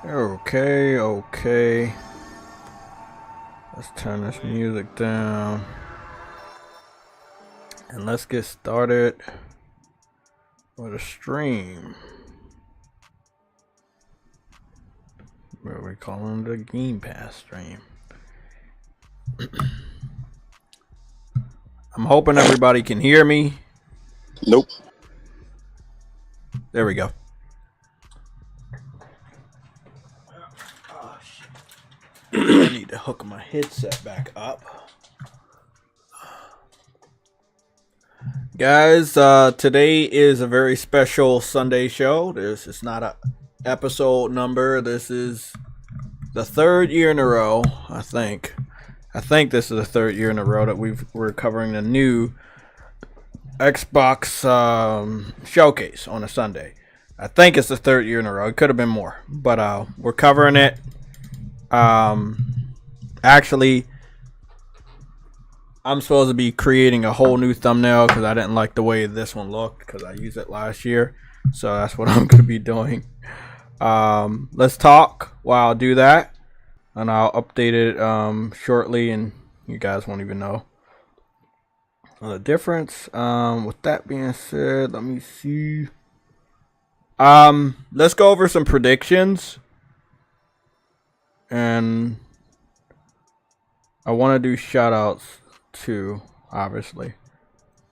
Okay, okay. Let's turn this music down. And let's get started with a stream. What we calling the Game Pass stream. I'm hoping everybody can hear me. Nope. There we go. I need to hook my headset back up. Guys, today is a very special Sunday show. This is not a episode number. This is the third year in a row, I think. I think this is the third year in a row that we're covering the new Xbox showcase on a Sunday. I think it's the third year in a row. It could have been more, but we're covering it. Actually, I'm supposed to be creating a whole new thumbnail because I didn't like the way this one looked because I used it last year. So that's what I'm going to be doing. Let's talk while I do that, and I'll update it shortly, and you guys won't even know the difference. With that being said, let me see. Let's go over some predictions, and I want to do shout outs too, obviously.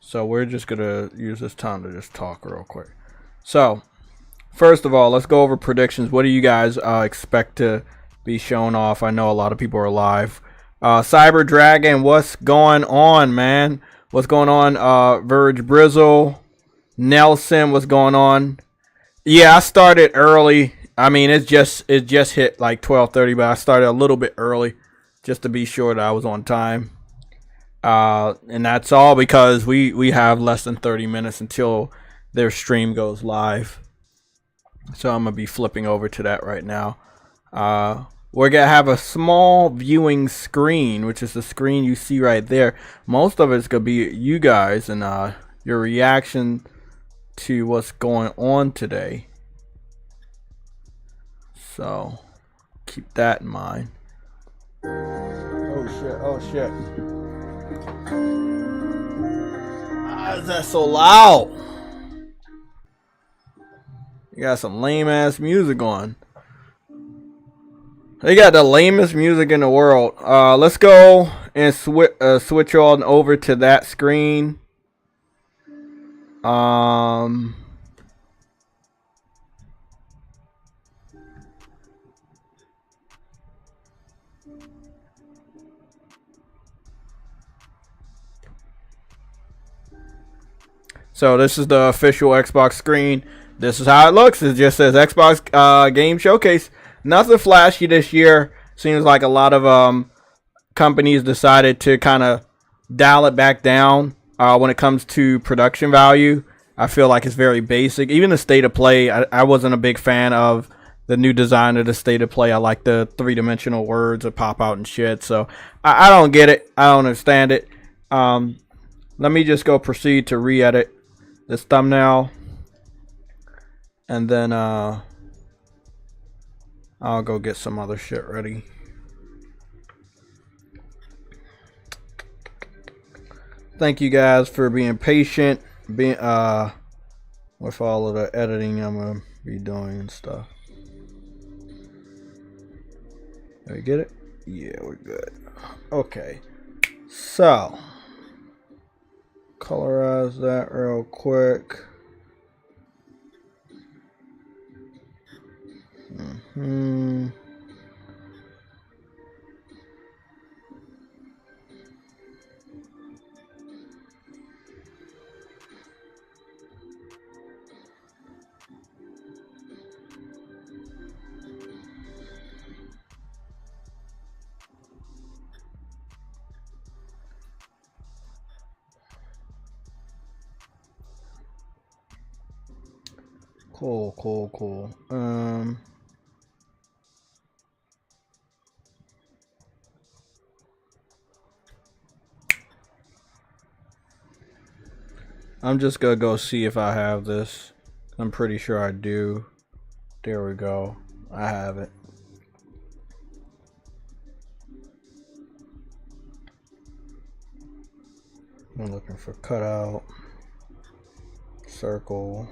So we're just gonna use this time to just talk real quick. So first of all, let's go over predictions. What do you guys expect to be shown off? I know a lot of people are live. Cyber Dragon, what's going on, man? What's going on? Verge Brizzle, Nelson, what's going on? Yeah, I started early. I mean, it just hit like 12:30, but I started a little bit early just to be sure that I was on time. And that's all because we have less than 30 minutes until their stream goes live. So I'm going to be flipping over to that right now. We're going to have a small viewing screen, which is the screen you see right there. Most of it's going to be you guys and your reaction to what's going on today. So keep that in mind. Oh shit. Why is that so loud? You got some lame ass music on. They got the lamest music in the world. Let's go and switch on over to that screen. So this is the official Xbox screen. This is how it looks. It just says Xbox Game Showcase. Nothing flashy this year. Seems like a lot of companies decided to kind of dial it back down when it comes to production value. I feel like it's very basic. Even the state of play, I wasn't a big fan of the new design of the state of play. I like the three-dimensional words that pop out and shit. So I don't get it. I don't understand it. Let me just go proceed to re-edit this thumbnail, and then I'll go get some other shit ready. Thank you guys for being patient, with all of the editing I'm gonna be doing and stuff. Did we get it? Yeah, we're good. Okay, so colorize that real quick. Cool. I'm just gonna go see if I have this. I'm pretty sure I do. There we go. I have it. I'm looking for cutout, circle.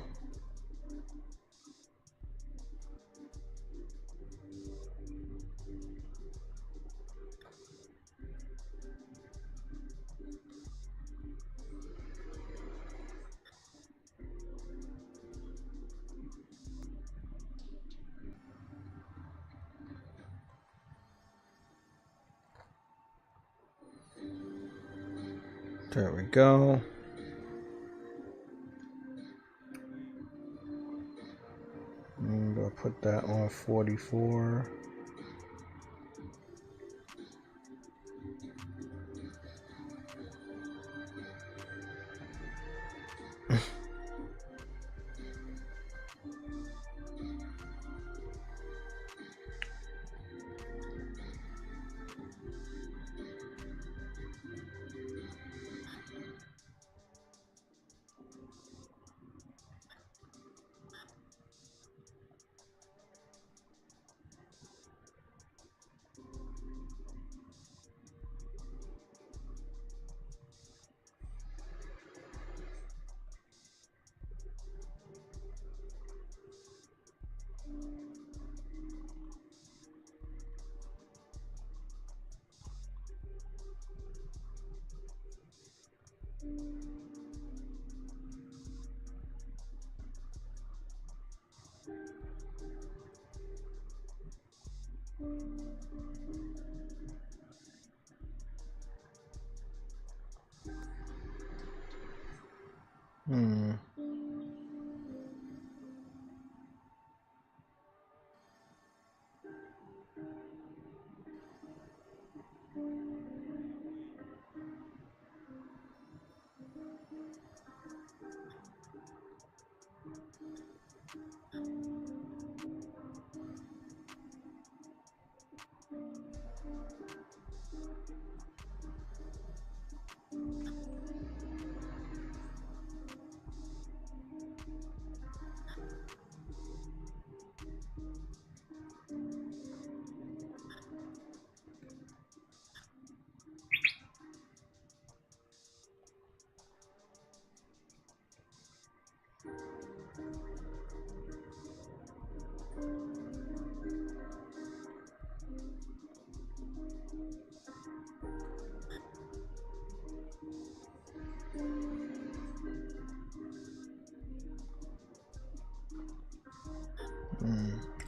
There we go. I'm gonna put that on 44.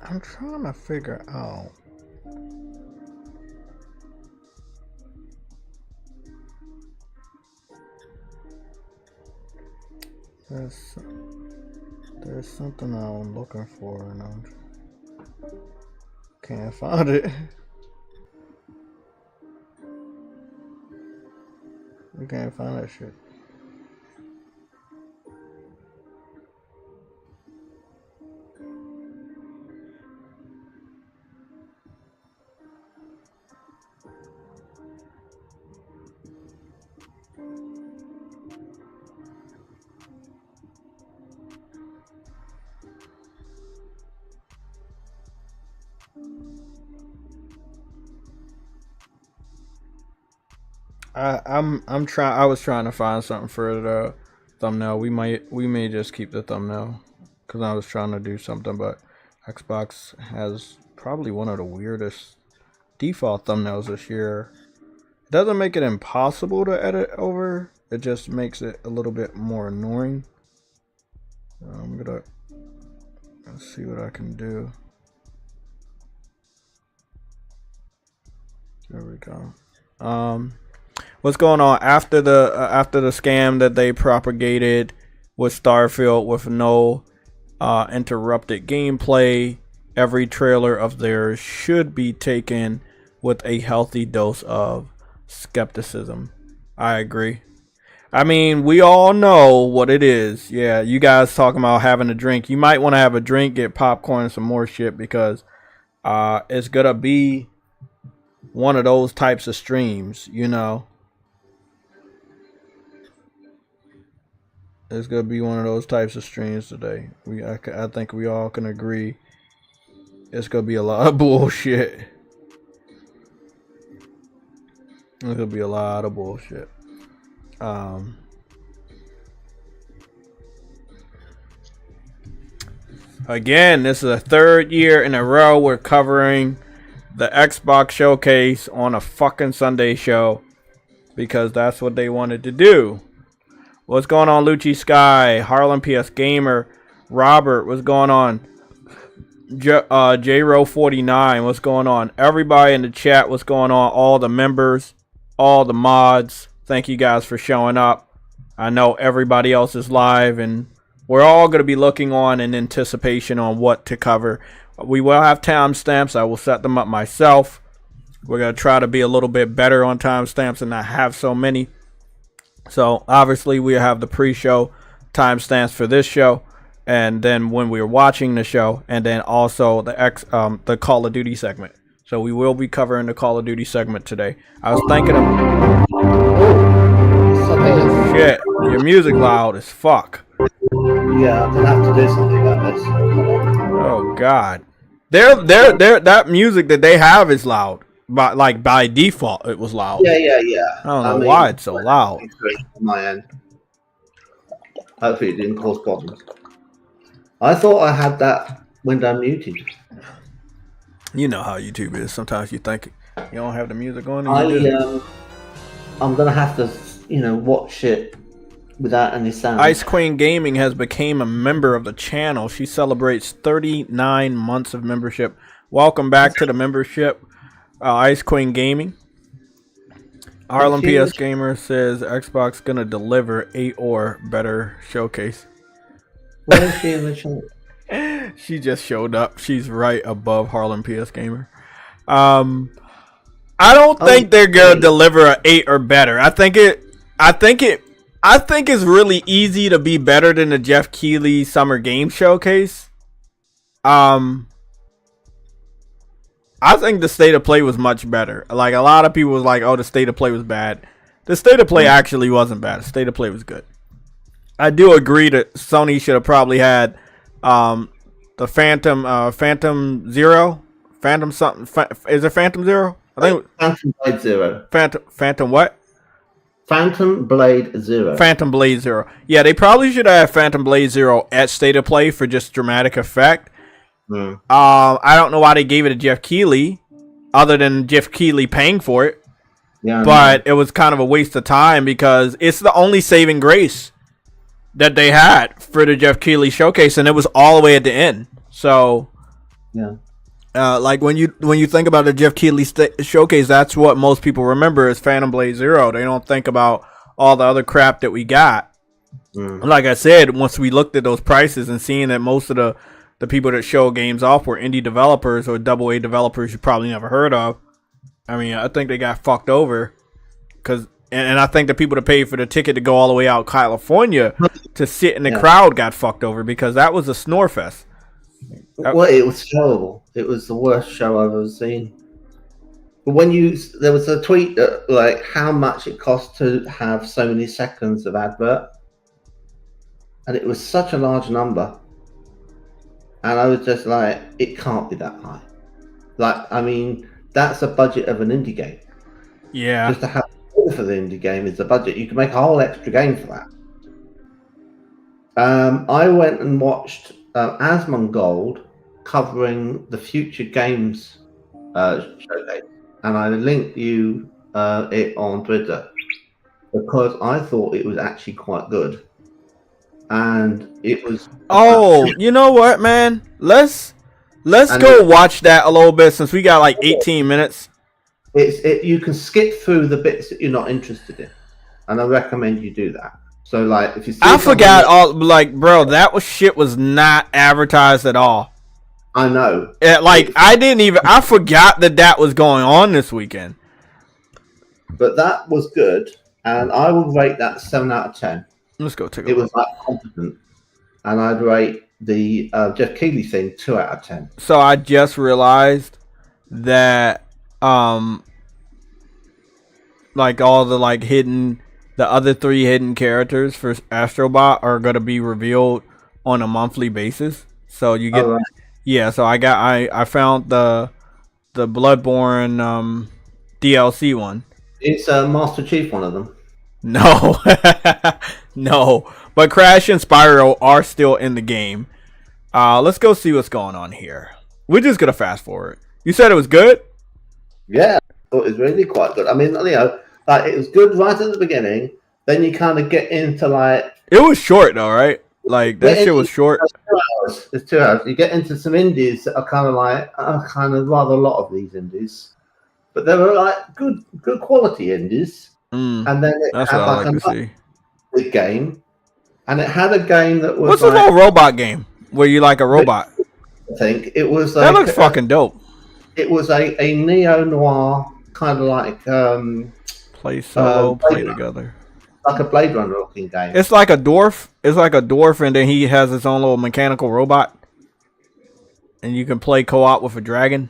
I'm trying to figure out. There's something I'm looking for and I can't find it. We can't find that shit. I was trying to find something for the thumbnail. We may just keep the thumbnail because I was trying to do something, but Xbox has probably one of the weirdest default thumbnails this year. It doesn't make it impossible to edit over. It just makes it a little bit more annoying. I'm gonna see what I can do. There we go. What's going on after the scam that they propagated with Starfield with no interrupted gameplay? Every trailer of theirs should be taken with a healthy dose of skepticism. I agree. I mean, we all know what it is. Yeah, you guys talking about having a drink. You might want to have a drink, get popcorn and some more shit because it's gonna be one of those types of streams, you know. It's gonna be one of those types of streams today. I think we all can agree It's gonna be a lot of bullshit. It's gonna be a lot of bullshit. Again, this is the third year in a row we're covering the Xbox showcase on a fucking Sunday show because that's what they wanted to do. What's going on, Lucci Sky, Harlem PS Gamer, Robert? What's going on? JRO49, what's going on? Everybody in the chat, what's going on? All the members, all the mods, thank you guys for showing up. I know everybody else is live, and we're all going to be looking on in anticipation on what to cover. We will have timestamps. I will set them up myself. We're going to try to be a little bit better on timestamps and not have so many. So, obviously, we have the pre-show timestamps for this show. And then when we were watching the show, and then also the Call of Duty segment. So we will be covering the Call of Duty segment today. I was thinking of shit. Your music loud as fuck. Yeah, I'm gonna have to do something about this. Oh God, that music that they have is loud. By default, it was loud. Yeah. I don't know why it's so loud. On my end. Hopefully, it didn't cause problems. I thought I had that window muted. You know how YouTube is. Sometimes you think you don't have the music on. I'm gonna have to, watch it without any sound. Ice Queen Gaming has become a member of the channel. She celebrates 39 months of membership. Welcome back to the membership, Ice Queen Gaming. Harlem PS Gamer says Xbox gonna deliver 8 or better showcase. Where is she in the chat? She just showed up. She's right above Harlem PS Gamer. I don't think they're gonna deliver an 8 or better. I think it's really easy to be better than the Jeff Keighley Summer Game Showcase. I think the state of play was much better. Like, a lot of people was like, "Oh, the state of play was bad." The state of play actually wasn't bad. The state of play was good. I do agree that Sony should have probably had the Phantom Zero, Phantom something. Is it Phantom Zero? I think Phantom Blade Zero. Phantom what? Phantom Blade Zero. Phantom Blade Zero. Yeah, they probably should have Phantom Blade Zero at State of Play for just dramatic effect. I don't know why they gave it to Jeff Keighley, other than Jeff Keighley paying for it. Yeah, but it was kind of a waste of time because it's the only saving grace that they had for the Jeff Keighley showcase, and it was all the way at the end. So, yeah, like when you think about the Jeff Keighley showcase, that's what most people remember is Phantom Blade Zero. They don't think about all the other crap that we got. Like I said, once we looked at those prices and seeing that most of the people that show games off were indie developers or AA developers you probably never heard of, I mean, I think they got fucked over. And I think the people that paid for the ticket to go all the way out California to sit in the crowd got fucked over because that was a snore fest. Well, it was terrible. It was the worst show I've ever seen. But there was a tweet like how much it cost to have so many seconds of advert, and it was such a large number. And I was just like, it can't be that high. Like, I mean, that's a budget of an indie game. Yeah. Just to have for the indie game is the budget. You can make a whole extra game for that. I went and watched Asmongold covering the Future Games showcase, and I linked you it on Twitter because I thought it was actually quite good. And it was. Oh, you know what, man? Let's go watch that a little bit since we got like 18 minutes. You can skip through the bits that you're not interested in, and I recommend you do that. So, like, if you see, I forgot all, like, bro, that shit was not advertised at all. I know. I forgot that was going on this weekend. But that was good, and I would rate that 7 out of 10. Let's go take a look. It was look. like competent, and I'd rate the Jeff Keighley thing 2 out of 10. So I just realized that, like all the the other 3 hidden characters for Astrobot are gonna be revealed on a monthly basis. So you Yeah, so I found the Bloodborne DLC one. It's Master Chief, one of them. No, no. But Crash and Spyro are still in the game. Let's go see what's going on here. We're just gonna fast forward. You said it was good. Yeah, I thought it was really quite good. I mean, like it was good right at the beginning. Then you kind of get into like It was short though, right? Like that shit was short. It's 2 hours. It's 2 hours. You get into some indies that are kind of like kind of rather a lot of these indies, but they were like good quality indies. And then it That's had what I like like a to see. big game, and it had a game that was What's like, a little robot game where you like a robot? I think it was That like, looks fucking dope. It was a neo noir kind of like Play solo, play together. like a Blade Runner looking game. It's like a dwarf. It's like a dwarf, and then he has his own little mechanical robot, and you can play co-op with a dragon.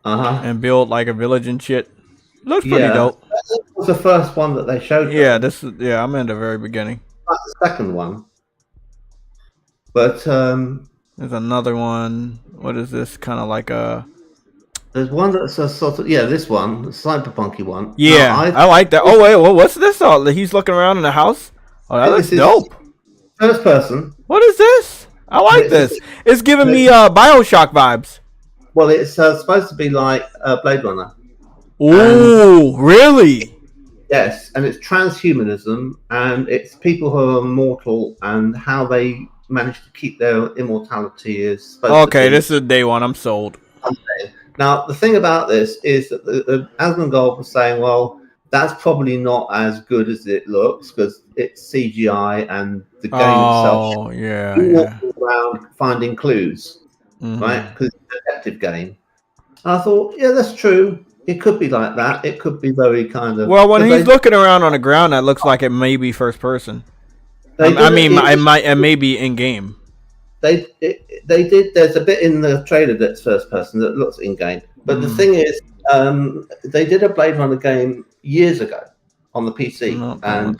And build like a village and shit. Looks pretty dope. That was the first one that they showed. Yeah, I'm in the very beginning. Not the second one, but there's another one. What is this? Kind of like a. There's one that's a sort of this one, the cyberpunky one. Yeah, I like that. Oh wait, what's this? Oh, he's looking around in the house. Oh, that looks dope. First person. What is this? I like this. It's giving me BioShock vibes. Well, it's supposed to be like Blade Runner. Ooh, really? Yes, and it's transhumanism, and it's people who are mortal and how they manage to keep their immortality is. Okay, this is day one. I'm sold. Now, the thing about this is that the Asmongold was saying, well, that's probably not as good as it looks because it's CGI and the game itself. Oh, yeah. Walking around finding clues, right? Because it's a detective game. And I thought, yeah, that's true. It could be like that. It could be very kind of. Well, when he's looking around on the ground, that looks like it may be first person. It may be in game. They did. There's a bit in the trailer that's first person that looks in game. But the thing is, they did a Blade Runner game years ago on the PC, and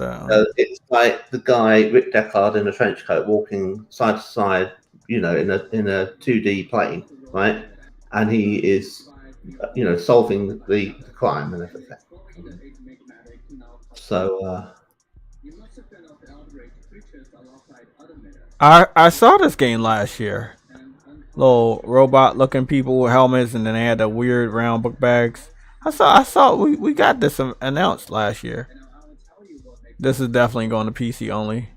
it's like the guy Rick Deckard in a trench coat walking side to side, in a 2D plane, right? And he is, solving the crime and everything. So. I saw this game last year. Little robot looking people with helmets, and then they had the weird round book bags. I saw we got this announced last year. This is definitely going to PC only.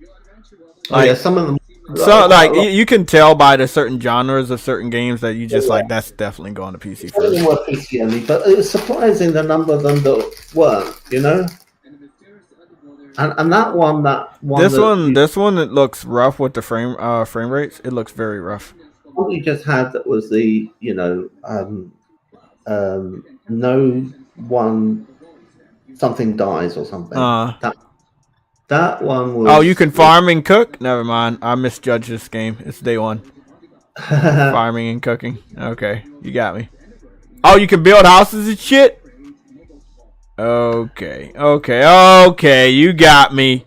Like some of them. So you can tell by the certain genres of certain games that you just like that's definitely going to PC first. They were PC only, but it was surprising the number of them that weren't. And that one. This one it looks rough with the frame rates. It looks very rough. What you just had that was the no one something dies or something. That one was. Oh, you can farm and cook. Never mind, I misjudged this game. It's day one. Farming and cooking. Okay, you got me. Oh, you can build houses and shit. Okay. You got me.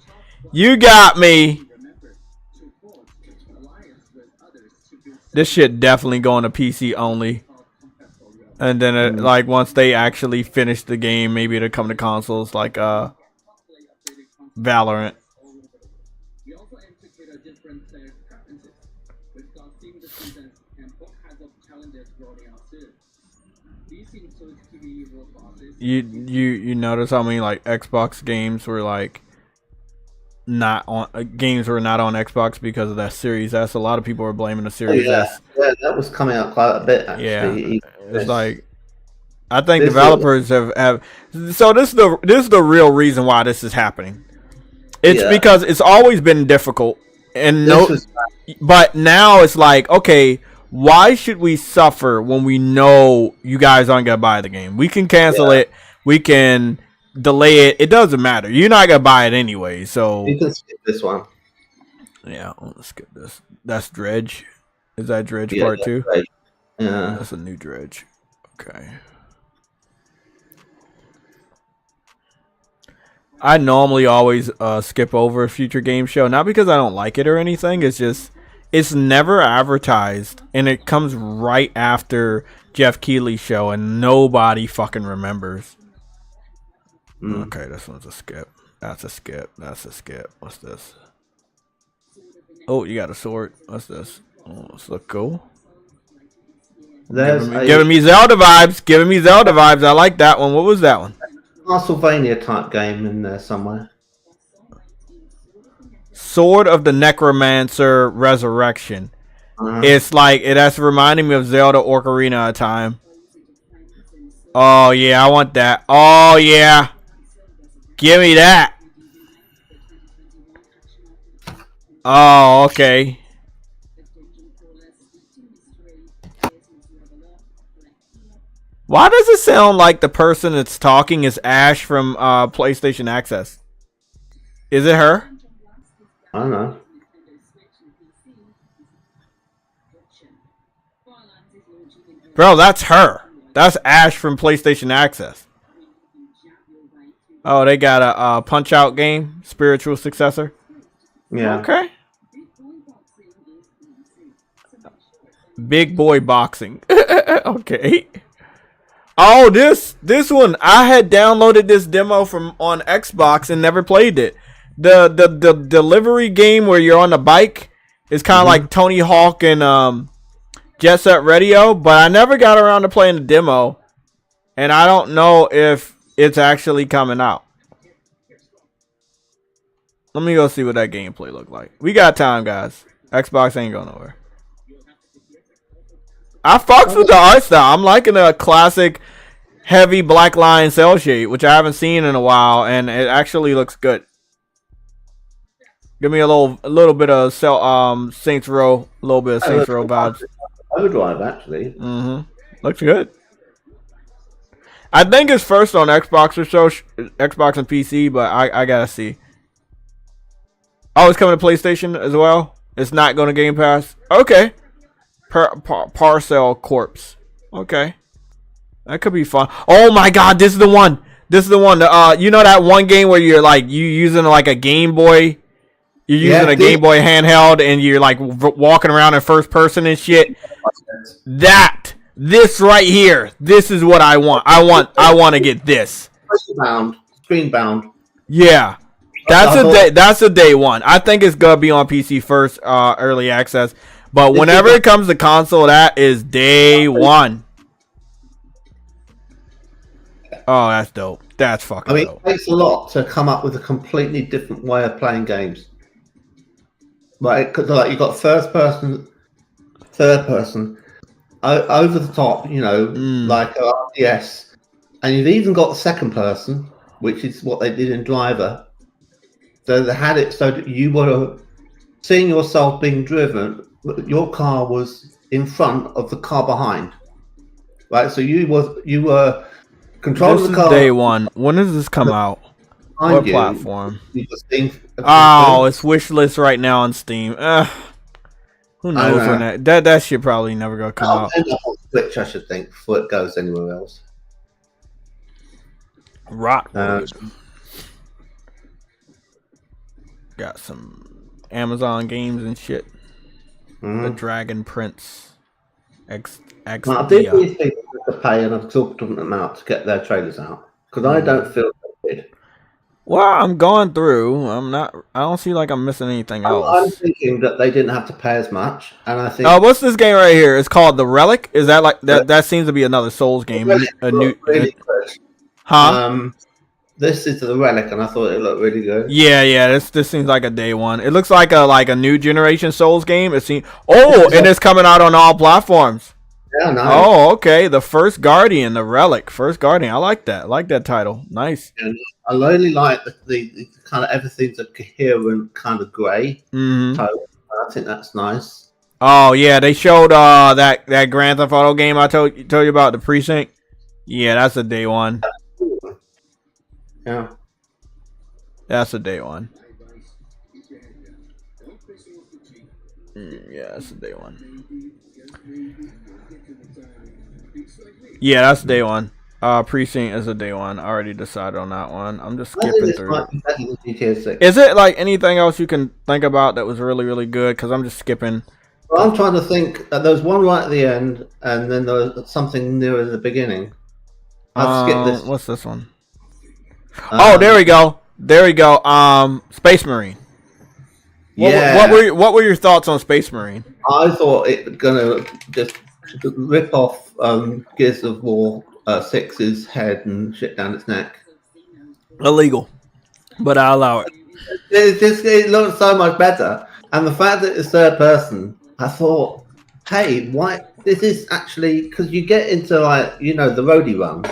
This shit definitely going to PC only. And then once they actually finish the game, maybe it'll come to consoles like Valorant. You notice how many Xbox games were not on games were not on Xbox because of that Series S. A lot of people were blaming the Series S. Yeah, that was coming out quite a bit actually. Yeah, it's I think developers have. So this is the real reason why this is happening. It's because it's always been difficult, but now it's okay. Why should we suffer when we know you guys aren't gonna buy the game? We can cancel it. We can delay it. It doesn't matter. You're not gonna buy it anyway. So you can skip this one. Yeah, let's skip this. That's Dredge. Is that Dredge Part 2? Right. Yeah, that's a new Dredge. Okay. I normally always skip over a future game show, not because I don't like it or anything. It's just It's never advertised, and it comes right after Jeff Keighley's show, and nobody fucking remembers. Okay, this one's a skip. That's a skip. That's a skip. What's this? Oh, you got a sword. What's this? Oh, this look cool. Giving me Zelda vibes. Giving me Zelda vibes. I like that one. What was that one? Castlevania type game in there somewhere. Sword of the Necromancer Resurrection. It's like that's reminding me of Zelda Ocarina of Time. Oh yeah, I want that. Oh yeah, give me that. Oh okay. Why does it sound like the person that's talking is Ash from PlayStation Access? Is it her? I don't know. Bro, that's her. That's Ash from PlayStation Access. Oh, they got a Punch-Out game, spiritual successor. Yeah. Okay. Big boy boxing. Okay. Oh, this one. I had downloaded this demo from on Xbox and never played it. The delivery game where you're on the bike is kind of like Tony Hawk and Jet Set Radio, but I never got around to playing the demo, and I don't know if it's actually coming out. Let me go see what that gameplay looked like. We got time, guys. Xbox ain't going nowhere. I fucks with the art style. I'm liking a classic heavy black line cell shade, which I haven't seen in a while, and it actually looks good. Give me a little bit of Saints Row, a little bit of Saints Row vibes. Overdrive, actually. Looks good. I think it's first on Xbox or so, Xbox and PC, but I gotta see. Oh, it's coming to PlayStation as well. It's not going to Game Pass. Okay. Parcel Corpse. Okay. That could be fun. Oh my god, this is the one. This is the one. You know that one game where you're like you using like a Game Boy. You're using a Game Boy handheld and you're like walking around in first person and shit. This right here. This is what I want. I want to get this. Screen bound. Yeah. That's a day one. I think it's gonna be on PC first, early access. But whenever it comes to console, that is day one. Oh, that's dope. That's fucking dope. It takes a lot to come up with a completely different way of playing games. Like, because like you got first person, third person, over the top, you know, like RTS, and you've even got second person, which is what they did in Driver. So they had it so that you were seeing yourself being driven. Your car was in front of the car behind, right? So you were controlling the car. Day one. When does this come out? What platform? Oh, it's wish list right now on Steam. Who knows when that shit probably never gonna come out. End up on Switch, I should think, before it goes anywhere else. Rock. Got some Amazon games and shit. The Dragon Prince X. I did these people to pay an exorbitant amount to get their trailers out because I don't feel they did. Well, I'm going through. I don't see like I'm missing anything else. I'm thinking that they didn't have to pay as much, and I think. What's this game right here? It's called The Relic. Is that like that? That seems to be another Souls game. Really good. Huh? This is The Relic, and I thought it looked really good. Yeah. This seems like a day one. It looks like a new generation Souls game. And it's coming out on all platforms. Yeah, nice. Oh, okay. The First Guardian, The Relic, First Guardian. I like that. I like that title. Nice. And I really like the kind of everything's a coherent kind of grey title. I think that's nice. Oh yeah, they showed that Grand Theft Auto game I told you about, The Precinct. Yeah, that's a day one. Yeah. That's a day one. Yeah, that's a day one. Yeah, that's day one. Precinct is a day one. I already decided on that one. I'm just skipping through. Is it like anything else you can think about that was really, really good? Because I'm just skipping Well, I'm trying to think. There was one right at the end, and then there was something near at the beginning. I've skipped this. What's this one? Oh, there we go. There we go. Space Marine. What were your thoughts on Space Marine? I thought it was gonna just rip off Gears of War 6's head and shit down its neck. Illegal, but I allow it. It looks so much better, and the fact that it's third person, I thought, hey, why? This is actually because you get into like the roadie run.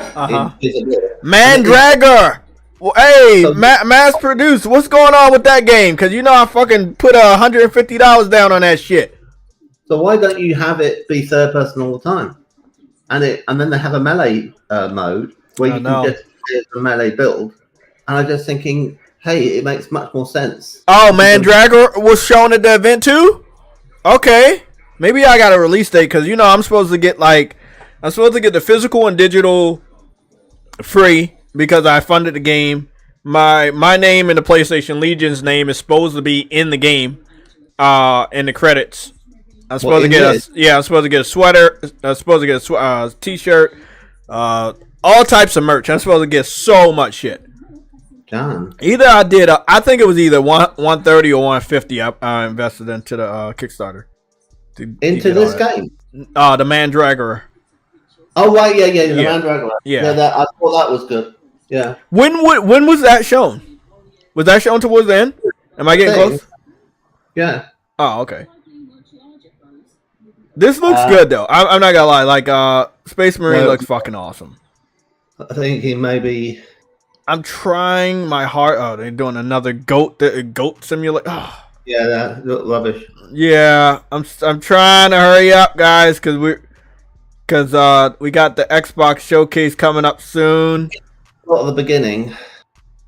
Mandragor. Well, hey, so, mass produced. What's going on with that game? Because I fucking put $150 down on that shit. So why don't you have it be third person all the time? And then they have a melee mode where you can just get a melee build. And I'm just thinking, hey, it makes much more sense. Oh, Mandragor was shown at the event too? Okay. Maybe I got a release date because I'm supposed to get the physical and digital free because I funded the game. My name and the PlayStation Legion's name is supposed to be in the game, in the credits. I'm supposed to get a sweater. I'm supposed to get a t-shirt, all types of merch. I'm supposed to get so much shit. John. Either I did. I think it was either 130 or 150. I invested into the Kickstarter. Into this game. The Mandragor. Oh right, yeah, the Mandragor. Yeah, I thought that was good. Yeah. When was that shown? Was that shown towards the end? Am I getting close? Yeah. Oh, okay. This looks good though. I'm not gonna lie. Like Space Marine looks fucking awesome. I think he maybe. I'm trying my heart. Oh, they're doing another goat simulator. Oh. Yeah, that looked rubbish. Yeah, I'm trying to hurry up, guys, because we got the Xbox showcase coming up soon. Not at the beginning,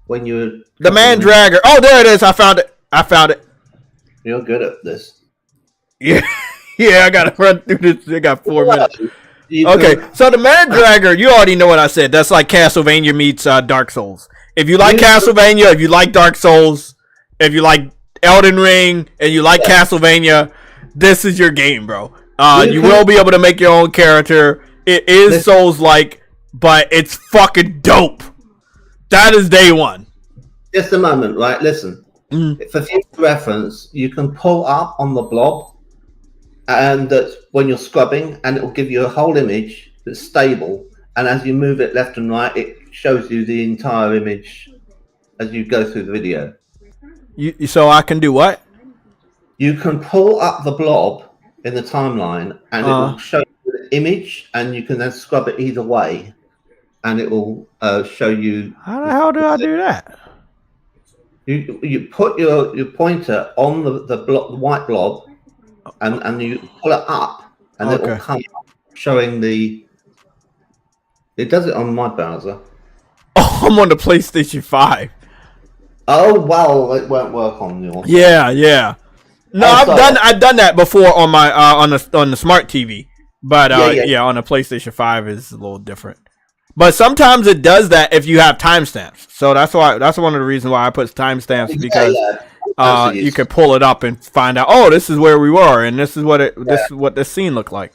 when you were the Mandragor. Oh, there it is. I found it. You're good at this. Yeah. Yeah, I gotta run through this. I got 4 minutes. Okay, so the Mandragor, you already know what I said. That's like Castlevania meets Dark Souls. If you like Castlevania, if you like Dark Souls, if you like Elden Ring, and you like Castlevania, this is your game, bro. You will be able to make your own character. It is Souls-like, but it's fucking dope. That is day one. Just a moment, right? Listen. For future reference, you can pull up on the blob, and that's when you're scrubbing, and it will give you a whole image that's stable. And as you move it left and right, it shows you the entire image as you go through the video. So I can do what? You can pull up the blob in the timeline, and it will show you the image, and you can then scrub it either way, and it will show you. How the hell do I do that? You put your pointer on the white blob, and you pull it up, and it will come up showing the. It does it on my browser. Oh, I'm on the PlayStation 5. Oh well, it won't work on yours. Yeah. No, I've done that before on my on the smart TV, but on the PlayStation 5 is a little different. But sometimes it does that if you have timestamps. So that's one of the reasons why I put timestamps, because you can pull it up and find out. Oh, this is where we were, and this is what this scene looked like.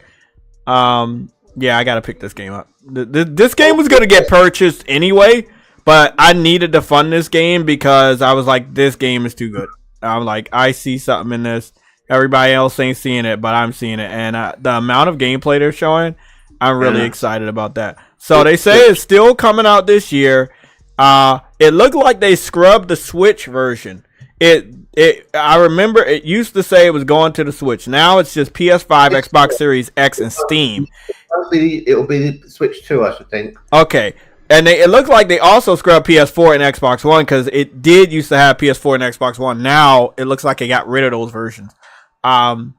Yeah, I gotta pick this game up. This game was gonna get purchased anyway, but I needed to fund this game because I was like, this game is too good. I'm like, I see something in this. Everybody else ain't seeing it, but I'm seeing it, and the amount of gameplay they're showing, I'm really excited about that. So they say it's still coming out this year. It looked like they scrubbed the Switch version. I remember it used to say it was going to the Switch. Now it's just PS5, Xbox Series X, and Steam. It'll be Switch 2, I should think. Okay. And it looked like they also scrubbed PS4 and Xbox One, because it did used to have PS4 and Xbox One. Now it looks like it got rid of those versions. I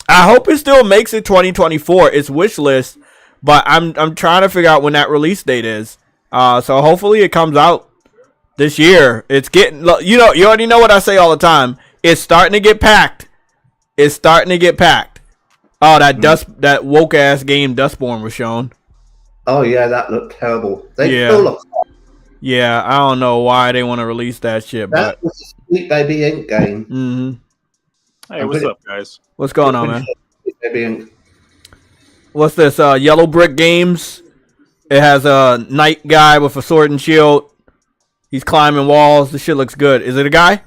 hope it still makes it 2024. It's wish list, but I'm trying to figure out when that release date is. So hopefully it comes out this year. It's getting, you already know what I say all the time. It's starting to get packed. Oh, that woke ass game Dustborn was shown. Oh yeah, that looked terrible. Still look. Yeah, I don't know why they want to release that shit, that was a Sweet Baby Inc. game. Mm-hmm. Hey, what's up, guys? What's going on, man? What's this? Yellow Brick Games. It has a knight guy with a sword and shield. He's climbing walls. This shit looks good. Is it a guy?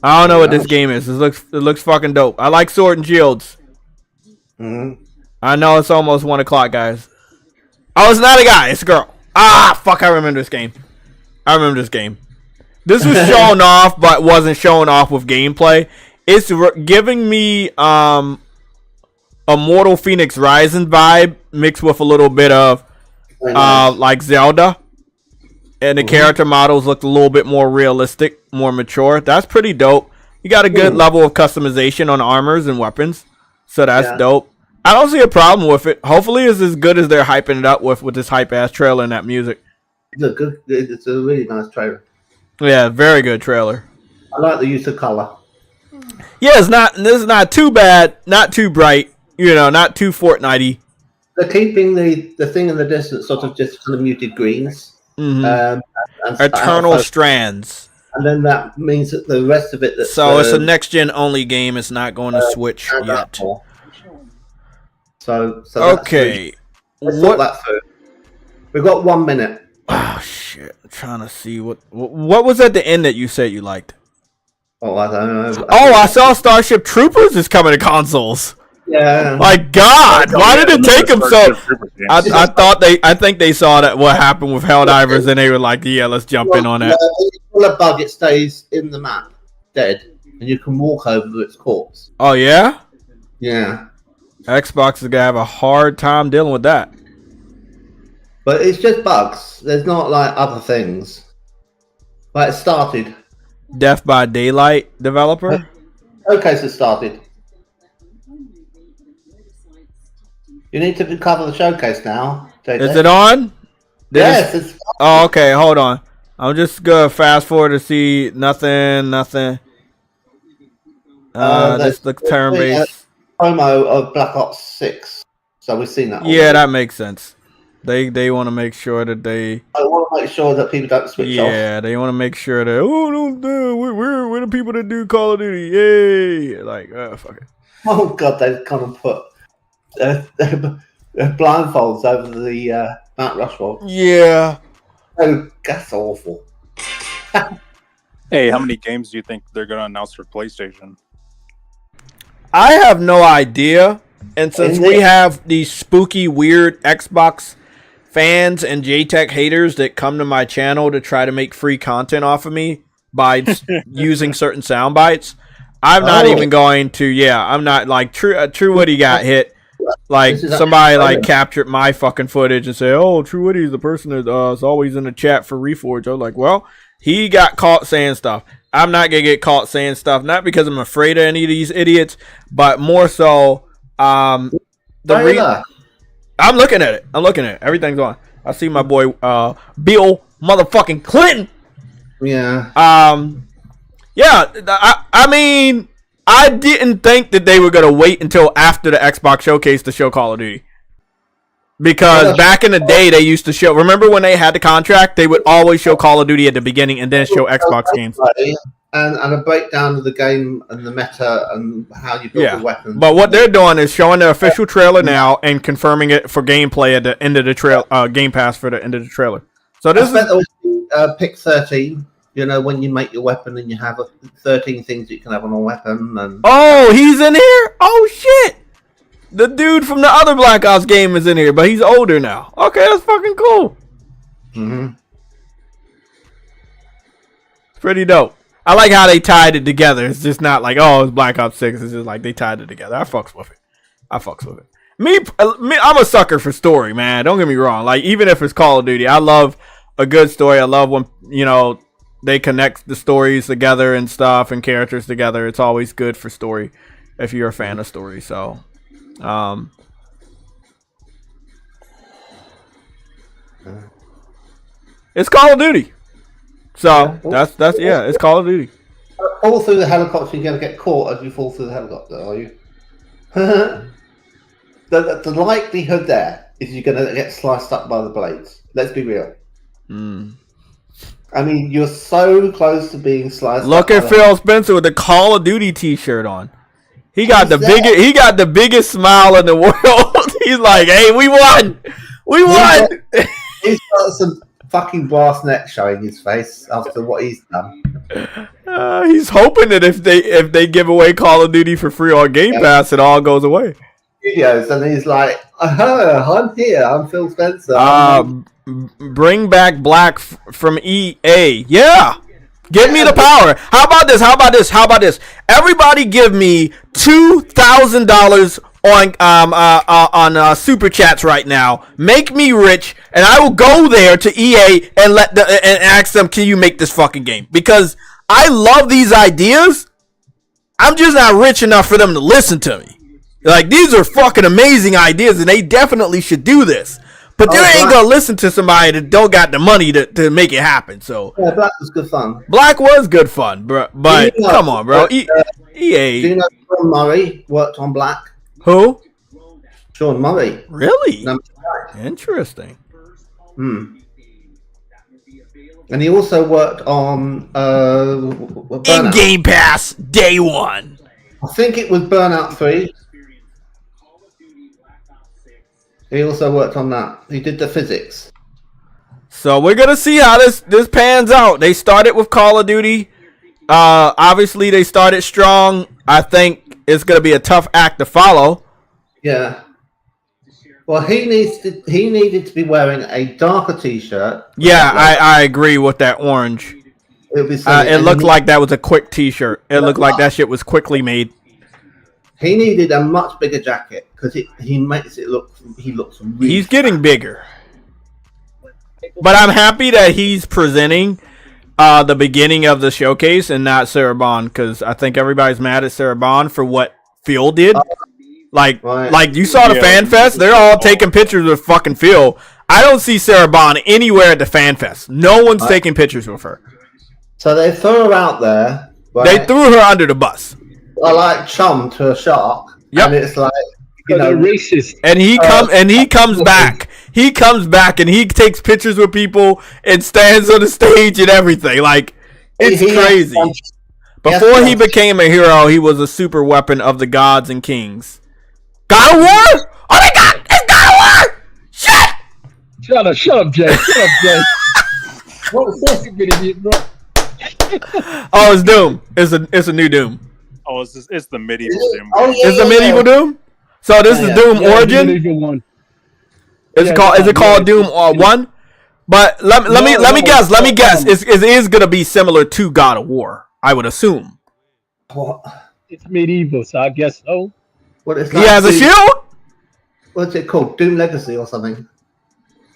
I don't know what this game is. It looks fucking dope. I like sword and shields. I know it's almost 1 o'clock, guys. Oh, it's not a guy. It's a girl. Ah, fuck. I remember this game. This was shown off, but wasn't shown off with gameplay. It's giving me a Mortal Phoenix Rising vibe mixed with a little bit of like Zelda. And the character models look a little bit more realistic, more mature. That's pretty dope. You got a good level of customization on armors and weapons. So that's dope. I don't see a problem with it. Hopefully it's as good as they're hyping it up with this hype-ass trailer and that music. It's a really nice trailer. Yeah, very good trailer. I like the use of color. Yeah, this is not too bad, not too bright, not too Fortnite-y. They're keeping the thing in the distance sort of just kind of muted greens. And Eternal Strands. And then that means that the rest of it... So it's a next-gen only game. It's not going to Switch yet. So okay. Let's sort that through. We've got 1 minute. Oh, shit. I'm trying to see what was at the end that you said you liked? Oh, I don't know. I saw Starship Troopers is coming to consoles. Yeah. My God, why did it take them so? I think they saw that what happened with Helldivers, and they were like, "Yeah, let's jump in on that." When a bug, it stays in the map, dead, and you can walk over its corpse. Oh yeah. Yeah. Xbox is gonna have a hard time dealing with that. But it's just bugs. There's not like other things. Like it started. Death by Daylight developer. Okay, so it started. You need to cover the showcase now. Is it on? Yes. It's oh, okay. Hold on. I'm just gonna fast forward to see nothing. This looks turn based. Promo of Black Ops 6. So we've seen that. Already. Yeah, that makes sense. They want to make sure that they. I want to make sure that people don't switch off. Yeah, they want to make sure that we're the people that do Call of Duty. Yay! Like, fuck it. Oh God, they've kind of put blindfolds over the Mount Rushmore. Yeah. Oh, that's awful. Hey, how many games do you think they're going to announce for PlayStation? I have no idea. And since we have these spooky, weird Xbox fans and JTech haters that come to my channel to try to make free content off of me by using certain sound bites, I'm not even going to. Yeah, I'm not like True Woody got hit. Like somebody like captured my fucking footage and say, "Oh, True Woody is the person that is always in the chat for Reforge." I was like, "Well, he got caught saying stuff. I'm not gonna get caught saying stuff, not because I'm afraid of any of these idiots, but more so, I'm looking at it. Everything's on. I see my boy Bill motherfucking Clinton. Yeah. Yeah. I mean, I didn't think that they were gonna wait until after the Xbox showcase to show Call of Duty. Because back in the day, they used to show. Remember when they had the contract? They would always show Call of Duty at the beginning and then show Xbox games. And a breakdown of the game and the meta and how you build the weapons. But what they're doing is showing the official trailer now and confirming it for gameplay at the end of the trail, Game Pass for the end of the trailer. So this is pick 13. You know, when you make your weapon and you have 13 things you can have on a weapon. And oh, he's in here? Oh shit! The dude from the other Black Ops game is in here, but he's older now. Okay, that's fucking cool. Mm-hmm. It's pretty dope. I like how they tied it together. It's just not like, oh, it's Black Ops 6. It's just like they tied it together. I fucks with it. Me, I'm a sucker for story, man. Don't get me wrong. Like, even if it's Call of Duty, I love a good story. I love when, they connect the stories together and stuff and characters together. It's always good for story if you're a fan of story. So, it's Call of Duty. So that's it's Call of Duty. Fall through the helicopter, you're going to get caught as you fall through the helicopter, are you? the likelihood there is you're going to get sliced up by the blades. Let's be real. I mean, you're so close to being sliced. Look at Phil Spencer with the Call of Duty T-shirt on. He got the biggest. He got the biggest smile in the world. He's like, "Hey, we won! We won!" He's got some fucking brass neck showing his face after what he's done. He's hoping that if they give away Call of Duty for free on Game Pass, it all goes away. Videos, and he's like, I'm here. I'm Phil Spencer. Bring back Black from EA. Yeah. Give me the power. How about this? How about this? How about this? Everybody give me $2,000 on super chats right now. Make me rich, and I will go there to EA and and ask them, can you make this fucking game? Because I love these ideas. I'm just not rich enough for them to listen to me. Like, these are fucking amazing ideas, and they definitely should do this. But they ain't gonna listen to somebody that don't got the money to make it happen. So yeah, Black was good fun. Black was good fun, bro. But come on, bro. EA. Do you know Sean Murray worked on Black? Who? Sean Murray. Really? Interesting. And he also worked on in Game Pass day one. I think it was Burnout 3. He also worked on that. He did the physics. So we're gonna see how this pans out. They started with Call of Duty. Obviously they started strong. I think it's gonna be a tough act to follow. Yeah. Well, he needed to be wearing a darker T-shirt. Yeah, I agree with that orange. It looked like that was a quick T-shirt. It looked like that shit was quickly made. He needed a much bigger jacket because he makes it look. He looks really. He's getting bigger. But I'm happy that he's presenting the beginning of the showcase and not Sarah Bond, because I think everybody's mad at Sarah Bond for what Phil did. Like you saw the fan fest, they're all taking pictures with fucking Phil. I don't see Sarah Bond anywhere at the fan fest. No one's taking pictures with her. So they threw her out there. Right? They threw her under the bus. I like chum to a shark. Yep. And it's like, you know, racist. And he comes back. He comes back and he takes pictures with people and stands on the stage and everything. Like, it's crazy. Before he became a hero, he was a super weapon of the gods and kings. God of War? Oh my god! It's God of War! Shit! Shut up, Jay. Shut up, Jay. What was that, bro? Oh, it's Doom. It's a new Doom. Oh, it's the medieval Doom. Oh, yeah, It's the medieval Doom? So this is Doom Origin? Is it called Doom 1? But let me guess. It is gonna be similar to God of War, I would assume. What? It's medieval, so I guess so. What is He has a shield? What's it called? Doom Legacy or something?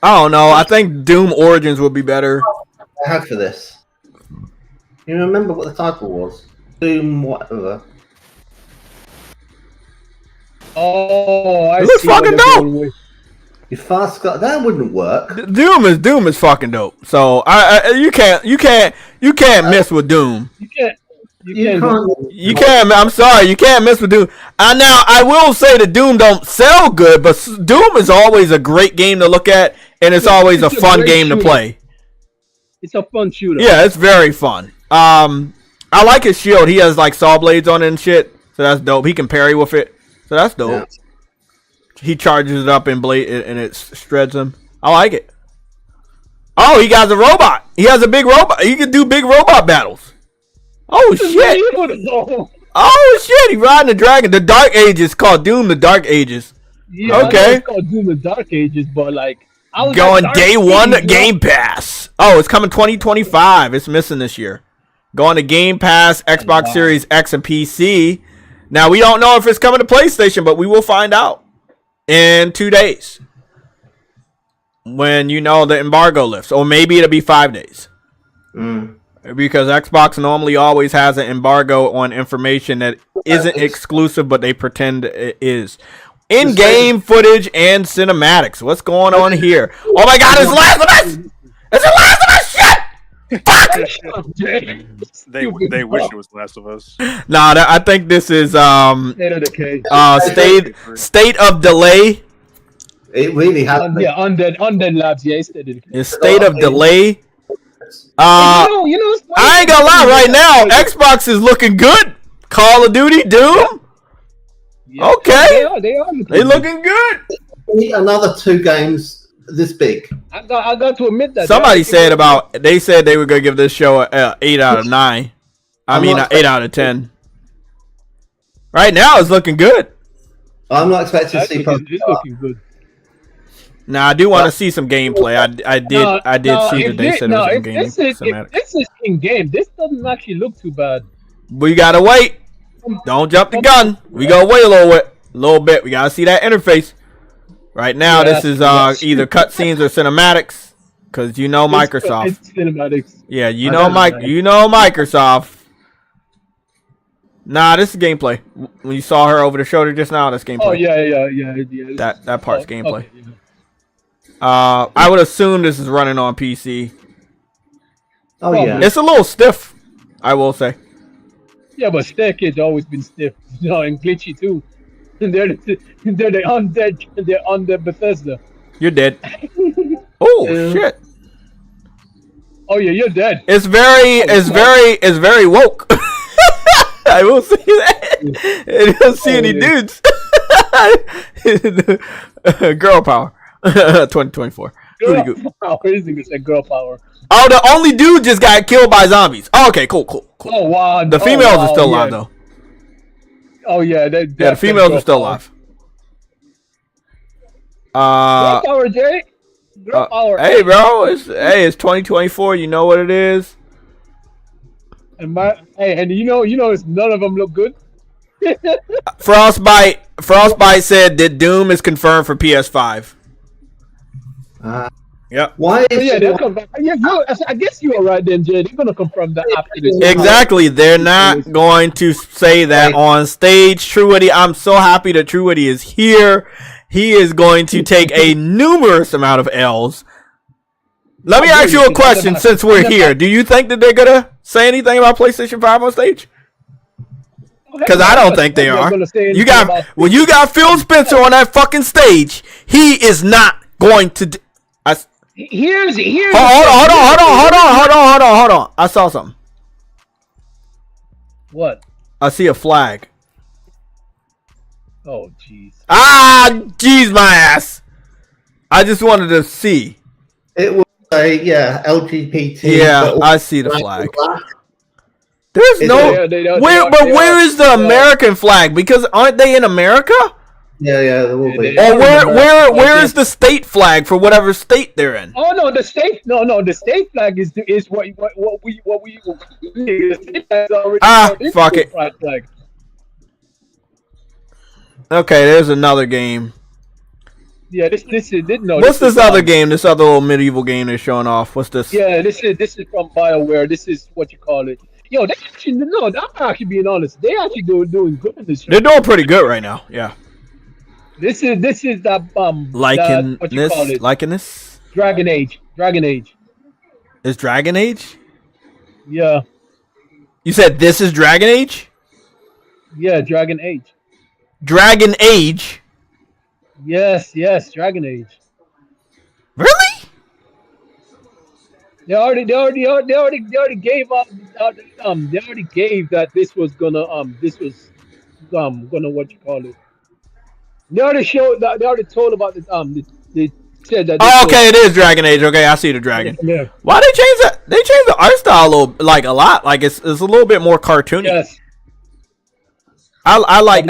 I don't know. I think Doom Origins would be better. I had for this. You remember what the title was? Doom whatever. Oh, I looks see. Fucking dope. You fast got that wouldn't work. Doom is fucking dope. So you can't miss with Doom. You can't. I'm sorry, you can't miss with Doom. Now I will say that Doom don't sell good, but Doom is always a great game to look at, and it's always a fun game to play. It's a fun shooter. Yeah, it's very fun. I like his shield. He has like saw blades on it and shit, so that's dope. He can parry with it, so that's dope. Yeah. He charges it up and it shreds him. I like it. Oh, he got a robot. He has a big robot. He can do big robot battles. Oh shit! Oh shit! He riding the dragon. The Dark Ages, called Doom. The Dark Ages. Yeah, okay. It's called Doom. The Dark Ages, but like going day one Game Pass. Oh, it's coming 2025. It's missing this year. Going to Game Pass, Xbox Series X and PC. Now we don't know if it's coming to PlayStation, but we will find out in 2 days when the embargo lifts, or maybe it'll be 5 days. Because Xbox normally always has an embargo on information that isn't exclusive, but they pretend it is. In-game footage and cinematics. What's going on here? Oh my god, it's Last of Us! It's the Last of Us shit! Fuck! They wish it was Last of Us. Nah, I think this is state of delay. It really happened. Yeah, undead labs. Yeah, it's state of delay. I ain't gonna lie. Right now, Xbox is looking good. Call of Duty, Doom. Yeah, Okay, they are looking good. Another 2 games this big. I got to admit that Somebody said they said they were gonna give this show a 8 out of 9. I mean, 8 out of 10. Right now, it's looking good. I'm not expecting to see. It's looking good. Now I do want to see some gameplay. I did see that they said it was in game. If this is in game, this doesn't actually look too bad. We gotta wait. Don't jump the gun. We gotta wait a little bit. We gotta see that interface. Right now, this is either cutscenes or cinematics, because Microsoft. It's cinematics. Yeah, you know Microsoft. Nah, this is gameplay. When you saw her over the shoulder just now, that's gameplay. Oh yeah. That part's gameplay. Okay, yeah. I would assume this is running on PC. Oh yeah, It's a little stiff, I will say. Yeah, but Staircade's always been stiff, and glitchy too. And they're the undead. They're undead Bethesda. You're dead. Oh shit! Oh yeah, you're dead. It's very woke. I will say that. I don't see any dudes. Girl power. 2024. Girl power. Isn't it girl power? Oh, the only dude just got killed by zombies. Oh, okay, cool. Oh wow. The females are still alive though. Oh yeah, the females are still alive. Girl power, Jay. Girl power. Hey, bro, it's 2024. You know what it is. And you know, none of them look good. Frostbite said that Doom is confirmed for PS5. Yep. Why? They'll come back. Yeah, I guess you are right then, Jay. They're gonna confirm that after this. Exactly. They're not going to say that on stage. Truity, I'm so happy that Truity is here. He is going to take a numerous amount of L's. Let me ask you a question since we're here. Do you think that they're gonna say anything about PlayStation 5 on stage? Because I don't think they are. You got Phil Spencer on that fucking stage. He is not going to. Here's. Hold on. I saw something. What? I see a flag. Oh jeez. Jeez, my ass. I just wanted to see. It was LGBT. Yeah, I see the flag. There's where is the American flag? Because aren't they in America? Yeah, there will be. Or where is the state flag for whatever state they're in? Oh no, the state flag is what we fuck it. Flag. Okay, there's another game. Yeah, this is no. What's this other game? This other little medieval game they're showing off. What's this? Yeah, this is from BioWare. This is what you call it. Yo, I'm actually being honest. They actually doing good in this show. They're doing pretty good right now. Yeah. This is that what you call it? Likeness? Dragon Age. Is Dragon Age? Yeah. You said this is Dragon Age? Yeah, Dragon Age. Dragon Age? Yes, Dragon Age. Really? They already gave up. They already gave that this was gonna what you call it. They already showed that. They already told about the They said that. Oh, okay, it is Dragon Age. Okay, I see the dragon. Yeah. Why they change that? They changed the art style a lot. Like it's a little bit more cartoony. Yes. I like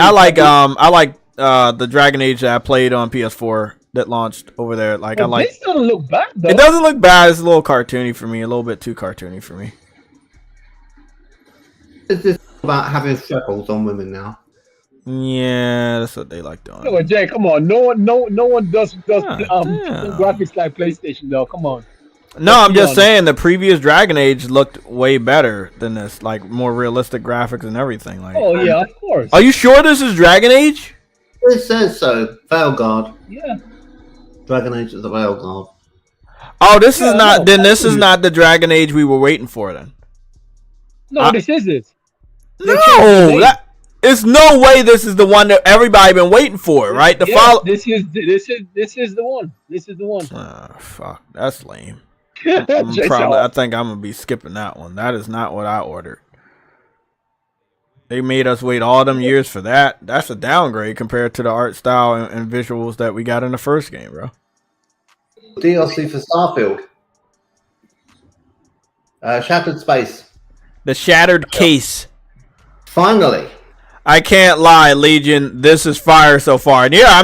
the Dragon Age that I played on PS4 that launched over there. Like I like. This doesn't look bad though. It doesn't look bad. It's a little cartoony for me. A little bit too cartoony for me. Is this about having freckles on women now? Yeah, that's what they like doing. No, Jay, come on. No one does graphics like PlayStation though. Come on. No, I'm just saying the previous Dragon Age looked way better than this. Like more realistic graphics and everything. Like. Oh yeah, of course. Are you sure this is Dragon Age? It says so. Veilguard. Yeah. Dragon Age is the Veilguard. Oh, this is not. Then this is not the Dragon Age we were waiting for. Then. No, this is it. No, it's no way. This is the one that everybody been waiting for, right? This is the one. This is the one. Fuck, that's lame. I think I'm gonna be skipping that one. That is not what I ordered. They made us wait all them years for that. That's a downgrade compared to the art style and visuals that we got in the first game, bro. DLC for Starfield. Shattered Space. The Shattered Case. Finally. I can't lie, Legion. This is fire so far. And yeah,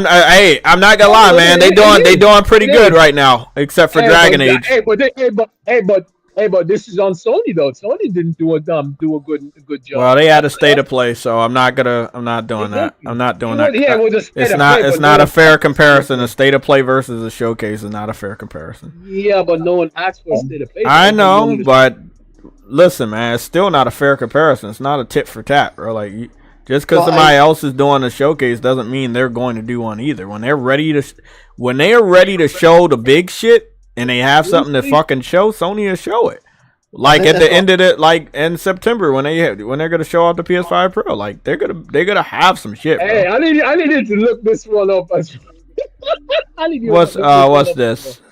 I'm not gonna lie, man. They doing pretty good right now, except for Dragon Age. But this is on Sony though. Sony didn't do a good job. Well, they had a state of play, so I'm not doing that. I'm not doing that. It's not a fair comparison. A state of play versus a showcase is not a fair comparison. Yeah, but no one asked for a state of play. I know, but listen, man, it's still not a fair comparison. It's not a tit for tat, bro. Like, just because somebody else is doing a showcase doesn't mean they're going to do one either. When they are ready to show the big shit and they have something to fucking show, Sony will show it. Like at the end of it, like in September when they're gonna show off the PS5 Pro, like they're gonna have some shit. Bro. Hey, I needed to look this one up. What's this?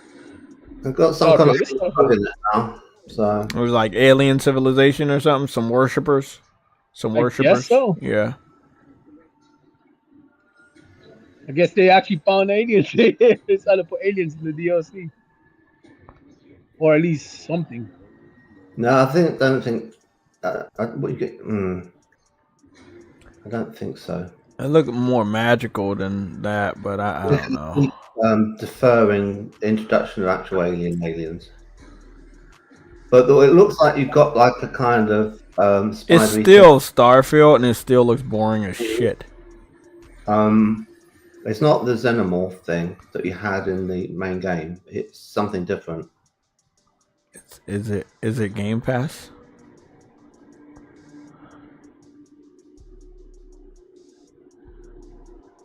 I've got some kind of stuff in it now. So it was like alien civilization or something. Some worshippers. I guess so. Yeah. I guess they actually found aliens. They decided to put aliens in the DLC, or at least something. No, I don't think. What you get? I don't think so. It looked more magical than that, but I don't know. Deferring the introduction of actual aliens. But it looks like you've got like a kind of it's still Starfield, and it still looks boring as shit. It's not the xenomorph thing that you had in the main game. It's something different. Is it Game Pass?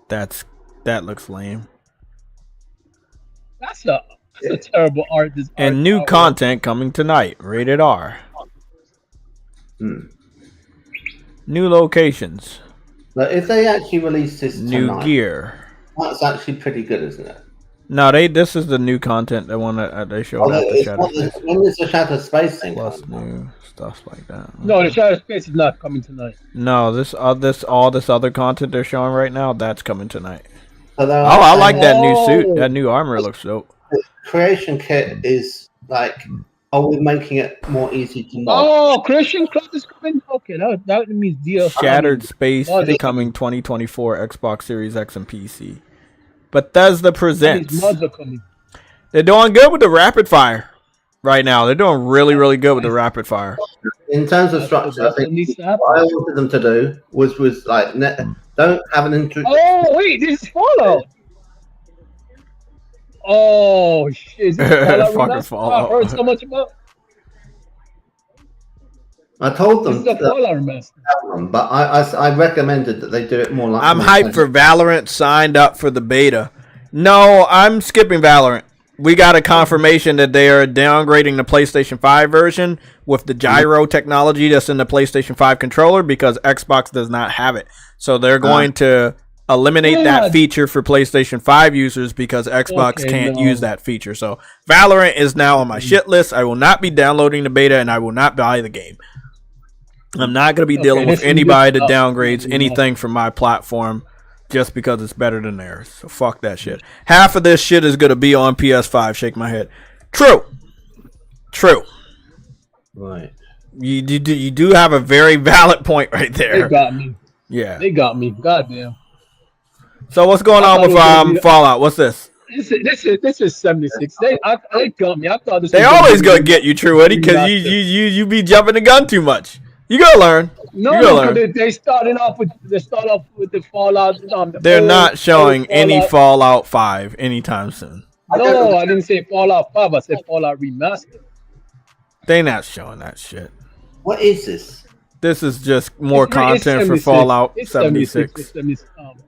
That looks lame. That's a terrible art design. And new content coming tonight, rated R. New locations. But if they actually release this new tonight, gear, that's actually pretty good, isn't it? No, this is the new content, the one that they showed at the Shattered Space. When is the Shattered Space thing? Plus new stuff like that. No, the Shattered Space is not coming tonight. No, all this other content they're showing right now, that's coming tonight. So I like that new suit. That new armor looks dope. The creation kit is like, are we making it more easy to mod? Oh, creation kit is coming. Okay, that means DLC. Shattered Space coming 2024 Xbox Series X and PC. Bethesda presents. They're doing good with the rapid fire right now. They're doing really, really good with the rapid fire. In terms of structure, I think what I wanted them to do was like, don't have an intro. Oh, wait, this is Fallout. Oh, shit. Fucking Fallout. I heard so much about. I told them, this is a Fallout remaster. But I recommended that they do it more like. I'm hyped for Valorant. Signed up for the beta. No, I'm skipping Valorant. We got a confirmation that they are downgrading the PlayStation 5 version with the gyro technology that's in the PlayStation 5 controller because Xbox does not have it. So they're going to eliminate that feature for PlayStation 5 users because Xbox can't use that feature. So Valorant is now on my shit list. I will not be downloading the beta and I will not buy the game. I'm not going to be dealing with anybody that downgrades anything from my platform just because it's better than theirs. So fuck that shit. Half of this shit is going to be on PS5. Shake my head. True. Right. You do have a very valid point right there. They got me. Yeah. They got me. Goddamn. So what's going on with Fallout? What's this? This is 76. They got me. I thought this. They always gonna get you, True Eddie, because you be jumping the gun too much. You gotta learn. No, they start off with the Fallout. They're not showing any Fallout 5 anytime soon. No, I didn't say Fallout 5. I said Fallout Remastered. They're not showing that shit. What is this? This is just more content for Fallout 76.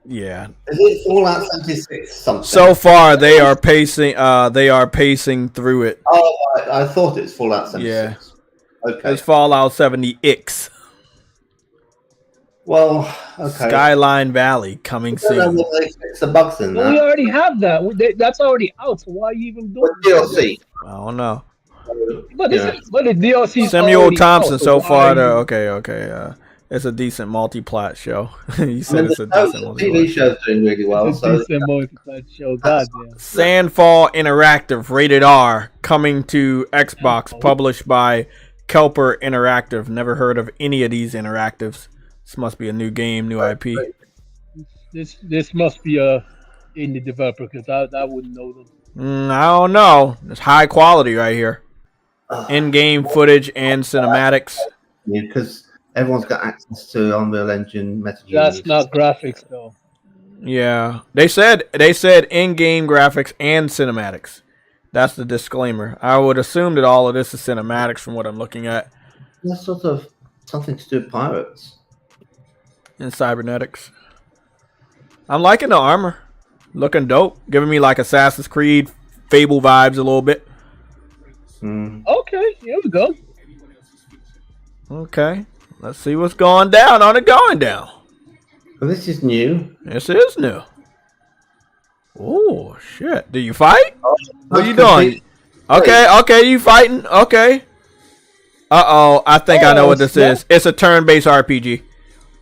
Yeah. Is it Fallout 76 something? So far, they are pacing. They are pacing through it. Oh, I thought it's Fallout 76. Yeah. Okay. It's Fallout 70X. Well, okay. Skyline Valley coming soon. It's the bugs in that. We already have that. That's already out. So why are you even doing DLC? I don't know. But the DLC is Samuel already Thompson. out, So why far, you- okay. It's a decent multi-plat show. You said I mean, it's a the decent TV multi-plat. show's doing really well. It's a So decent multiplayer show. Goddamn. Sandfall Interactive, rated R, coming to Xbox, published by Kelper Interactive. Never heard of any of these interactives. This must be a new game, new IP. This must be a indie developer because I wouldn't know them. I don't know. It's high quality right here. In-game footage and cinematics. because everyone's got access to Unreal Engine Meta That's not graphics though. Yeah, they said in-game graphics and cinematics. That's the disclaimer. I would assume that all of this is cinematics from what I'm looking at. That's sort of something to do with pirates. And cybernetics. I'm liking the armor. Looking dope. Giving me like Assassin's Creed Fable vibes a little bit. Okay, here we go. Okay. Let's see what's going down on it going down. Well, this is new. This is new. Oh, shit. Do you fight? What are you complete- doing? Okay, you fighting. Okay. Uh-oh. I think I know what this is. It's a turn-based RPG.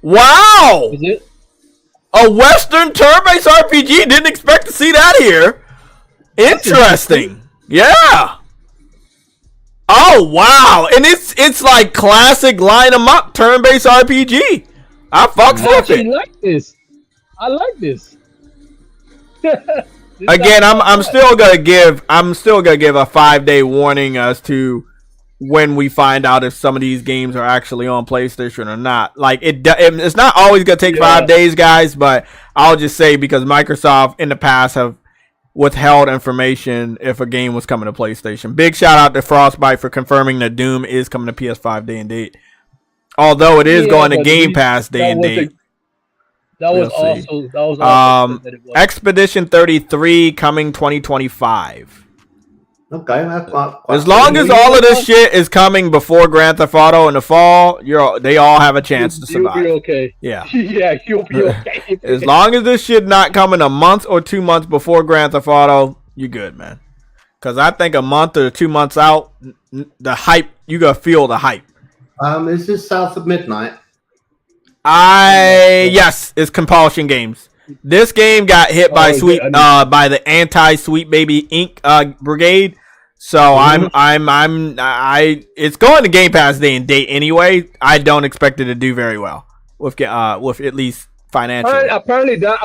Wow! Is it? A Western turn-based RPG. Didn't expect to see that here. Interesting. Yeah. Oh wow! And it's like classic line 'em up turn-based RPG. I fucks I with it. actually like this. I like this. Again, I'm still gonna give a 5-day warning as to when we find out if some of these games are actually on PlayStation or not. Like it's not always gonna take 5 days, guys. But I'll just say because Microsoft in the past have withheld information if a game was coming to PlayStation. Big shout out to Frostbite for confirming that Doom is coming to PS5 day and date. Although it is going to Game Pass day and date. That was also that it was. Expedition 33 coming 2025. Okay, that's quite As long as all of this shit is coming before Grand Theft Auto in the fall, they all have a chance to survive. You'll be okay. Yeah. Yeah, you'll be okay. As long as this shit not coming a month or 2 months before Grand Theft Auto, you good, man. Because I think a month or 2 months out, the hype, you gonna feel the hype. Is this South of Midnight? Yes, it's Compulsion Games. This game got hit by by the anti-Sweet Baby Inc. Brigade. So it's going to Game Pass day and date anyway. I don't expect it to do very well with at least financially. Apparently that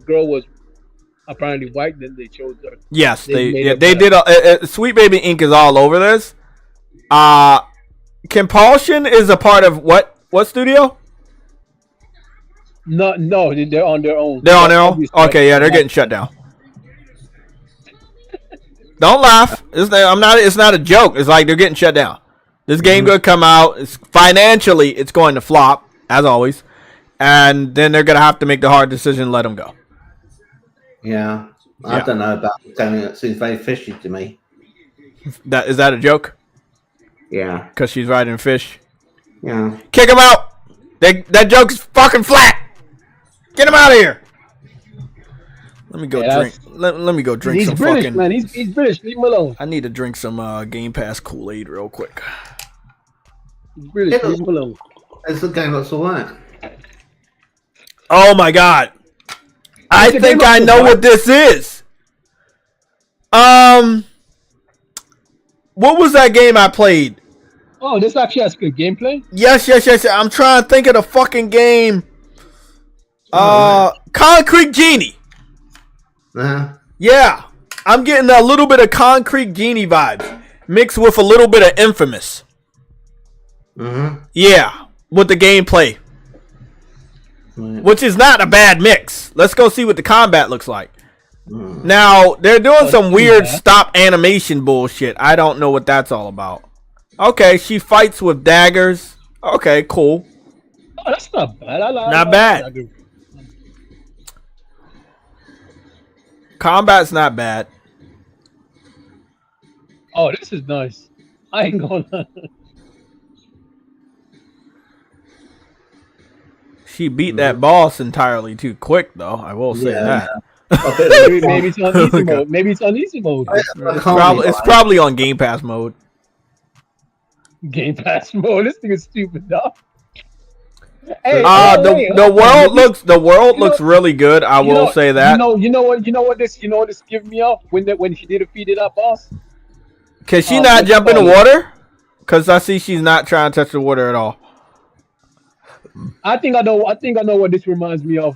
girl was apparently white. Then they chose her. Yes, they did. Sweet Baby Inc. is all over this. Compulsion is a part of what studio? No, they're on their own. They're on their own? Okay, yeah, they're getting shut down. Don't laugh. It's not a joke. It's like they're getting shut down. This game going to come out. Financially, it's going to flop, as always. And then they're going to have to make the hard decision and let them go. Yeah. I don't know about it. It seems very fishy to me. Is that a joke? Yeah. Because she's riding fish? Yeah. Kick him out! That joke's fucking flat! Get him out of here! Let me go drink. Let me go drink some British, fucking. Man. He's British. Leave him alone. I need to drink some Game Pass Kool-Aid real quick. He's British. Leave him alone. It's the game that's alright. Oh my god! I think I know what this is. What was that game I played? Oh, this actually has good gameplay. Yes. I'm trying to think of the fucking game. Concrete Genie. Yeah, I'm getting a little bit of Concrete Genie vibes mixed with a little bit of Infamous. Yeah, with the gameplay, which is not a bad mix. Let's go see what the combat looks like. Now they're doing some weird stop animation bullshit. I don't know what that's all about. Okay, she fights with daggers. Okay, cool. Oh, that's not bad. Not bad. Combat's not bad. Oh, this is nice. I ain't gonna. She beat that boss entirely too quick, though. I will say that. Maybe it's on easy mode. Maybe it's on easy mode. It's probably on Game Pass mode. Game Pass mode. This thing is stupid, dog. Hey, the world looks really good. I will say that. You know what this giving me off when she defeated that boss. Can she not jump in the water? Because I see she's not trying to touch the water at all. I think I know what this reminds me of.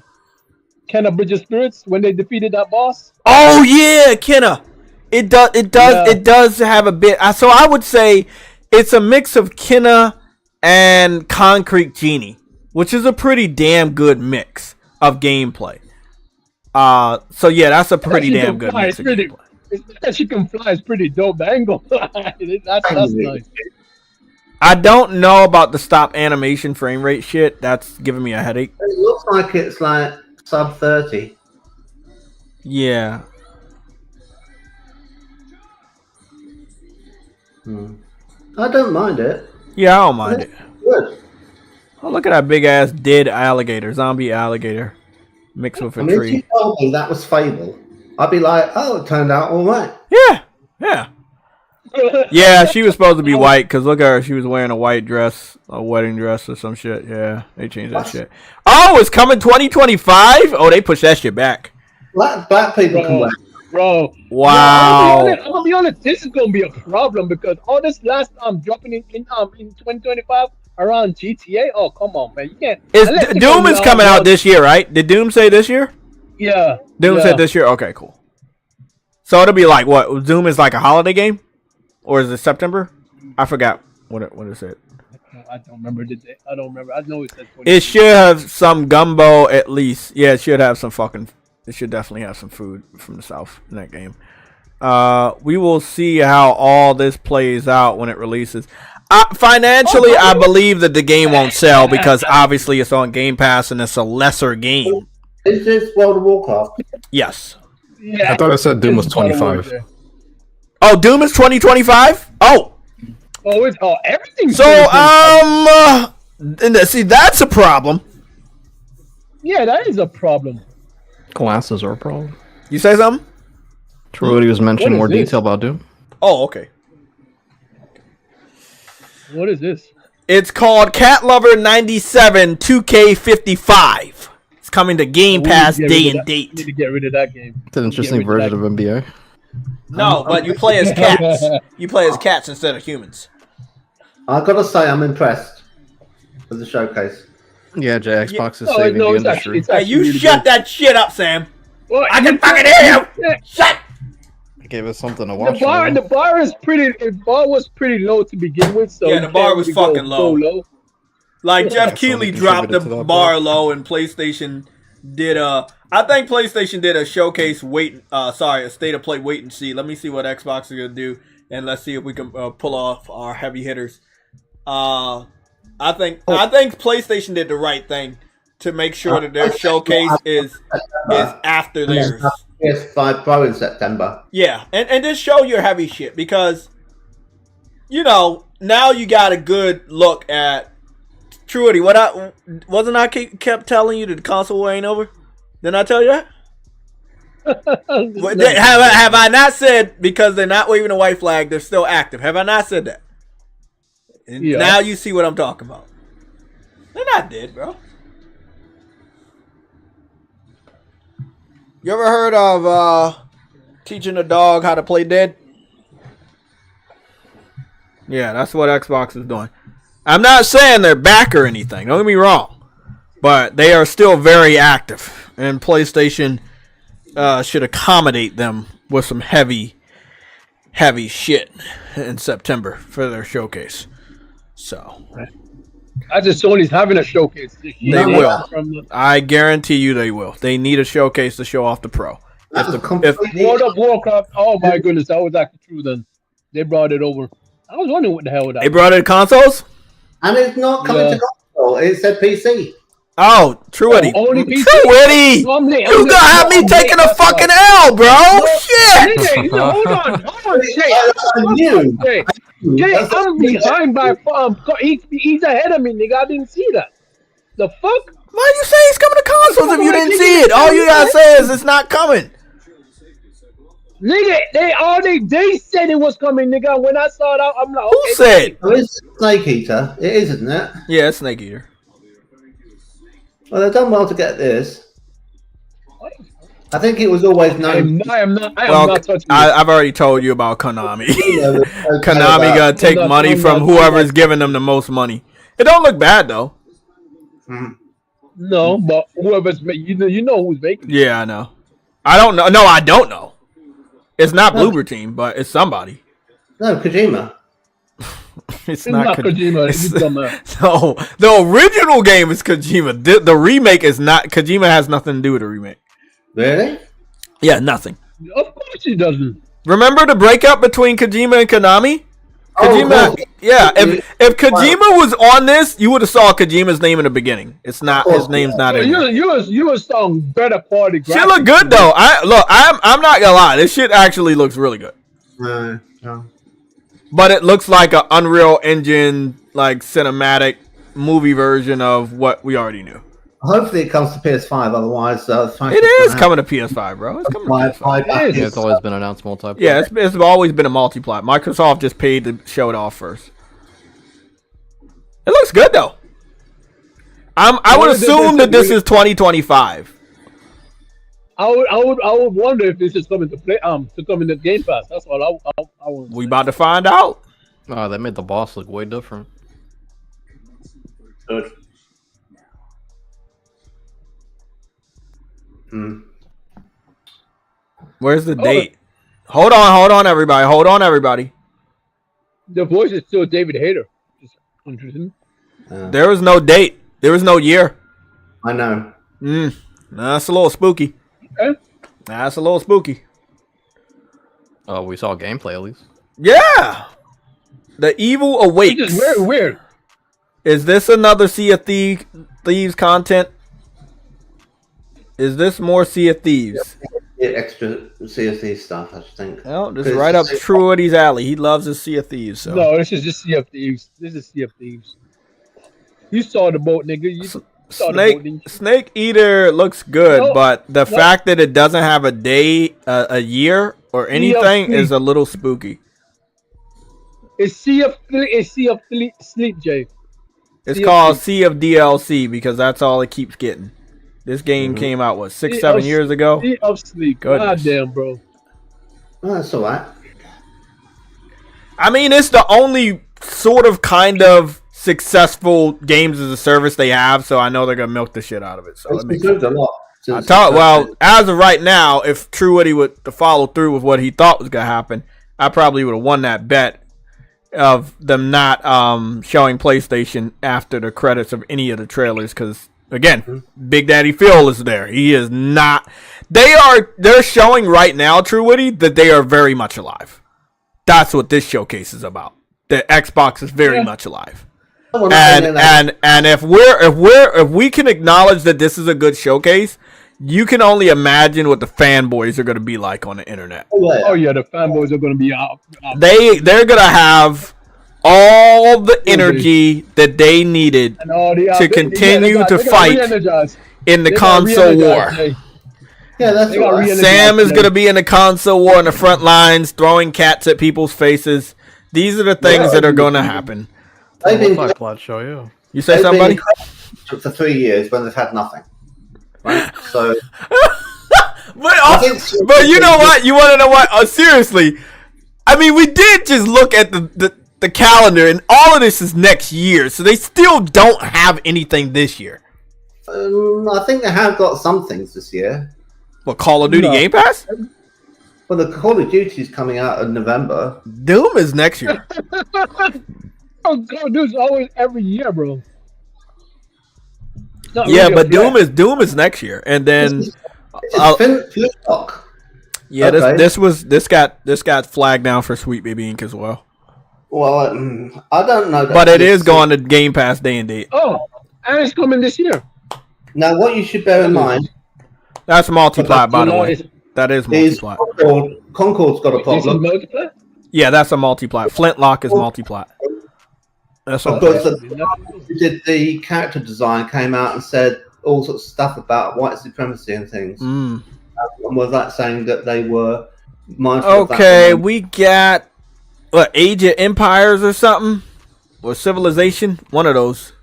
Kenna Bridge of Spirits when they defeated that boss. Oh yeah, Kenna. It does have a bit. So I would say it's a mix of Kenna and Concrete Genie, which is a pretty damn good mix of gameplay. So yeah, that's a pretty damn good mix of gameplay. That she can fly is pretty dope. The angle, that's nice. I don't know about the stop animation frame rate shit. That's giving me a headache. It looks like it's like sub 30. Yeah. I don't mind it. Yeah, I don't mind it. Good. Oh, look at that big ass dead alligator, zombie alligator, mixed with a tree. If you told me that was Fable, I'd be like, oh, it turned out all right. Yeah. Yeah, she was supposed to be white because look at her. She was wearing a white dress, a wedding dress or some shit. Yeah, they changed that shit. Oh, it's coming 2025? Oh, they pushed that shit back. Black people can wear. Bro. Wow. I'm gonna be honest. This is gonna be a problem because all this last dropping in 2025 around GTA. Oh, come on, man. You can't. Doom is coming out this year, right? Did Doom say this year? Yeah. Doom said this year? Okay, cool. So it'll be like what? Doom is like a holiday game? Or is it September? I forgot what it said. I don't remember the day. I don't remember. I know it said 20. It should have some gumbo at least. Yeah, it should have some fucking... It should definitely have some food from the South in that game. We will see how all this plays out when it releases. Financially, I believe that the game won't sell because obviously it's on Game Pass and it's a lesser game. Is this World of Warcraft? Yes. Yeah, I thought it said Doom was 25. Oh, Doom is 2025? Oh. It's everything. So, see, that's a problem. Yeah, that is a problem. Glasses are a problem. You say something? Trudy was mentioning more detail about Doom. Oh, okay. What is this? It's called Cat Lover 97 2K55. It's coming to Game Pass day and date. Need to get rid of that game. It's an interesting version of NBA. No, but you play as cats. You play as cats instead of humans. I gotta say, I'm impressed with the showcase. Yeah, Jay, Xbox is saving the industry. Hey, you really shut that shit up, Sam. Well, I can fucking hear you. Shut. I gave us something to watch. The bar is pretty. The bar was pretty low to begin with, so yeah, the bar was fucking low. Like Jeff Keighley dropped the bar low, and PlayStation did I think PlayStation did a showcase a state of play wait and see. Let me see what Xbox is gonna do, and let's see if we can pull off our heavy hitters. I think PlayStation did the right thing to make sure that their showcase is after theirs. PS5 Pro in September. Yeah, and just show your heavy shit because, now you got a good look at Trudy. I kept telling you that the console war ain't over? Didn't I tell you that? Have I not said because they're not waving a white flag, they're still active? Have I not said that? And now you see what I'm talking about. They're not dead, bro. You ever heard of teaching a dog how to play dead? Yeah, that's what Xbox is doing. I'm not saying they're back or anything. Don't get me wrong. But they are still very active. And PlayStation should accommodate them with some heavy shit in September for their showcase. So I just Sony's having a showcase. They will. I guarantee you they will. They need a showcase to show off the Pro. World of Warcraft, oh my goodness, that was actually true then. They brought it over. I was wondering what the hell was that. They brought it to consoles? And it's not coming to console. It's a PC. Oh, Truity. Only PC. Truity! You gonna have me taking a fucking L, bro! Shit! Hold on, Jay. Jay, I'm behind by he's ahead of me, nigga. I didn't see that. The fuck? Why you say he's coming to consoles if you didn't see it. All you gotta say is it's not coming. Nigga, they said it was coming, nigga. When I saw it out, I'm like, Who said? Oh, it's Snake Eater. It is, isn't it? Yeah, it's Snake Eater. Well, they've done well to get this. I think it was always known. I am not touching it. I've already told you about Konami. Okay Konami gonna take money from whoever's giving them the most money. It don't look bad though. No, but whoever's you know who's making it. Yeah, I know. I don't know. No, I don't know. It's not Bloober Team, but it's somebody. No, Kojima. It's not Kojima. No, the original game is Kojima. The remake is not. Kojima has nothing to do with the remake. Really? Yeah, nothing. Of course he doesn't. Remember the breakup between Kojima and Konami? Kojima, yeah. If Kojima was on this, you would have saw Kojima's name in the beginning. It's not. His name's not in there. You was some better quality. Shit look good though. I'm not gonna lie. This shit actually looks really good. No. But it looks like an Unreal Engine like cinematic movie version of what we already knew. Hopefully it comes to PS5. Otherwise, it is coming to PS5, bro. It's coming to PS5. Yeah, it's always been announced multiplayer. Yeah, it's always been a multiplayer. Microsoft just paid to show it off first. It looks good though. I would assume that this is 2025. I would wonder if this is coming to come in the Game Pass. That's what I would. We about to find out. Oh, that made the boss look way different. Good. Where's the date? Hold on, everybody. The voice is still David Hayter. Just interesting. There was no date. There was no year. I know. That's a little spooky. Okay. That's a little spooky. Oh, we saw gameplay at least. Yeah. The Evil Awakes. It's just very weird. Is this another Sea of Thieves content? Is this more Sea of Thieves? Extra CSC stuff, I think. Well, this is right up True Eddie's alley. He loves his Sea of Thieves. So. No, this is just Sea of Thieves. This is Sea of Thieves. You saw the boat, nigga. You saw the boat, Snake Eater looks good, but the fact that it doesn't have a day, a year, or anything is a little spooky. It's Sea of Sleep, Jay. It's called Sea of DLC because that's all it keeps getting. This game came out, what, 6-7 years ago? Sea of Sleep. God damn, bro. Oh, that's all right. I mean, it's the only sort of kind of successful games as a service they have, so I know they're going to milk the shit out of it. So it's improved a lot. Well, as of right now, if True Woody would to follow through with what he thought was going to happen, I probably would have won that bet of them not showing PlayStation after the credits of any of the trailers because, again, Big Daddy Phil is there. He is not. They're showing right now, True Woody, that they are very much alive. That's what this showcase is about. The Xbox is very much alive. And if we can acknowledge that this is a good showcase, you can only imagine what the fanboys are going to be like on the internet. Oh yeah, the fanboys are going to be out. They're going to have all the energy that they needed to continue to fight in the console war. Yeah, that's right. Sam is going to be in the console war on the front lines, throwing cats at people's faces. These are the things that are going to happen. They've been plot show you. You say somebody for 3 years when they've had nothing. Right? So, but you know what? You want to know what? Seriously, I mean, we did just look at the calendar, and all of this is next year, so they still don't have anything this year. I think they have got some things this year. What, Call of Duty Game Pass? Well, the Call of Duty is coming out in November. Doom is next year. Oh, Dude's always every year, bro. Yeah, but Doom is next year, and then Flintlock. Yeah, okay. This got flagged down for Sweet Baby Inc. as well. Well, I don't know. But it is going to Game Pass day and date. Oh, and it's coming this year. Now, what you should bear in mind. That's multiplat, by the way. That is multiplat. Concord's got a problem. Yeah, that's a multiplat. Flintlock is multiplat. That's all. Because who did the character design came out and said all sorts of stuff about white supremacy and things. And was that saying that they were mindful of that? Okay, we got what, Age of Empires or something, or Civilization, one of those.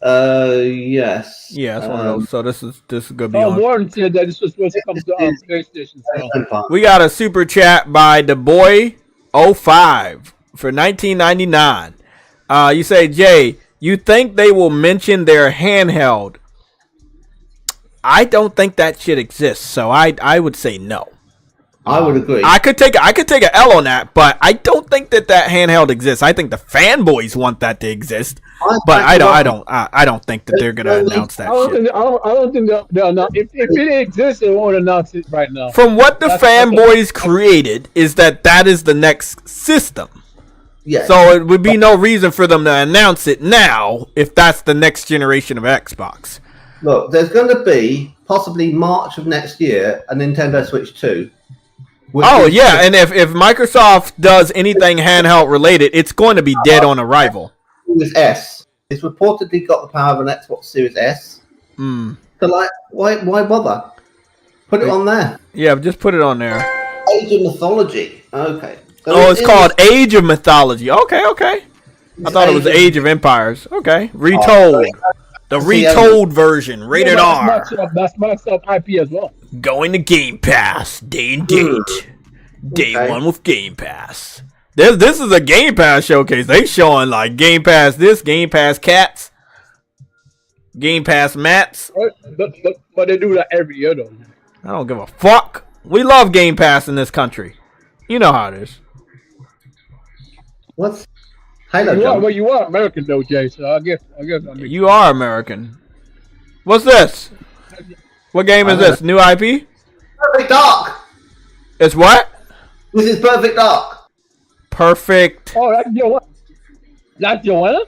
Yes. Yeah, it's one of those. So this is gonna be on. Warren said that this was supposed to come to PlayStation. So. We got a super chat by the boy 05 for 1999. You say, Jay, you think they will mention their handheld? I don't think that shit exists, so I would say no. I would agree. I could take an L on that, but I don't think that handheld exists. I think the fanboys want that to exist, but I don't think that they're gonna announce that shit. I don't think they'll announce. If it exists, they won't announce it right now. From what the fanboys created is that is the next system. Yeah. So it would be no reason for them to announce it now if that's the next generation of Xbox. Look, there's going to be possibly March of next year a Nintendo Switch 2. Oh yeah, and if Microsoft does anything handheld related, it's going to be dead on arrival. Series S. It's reportedly got the power of an Xbox Series S. So like, why bother? Put it on there. Yeah, just put it on there. Age of Mythology. Okay. So it's called Age of Mythology. Okay. I thought it was Age of Empires. Okay, retold. The retold version, rated R. That's Microsoft IP as well. Going to Game Pass, day and date. Day one with Game Pass. This is a Game Pass showcase. They showing like Game Pass this, Game Pass cats, Game Pass mats. But they do that every year though. I don't give a fuck. We love Game Pass in this country. You know how it is. What's Halo? You are American though, Jay. So I guess you are American. What's this? What game is this? New IP? Perfect Dark. It's what? This is Perfect Dark. Perfect. Oh, that's Joanna?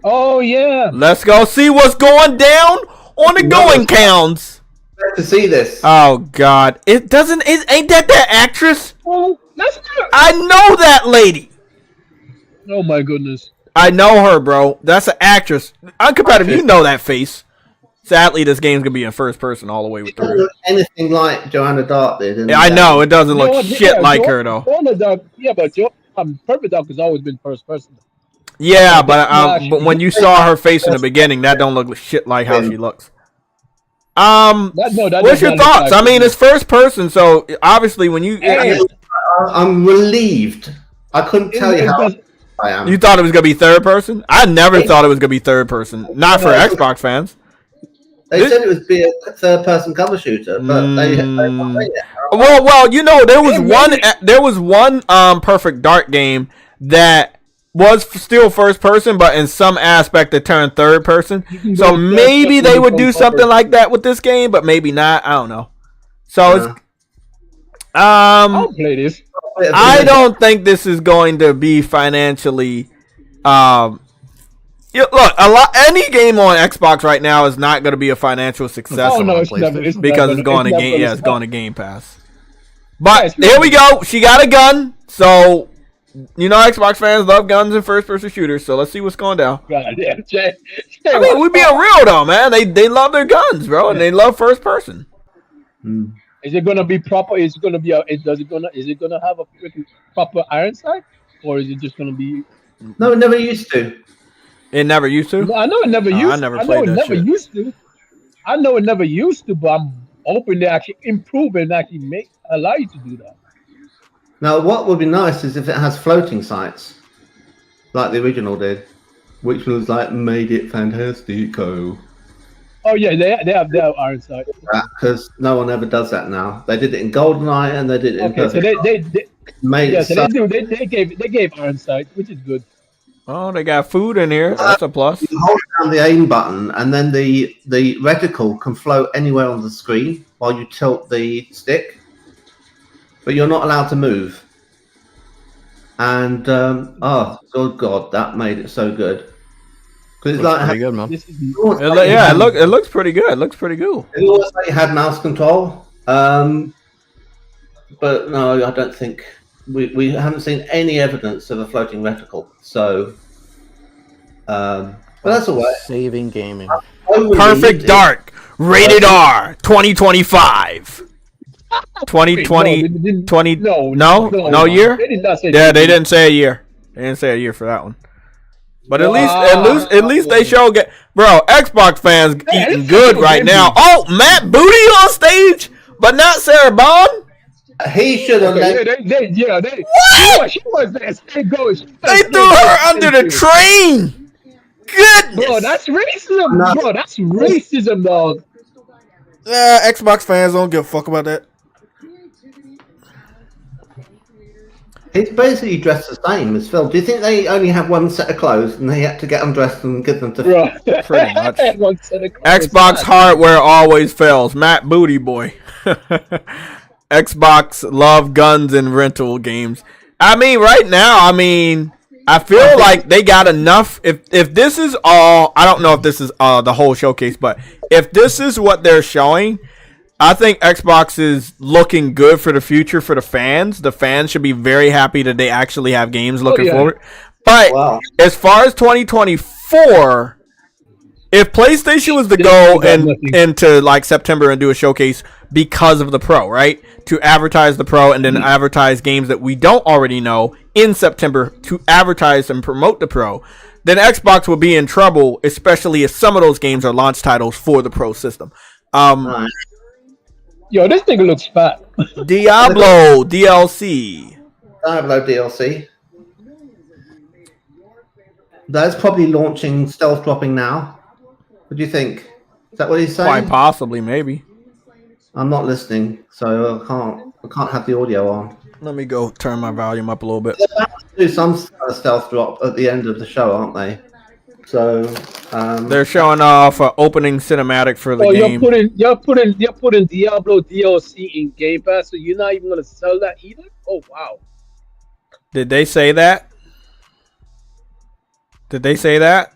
Oh yeah. Let's go see what's going down on the going counts. To see this. Oh God! Ain't that actress? Oh, that's not. I know that lady. Oh my goodness. I know her, bro. That's an actress. Uncompetitive, you know that face. Sadly, this game's gonna be in first person all the way It through. doesn't look anything like Joanna Dark did. Yeah, I know it doesn't look shit like her though. Perfect Dark has always been first person. Yeah, but when you saw her face in the beginning, that don't look shit like how she looks. What's your thoughts? I mean, it's first person, so obviously when you, I'm relieved. I couldn't tell you how I am. You thought it was gonna be third person? I never thought it was gonna be third person. Not for Xbox fans. They said it would be a third person cover shooter, but they well, you know, there was one Perfect Dark game that was still first person, but in some aspect it turned third person. So maybe they would do something like that with this game, but maybe not. I don't know. So it's I'll play this. I don't think this is going to be financially. Look, any game on Xbox right now is not going to be a financial success because it's going to Game Pass. But here we go. She got a gun, so you know Xbox fans love guns and first-person shooters. So let's see what's going down. God, yeah, Jay, I mean, we being real though, man. They love their guns, bro, and they love first person. Is it gonna be proper? Is it gonna be is it gonna have a freaking proper iron sight, or is it just gonna be? No, it never used to. It never used to. No, I know it never used. I never played that shit. I know it never used to, but I'm hoping they actually improve it and actually allow you to do that. Now, what would be nice is if it has floating sights, like the original did, which was like made it fantastico. Oh yeah, they have iron sight. Because no one ever does that now. They did it in GoldenEye and they did it in Perfect. So they gave iron sight, which is good. Oh, they got food in here. That's a plus. You hold down the aim button, and then the reticle can float anywhere on the screen while you tilt the stick, but you're not allowed to move. And oh good God, that made it so good. Because it's like pretty good, man. It looks pretty good. It looks pretty cool. It always like you had mouse control, but no, I don't think. We haven't seen any evidence of a floating reticle, so But that's all right. Saving gaming. Perfect Dark, rated R, 2025. 2020, Wait, no, 20, no, no year? They did not say Yeah, they didn't say a year. They didn't say a year for that one. But at least they show bro. Xbox fans eating good right now. Oh, Matt Booty on stage, but not Sarah Bond. He should have. What? She was there. Stay going. They threw her under the train. Goodness. Bro, that's racism. Bro, that's racism, dog. Xbox fans don't give a fuck about that. He's basically dressed the same as Phil. Do you think they only have one set of clothes and they had to get undressed and give them to Bro. Pretty much. Xbox hardware always fails. Matt Booty Boy. Xbox love guns and rental games. I mean, right now, I feel like they got enough. If this is all, I don't know if this is the whole showcase, but if this is what they're showing, I think Xbox is looking good for the future for the fans. The fans should be very happy that they actually have games looking forward. But as far as 2024, if PlayStation was to go into like September and do a showcase because of the Pro, right? To advertise the Pro and then advertise games that we don't already know in September to advertise and promote the Pro, then Xbox will be in trouble, especially if some of those games are launch titles for the Pro system. Yo, this thing looks fat. Diablo DLC. Diablo DLC. That's probably launching, stealth dropping now. What do you think? Is that what he's saying? Quite possibly, maybe. I'm not listening, so I can't have the audio on. Let me go turn my volume up a little bit. They're about to do some kind of stealth drop at the end of the show, aren't they? So they're showing off an opening cinematic for the game. You're putting Diablo DLC in Game Pass, so you're not even gonna sell that either? Oh wow. Did they say that? Did they say that?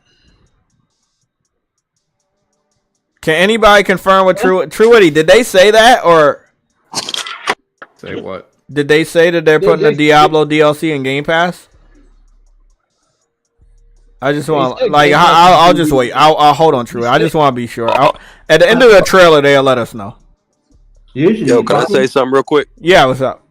Can anybody confirm with Truity? Did they say that or say what? Did they say that they're putting the Diablo DLC in Game Pass? I just want I'll just wait. I'll hold on, Truity. I just want to be sure. At the end of the trailer, they'll let us know. Yo, can I say something real quick? Yeah, what's up?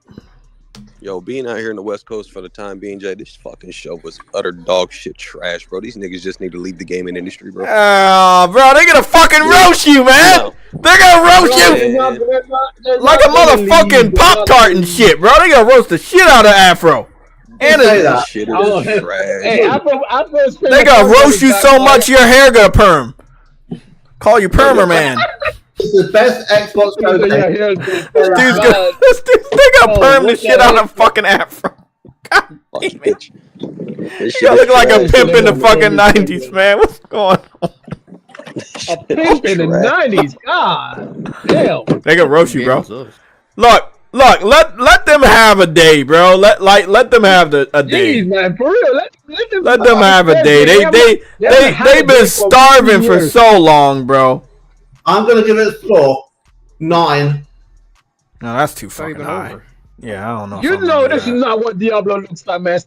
Yo, being out here in the West Coast for the time being, Jay, this fucking show was utter dog shit trash, bro. These niggas just need to leave the gaming industry, bro. Bro, they're gonna fucking roast you, man. No. They're gonna roast you like a motherfucking Pop-Tart and shit, bro. They're gonna roast the shit out of Afro. And that shit is trash. Hey, they gonna roast you so much your hair gonna perm. Call you Permer Man. It's the best Xbox showcase. This dude's gonna perm the shit out of fucking Afro. God damn it. You look like a pimp in the fucking 90s, man. What's going on? A pimp in the 90s? God damn. They gonna roast you, bro. Look, let them have a day, bro. Let them have a day. Jeez, man, for real. Let them have a day. They've been starving for so long, bro. I'm gonna give it a score 9. No, that's too fucking high. Yeah, I don't know. You know this is not what Diablo looks like, man.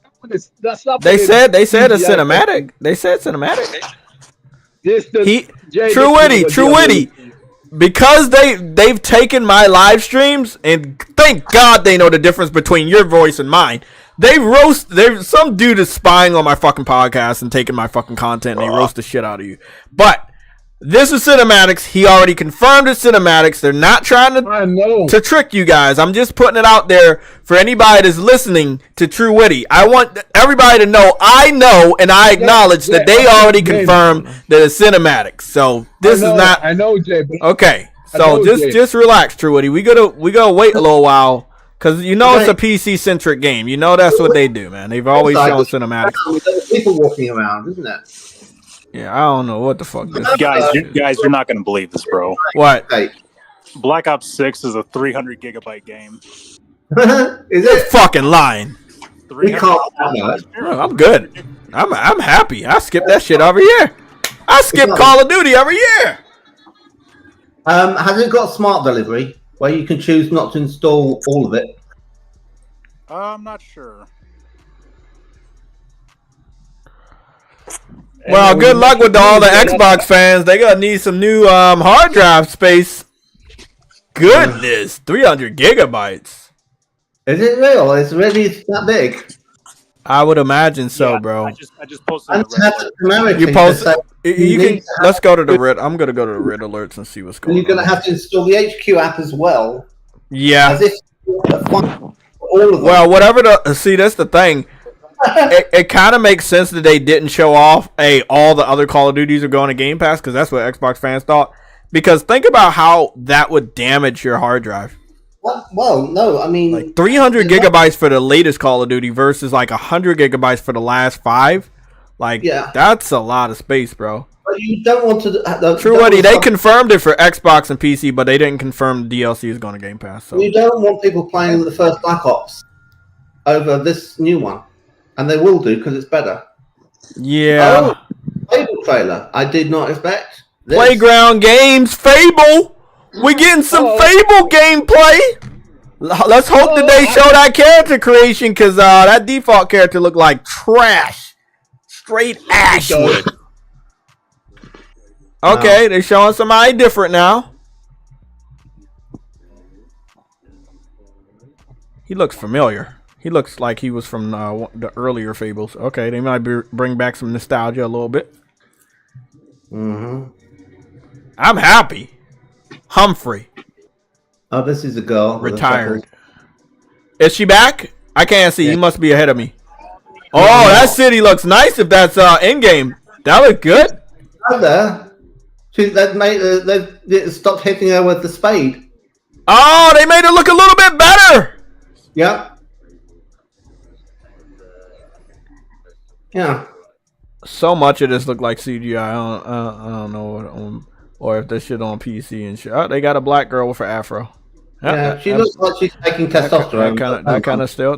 That's not. They said a cinematic. They said cinematic. True Witty. Because they've taken my live streams, and thank God they know the difference between your voice and mine. Some dude is spying on my fucking podcast and taking my fucking content, and they roast the shit out of you. But this is cinematics. He already confirmed it's cinematics. They're not trying to trick you guys. I'm just putting it out there for anybody that's listening to True Witty. I want everybody to know I know and I acknowledge that they already confirmed that it's cinematics. So this is not. I know, Jay. Okay, so just relax, True Witty. We gotta wait a little while because you know it's a PC centric game. You know that's what they do, man. They've always shown cinematics. People walking around, isn't it? Yeah, I don't know what the fuck this guys, you're not gonna believe this, bro. What? Black Ops 6 is a 300 gigabyte game. Is it? Fucking lying. We can't have that. I'm good. I'm happy. I skip that shit every year. I skip Call of Duty every year. Has it got smart delivery where you can choose not to install all of it? I'm not sure. Well, good luck with all the Xbox fans. They gonna need some new hard drive space. Goodness, 300 gigabytes. Is it real? It's really that big. I would imagine so, Yeah, bro. I just posted And the red alert. American, You post. so You can. Let's go to the red. I'm gonna go to the red alerts and see what's going you're going on. to have to install the HQ app as well. Yeah. As if all of them. Well, whatever the see, that's the thing. It kind of makes sense that they didn't show off all the other Call of Duties are going to Game Pass because that's what Xbox fans thought. Because think about how that would damage your hard drive. Well, no, I mean, Like 300 gigabytes for the latest Call of Duty versus like 100 gigabytes for the last 5. Like, that's a lot of space, bro. But you don't want to. True, Eddie. They confirmed it for Xbox and PC, but they didn't confirm the DLC is going to Game Pass. So you don't want people playing the first Black Ops over this new one, and they will do because it's better. yeah. Fable trailer. I did not expect this. Playground games, Fable. We getting some Fable gameplay. Let's hope that they show that character creation because that default character looked like trash. Straight Ashwood. Okay, they're showing somebody different now. He looks familiar. He looks like he was from the earlier Fables. Okay, they might bring back some nostalgia a little bit. Mm-hmm. I'm happy. Humphrey. Oh, this is a girl. Retired. Is she back? I can't see. You must be ahead of me. Oh, that city looks nice if that's in-game. That look good. Out there. They've stopped hitting her with the spade. Oh, they made it look a little bit better. Yep. Yeah. So much of this look like CGI. I don't know or if this shit on PC and shit. Oh, they got a black girl with her afro. Yeah, she looks like she's taking testosterone.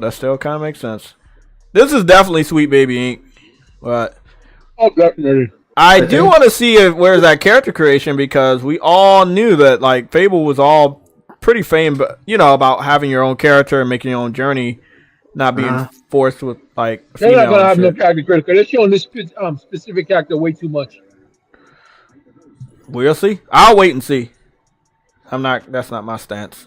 That still kind of makes sense. This is definitely Sweet Baby Inc. But definitely. I do want to see where's that character creation because we all knew that like Fable was all pretty famed, but about having your own character and making your own journey, not being forced with like. They're not gonna have no character creation. They're showing this specific character way too much. We'll see. I'll wait and see. That's not my stance.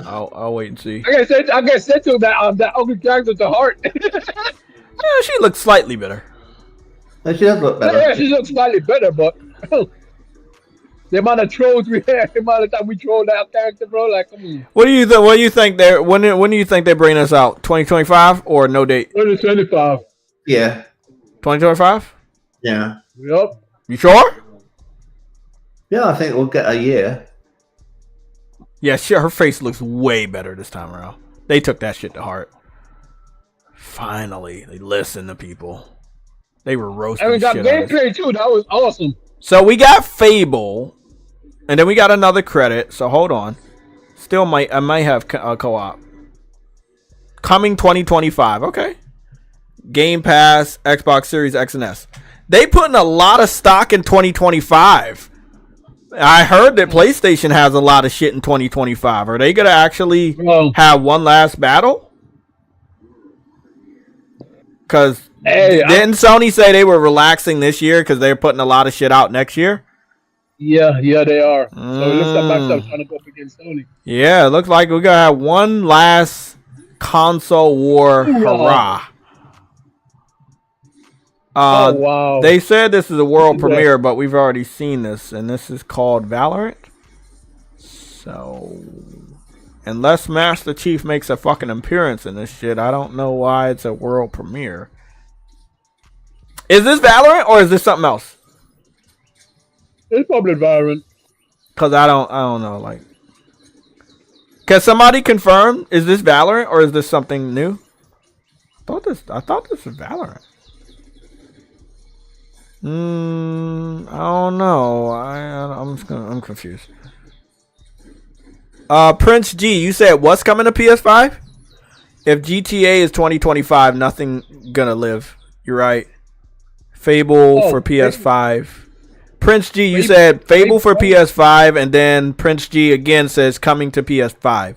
I'll wait and see. I guess said to that ugly character to heart. Yeah, she looks slightly better. She does look better. Yeah, she looks slightly better, but the amount of trolls we had, the amount of time we trolled that character, bro. Like, come on. What do you think? When do you think they bring us out? 2025 or no date? 2025. Yeah. 2025. Yeah. Yep. You sure? Yeah, I think we'll get a year. Yeah, sure. Her face looks way better this time around. They took that shit to heart. Finally, they listened to people. They were roasting And we got shit gameplay too. That was awesome. So we got Fable, and then we got another credit. So hold on. I might have a co-op. Coming 2025. Okay. Game Pass, Xbox Series X and S. They putting a lot of stock in 2025. I heard that PlayStation has a lot of shit in 2025. Are they gonna actually have one last battle? Because didn't Sony say they were relaxing this year because they're putting a lot of shit out next year? Yeah, they are. So it looks like Microsoft's trying to go up against Sony. Yeah, it looks like we're gonna have one last console war hurrah. Wow. They said this is a world premiere, but we've already seen this, and this is called Valorant. So, unless Master Chief makes a fucking appearance in this shit, I don't know why it's a world premiere. Is this Valorant or is this something else? It's probably Valorant. Cause I don't know. Like, can somebody confirm? Is this Valorant or is this something new? I thought this was Valorant. I don't know. I'm confused. Prince G, you said what's coming to PS5? If GTA is 2025, nothing gonna live. You're right. Fable for PS5. Prince G, you said Fable for PS5, and then Prince G again says coming to PS5.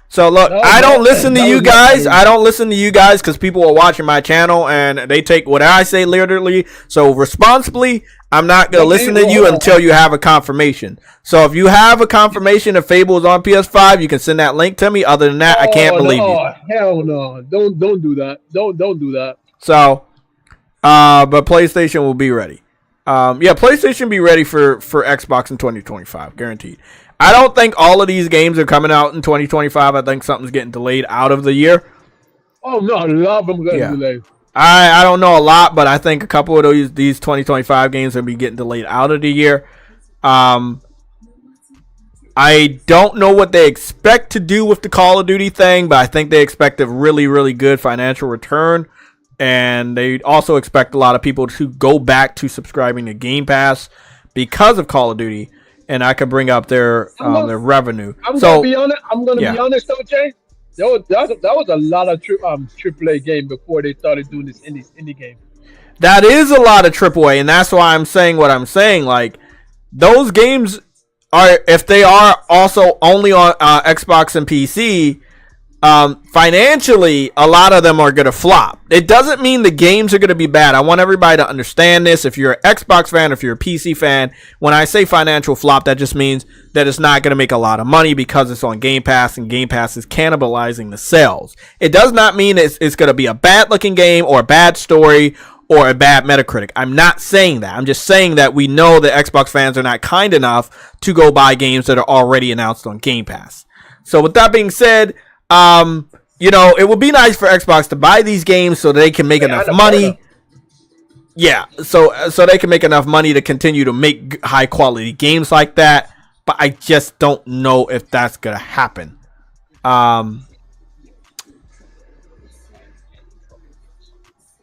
So look, No, I don't listen to that you was not guys. me. I don't listen to you guys because people are watching my channel and they take what I say literally. So responsibly, I'm not gonna listen to you until you have a confirmation. So if you have a confirmation if Fable is on PS5, you can send that link to me. Other than that, I can't believe you. Oh hell no! Don't do that. Don't do that. So, but PlayStation will be ready. Yeah, PlayStation be ready for Xbox in 2025, guaranteed. I don't think all of these games are coming out in 2025. I think something's getting delayed out of the year. Oh no, a lot of them getting delayed. I don't know a lot, but I think a couple of these 2025 games will be getting delayed out of the year. I don't know what they expect to do with the Call of Duty thing, but I think they expect a really, really good financial return. And they also expect a lot of people to go back to subscribing to Game Pass because of Call of Duty. And I could bring up their revenue. I'm gonna be honest though, Jay. That was a lot of AAA game before they started doing this indie game. That is a lot of AAA, and that's why I'm saying what I'm saying. Like, those games are, if they are also only on Xbox and PC, financially, a lot of them are going to flop. It doesn't mean the games are going to be bad. I want everybody to understand this. If you're an Xbox fan, if you're a PC fan, when I say financial flop, that just means that it's not going to make a lot of money because it's on Game Pass, and Game Pass is cannibalizing the sales. It does not mean it's going to be a bad-looking game or a bad story or a bad Metacritic. I'm not saying that. I'm just saying that we know that Xbox fans are not kind enough to go buy games that are already announced on Game Pass. So with that being said, you know, it would be nice for Xbox to buy these games so they can make enough money. Yeah, so they can make enough money to continue to make high quality games like that. But I just don't know if that's gonna happen.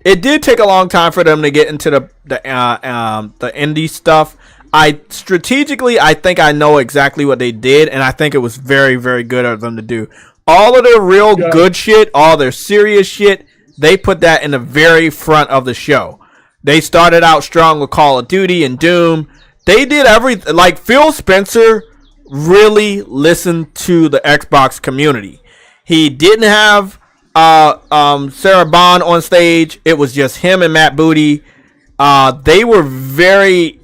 It did take a long time for them to get into the indie stuff. I think I know exactly what they did, and I think it was very, very good of them to do. All of their real good shit, all their serious shit, they put that in the very front of the show. They started out strong with Call of Duty and Doom. They did everything. Like, Phil Spencer really listened to the Xbox community. He didn't have Sarah Bond on stage. It was just him and Matt Booty. They were very,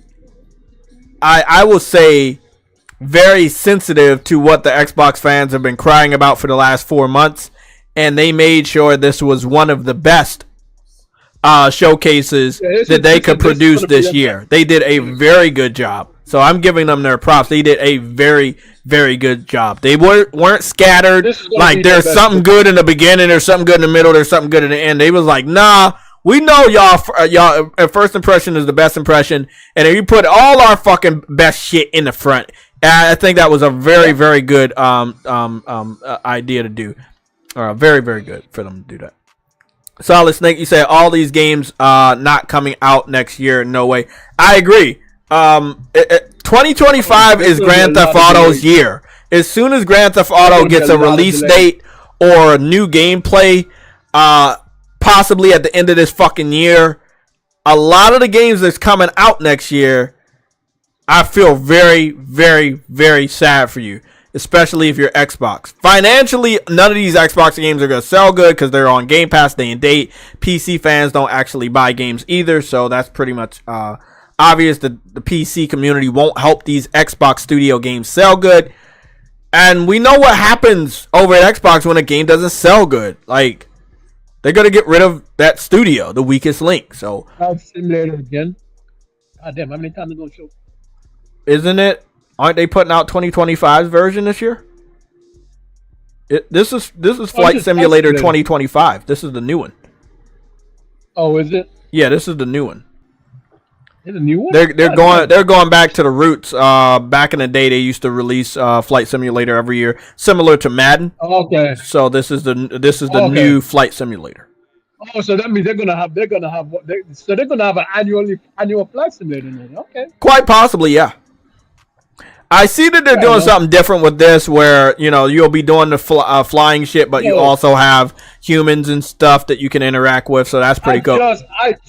I will say, very sensitive to what the Xbox fans have been crying about for the last 4 months, and they made sure this was one of the best showcases that they could produce this year. They did a very good job, so I'm giving them their props. They did a very, very good job. They weren't scattered like there's something good in the beginning, there's something good in the middle, there's something good in the end. They was like, nah, we know y'all first impression is the best impression, and if you put all our fucking best shit in the front, I think that was a very, very good idea to do. Very, very good for them to do that. Solid Snake, you say all these games not coming out next year. No way. I agree. 2025 is Grand Theft Auto's year. As soon as Grand Theft Auto gets a release date or a new gameplay, possibly at the end of this fucking year, a lot of the games that's coming out next year, I feel very, very, very sad for you, especially if you're Xbox. Financially, none of these Xbox games are going to sell good because they're on Game Pass day and date. PC fans don't actually buy games either, so that's pretty much obvious that the PC community won't help these Xbox studio games sell good. And we know what happens over at Xbox when a game doesn't sell good. Like, they're going to get rid of that studio, the weakest link. So, Simulator again. God damn, how many times are they going to show? Isn't it? Aren't they putting out 2025's version this year? This is Flight Simulator 2025. This is the new one. Oh, is it? Yeah, this is the new one. Is it a new one? They're going back to the roots. Back in the day, they used to release Flight Simulator every year, similar to Madden. Okay. So this is the new Flight Simulator. Oh, so that means they're gonna have an annual Flight Simulator now. Okay. Quite possibly, yeah. I see that they're doing something different with this, where you'll be doing the flying shit, but you also have humans and stuff that you can interact with. So that's pretty cool.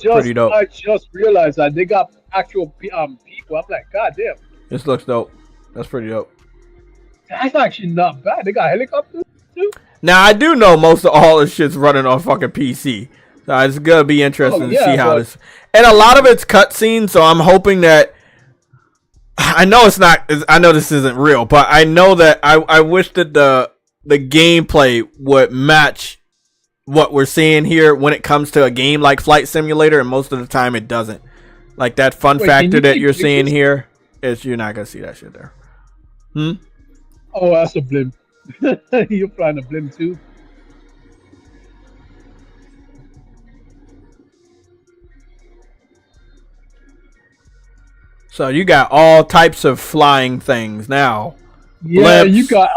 Pretty dope. I just realized that they got actual people. I'm like, God damn. This looks dope. That's pretty dope. That's actually not bad. They got helicopters too. Now I do know most of all this shit's running on fucking PC. So it's gonna be interesting to see how this. And a lot of it's cutscenes, so I'm hoping that. I know it's not. I know this isn't real, but I know that I wish that the gameplay would match what we're seeing here when it comes to a game like Flight Simulator, and most of the time it doesn't. Like that fun factor that you're seeing here is you're not gonna see that shit there. Oh, that's a blimp. You're flying a blimp too. So you got all types of flying things now. Yeah, Blimps, you got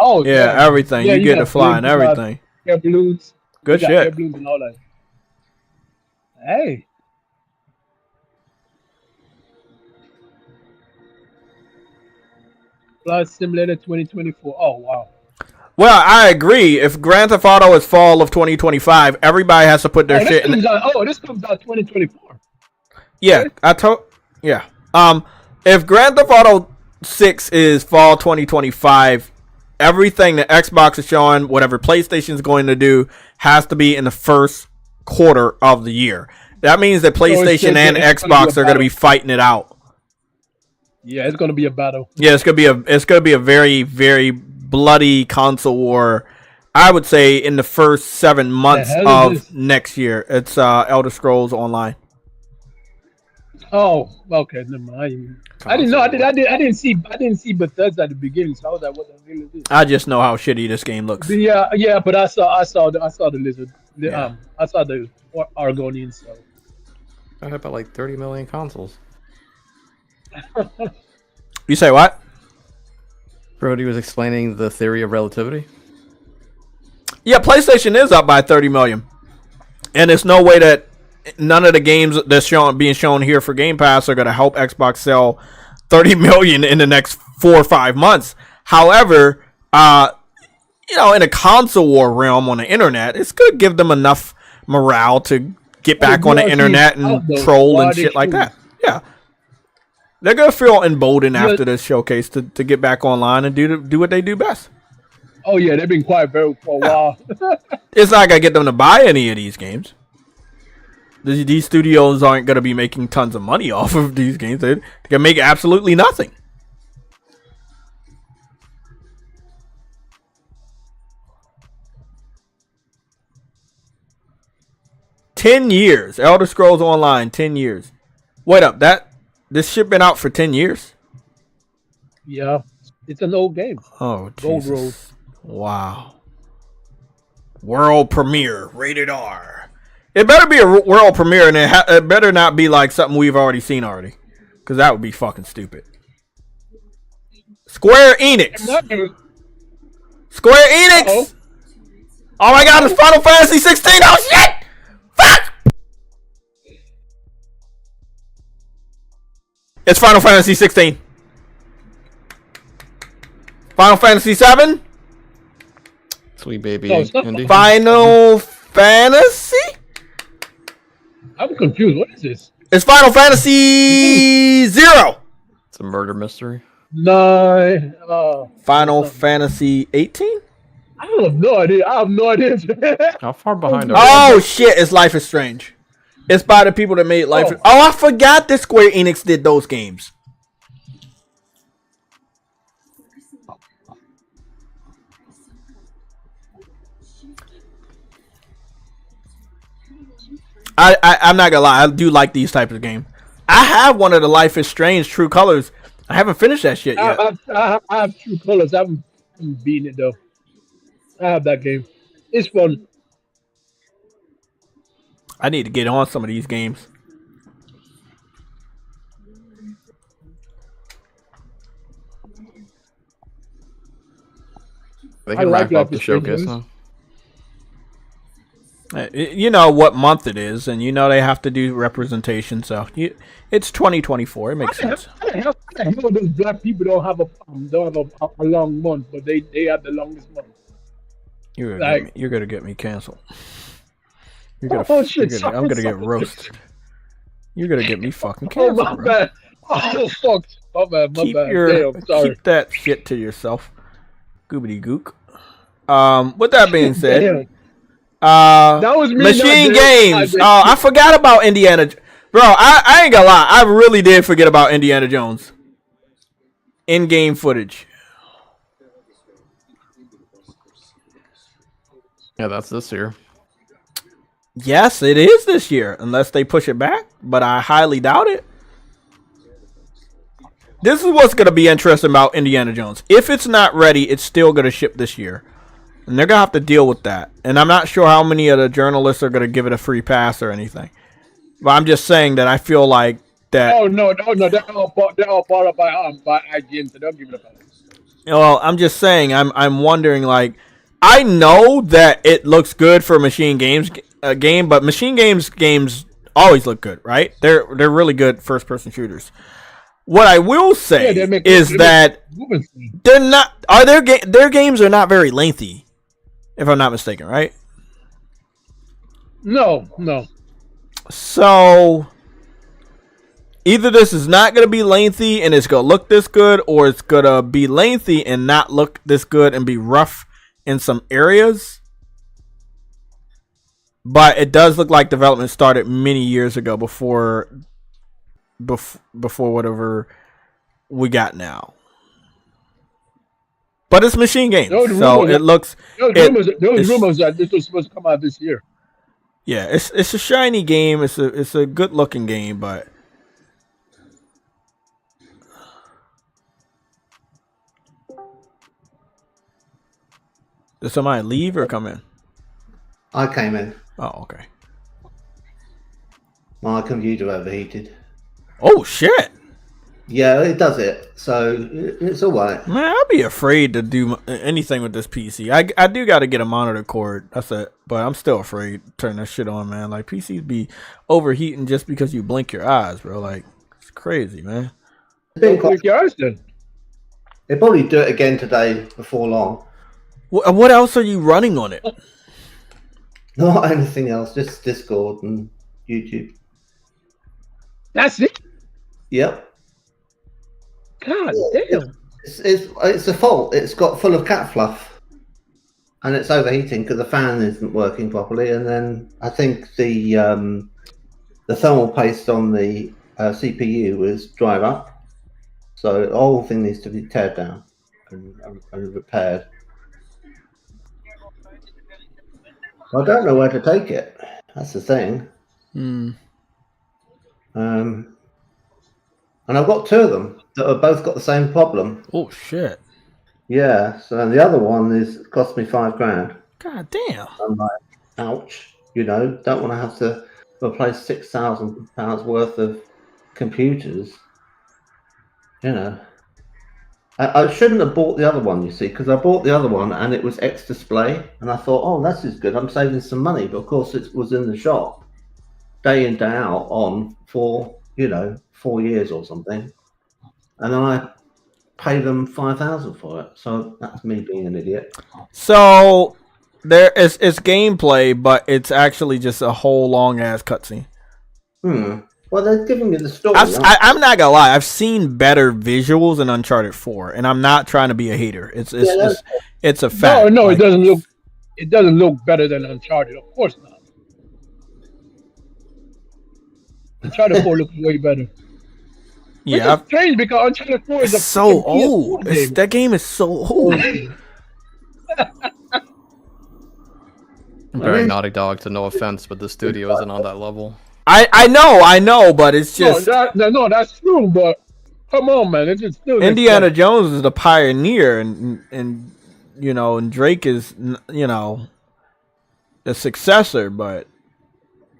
everything. Yeah, you get to fly and blimps, everything. Air balloons. Good You got Air shit. balloons and all that. Hey. Flight Simulator 2024. Oh wow. Well, I agree. If Grand Theft Auto is fall of 2025, everybody has to put their shit in. This comes out 2024. Yeah, Yeah. If Grand Theft Auto 6 is fall 2025, everything that Xbox is showing, whatever PlayStation is going to do, has to be in the first quarter of the year. That means that PlayStation and Xbox are going to be fighting it out. Yeah, it's going to be a battle. Yeah, it's going to be a very, very bloody console war. I would say in the first 7 months of next year. It's Elder Scrolls Online. Oh, okay. Never mind. I didn't know. I didn't see Bethesda at the beginning, so I was like, "What the hell is this?" I just know how shitty this game looks. Yeah, but I saw the lizard. I saw the Argonian. So I have about like 30 million consoles. You say what? Brody was explaining the theory of relativity. Yeah, PlayStation is up by 30 million, and there's no way that none of the games that's being shown here for Game Pass are going to help Xbox sell 30 million in the next 4 or 5 months. However, in a console war realm on the internet, it's going to give them enough morale to get back on the internet and troll and shit like that. Yeah. They're going to feel emboldened after this showcase to get back online and do what they do best. Oh, yeah, they've been quiet for a while. It's not going to get them to buy any of these games. These studios aren't going to be making tons of money off of these games. They can make absolutely nothing. $10 Elder Scrolls Online, 10 years. Wait up, this shit been out for 10 years? Yeah, it's an old game. Oh, Gold Jesus. Road. Wow. World premiere, rated R. It better be a world premiere, and it better not be like something we've already seen already, because that would be fucking stupid. Square Enix. Square Enix. Uh-oh. Oh my God! It's Final Fantasy 16. Oh shit! Fuck! It's Final Fantasy 16. Final Fantasy 7. Sweet baby. No, it's not Andy. Final Fantasy. I'm confused. What is this? It's Final Fantasy 0. It's a murder mystery. No. Final Fantasy 18. I have no idea. How far behind are Oh shit! It's Life is Strange. It's by the people that made Life. Oh, I forgot that Square Enix did those games. I'm not gonna lie. I do like these types of games. I have one of the Life is Strange True Colors. I haven't finished that shit yet. I have True Colors. I haven't beaten it though. I have that game. It's fun. I need to get on some of these games. They can like wrap up Life the is Strange showcase, games. huh? You know what month it is, and you know they have to do representation. So it's 2024. It makes sense. How the hell those black people don't have a long month, but they have the longest month? You're Like- gonna get me canceled. Oh, shit, I'm gonna get sorry. roasted. You're gonna get me fucking Oh canceled, my bro. bad. Oh fuck. My bad. Keep Damn, sorry. keep that shit to yourself. Goobity gook. With that being said, Damn. That was me, Machine not Jay. Games. Not Jay. I forgot about Indiana. Bro, I ain't gonna lie. I really did forget about Indiana Jones. In-game footage. Yeah, that's this year. Yes, it is this year, unless they push it back, but I highly doubt it. This is what's going to be interesting about Indiana Jones. If it's not ready, it's still going to ship this year. And they're going to have to deal with that. And I'm not sure how many of the journalists are going to give it a free pass or anything. But I'm just saying that I feel like that... Oh, no. They're all bought up by IGN, so don't give it a pass. Well, I'm just saying, I'm wondering, like... I know that it looks good for Machine Games game, but Machine games always look good, right? They're really good first-person shooters. What I will say is that they're not. Their games are not very lengthy, if I'm not mistaken, right? No. So either this is not going to be lengthy and it's going to look this good, or it's going to be lengthy and not look this good and be rough in some areas. But it does look like development started many years ago before whatever we got now. But it's Machine Games, so it looks... There was rumors that this was supposed to come out this year. Yeah, it's a shiny game. It's a good looking game, but... Did somebody leave or come in? I came in. Oh, okay. My computer overheated. Oh, shit. Yeah, it does it. So it's all right. Man, I'd be afraid to do anything with this PC. I do got to get a monitor cord. That's it. But I'm still afraid to turn that shit on, man. Like, PCs be overheating just because you blink your eyes, bro. Like, it's crazy, man. Blink your eyes then. They'll probably do it again today before long. What else are you running on it? Not anything else, just Discord and YouTube. That's it? Yep. God damn. It's a fault. It's got full of cat fluff. And it's overheating because the fan isn't working properly. And then I think the thermal paste on the CPU is dried up. So the whole thing needs to be teared down and repaired. I don't know where to take it. That's the thing. And I've got two of them that have both got the same problem. Oh shit! Yeah. So the other one cost me $5,000. God damn! I'm like, ouch. You know, don't want to have to replace £6,000 worth of computers. You know. I shouldn't have bought the other one, you see, because I bought the other one and it was X-Display, and I thought, oh, this is good. I'm saving some money, but of course it was in the shop, day in, day out, on for 4 years or something, and then I paid them $5,000 for it. So that's me being an idiot. So it's gameplay, but it's actually just a whole long ass cutscene. Well, they're giving you the story. I'm not gonna lie. I've seen better visuals in Uncharted 4, and I'm not trying to be a hater. It's a fact. No, like, it doesn't look better than Uncharted. Of course not. Uncharted 4 looks way better. Yeah, it's strange because Uncharted 4 is so old. That game is so old. Very Naughty Dog, to no offense, but the studio isn't on that level. I know, but it's just no, that's true. But come on, man, it's still Indiana Jones is the pioneer, and Drake is the successor. But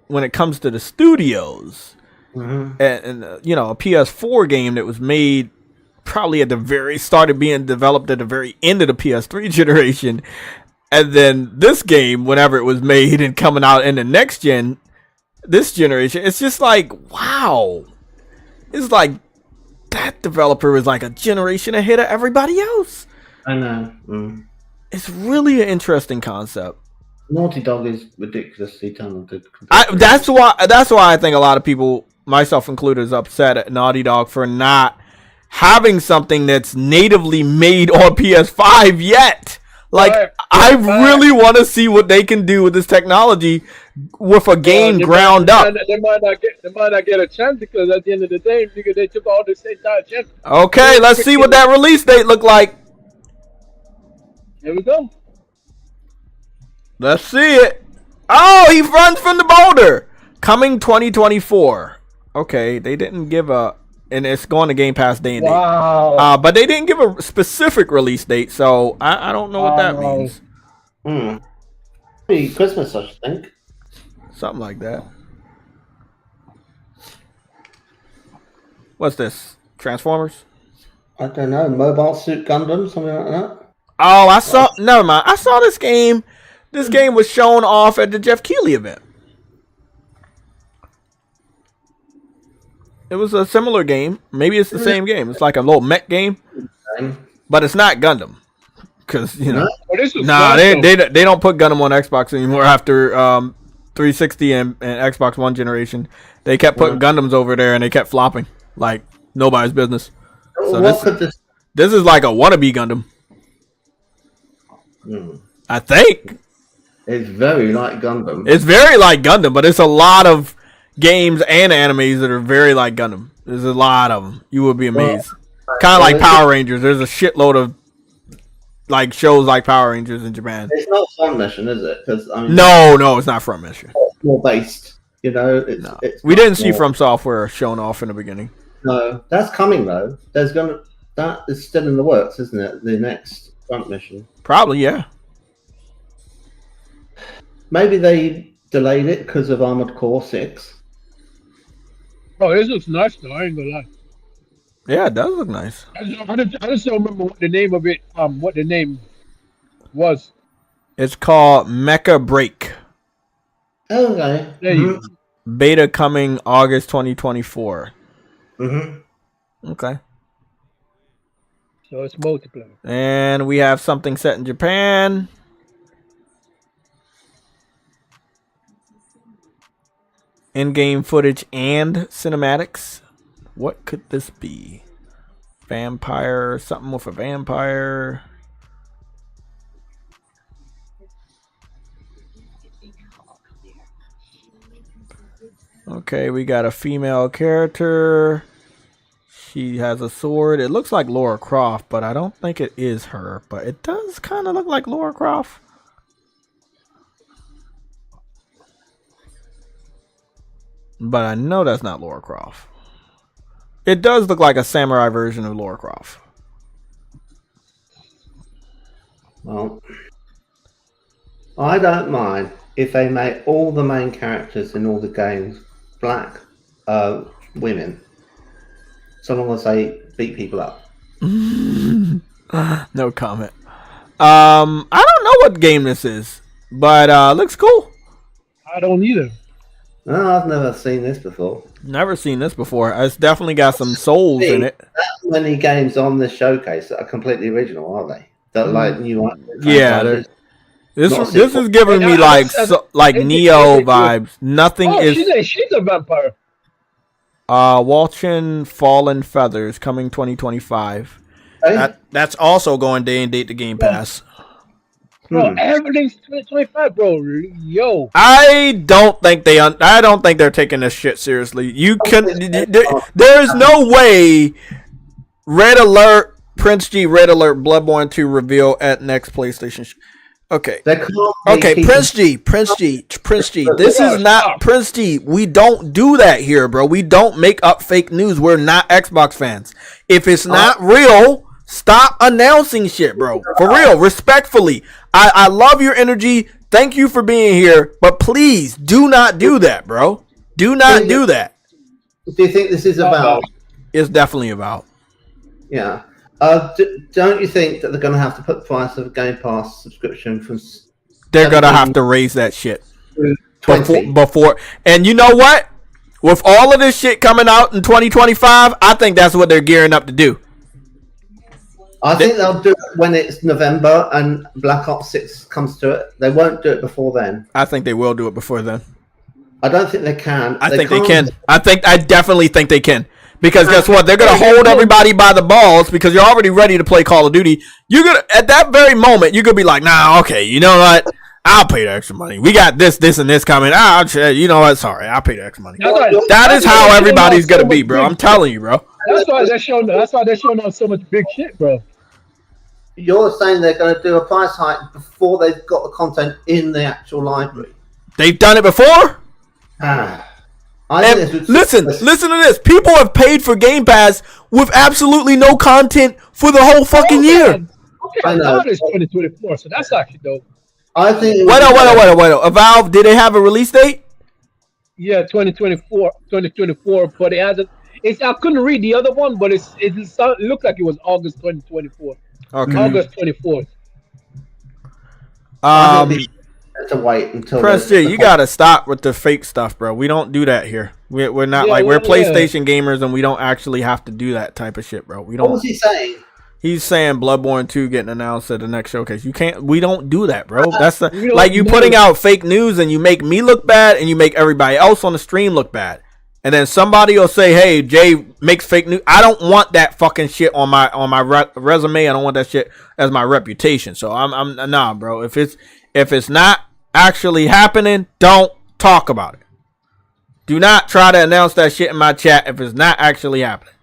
when it comes to the studios, and a PS4 game that was made probably started being developed at the very end of the PS3 generation, and then this game, whenever it was made and coming out in the next gen. This generation, it's just like, wow. It's like that developer is like a generation ahead of everybody else. I know. It's really an interesting concept. Naughty Dog is ridiculously talented. That's why I think a lot of people, myself included, is upset at Naughty Dog for not having something that's natively made on PS5 yet. Like, Right. I really want to see what they can do with this technology with a game ground up. They might not get a chance because at the end of the day, nigga, they took all this entire chance. Okay, let's see what that release date look like. Here we go. Let's see it. Oh, he runs from the boulder. Coming 2024. Okay, they didn't give a, and it's going to Game Pass day and date. Wow. But they didn't give a specific release date, so I don't know what that means. Maybe Christmas, I think. Something like that. What's this? Transformers? I don't know. Mobile Suit Gundam, something like that. Oh, I saw. Never mind. I saw this game. This game was shown off at the Jeff Keighley event. It was a similar game. Maybe it's the same game. It's like a little mech game, but it's not Gundam. Because they don't put Gundam on Xbox anymore after 360 and Xbox One generation. They kept putting Gundams over there and they kept flopping like nobody's business. So this is like a wannabe Gundam. I think it's very like Gundam. It's very like Gundam, but it's a lot of games and animes that are very like Gundam. There's a lot of them. You would be amazed. Kind of like Power Rangers. There's a shitload of like shows like Power Rangers in Japan. It's not Front Mission, is it? Because no, it's not Front Mission. It's more based. You know, we didn't see From Software shown off in the beginning. No, that's coming though. That is still in the works, isn't it? The next Front Mission. Probably, yeah. Maybe they delayed it because of Armored Core 6. Oh, this looks nice though. I ain't gonna lie. Yeah, it does look nice. I just don't remember what the name of it. What the name was. It's called Mecha Break. Okay. There you go. Beta coming August 2024. Okay. So it's multiplayer. And we have something set in Japan. In-game footage and cinematics. What could this be? Vampire, something with a vampire. Okay, we got a female character. She has a sword. It looks like Lara Croft, but I don't think it is her. But it does kind of look like Lara Croft. But I know that's not Lara Croft. It does look like a samurai version of Lara Croft. Well, I don't mind if they make all the main characters in all the games black women, so long as they beat people up. No comment. I don't know what game this is, but looks cool. I don't either. No, I've never seen this before. Never seen this before. It's definitely got some souls in it. That many games on this showcase that are completely original, are they? That like new. Yeah. This is giving me like Neo vibes. Nothing is. She's a vampire. Watching Fallen Feathers coming 2025. Hey? That's also going day and date to Game Pass. Bro, everything's 2025, bro. Yo. I don't think they're taking this shit seriously. You can. There is no way. Red Alert, Prince G, Red Alert, Bloodborne 2 reveal at next PlayStation. Okay. Okay, Prince G. This is not Prince G. We don't do that here, bro. We don't make up fake news. We're not Xbox fans. If it's not real, stop announcing shit, bro. For real, respectfully. I love your energy. Thank you for being here, but please do not do that, bro. Do not do that. Do you think this is about? It's definitely about. Yeah. Don't you think that they're going to have to put the price of a Game Pass subscription from? They're going to have to raise that shit 20 before. And you know what? With all of this shit coming out in 2025, I think that's what they're gearing up to do. I think they'll do it when it's November and Black Ops 6 comes to it. They won't do it before then. I think they will do it before then. I don't think they can. I think they can. I definitely think they can. Because guess what? They're gonna hold everybody by the balls because you're already ready to play Call of Duty. You're gonna at that very moment you're gonna be like, nah, okay, you know what? I'll pay the extra money. We got this, and this coming. You know what? Sorry, I'll pay the extra money. That is how everybody's gonna be, bro. I'm telling you, bro. That's why they're showing us so much big shit, bro. You're saying they're going to do a price hike before they've got the content in the actual library. They've done it before. Listen to this. People have paid for Game Pass with absolutely no content for the whole fucking year. Okay, I know it's 2024, so that's actually dope. I think. Wait. Valve, did they have a release date? Yeah, 2024, but it hasn't. I couldn't read the other one, but it looked like it was August 2024. Okay. August 24th. To wait until Press G, you gotta stop with the fake stuff, bro. We don't do that here. We're not we're PlayStation gamers, and we don't actually have to do that type of shit, bro. We don't. What was he saying? He's saying Bloodborne 2 getting announced at the next showcase. We don't do that, bro. That's like you putting out fake news, and you make me look bad, and you make everybody else on the stream look bad. And then somebody will say, "Hey, Jay makes fake news." I don't want that fucking shit on my resume. I don't want that shit as my reputation. So I'm nah, bro. If it's not actually happening, don't talk about it. Do not try to announce that shit in my chat if it's not actually happening.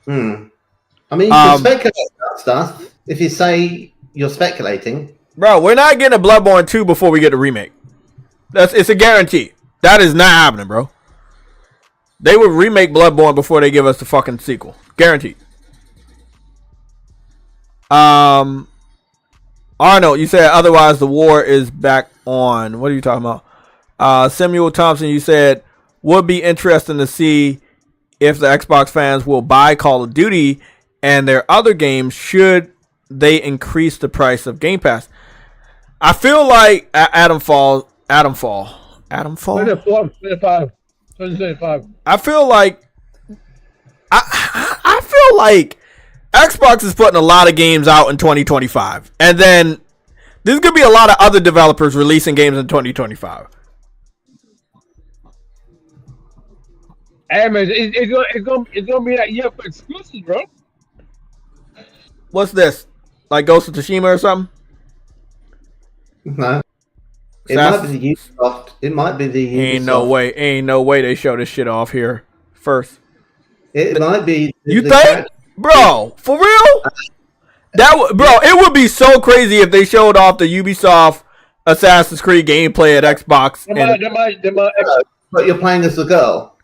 I mean, you can speculate about stuff if you say you're speculating. Bro, we're not getting a Bloodborne 2 before we get a remake. It's a guarantee. That is not happening, bro. They would remake Bloodborne before they give us the fucking sequel. Guaranteed. Arnold, you said otherwise the war is back on. What are you talking about? Samuel Thompson, you said would be interesting to see if the Xbox fans will buy Call of Duty and their other games should they increase the price of Game Pass. I feel like Adam Fall. 25. I feel like I feel like Xbox is putting a lot of games out in 2025, and then there's gonna be a lot of other developers releasing games in 2025. Hey man, it's gonna be that year for exclusives, bro. What's this? Like Ghost of Tsushima or something? No. It might be the Ubisoft. It might be the Ubisoft. Ain't no way they show this shit off here first. It might be. You think? Bro, for real? It would be so crazy if they showed off the Ubisoft Assassin's Creed gameplay at Xbox. But you're playing as a girl.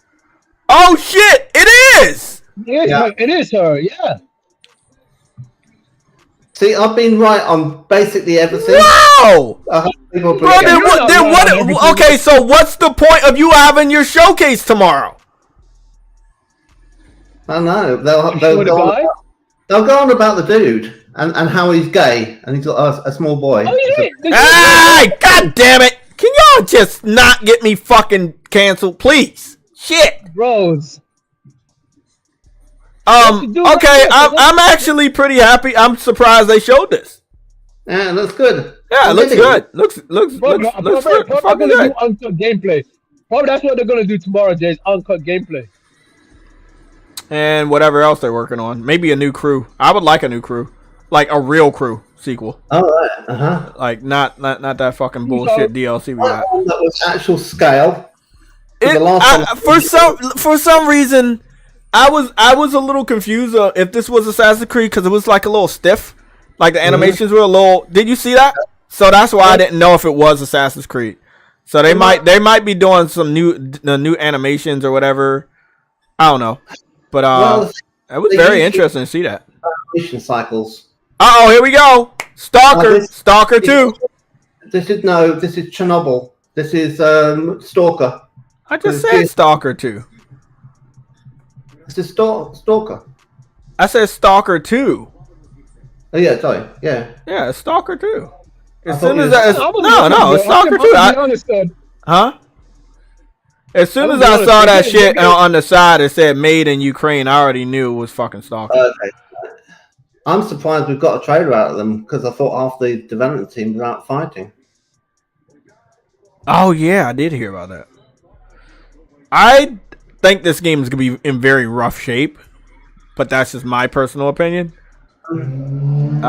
Oh shit! It is. It is her. Yeah. See, I've been right on basically everything. Wow! Okay, so what's the point of you having your showcase tomorrow? I know. They'll go on about the dude and how he's gay and he's got a small boy. Hey, god damn it! Can y'all just not get me fucking canceled, please? Shit, bros. Okay, I'm actually pretty happy. I'm surprised they showed this. Yeah, it looks good. Yeah, it looks good. Looks fucking good. Do uncut gameplay. Probably that's what they're gonna do tomorrow, Jay's uncut gameplay. And whatever else they're working on. Maybe a new crew. I would like a new crew. Like a real crew sequel. All right. Like not that fucking bullshit DLC we got. That was actual scale. For some reason I was a little confused if this was Assassin's Creed because it was like a little stiff. Like the animations were a little. Did you see that? So that's why I didn't know if it was Assassin's Creed. So they might be doing some new animations or whatever. I don't know, but it was very interesting to see that. Animation cycles. Here we go. Stalker 2. This is Chernobyl. This is Stalker. I just said Stalker 2. This is Stalker. I said Stalker 2. Oh yeah, sorry. Yeah. Yeah, it's Stalker 2. As soon as it's Stalker 2. Huh? As soon as I saw that shit on the side, it said "Made in Ukraine." I already knew it was fucking Stalker. Okay. I'm surprised we've got a trailer out of them because I thought half the development team were out fighting. Oh yeah, I did hear about that. I think this game is gonna be in very rough shape, but that's just my personal opinion. You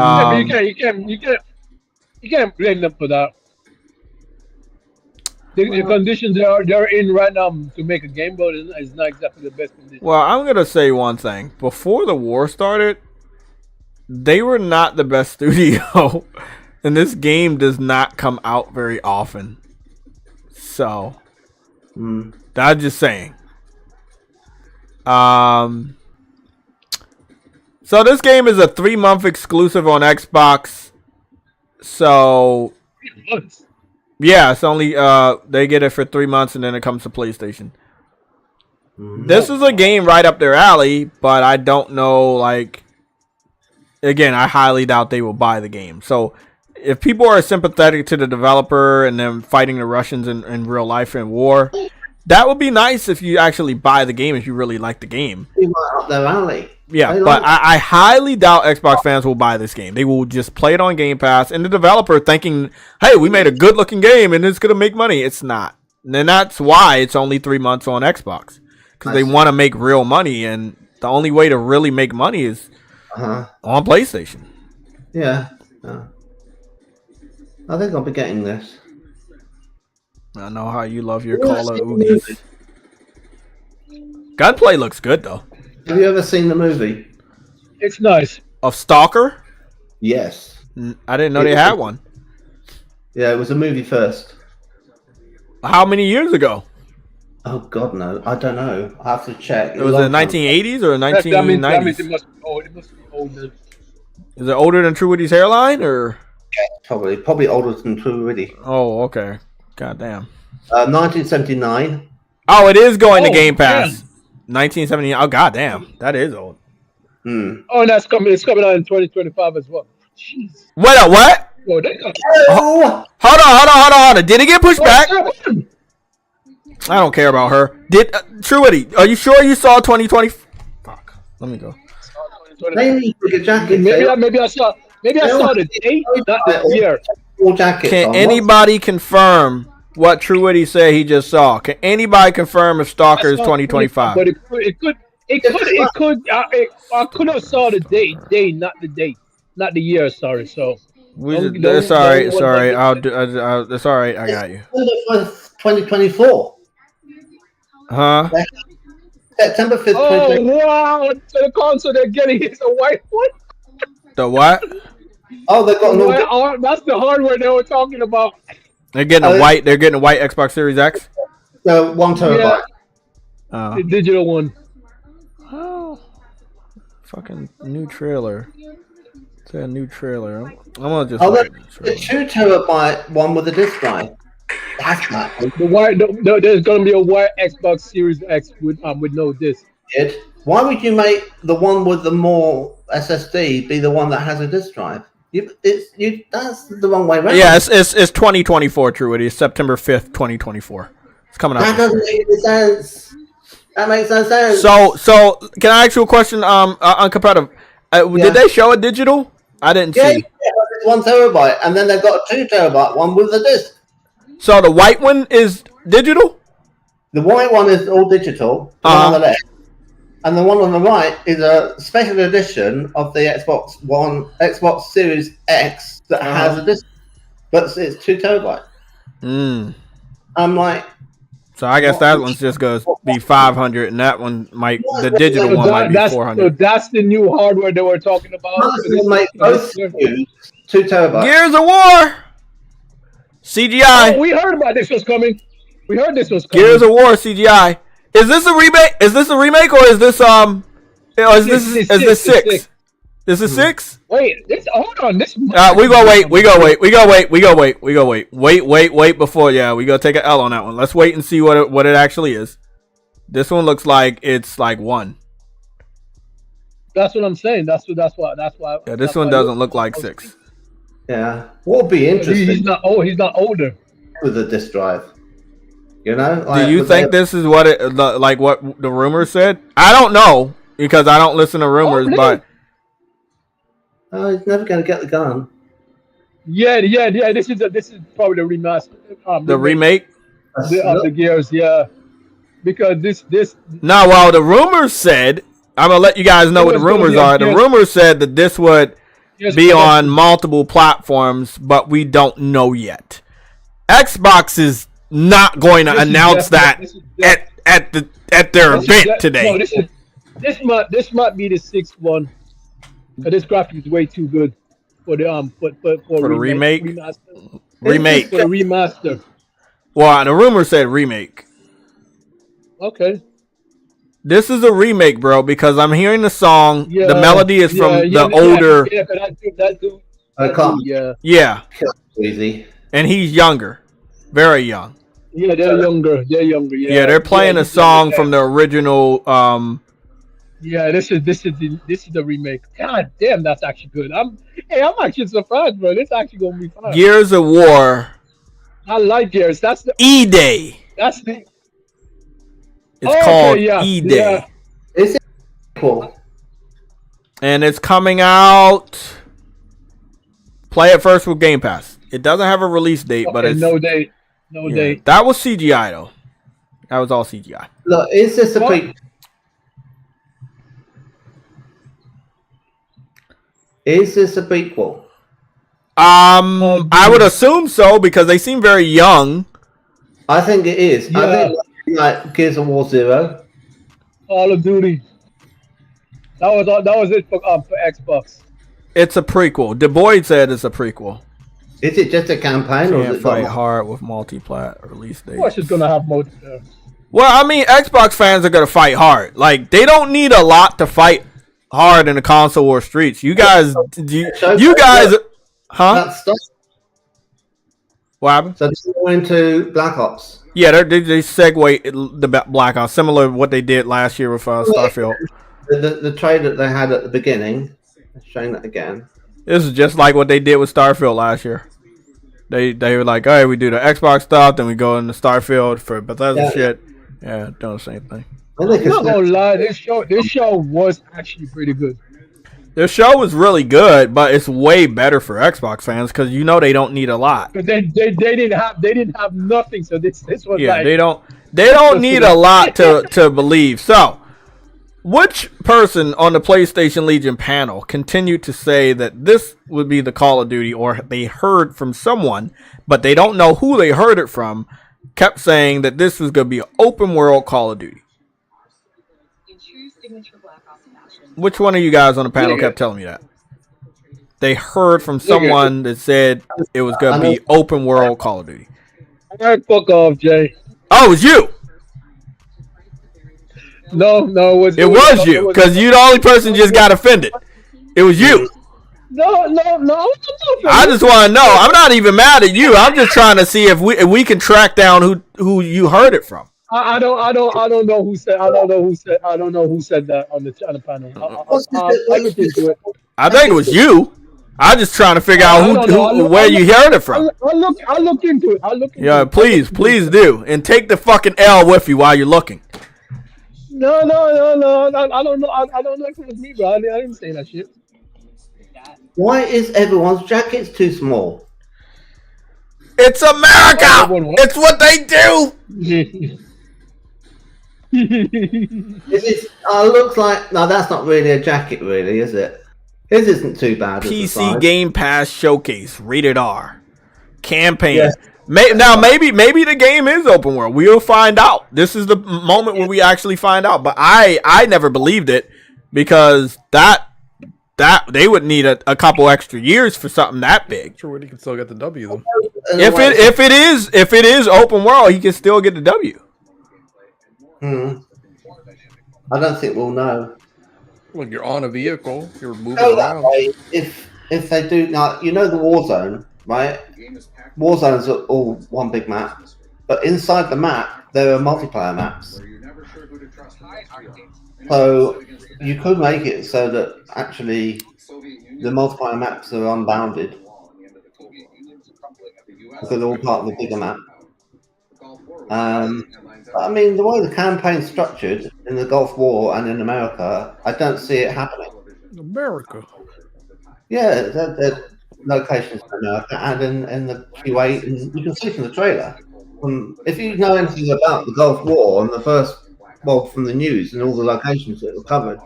can't blame them for that. The conditions they're in right now to make a game, but is not exactly the best condition. Well, I'm gonna say one thing. Before the war started, they were not the best studio, and this game does not come out very often. So, that's just saying. So this game is a 3-month exclusive on Xbox. So, 3 months. yeah, it's only they get it for 3 months and then it comes to PlayStation. This is a game right up their alley, but I don't know, like, again, I highly doubt they will buy the game. So if people are sympathetic to the developer and them fighting the Russians in real life in war, that would be nice if you actually buy the game if you really like the game. Right up their alley. Yeah, but I highly doubt Xbox fans will buy this game. They will just play it on Game Pass, and the developer thinking, hey, we made a good-looking game, and it's going to make money. It's not. And that's why it's only 3 months on Xbox, because they want to make real money, and the only way to really make money is on PlayStation. Yeah. I think I'll be getting this. I know how you love your Call of Duty. Gunplay looks good, though. Have you ever seen the movie? It's nice. Of Stalker? Yes. I didn't know they had one. Yeah, it was a movie first. How many years ago? Oh, God, no. I don't know. I have to check. It was in the 1980s or 1990s? That means it must be old. It must be older. Is it older than True Witty's hairline, or? Yeah, probably older than True Witty. Oh, okay. Goddamn. 1979. Oh, it is going to Game Pass. 1970. Oh, goddamn. That is old. Oh, and it's coming out in 2025 as well. Jeez. What? Oh! Hold on. Did it get pushed back? I don't care about her. Did True Witty, are you sure you saw 2020? Fuck. Let me go. Maybe I saw the date, not the year. Can anybody confirm what True Witty said he just saw? Can anybody confirm if Stalker is 2025? But it could. I could have saw the date, not the date, not the year. Sorry. So it's all right. Sorry, I'll do. It's all right. I got you. 2024. Huh? September 5th. Oh wow! So the console they're getting is a white one. The what? Oh, they got that's the hardware they were talking about. They're getting a white. They're getting a white Xbox Series X. The 1 terabyte. Yeah. The digital one. Oh, fucking new trailer. It's a new trailer. I'm gonna just. The 2 terabyte one with a disc drive. That's not there's gonna be a white Xbox Series X with no disc. Why would you make the one with the more SSD be the one that has a disc drive? That's the wrong way around. Yeah, it's 2024. True, it is September 5th, 2024. It's coming out. That doesn't make any sense. That makes no sense. So can I ask you a question? Uncompetitive. Did they show a digital? I didn't see. Yeah, it's 1 terabyte, and then they've got a 2 terabyte one with a disc. So the white one is digital? The white one is all digital, the one on the left. And the one on the right is a special edition of the Xbox Series X that has a disc, but it's 2 terabyte. I'm like, so I guess that one's just going to be 500, and that one the digital one might be 400. So that's the new hardware that we're talking about. Make both 2 terabyte. Gears of War. CGI. Oh, we heard about this was coming. Gears of War CGI. Is this a remake? Or is this is this 6? This is 6? Wait, hold on. This we go wait before we go take an L on that one. Let's wait and see what it actually is. This one looks like it's like 1. That's what I'm saying. That's why. Yeah, this one doesn't look like 6. Yeah, what would be interesting? He's not older with a disc drive. You know? Do you think this is what what the rumors said? I don't know because I don't listen to rumors, but he's never going to get the gun. Yeah. This is probably the remaster. The remake of the Gears. Yeah. because this Now, while the rumors said, I'm gonna let you guys know what the rumors are. The rumors said that this would be on multiple platforms, but we don't know yet. Xbox is not going to announce that at their event today. No, this might be the sixth one. This graphic is way too good for the For the remake. Remake. For the remaster. Well, the rumor said remake. Okay. This is a remake, bro, because I'm hearing the song. The melody is from the older. Yeah, that dude. I can't. Yeah. Easy. And he's younger, very young. Yeah, they're younger. They're younger. Yeah, they're playing a song from the original. Yeah, this is the remake. God damn, that's actually good. I'm actually surprised, bro. This actually gonna be fun. Gears of War. I like Gears. That's the E-Day. That's the. It's called E-Day. Yeah. Is it cool? And it's coming out. Play it first with Game Pass. It doesn't have a release date, but it's no date. No date. That was CGI though. That was all CGI. Look, is this a prequel? Is this a prequel? I would assume so because they seem very young. I think it is. Yeah. I think like Gears of War 0. Call of Duty. That was it for Xbox. It's a prequel. Du Bois said it's a prequel. Is it just a campaign or is it fight hard with multi-plat release date? Of course, it's gonna have multiplayer. Well, I mean, Xbox fans are gonna fight hard. Like they don't need a lot to fight hard in the console war streets. You guys, you guys, huh? What happened? So this is going to Black Ops. Yeah, they segue the Black Ops, similar to what they did last year with Starfield. The trade that they had at the beginning, showing that again. This is just like what they did with Starfield last year. They were like, all right, we do the Xbox stuff, then we go into Starfield for Bethesda shit. Yeah, doing the same thing. I'm not gonna lie, this show was actually pretty good. The show was really good, but it's way better for Xbox fans because you know they don't need a lot. But they didn't have nothing, so this was like they don't need a lot to believe. So, which person on the PlayStation Legion panel continued to say that this would be the Call of Duty, or they heard from someone, but they don't know who they heard it from, kept saying that this was going to be an open world Call of Duty? Which one of you guys on the panel kept telling me that? They heard from someone that said it was going to be open world Call of Duty. All right, fuck off, Jay. Oh, it was you. No, it was you, because you the only person just got offended. It was you. No. I just want to know. I'm not even mad at you. I'm just trying to see if we can track down who you heard it from. I don't know who said that on the panel. I can think to it. I think it was you. I'm just trying to figure out where you heard it from. I'll look into it. Yeah, please do, and take the fucking L with you while you're looking. No. I don't know. I don't know if it was me, bro. I didn't say that shit. Why is everyone's jackets too small? It's America. It's what they do. Looks like that's not really a jacket, really, is it? His isn't too bad. PC Game Pass Showcase, rated R, campaign. Yes. Maybe the game is open world. We'll find out. This is the moment where we actually find out. But I never believed it because that they would need a couple extra years for something that big. Sure, he can still get the W though. If it is open world, he can still get the W. I don't think we'll know. When you're on a vehicle, you're moving around. If they do, now you know the Warzone, right? Warzones are all one big map, but inside the map there are multiplayer maps. So you could make it so that actually the multiplayer maps are unbounded because they're all part of the bigger map. I mean, the way the campaign's structured in the Gulf War and in America, I don't see it happening. America? Yeah, the locations in America and in the Kuwait, and you can see from the trailer. if you know anything about the Gulf War and the first, well, from the news and all the locations that were covered,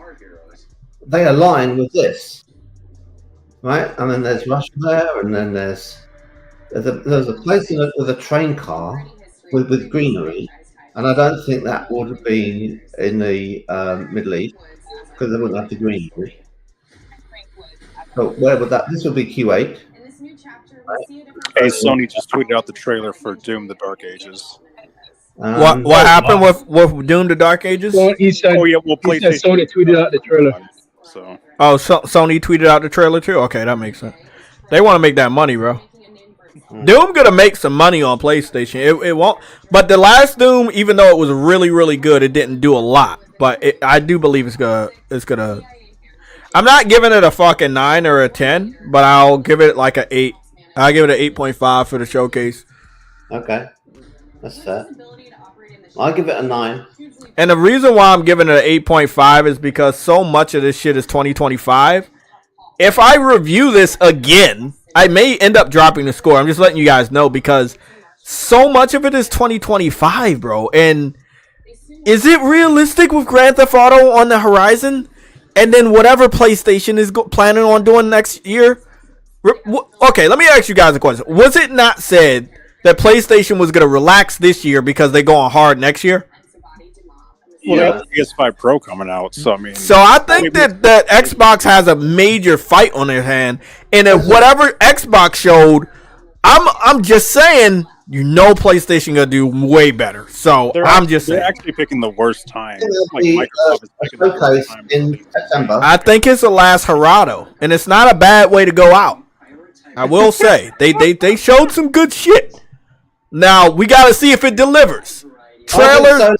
they align with this, right? And then there's Russia there, and then there's a place with a train car with greenery, and I don't think that would have been in the Middle East because they wouldn't have the greenery. So where would that? This would be Q8. Hey, Sony just tweeted out the trailer for Doom: The Dark Ages. What happened with Doom: The Dark Ages? Well, he said, Oh yeah, well, he said Sony tweeted out the trailer. So Sony tweeted out the trailer too. Okay, that makes sense. They want to make that money, bro. Doom gonna make some money on PlayStation. It won't. But the last Doom, even though it was really, really good, it didn't do a lot. But I do believe it's gonna. I'm not giving it a fucking 9 or a 10, but I'll give it like an 8. I'll give it an 8.5 for the showcase. Okay, that's fair. I'll give it a 9. And the reason why I'm giving it an 8.5 is because so much of this shit is 2025. If I review this again, I may end up dropping the score. I'm just letting you guys know because so much of it is 2025, bro. And is it realistic with Grand Theft Auto on the horizon? And then whatever PlayStation is planning on doing next year? Okay, let me ask you guys a question. Was it not said that PlayStation was going to relax this year because they're going hard next year? Yeah, PS5 Pro coming out. So I mean, so I think that Xbox has a major fight on their hand, and if whatever Xbox showed, I'm just saying, PlayStation gonna do way better. So I'm just saying. They're actually picking the worst time. Like Microsoft is picking the worst time in September. I think it's the last Gerardo, and it's not a bad way to go out. I will say they showed some good shit. Now we got to see if it delivers. Trailer.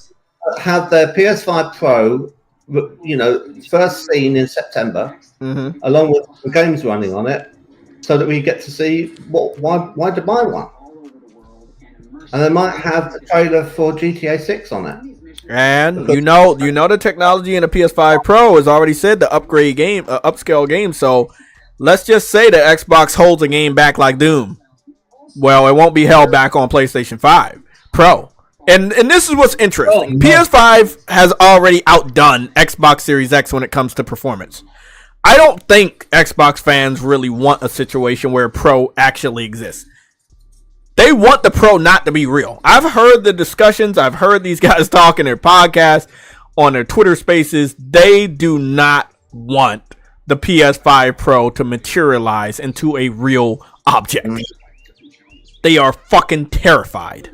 Have their PS5 Pro, first seen in September, along with the games running on it, so that we get to see why to buy one. And they might have the trailer for GTA 6 on it. And the technology in the PS5 Pro has already said the upgrade game, upscale game. So let's just say that Xbox holds a game back like Doom. Well, it won't be held back on PlayStation 5 Pro. And this is what's interesting. PS5 has already outdone Xbox Series X when it comes to performance. I don't think Xbox fans really want a situation where Pro actually exists. They want the Pro not to be real. I've heard the discussions. I've heard these guys talk in their podcasts, on their Twitter spaces. They do not want the PS5 Pro to materialize into a real object. They are fucking terrified.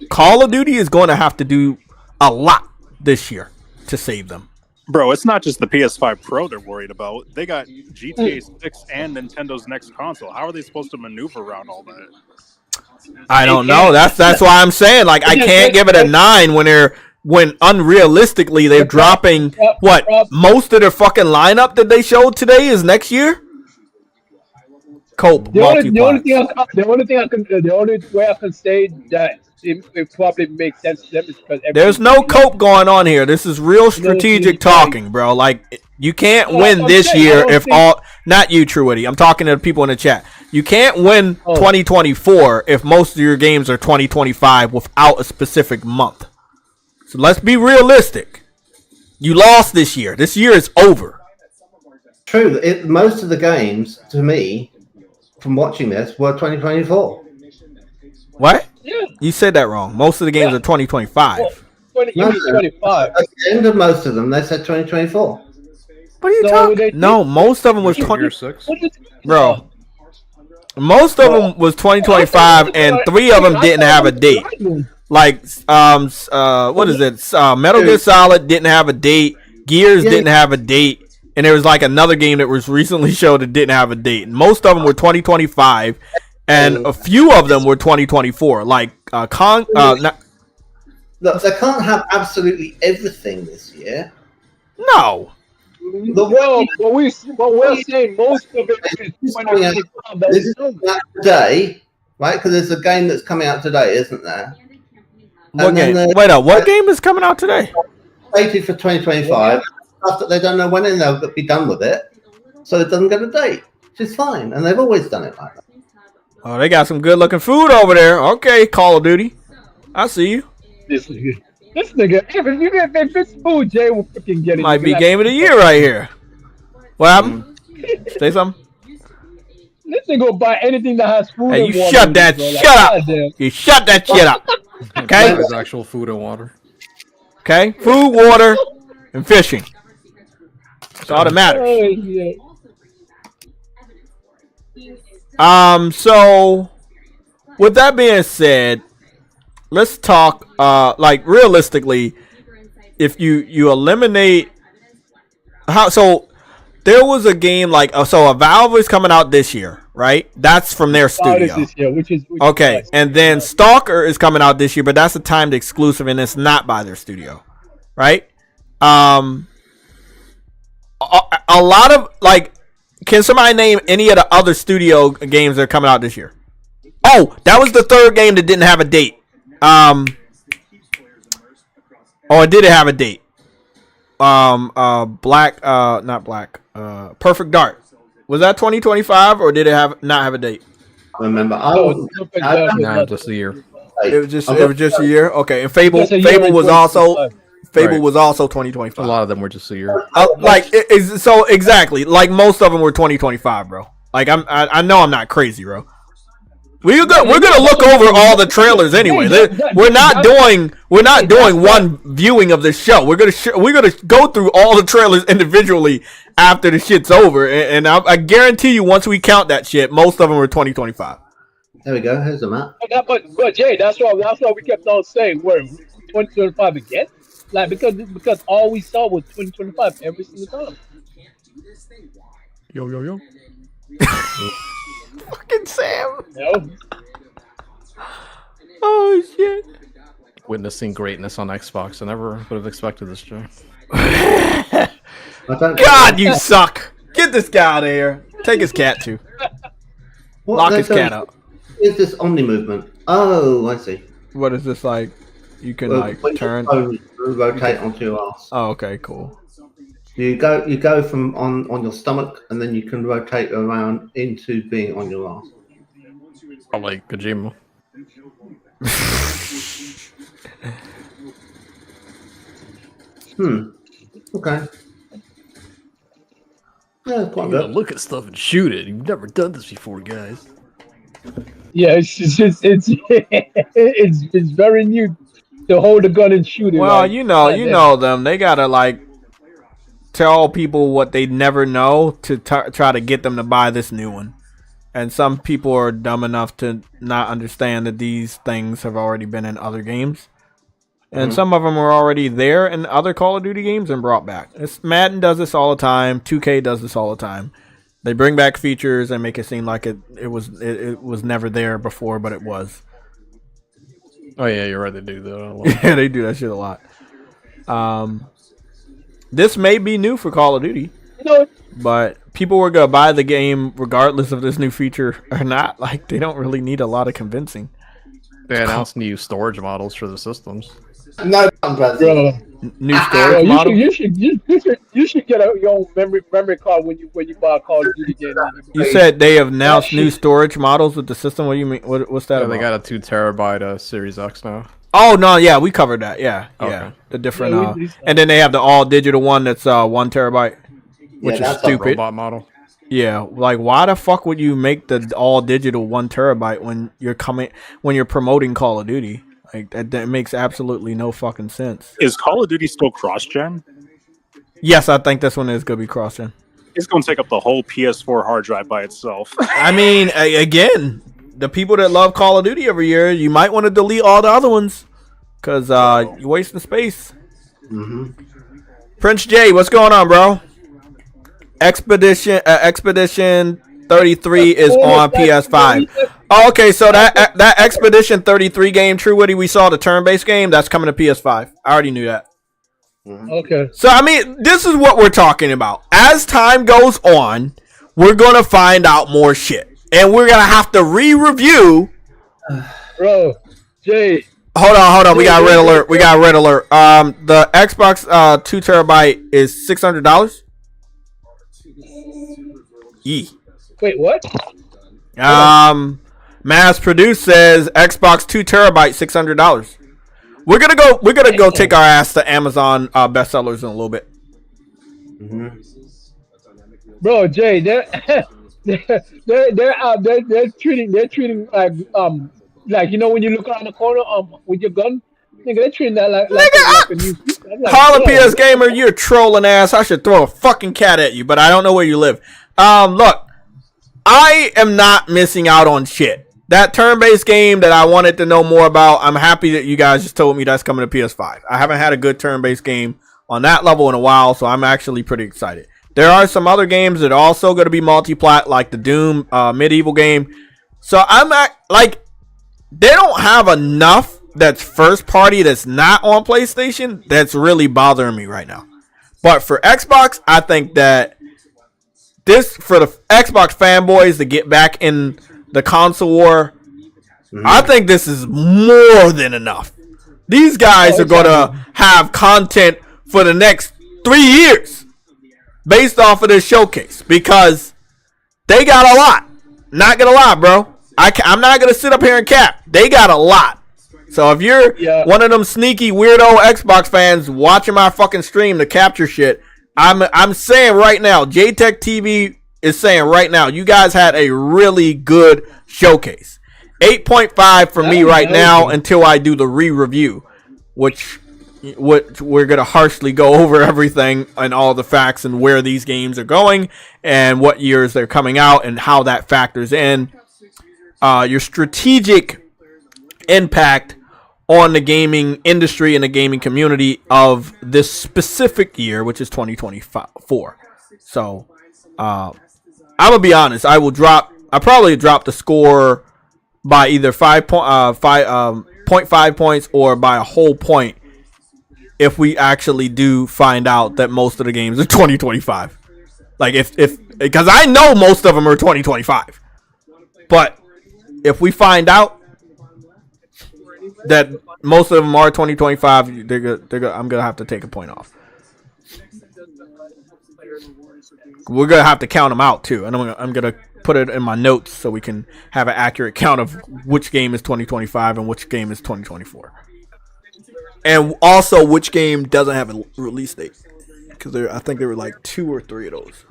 Call of Duty is going to have to do a lot this year to save them. Bro, it's not just the PS5 Pro they're worried about. They got GTA 6 and Nintendo's next console. How are they supposed to maneuver around all that? I don't know. That's why I'm saying, like, I can't give it a 9 when unrealistically they're dropping most of their fucking lineup that they showed today is next year. Cope. The only way I can say that it probably makes sense to them is because there's no cope going on here. This is real strategic talking, bro. Like, you can't win this year if not you, Truity. I'm talking to the people in the chat. You can't win 2024 if most of your games are 2025 without a specific month. So let's be realistic. You lost this year. This year is over. True. Most of the games, to me, from watching this, were 2024. What? Yeah. You said that wrong. Most of the games are 2025. 2025. At the end of most of them, they said 2024. What are you talking? No, most of them was 26. Bro, most of them was 2025, and 3 of them didn't have a date. Like, what is it? Metal Gear Solid didn't have a date. Gears didn't have a date. And there was like another game that was recently showed that didn't have a date. And most of them were 2025, and a few of them were 2024. Like Look, they can't have absolutely everything this year. No. But we're saying most of it is 2025. This is coming out today, right? Because there's a game that's coming out today, isn't there? What game? Wait up. What game is coming out today? Slated for 2025. Stuff that they don't know when they'll be done with it, so it doesn't get a date, which is fine, and they've always done it like that. Oh, they got some good looking food over there. Okay, Call of Duty. I see you. This nigga, if it's food, Jay will freaking get it. Might be game of the year right here. What happened? Say something. This nigga will buy anything that has food. Hey, and you water shut in that it, bro. shut up. Goddamn. You shut that shit up. Okay? There's actual food and water. Okay? Food, water, and fishing. That's all that matters. Oh, yeah. So with that being said, let's talk like realistically, if you eliminate how so there was a game like so a Valve is coming out this year, right? That's from their studio. This year, which is Okay, nice. and then Stalker is coming out this year, but that's a timed exclusive and it's not by their studio, right? A lot of like, can somebody name any of the other studio games that are coming out this year? Oh, that was the third game that didn't have a date. Oh, it did have a date. Perfect Dark. Was that 2025 or did it not have a date? I remember. Nah, just a year. It was just a year. Okay, and Fable Just a year in was also 2025. was also 2025. A lot of them were just a year. So exactly, like most of them were 2025, bro. Like I know I'm not crazy, bro. We're gonna look over all the trailers anyway. We're not doing one viewing of this show. We're gonna go through all the trailers individually after the shit's over, and I guarantee you, once we count that shit, most of them were 2025. There we go. Here's the map. But Jay, that's why we kept on saying we're 2025 again. Like because all we saw was 2025 every single time. Yo. Fucking Sam. No. Oh shit. Witnessing greatness on Xbox. I never would have expected this, Joe. God, you suck. Get this guy out of here. Take his cat too. Lock his cat up. Is this Omni movement? Oh, I see. What is this like? You can When turn. you rotate onto your ass. Oh, okay, cool. You go from on your stomach, and then you can rotate around into being on your ass. I like Kojima. Okay. Yeah, quite You good. gotta look at stuff and shoot it. You've never done this before, guys. Yeah, it's very new to hold a gun and shoot it. Well, like, you know them. They gotta like tell people what they never know to try to get them to buy this new one. And some people are dumb enough to not understand that these things have already been in other games. And some of them were already there in other Call of Duty games and brought back. Madden does this all the time. 2K does this all the time. They bring back features and make it seem like it was never there before, but it was. Oh yeah, you're right. They do that. Yeah, they do that shit a lot. This may be new for Call of Duty, but people were gonna buy the game regardless of this new feature or not. Like, they don't really need a lot of convincing. They announced new storage models for the systems. No, brother. New storage model. You should get your own memory card when you buy a Call of Duty game. You said they have announced new storage models with the system. What do you mean? What's that Yeah, about? they got a 2 terabyte Series X now. Oh no, yeah, we covered that. Yeah, Okay. yeah. The different Yeah, and then they have the all digital one that's 1 terabyte, which is that's a stupid. Robot model. Yeah, like why the fuck would you make the all digital 1 terabyte when you're promoting Call of Duty? Like that makes absolutely no fucking sense. Is Call of Duty still cross-gen? Yes, I think this one is gonna be cross-gen. It's going to take up the whole PS4 hard drive by itself. I mean, again, the people that love Call of Duty every year, you might want to delete all the other ones because you're wasting space. Prince J, what's going on, bro? Expedition 33 is on PS5. Oh, okay, so that Expedition 33 game, True Woody, we saw the turn-based game, that's coming to PS5. I already knew that. Okay. So, I mean, this is what we're talking about. As time goes on, we're going to find out more shit. And we're going to have to re-review. Bro, Jay. Hold on. We got red alert. The Xbox 2 terabyte is $600. Yee. Wait, what? Mass Produced says Xbox 2 terabyte, $600. We're gonna go take our ass to Amazon bestsellers in a little bit. Mm-hmm. Bro, Jay, they're treating like you know when you look around the corner with your gun, nigga, they're treating that like a new feature. I'm like, Holla yo, PS Gamer, you're a trolling ass. I should throw a fucking cat at you, but I don't know where you live. Look, I am not missing out on shit. That turn-based game that I wanted to know more about, I'm happy that you guys just told me that's coming to PS5. I haven't had a good turn-based game on that level in a while, so I'm actually pretty excited. There are some other games that are also going to be multi-plat, like the Doom medieval game. So I'm like, they don't have enough that's first party that's not on PlayStation that's really bothering me right now. But for Xbox, I think that this, for the Xbox fanboys to get back in the console war, I think this is more than enough. These guys are going to have content for the next 3 years based off of this showcase because they got a lot. Not going to lie, bro. I'm not going to sit up here and cap. They got a lot. So if you're one of them sneaky weirdo Xbox fans watching my fucking stream to capture shit, I'm saying right now, JayTechTV is saying right now, you guys had a really good showcase. 8.5 for me right now until I do the re-review, which we're going to harshly go over everything and all the facts and where these games are going and what years they're coming out and how that factors in your strategic impact on the gaming industry and the gaming community of this specific year, which is 2024. So, I'm gonna be honest. I'll probably drop the score by either 0.5 points or by a whole point if we actually do find out that most of the games are 2025. Like if because I know most of them are 2025, but if we find out that most of them are 2025, I'm gonna have to take a point off. We're gonna have to count them out too, and I'm gonna put it in my notes so we can have an accurate count of which game is 2025 and which game is 2024, and also which game doesn't have a release date, because I think there were like 2 or 3 of those.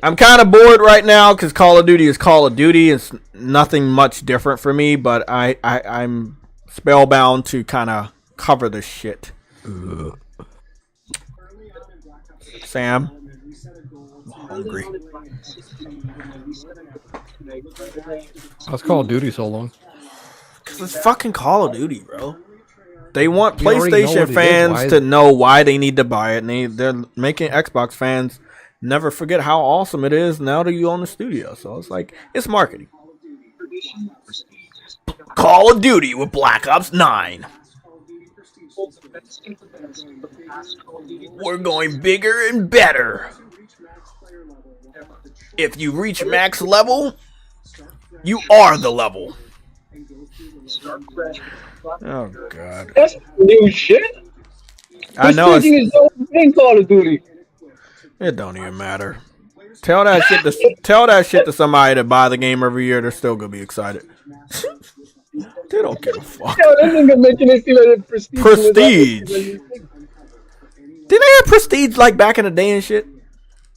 I'm kind of bored right now because Call of Duty is Call of Duty. It's nothing much different for me, but I'm spellbound to kind of cover this shit. Sam, I'm hungry. How's Call of Duty so long? Because it's fucking Call of Duty, bro. They want You already know PlayStation what it is. fans to know why they need to buy it, and they're making Xbox fans never forget how awesome it is now that you own the studio. So it's like, it's marketing. Call of Duty with Black Ops 9. We're going bigger and better. If you reach max level, you are the level. Oh, God. That's new shit. I know it's... is in Call of Duty. It don't even matter. Tell that shit to somebody to buy the game every year. They're still gonna be excited. They don't give a fuck. Yo, that nigga making it feel like Prestige. Did they have Prestige like back in the day and shit?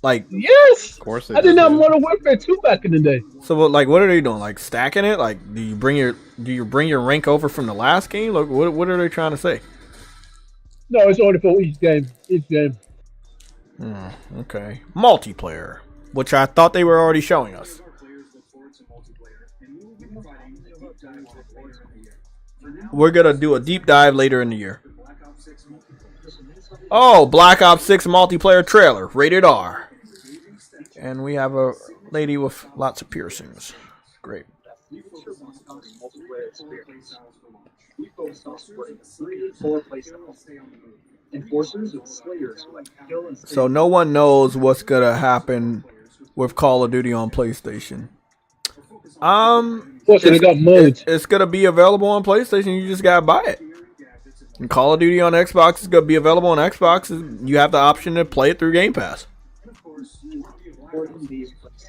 Like, yes. Of course I did not Modern Warfare 2 back in the day. So like, what are they doing? Like stacking it? Like, do you bring your rank over from the last game? Like, what are they trying to say? No, it's only for each game. Okay. Multiplayer, which I thought they were already showing us. We're going to do a deep dive later in the year. Oh, Black Ops 6 multiplayer trailer, rated R. And we have a lady with lots of piercings. Great. So no one knows what's gonna happen with Call of Duty on PlayStation. It's gonna be available on PlayStation. You just gotta buy it. And Call of Duty on Xbox is gonna be available on Xbox. You have the option to play it through Game Pass. supporting these places.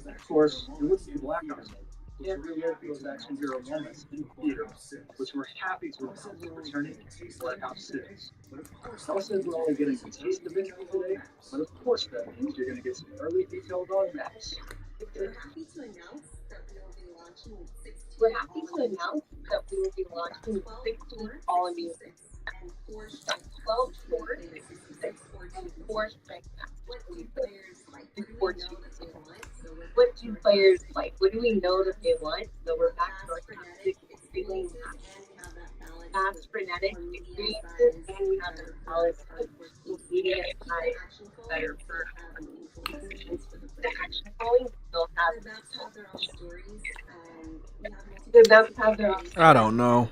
Of course, it wouldn't be Black Ops. Can't relive those action hero moments in theater, which we're happy to announce returning to Black Ops 6. I'll say we're only getting a taste of it today, but of course that means you're going to get some early details on maps. We're happy to announce that we will be launching with 16 colonies and 4 strike 12 stores and 4 strike maps. What do players like? What do we know that they want? So we're back to our classic feeling fast, frenetic experiences, and we have the balance of media and high better for the action following. They'll have their own. I don't know.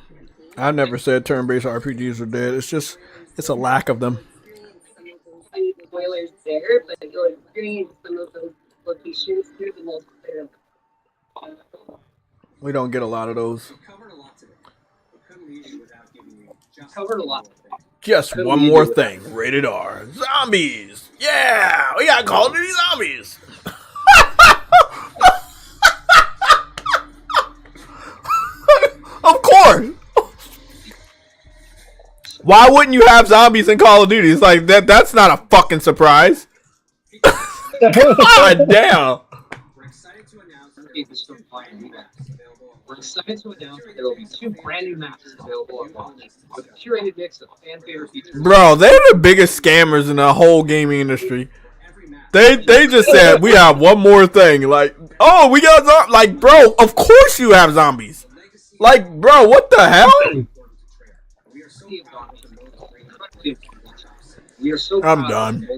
I never said turn-based RPGs are dead. It's a lack of them. Any spoilers there, but you'll experience some of those locations through the multiplayer. We don't get a lot of those. Covered a lot. Just one more thing. Rated R. Zombies. Yeah, we got Call of Duty Zombies. Of course. Why wouldn't you have zombies in Call of Duty? It's like that's not a fucking surprise. God damn. We're excited to announce that there will be 2 brand new maps available at launch with a curated mix of fan favorite features. Bro, they're the biggest scammers in the whole gaming industry. They just said we have one more thing. Like, oh, we got zombies. Like, bro, of course you have zombies. Like, bro, what the hell? I'm done.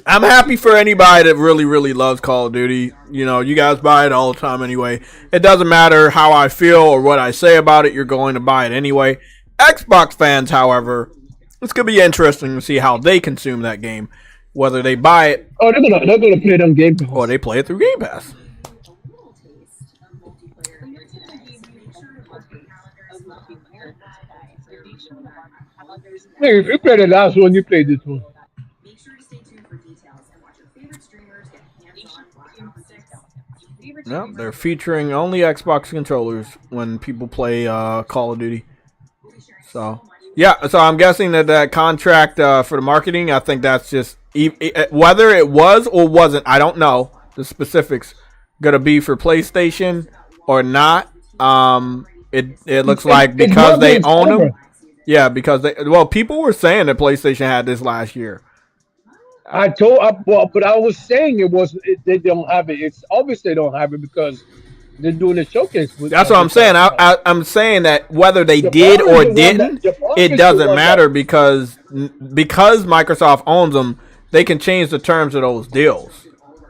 I'm happy for anybody that really, really loves Call of Duty. You know, you guys buy it all the time anyway. It doesn't matter how I feel or what I say about it. You're going to buy it anyway. Xbox fans, however, it's going to be interesting to see how they consume that game. Whether they buy it. Oh, they're gonna play it on Game Pass. Or they play it through Game Pass. Hey, if you played the last one, you played this one. Make sure to stay tuned for details and watch your favorite streamers get hands-on Black Ops 6. No, they're featuring only Xbox controllers when people play Call of Duty. So, yeah, so I'm guessing that contract for the marketing, I think that's just, whether it was or wasn't, I don't know the specifics, going to be for PlayStation or not. It looks like because they own them. Yeah, because people were saying that PlayStation had this last year. But I was saying they don't have it. It's obvious they don't have it because they're doing a showcase. That's what I'm saying. I'm saying that whether they did or didn't, it doesn't matter because Microsoft owns them. They can change the terms of those deals.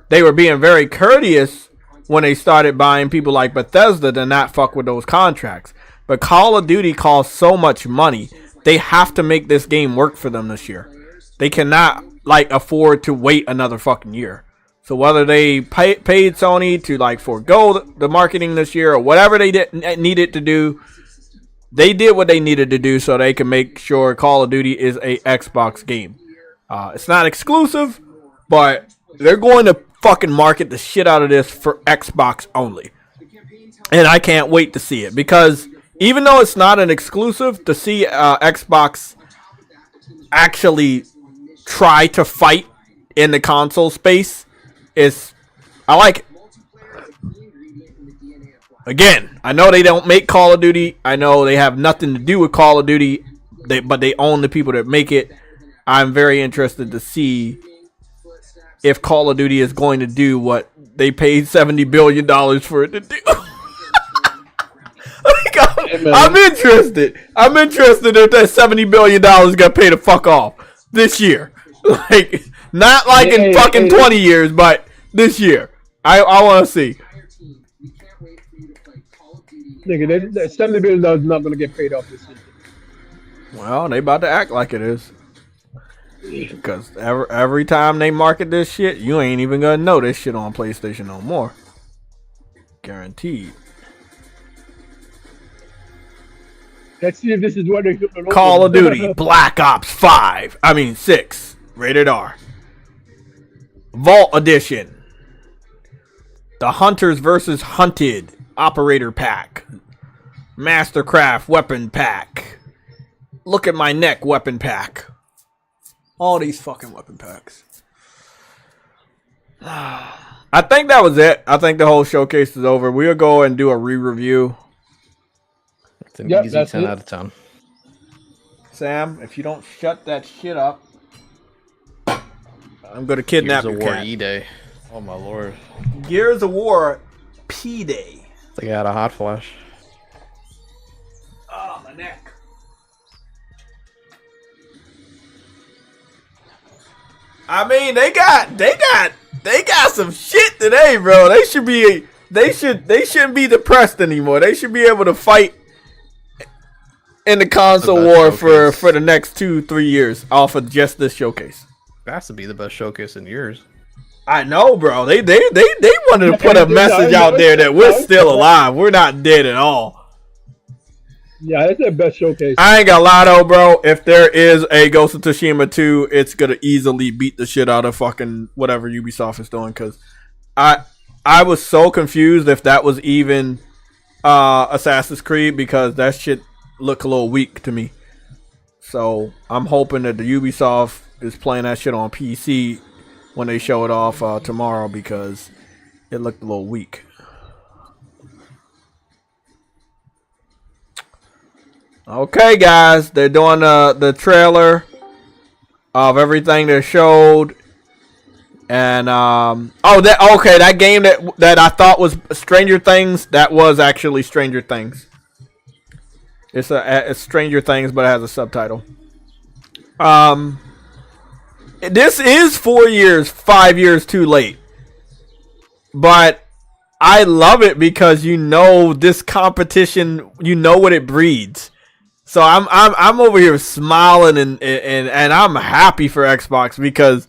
They were being very courteous when they started buying people like Bethesda to not fuck with those contracts. But Call of Duty costs so much money, they have to make this game work for them this year. They cannot afford to wait another fucking year. So whether they paid Sony to forego the marketing this year or whatever they needed to do, they did what they needed to do so they can make sure Call of Duty is a Xbox game. It's not exclusive, but they're going to fucking market the shit out of this for Xbox only. And I can't wait to see it because even though it's not an exclusive, to see Xbox actually try to fight in the console space I like it. Again, I know they don't make Call of Duty. I know they have nothing to do with Call of Duty, but they own the people that make it. I'm very interested to see if Call of Duty is going to do what they paid $70 billion for it to do. I'm interested. I'm interested if that $70 billion got paid to fuck off this year. Not in fucking 20 years, but this year. I want to see. Nigga, that $70 billion is not going to get paid off this year. Well, they about to act like it is. Because every time they market this shit, you ain't even going to know this shit on PlayStation no more. Guaranteed. Let's see if this is what they're going to Call of Duty Black Ops 6, rated R. Vault Edition. The Hunters versus Hunted Operator Pack. Mastercraft Weapon Pack. Look at my neck weapon pack. All these fucking weapon packs. I think that was it. I think the whole showcase is over. We'll go and do a re-review. It's an easy 10 out of 10. Sam, if you don't shut that shit up, I'm gonna kidnap your Gears of War cat. E-Day. Oh my lord. Gears of War P-Day. It's like I had a hot flash. Oh, my neck. I mean, they got some shit today, bro. They shouldn't be depressed anymore. They should be able to fight in the console war for the next 2-3 years off of just this showcase. That has to be the best showcase in years. I know, bro. They wanted to put a message out there that we're still alive. We're not dead at all. Yeah, it's their best showcase. I ain't gonna lie though, bro. If there is a Ghost of Tsushima 2, it's gonna easily beat the shit out of fucking whatever Ubisoft is doing. Cause I was so confused if that was even Assassin's Creed, because that shit looked a little weak to me. So I'm hoping that the Ubisoft is playing that shit on PC when they show it off tomorrow, because it looked a little weak. Okay, guys, they're doing the trailer of everything they showed, and that game that I thought was Stranger Things, that was actually Stranger Things. It's Stranger Things, but it has a subtitle. This is 5 years too late, but I love it because this competition, what it breeds. So I'm over here smiling and I'm happy for Xbox, because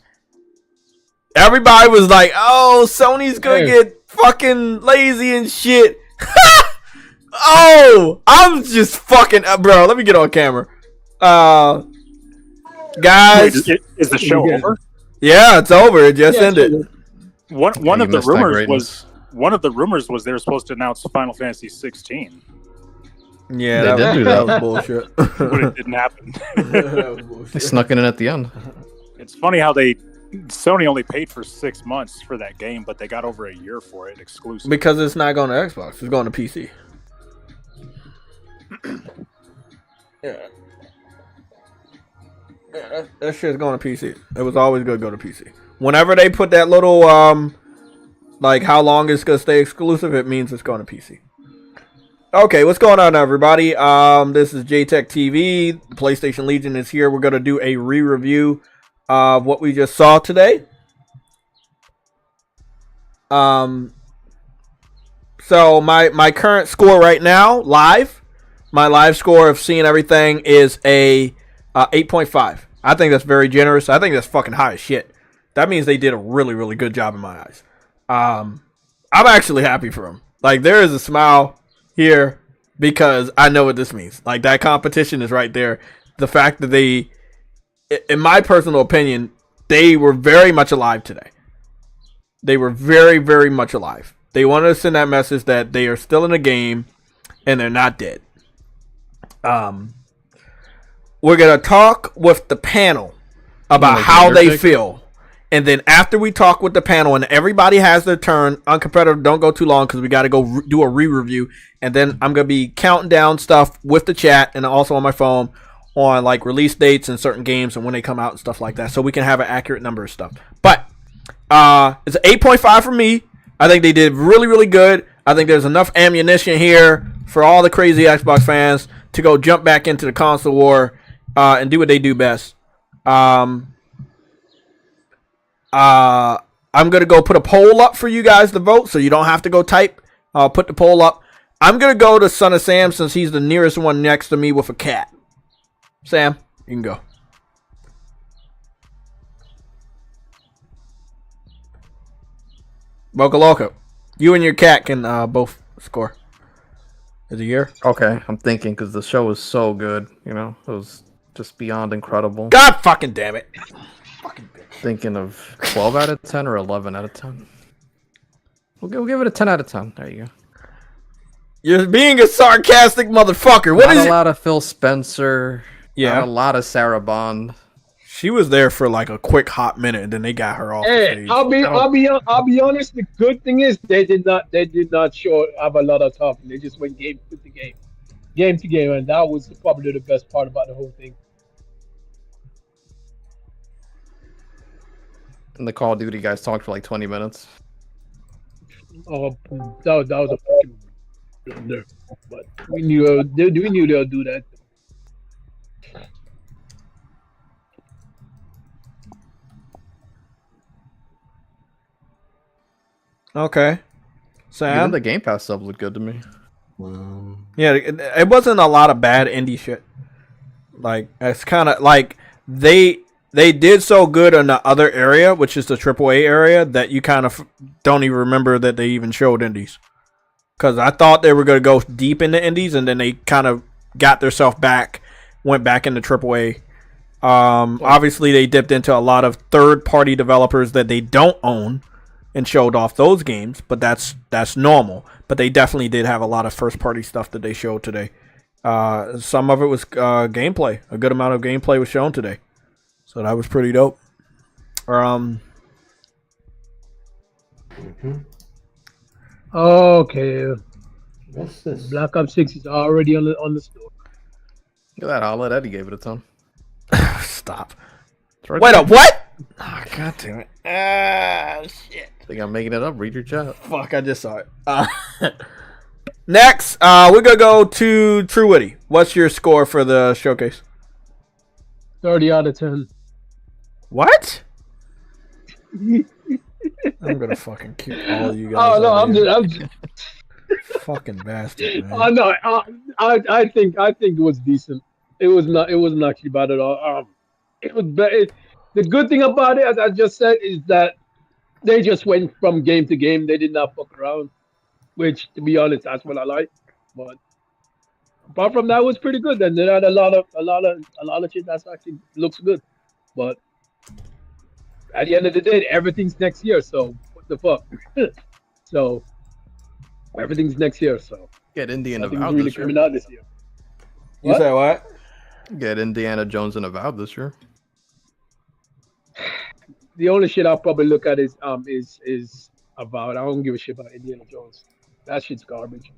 everybody was like, "Oh, Sony's gonna get fucking lazy and shit." Oh, I'm just fucking bro. Let me get on camera, guys. Wait, is the show over? Yeah, it's over. It just ended. One of the rumors was they were supposed to announce Final Fantasy 16. Yeah, they did do that. That was bullshit. But it didn't happen. They snuck it in at the end. It's funny how Sony only paid for 6 months for that game, but they got over a year for it exclusive. Because it's not going to Xbox. It's going to PC. Yeah. Yeah, that shit's going to PC. It was always going to go to PC. Whenever they put that little, like how long it's going to stay exclusive, it means it's going to PC. Okay, what's going on, everybody? This is JayTechTV. The PlayStation Legion is here. We're going to do a re-review of what we just saw today. So my current score right now, my live score of seeing everything is a 8.5. I think that's very generous. I think that's fucking high as shit. That means they did a really, really good job in my eyes. I'm actually happy for them. Like, there is a smile here because I know what this means. Like, that competition is right there. The fact that they, in my personal opinion, they were very much alive today. They were very, very much alive. They wanted to send that message that they are still in the game and they're not dead. We're going to talk with the panel about how they feel. And then after we talk with the panel and everybody has their turn, uncompetitive, don't go too long because we got to go do a re-review. And then I'm going to be counting down stuff with the chat and also on my phone on like release dates and certain games and when they come out and stuff like that. So we can have an accurate number of stuff. But it's an 8.5 for me. I think they did really, really good. I think there's enough ammunition here for all the crazy Xbox fans to go jump back into the console war and do what they do best. I'm going to go put a poll up for you guys to vote, so you don't have to go type. I'll put the poll up. I'm going to go to Son of Sam since he's the nearest one next to me with a cat. Sam, you can go. Boca Loca, you and your cat can both score. Is it here? Okay, I'm thinking because the show was so good. You know, it was just beyond incredible. God fucking damn it. Fucking bitch. Thinking of 12 out of 10 or 11 out of 10. We'll give it a 10 out of 10. There you go. You're being a sarcastic motherfucker. What Not is a it? lot of Phil Spencer. Yeah. Not a lot of Sarah Bond. She was there for like a quick hot minute, and then they got her off the Hey, stage. I'll be honest. The good thing is they did not have a lot of talking. They just went game to game, and that was probably the best part about the whole thing. And the Call of Duty guys talked for like 20 minutes. Oh, that was a fucking blunder. But we knew they'll do that. Okay. Even Sam? the Game Pass subs look good to me. Yeah, it wasn't a lot of bad indie shit. Like, it's kind of like they did so good in the other area, which is the AAA area, that you kind of don't even remember that they even showed indies. Because I thought they were going to go deep into indies, and then they kind of got themselves back, went back into AAA. Obviously, they dipped into a lot of third-party developers that they don't own and showed off those games, but that's normal. But they definitely did have a lot of first-party stuff that they showed today. Some of it was gameplay. A good amount of gameplay was shown today. So that was pretty dope. Okay. What's this? Black Ops 6 is already on the store. Look at that. I'll let Eddie gave it a 10. Stop. Right Wait there. up, what? Oh, God damn it. Shit. Think I'm making it up. Read your chat. Fuck, I just saw it. Next, we're going to go to True Witty. What's your score for the showcase? 30 out of 10. What? I'm going to fucking kick all of you guys. Oh no, out I'm here. just Fucking bastard, man. Oh no, I think it was decent. It wasn't actually bad at all. It was the good thing about it, as I just said, is that they just went from game to game. They did not fuck around, which, to be honest, that's what I like. But apart from that, it was pretty good. And they had a lot of shit that actually looks good. But at the end of the day, everything's next year. So what the fuck? So everything's next year. So Get Indiana nothing's Avowed really this year. coming out this year. You say what? Get Indiana Jones and Avowed this year. The only shit I'll probably look at is Avowed. I don't give a shit about Indiana Jones. That shit's garbage.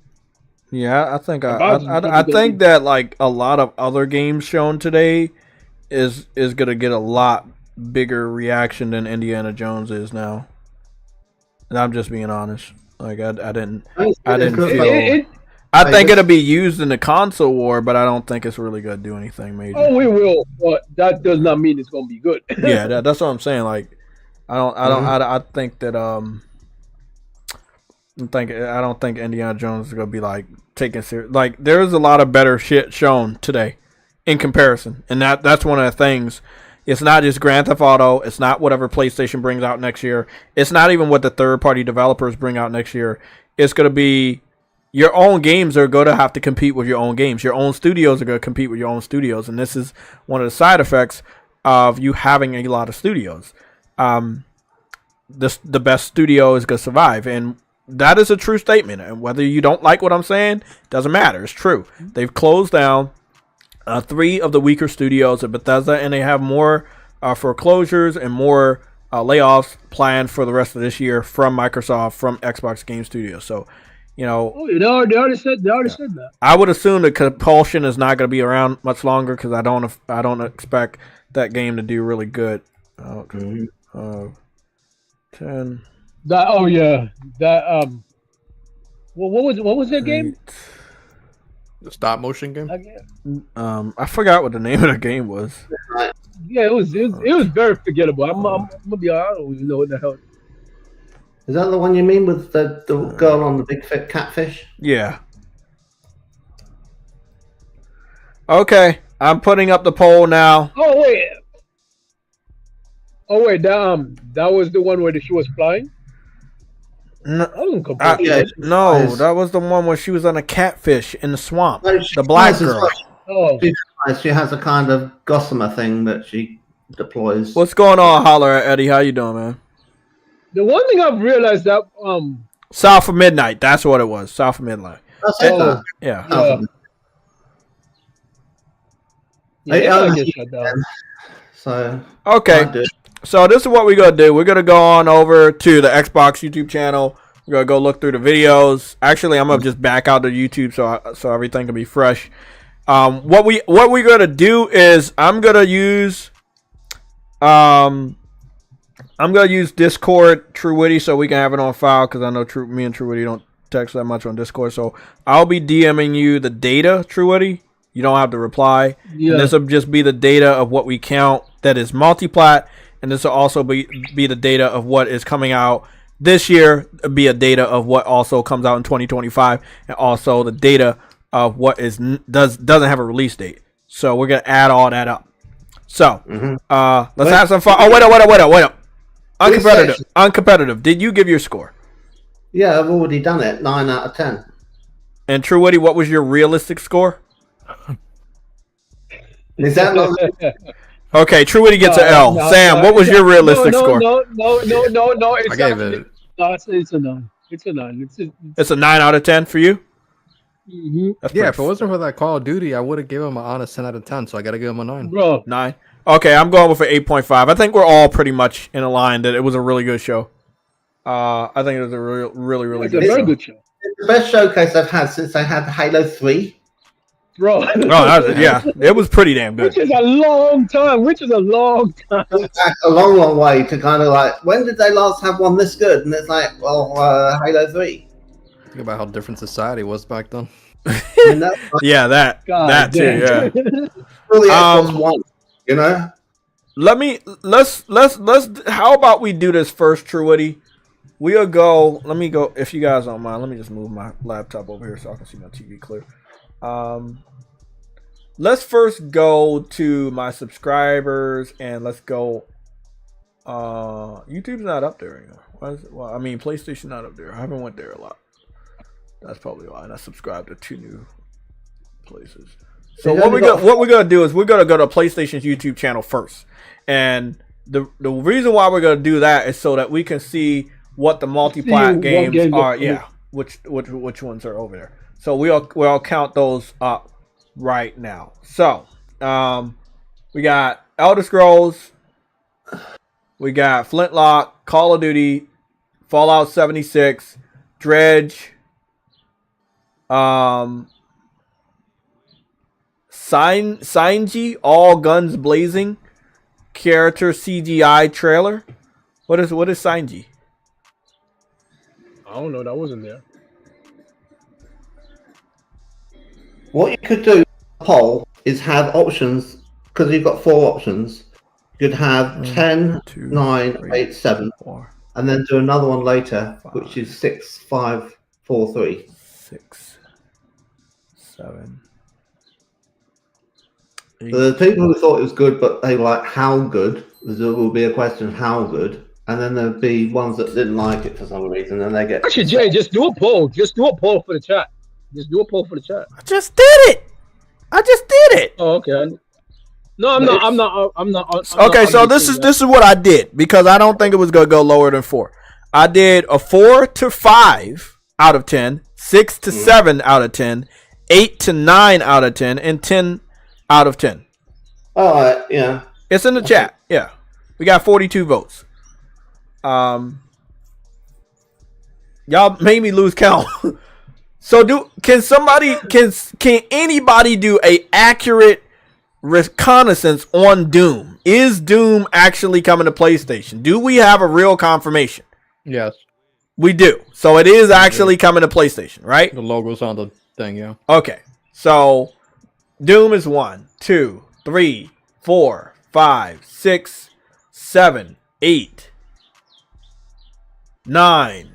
Yeah, I think I think that like a lot of other games shown today is gonna get a lot bigger reaction than Indiana Jones is now. And I'm just being honest. Like I didn't feel. I think it'll be used in the console war, but I don't think it's really gonna do anything major. Oh, we will, but that does not mean it's gonna be good. Yeah, that's what I'm saying. Like, I think that I don't think Indiana Jones is gonna be like taken serious. Like, there's a lot of better shit shown today, in comparison, and that's one of the things. It's not just Grand Theft Auto. It's not whatever PlayStation brings out next year. It's not even what the third-party developers bring out next year. It's gonna be your own games are going to have to compete with your own games. Your own studios are going to compete with your own studios, and this is one of the side effects of you having a lot of studios. The best studio is going to survive, and that is a true statement. And whether you don't like what I'm saying, doesn't matter. It's true. They've closed down 3 of the weaker studios at Bethesda, and they have more foreclosures and more layoffs planned for the rest of this year from Microsoft, from Xbox Game Studios. So, you know, they already said that. I would assume the compulsion is not going to be around much longer because I don't expect that game to do really good. 10. That what was that game? The stop motion game. I forgot what the name of the game was. Yeah, it was very forgettable. I'm gonna be honest, I don't even know what the hell. Is that the one you mean with the girl on the big fat catfish? Yeah. Okay, I'm putting up the poll now. Oh wait, that was the one where she was flying. No, Flies. that was the one where she was on a catfish in the swamp. No, the black girl. She has a kind of gossamer thing that she deploys. What's going on, Holler at Eddie? How you doing, man? The one thing I've realized that South of Midnight. That's what it was. South of Midnight. I said Oh, that. Yeah. yeah, Hey, they might get shut down. So Okay. might do it. So this is what we're gonna do. We're gonna go on over to the Xbox YouTube channel. We're gonna go look through the videos. Actually, I'm gonna just back out to YouTube so everything can be fresh. What we're gonna do is I'm gonna use Discord True Witty so we can have it on file because I know me and True Witty don't text that much on Discord. So I'll be DMing you the data, True Witty. You don't have to reply. Yeah. And this will just be the data of what we count that is multiplat. And this will also be the data of what is coming out this year. It'll be a data of what also comes out in 2025. And also the data of what doesn't have a release date. So we're going to add all that up. So let's have some fun. Oh, wait up. Uncompetitive. Did you give your score? Yeah, I've already done it. 9 out of 10. And True Witty, what was your realistic score? Is that not? Okay, True Witty gets an L. Sam, what was your realistic score? No. It's I gave it. No, it's a 9. It's a 9. It's a 9 out of 10 for you? Mm-hmm. That's Yeah, if pretty it wasn't for that Call of Duty, I would have given him an honest 10 out of 10. So I got to give him a 9. Bro. 9. Okay, I'm going with an 8.5. I think we're all pretty much in a line that it was a really good show. I think it was a really It's good a show. very good show. It's the best showcase I've had since I had Halo 3. Bro. Yeah, it was pretty damn good. Which is a long time. A long way to kind of like, when did they last have one this good? And it's like, well, Halo 3. Think about how different society was back then. I mean, that's like Yeah, that too. Yeah. really Xbox One, you know? Let's how about we do this first, True Witty? We'll go. Let me go. If you guys don't mind, let me just move my laptop over here so I can see my TV clear. Let's first go to my subscribers and let's go. YouTube's not up there anymore. Well, I mean, PlayStation not up there. I haven't went there a lot. That's probably why. And I subscribed to 2 new places. So what we're gonna do is we're gonna go to PlayStation's YouTube channel first, and the reason why we're gonna do that is so that we can see what the multi-plat games are. Yeah, which ones are over there. So we'll count those up right now. So we got Elder Scrolls, we got Flintlock, Call of Duty, Fallout 76, Dredge, Sanji, All Guns Blazing, character CGI trailer. What is Sanji? I don't know. That wasn't there. What you could do, poll, is have options, because you've got 4 options. You could have 10, 9, 8, 7, 4, and then do another one later, which is 6, 5, 4, 3. 6, 7. So the people who thought it was good, but they were like, how good? There will be a question, how good? And then there'll be ones that didn't like it for some reason, and they get... Actually, Jay, just do a poll. Just do a poll for the chat. I just did it. Oh, okay. No, I'm not. Okay, so this is what I did because I don't think it was gonna go lower than 4. I did a 4 to 5 out of 10, 6 to 7 out of 10, 8 to 9 out of 10, and 10 out of 10. All right, yeah. It's in the chat. Yeah, we got 42 votes. Y'all made me lose count. So can anybody do a accurate reconnaissance on Doom? Is Doom actually coming to PlayStation? Do we have a real confirmation? Yes. We do. So it is actually coming to PlayStation, right? The logo's on the thing, yeah. Okay. So Doom is 1, 2, 3, 4, 5, 6, 7, 8, 9.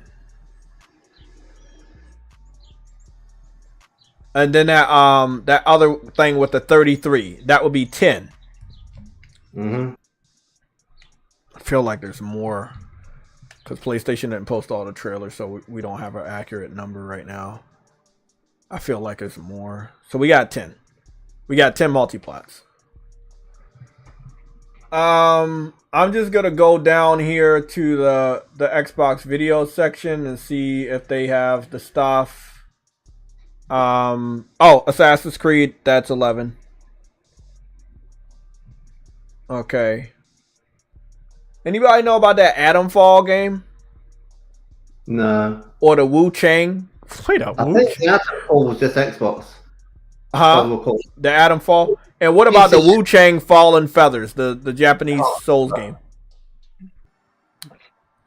And then that other thing with the 33, that would be 10. Mm-hmm. I feel like there's more because PlayStation didn't post all the trailers, so we don't have an accurate number right now. I feel like there's more. So we got 10. We got 10 multiplats. I'm just gonna go down here to the Xbox video section and see if they have the stuff. Oh, Assassin's Creed, that's 11. Okay. Anybody know about that Atomfall game? No. Or the Wu Chang? Wait up, I Wu think Chang. the Atomfall was just Xbox. Huh? The Atomfall? And what about the Wu Chang Fallen Feathers, the Japanese Souls game?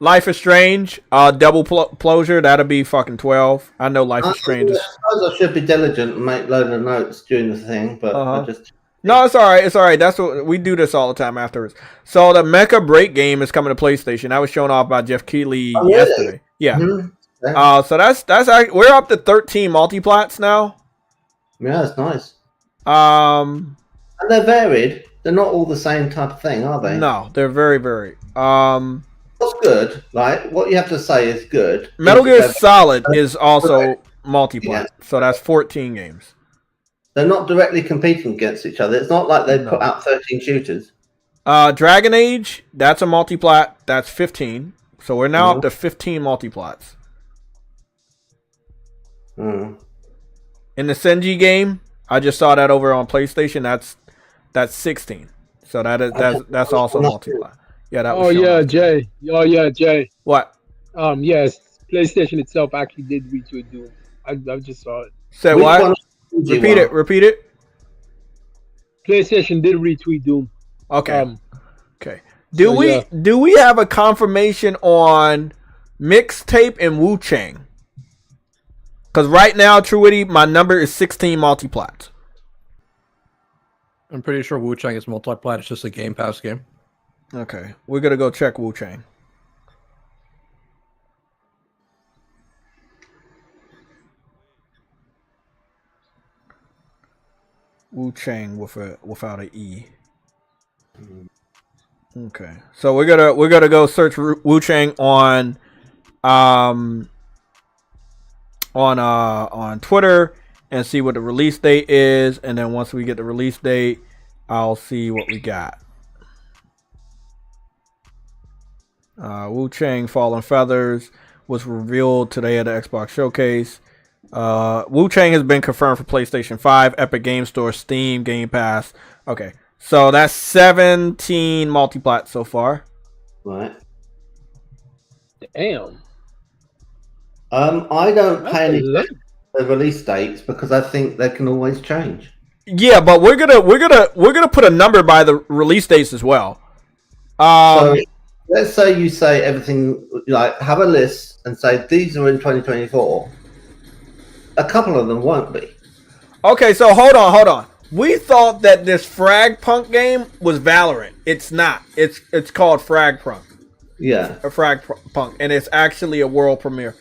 Life is Strange, double closure, that'll be fucking 12. I know Life is Strange. I suppose I should be diligent and make loads of notes during the thing, but I just... No, it's alright. It's alright. That's what we do this all the time afterwards. So the Mecha Break game is coming to PlayStation. That was shown off by Jeff Keighley yesterday. Yeah. Mm-hmm. So that's we're up to 13 multiplats now. Yeah, that's nice. And they're varied. They're not all the same type of thing, are they? No, they're very varied. What's good? Like what you have to say is good. Metal Gear Solid is also multiplat. So that's 14 games. They're not directly competing against each other. It's not like they put out 13 shooters. Dragon Age, that's a multiplat. That's 15. So we're now up to 15 multiplats. In the Senji game, I just saw that over on PlayStation. That's 16. So that's also multiplat. Yeah, that was. Jay. Jay. What? Yes, PlayStation itself actually did retweet Doom. I just saw it. Say what? Repeat it. PlayStation did retweet Doom. Okay. Okay. Do we have a confirmation on Mixtape and Wu Chang? Because right now, Truity, my number is 16 multiplats. I'm pretty sure Wu Chang is multiplat. It's just a Game Pass game. Okay, we're gonna go check Wu Chang. Wu Chang without an E. Okay, so we're gonna go search Wu Chang on Twitter and see what the release date is, and then once we get the release date, I'll see what we got. Wu Chang Fallen Feathers was revealed today at the Xbox Showcase. Wu Chang has been confirmed for PlayStation 5, Epic Game Store, Steam, Game Pass. Okay, so that's 17 multiplats so far. Right. Damn. I don't pay any the release dates because I think they can always change. Yeah, but we're gonna put a number by the release dates as well. So let's say you say everything, like have a list and say these are in 2024. A couple of them won't be. Okay, so hold on. We thought that this Fragpunk game was Valorant. It's not. It's called Fragpunk. Yeah. A Fragpunk, and it's actually a world premiere.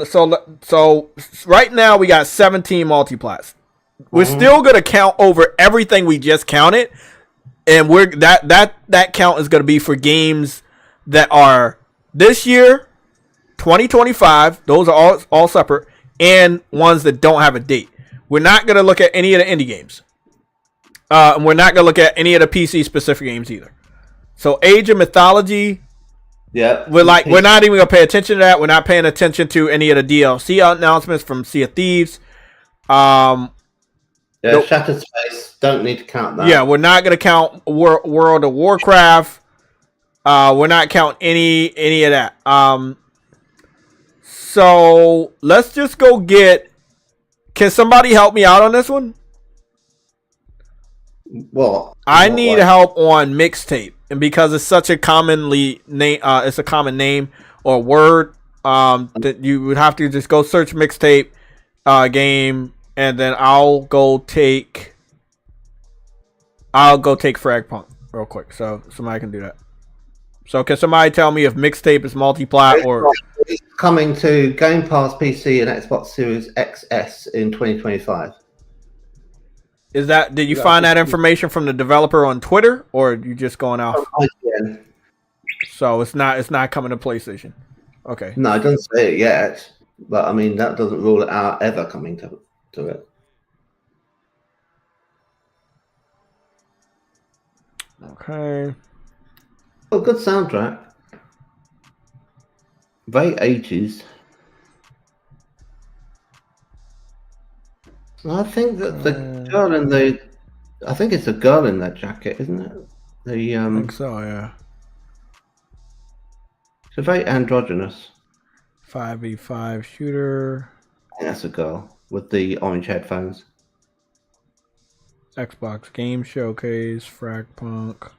So right now we got 17 multiplats. We're still gonna count over everything we just counted, and that count is gonna be for games that are this year, 2025. Those are all separate, and ones that don't have a date. We're not gonna look at any of the indie games. And we're not gonna look at any of the PC specific games either. So Age of Mythology. Yeah, we're not even gonna pay attention to that. We're not paying attention to any of the DLC announcements from Sea of Thieves. Shattered Space, don't need to count that. Yeah, we're not gonna count World of Warcraft. We're not counting any of that. So let's just go get. Can somebody help me out on this one? Well, I need help on Mixtape. And because it's such a commonly name, it's a common name or word, that you would have to just go search Mixtape game, and then I'll go take Fragpunk real quick, so somebody can do that. So can somebody tell me if Mixtape is multiplat or it's coming to Game Pass PC and Xbox Series XS in 2025? Is that? Did you find that information from the developer on Twitter, or are you just going off? So it's not coming to PlayStation. Okay. No, it doesn't say it yet, but I mean that doesn't rule it out ever coming to it. Okay. Oh, good soundtrack. Very 80s. I think that the girl in the... I think it's a girl in that jacket, isn't it? The I think so, yeah. It's very androgynous. 5v5 shooter. I think that's a girl with the orange headphones. Xbox Game Showcase. Fragpunk.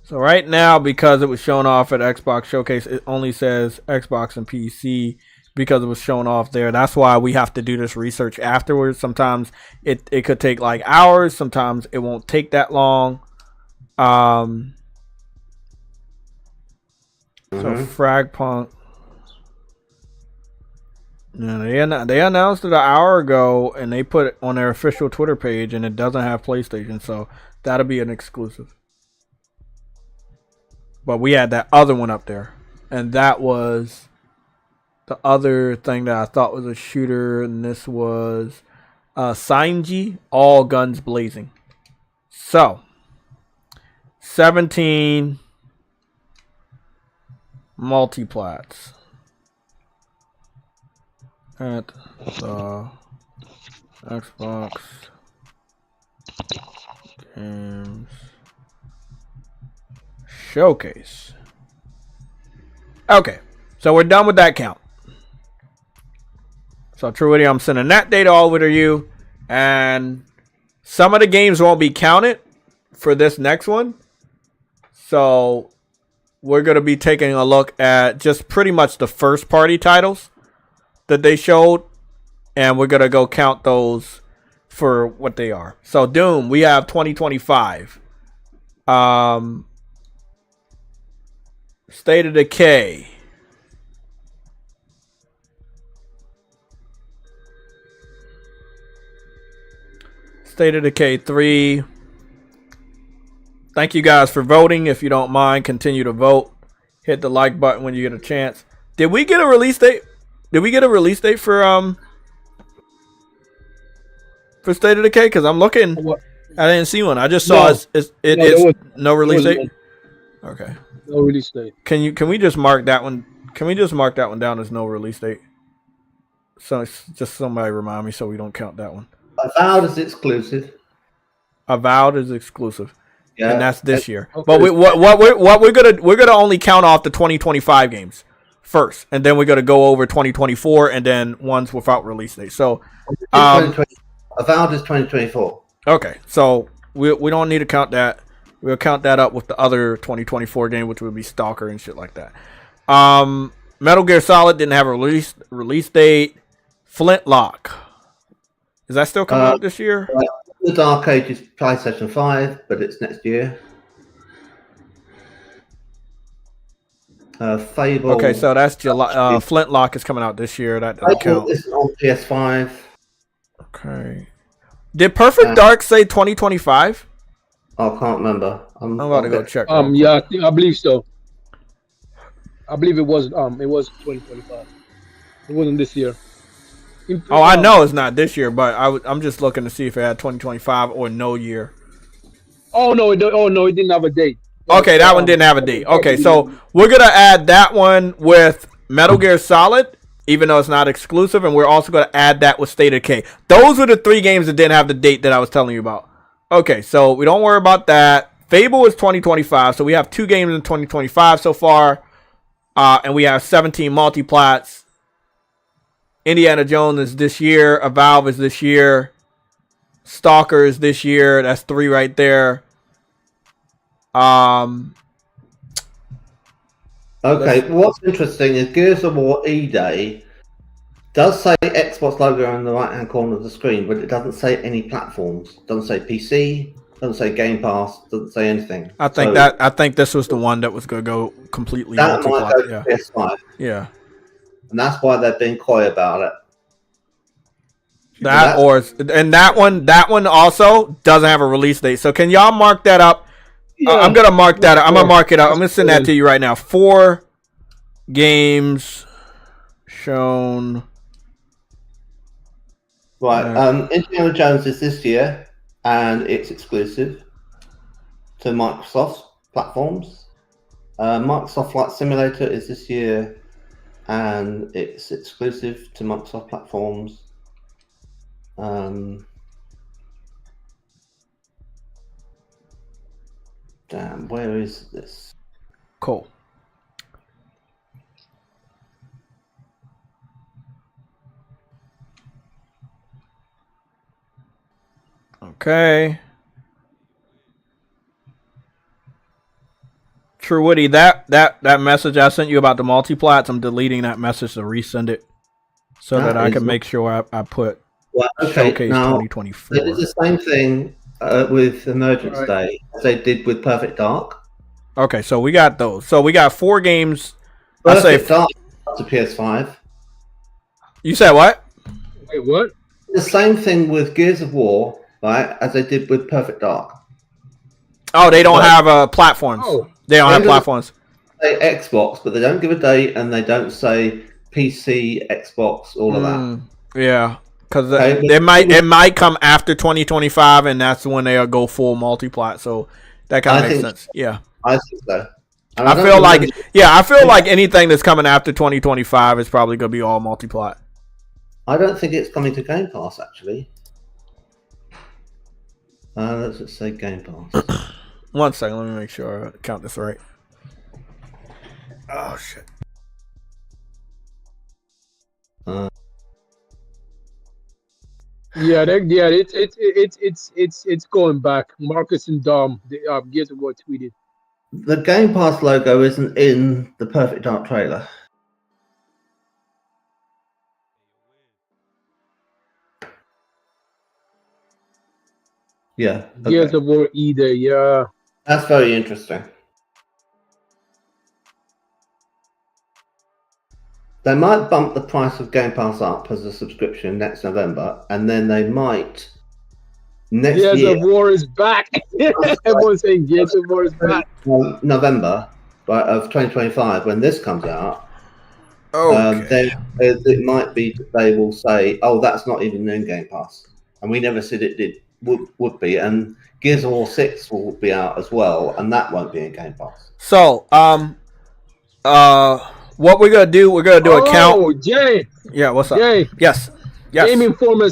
So right now, because it was shown off at Xbox Showcase, it only says Xbox and PC because it was shown off there. That's why we have to do this research afterwards. Sometimes it could take like hours. Sometimes it won't take that long. So Fragpunk. Yeah, they announced it an hour ago, and they put it on their official Twitter page, and it doesn't have PlayStation, so that'll be an exclusive. But we had that other one up there, and that was the other thing that I thought was a shooter, and this was Sanji, All Guns Blazing. So, 17 multiplats at the Xbox Games Showcase. Okay, so we're done with that count. So Truity, I'm sending that data over to you, and some of the games won't be counted for this next one. So we're going to be taking a look at just pretty much the first party titles that they showed, and we're going to go count those for what they are. So Doom, we have 2025. State of Decay. State of Decay 3. Thank you guys for voting. If you don't mind, continue to vote. Hit the like button when you get a chance. Did we get a release date? Did we get a release date for State of Decay? Because I'm looking. I didn't see one. I just saw it's no release date. Okay. No release date. Can we just mark that one? Can we just mark that one down as no release date? So just somebody remind me so we don't count that one. Avowed is exclusive. Avowed is exclusive. Yeah, and that's this year. Okay. But what we're gonna only count off the 2025 games first, and then we're gonna go over 2024 and then ones without release date. So Avowed is 2024. Okay, so we don't need to count that. We'll count that up with the other 2024 game, which would be Stalker and shit like that. Metal Gear Solid didn't have a release date. Flintlock, is that still coming out this year? The Dark Age is PlayStation 5, but it's next year. Fable. Okay, so that's July. Flintlock is coming out this year. That doesn't count. It's on PS5. Okay. Did Perfect Dark say 2025? I can't remember. I'm about to go check. Yeah, I believe so. I believe it was 2025. It wasn't this year. I know it's not this year, but I'm just looking to see if it had 2025 or no year. Oh no! It didn't have a date. Okay, that one didn't have a date. Okay, so we're gonna add that one with Metal Gear Solid, even though it's not exclusive, and we're also gonna add that with State of Decay. Those were the 3 games that didn't have the date that I was telling you about. Okay, so we don't worry about that. Fable is 2025, so we have 2 games in 2025 so far, and we have 17 multiplats. Indiana Jones is this year. Avowed is this year. Stalker is this year. That's 3 right there. Okay, what's interesting is Gears of War E-Day does say Xbox logo on the right-hand corner of the screen, but it doesn't say any platforms. It doesn't say PC, doesn't say Game Pass, doesn't say anything. I think this was the one that was going to go completely multi-plat. Yeah. PS5. Yeah. And that's why they've been coy about it. That one also doesn't have a release date. So can y'all mark that up? Yeah. I'm gonna mark that up. I'm gonna mark it up. I'm gonna send that to you right now. 4 games shown. Right. Indiana Jones is this year. and it's exclusive to Microsoft platforms. Microsoft Flight Simulator is this year, and it's exclusive to Microsoft platforms. Damn, where is this? Cool. Okay. True Woody, that message I sent you about the multiplats, I'm deleting that message to resend it so that I can make sure I put Showcase now, 2024. They did the same thing with Emergence Day as they did with Perfect Dark. Okay, so we got those. So we got 4 games. Perfect Dark to PS5. You said what? Wait, what? The same thing with Gears of War, right, as they did with Perfect Dark. Oh, they don't have platforms. Oh. They don't have platforms. They say Xbox, but they don't give a date, and they don't say PC, Xbox, all of that. Yeah, because it might come after 2025, and that's when they'll go full multiplat. So that kind of makes sense. Yeah, I think so. I feel like anything that's coming after 2025 is probably going to be all multiplat. I don't think it's coming to Game Pass, actually. Let's just say Game Pass. 1 second, let me make sure I count this right. Oh shit. It's going back. Marcus and Dom, Gears of War tweeted. The Game Pass logo isn't in the Perfect Dark trailer. Yeah. Okay. Gears of War either, yeah. That's very interesting. They might bump the price of Game Pass up as a subscription next November, and then they might next year. Gears of War is back. Everyone's saying Gears of War is back. November, right, of 2025, when this comes out. Okay. Then it might be that they will say, "Oh, that's not even in Game Pass," and we never said it would be. And Gears of War 6 will be out as well, and that won't be in Game Pass. So, what we're gonna do? We're gonna do a count. Oh, Jay. Yeah, what's up? Jay. Yes. Game Informer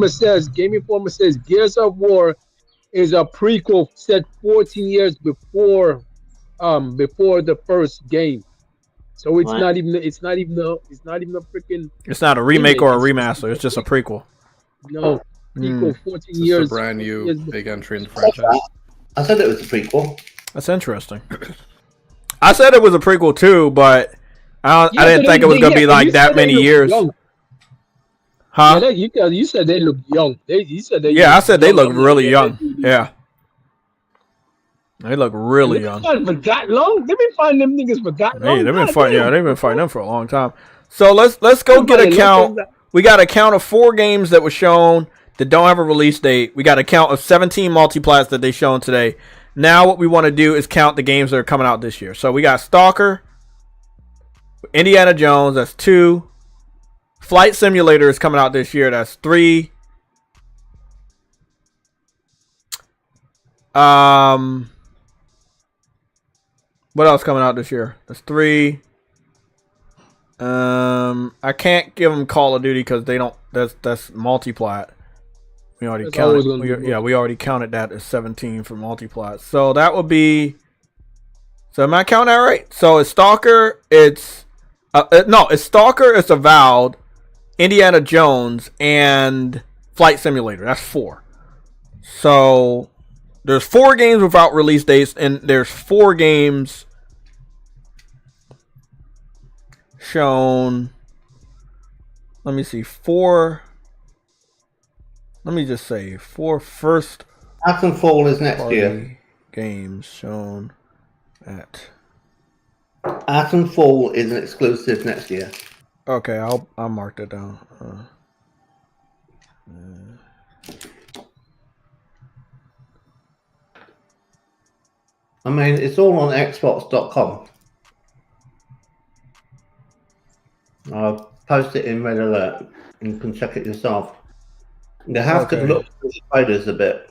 says Gears of War is a prequel set 14 years before the first game. So it's not even a freaking. It's not a remake or a remaster. It's just a prequel. No, prequel 14 years. It's a brand new big entry in the franchise. I said it was a prequel. That's interesting. I said it was a prequel too, but I didn't think it was gonna be like that many years. Huh? Yeah, you said they look young. I said they look really young. Yeah. They look really young. For that long? They've been fighting them niggas for that long. They've been fighting. Yeah, they've been fighting them for a long time. So let's go get a count. We got a count of 4 games that were shown that don't have a release date. We got a count of 17 multiplats that they shown today. Now what we want to do is count the games that are coming out this year. So we got Stalker, Indiana Jones. That's 2. Flight Simulator is coming out this year. That's 3. What else coming out this year? That's 3. I can't give them Call of Duty because they don't. That's multiplat. We already counted. We already counted that as 17 for multiplat. So that would be. So am I counting that right? So it's Stalker. It's Stalker. It's Avowed, Indiana Jones, and Flight Simulator. That's 4. So there's 4 games without release dates, and there's 4 games shown. Let me see. 4. Let me just say 4 first. Titanfall is next year. Games shown at. Titanfall is an exclusive next year. Okay, I'll mark that down. I mean, it's all on Xbox.com. I'll post it in Red Alert. You can check it yourself. You have to look at the traders a bit.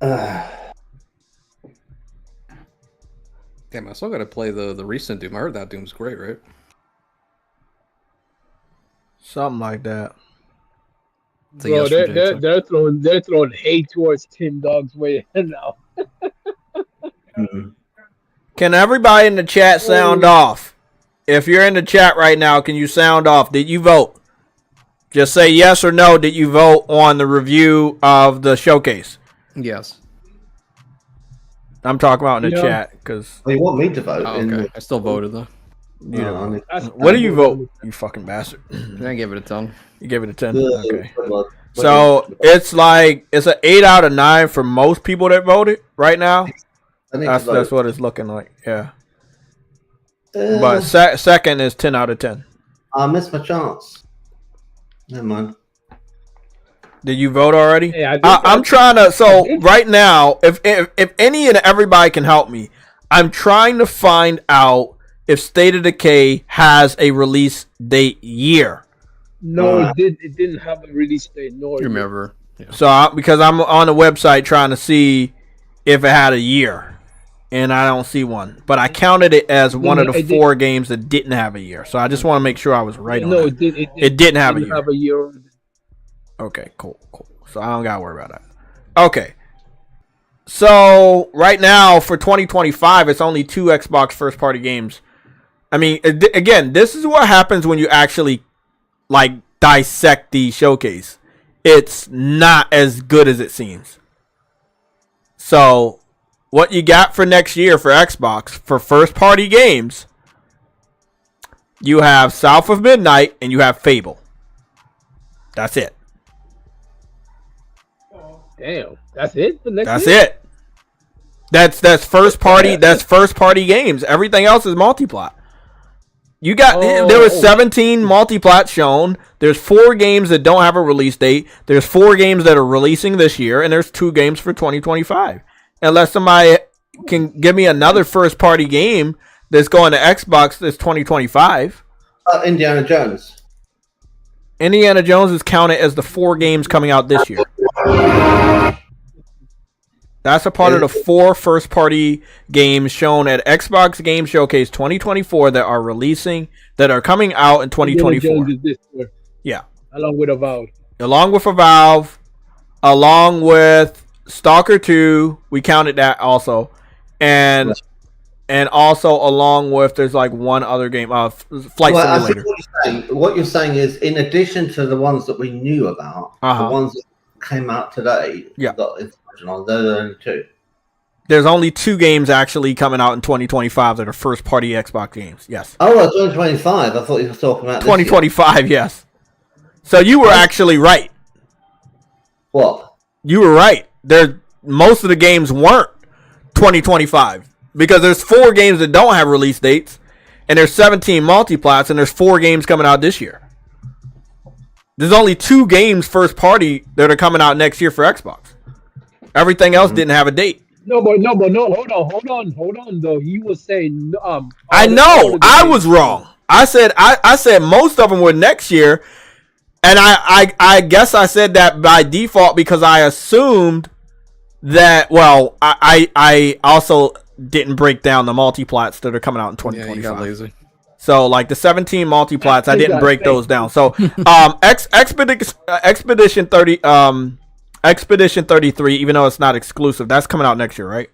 Damn, I still gotta play the recent Doom. I heard that Doom's great, right? Something like that. It's a Bro, yes from JayTech. they're throwing hate towards Tim Dog's way now. Can everybody in the chat sound off? If you're in the chat right now, can you sound off? Did you vote? Just say yes or no. Did you vote on the review of the showcase? Yes. I'm talking about in the Yeah. chat because Well, you want me to vote? Oh, okay. I still voted though. you don't. That's- What do you vote? You fucking bastard. I gave it a 10. You gave it a 10. Good. Okay. Well, So it's like it's an 8 out of 9 for most people that voted right now. I need to That's vote. what it's looking like. Yeah. Uh, But second is 10 out of 10. I missed my chance. Never mind. Did you vote already? Hey, I did I'm that. trying to. I So did. right now, if any and everybody can help me, I'm trying to find out if State of Decay has a release date year. No, it didn't have a release date. No, You remember? Yeah. So because I'm on the website trying to see if it had a year, and I don't see one. But I counted it as one of the 4 games that didn't have a year. So I just want to make sure I was right on no, that. it didn't have a didn't year. have a year. Okay, cool. So I don't gotta worry about that. Okay. So right now for 2025, it's only 2 Xbox first-party games. I mean, again, this is what happens when you actually like dissect the showcase. It's not as good as it seems. So what you got for next year for Xbox for first-party games? You have South of Midnight and you have Fable. That's it. Damn, that's it for next That's year? it. That's first party. That's first party games. Everything else is multiplat. You got there was 17 multiplat shown. There's 4 games that don't have a release date. There's 4 games that are releasing this year, and there's 2 games for 2025. Unless somebody can give me another first party game that's going to Xbox that's 2025. Indiana Jones. Indiana Jones is counted as the 4 games coming out this year. That's a part of the 4 first-party games shown at Xbox Game Showcase 2024 that are releasing, that are coming out in 2024. Indiana Jones is this year, Yeah, along with Avowed. along with Valve, along with Stalker 2, we counted that also, and also along with there's like one other game, Flight Simulator. What you're saying is, in addition to the ones that we knew about, the ones that came out today, Yeah. got information on, there are only 2. There's only 2 games actually coming out in 2025 that are first-party Xbox games. Yes. Oh, 2025. I thought you were talking about 2025. Yes. So you were actually right. What? You were right. Most of the games weren't 2025 because there's 4 games that don't have release dates, and there's 17 multiplats, and there's 4 games coming out this year. There's only 2 games first party that are coming out next year for Xbox. Everything else didn't have a date. No. Hold on. Though he was saying, I know. I was wrong. I said most of them were next year, and I guess I said that by default because I assumed that. Well, I also didn't break down the multiplats that are coming out in 2025. Yeah, you got lazy. So like the 17 multiplats, I didn't break those down. So Expedition 30 Expedition 33, even though it's not exclusive, that's coming out next year, right?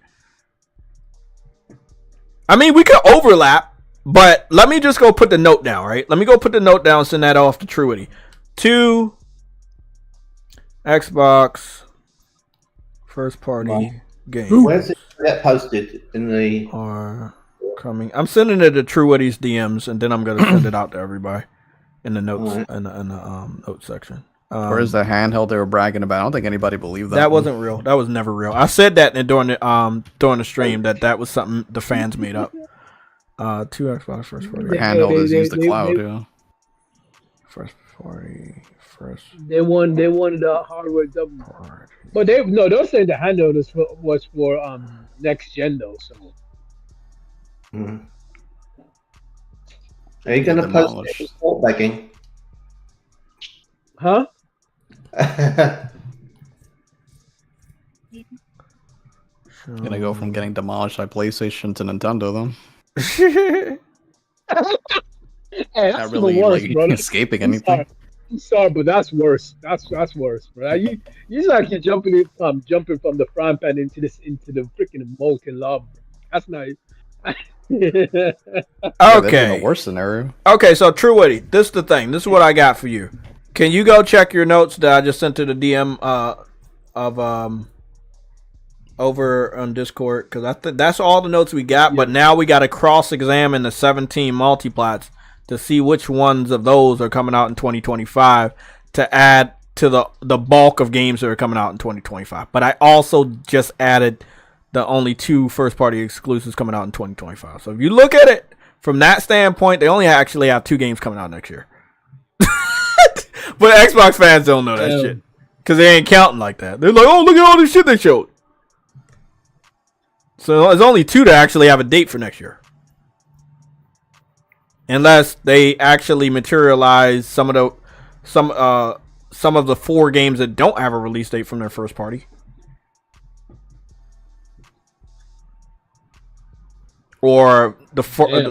I mean, we could overlap, but let me just go put the note down, right? Let me go put the note down, send that off to Truity. 2 Xbox first party games. Where's it get posted in the? Are coming. I'm sending it to Truity's DMs, and then I'm gonna send it out to everybody in the notes in the notes section. Where's the handheld they were bragging about? I don't think anybody believed that. That wasn't real. That was never real. I said that during the stream that was something the fans made up. 2 Xbox first party. The handheld is used the cloud, yeah. First party. They wanted the hardware double. But they're saying the handheld was for next gen though. So. Are you going to post it for begging? Huh? Gonna go from getting demolished by PlayStation to Nintendo, though. Hey, Not that's really even worse, like brother. escaping I'm anything. sorry. I'm sorry, but that's worse. That's worse, bro. You like you're jumping from the frying pan into the freaking molten lava. That's not. Yeah, that's even a Okay. worse scenario. Okay, so True Witty, this is the thing. This is what I got for you. Can you go check your notes that I just sent to the DM of over on Discord? Because I think that's all the notes we got. Yeah. But now we got to cross-examine the 17 multiplats to see which ones of those are coming out in 2025 to add to the bulk of games that are coming out in 2025. But I also just added the only 2 first-party exclusives coming out in 2025. So if you look at it from that standpoint, they only actually have 2 games coming out next year. But Xbox fans don't know that shit because they ain't counting like that. They're like, oh, look at all this shit they showed. So there's only 2 that actually have a date for next year. Unless they actually materialize some of the 4 games that don't have a release date from their first party. Or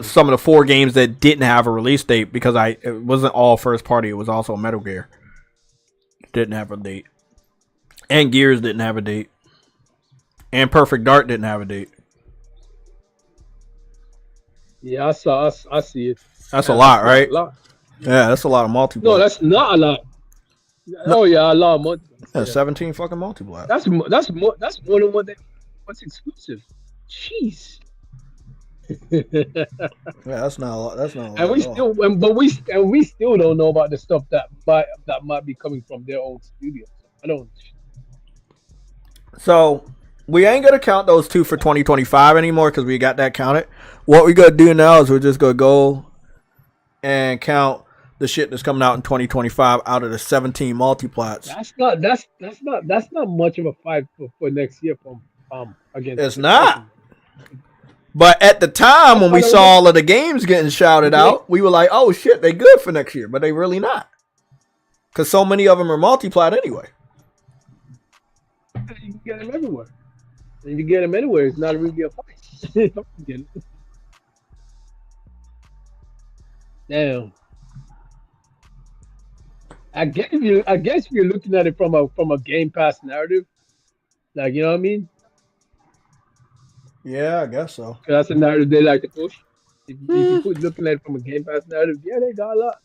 some of the 4 games that didn't have a release date because it wasn't all first party. It was also Metal Gear. Didn't have a date. And Gears didn't have a date. And Perfect Dark didn't have a date. Yeah, I see it. That's a lot, right? A lot. Yeah, that's a lot of multiplayer. No, that's not a lot. No. Oh yeah, a lot of multiplayer. Yeah, 17 fucking multiplayer. That's more than what's exclusive. Jeez. Yeah, that's not a lot. That's not a lot. And we still don't know about the stuff that might be coming from their own studios. I don't. So we ain't gonna count those 2 for 2025 anymore because we got that counted. What we gonna do now is we're just gonna go and count the shit that's coming out in 2025 out of the 17 multiplats. That's not much of a fight for next year from against. It's not. But at the time when we saw all of the games getting shouted out, we were like, "Oh shit, they good for next year," but they really not, because so many of them are multiplat anyway. You can get them everywhere. And if you get them anywhere, it's not really a fight. Damn. I guess if you're looking at it from a Game Pass narrative, like, you know what I mean? Yeah, I guess so. That's a narrative they like to push. If you put looking at it from a Game Pass narrative, yeah, they got a lot.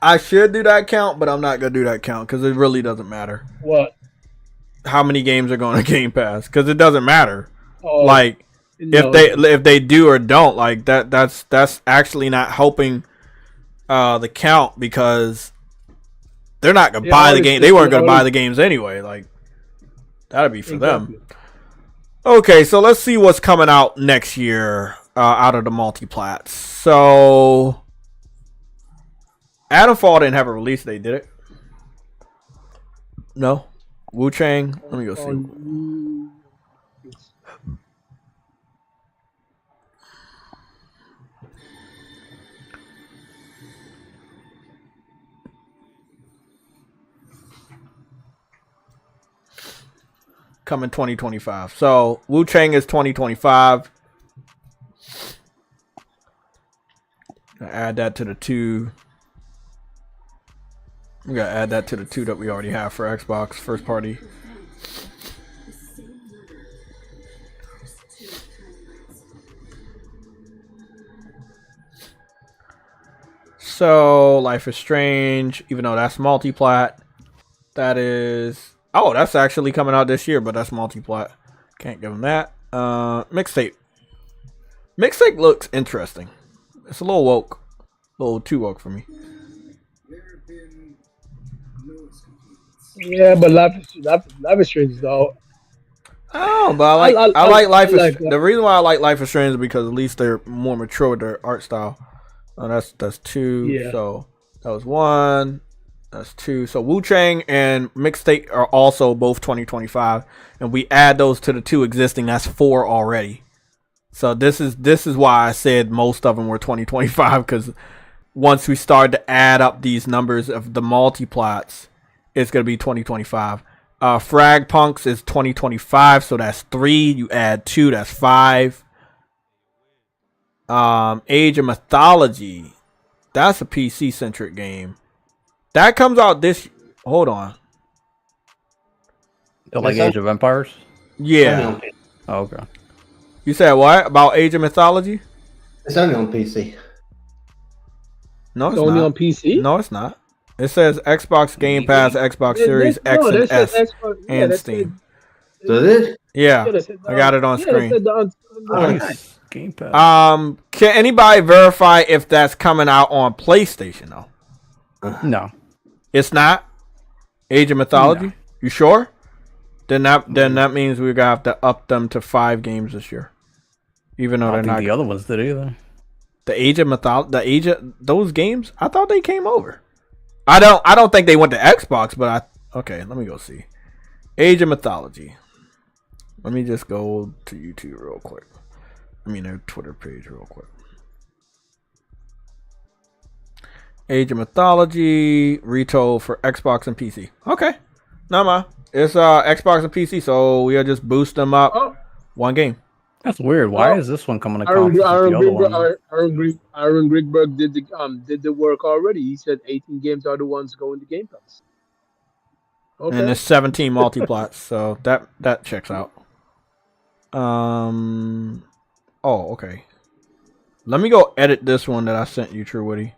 I should do that count, but I'm not gonna do that count because it really doesn't matter. What? How many games are going to Game Pass? Because it doesn't matter. Oh, like no. if they do or don't, like that's actually not helping the count because they're not gonna buy the game. They weren't gonna buy the games anyway. Like that'd be for them. Okay, so let's see what's coming out next year out of the multiplats. So Adamfall didn't have a release date, did it? No. Wu Chang. Let me go see. Coming 2025. So Wu Chang is 2025. Add that to the 2. We gotta add that to the 2 that we already have for Xbox first party. So Life is Strange, even though that's multiplat, that is that's actually coming out this year, but that's multiplat. Can't give them that. Mixtape. Mixtape looks interesting. It's a little woke, a little too woke for me. Yeah, but Life is Strange though. Oh, but I like Life is the reason why I like Life is Strange is because at least they're more mature with their art style. That's 2. Yeah. So that was 1. That's 2. So Wu Chang and Mixtape are also both 2025, and we add those to the 2 existing. That's 4 already. So this is why I said most of them were 2025, because once we start to add up these numbers of the multiplats, it's gonna be 2025. Frag Punks is 2025, so that's 3. You add 2, that's 5. Age of Mythology, that's a PC centric game. That comes out this. Hold on. Like Age of Empires? Yeah. Oh, okay. You said what about Age of Mythology? It's only on PC. No, it's only not. on PC. No, it's not. It says Xbox Game Pass, Xbox Series X and S, and Steam. Does it? Yeah, I got it on screen. Nice. Game Pass. Can anybody verify if that's coming out on PlayStation though? No. It's not. Age of Mythology. No. You sure? Then that means we're gonna have to up them to 5 games this year. Even though I they're don't think not. the other ones did either. The Age of Mythology, those games, I thought they came over. I don't think they went to Xbox, but okay, let me go see. Age of Mythology. Let me just go to YouTube real quick. I mean their Twitter page real quick. Age of Mythology retold for Xbox and PC. Okay. No ma. It's Xbox and PC, so we'll just boost them up 1 game. That's weird. Why is this one coming to Aaron Aaron Grigberg did the work already. He said 18 games are the ones going to Game Pass. Okay. And there's 17 multiplots, so that checks out. Oh, okay. Let me go edit this one that I sent you, True Woody.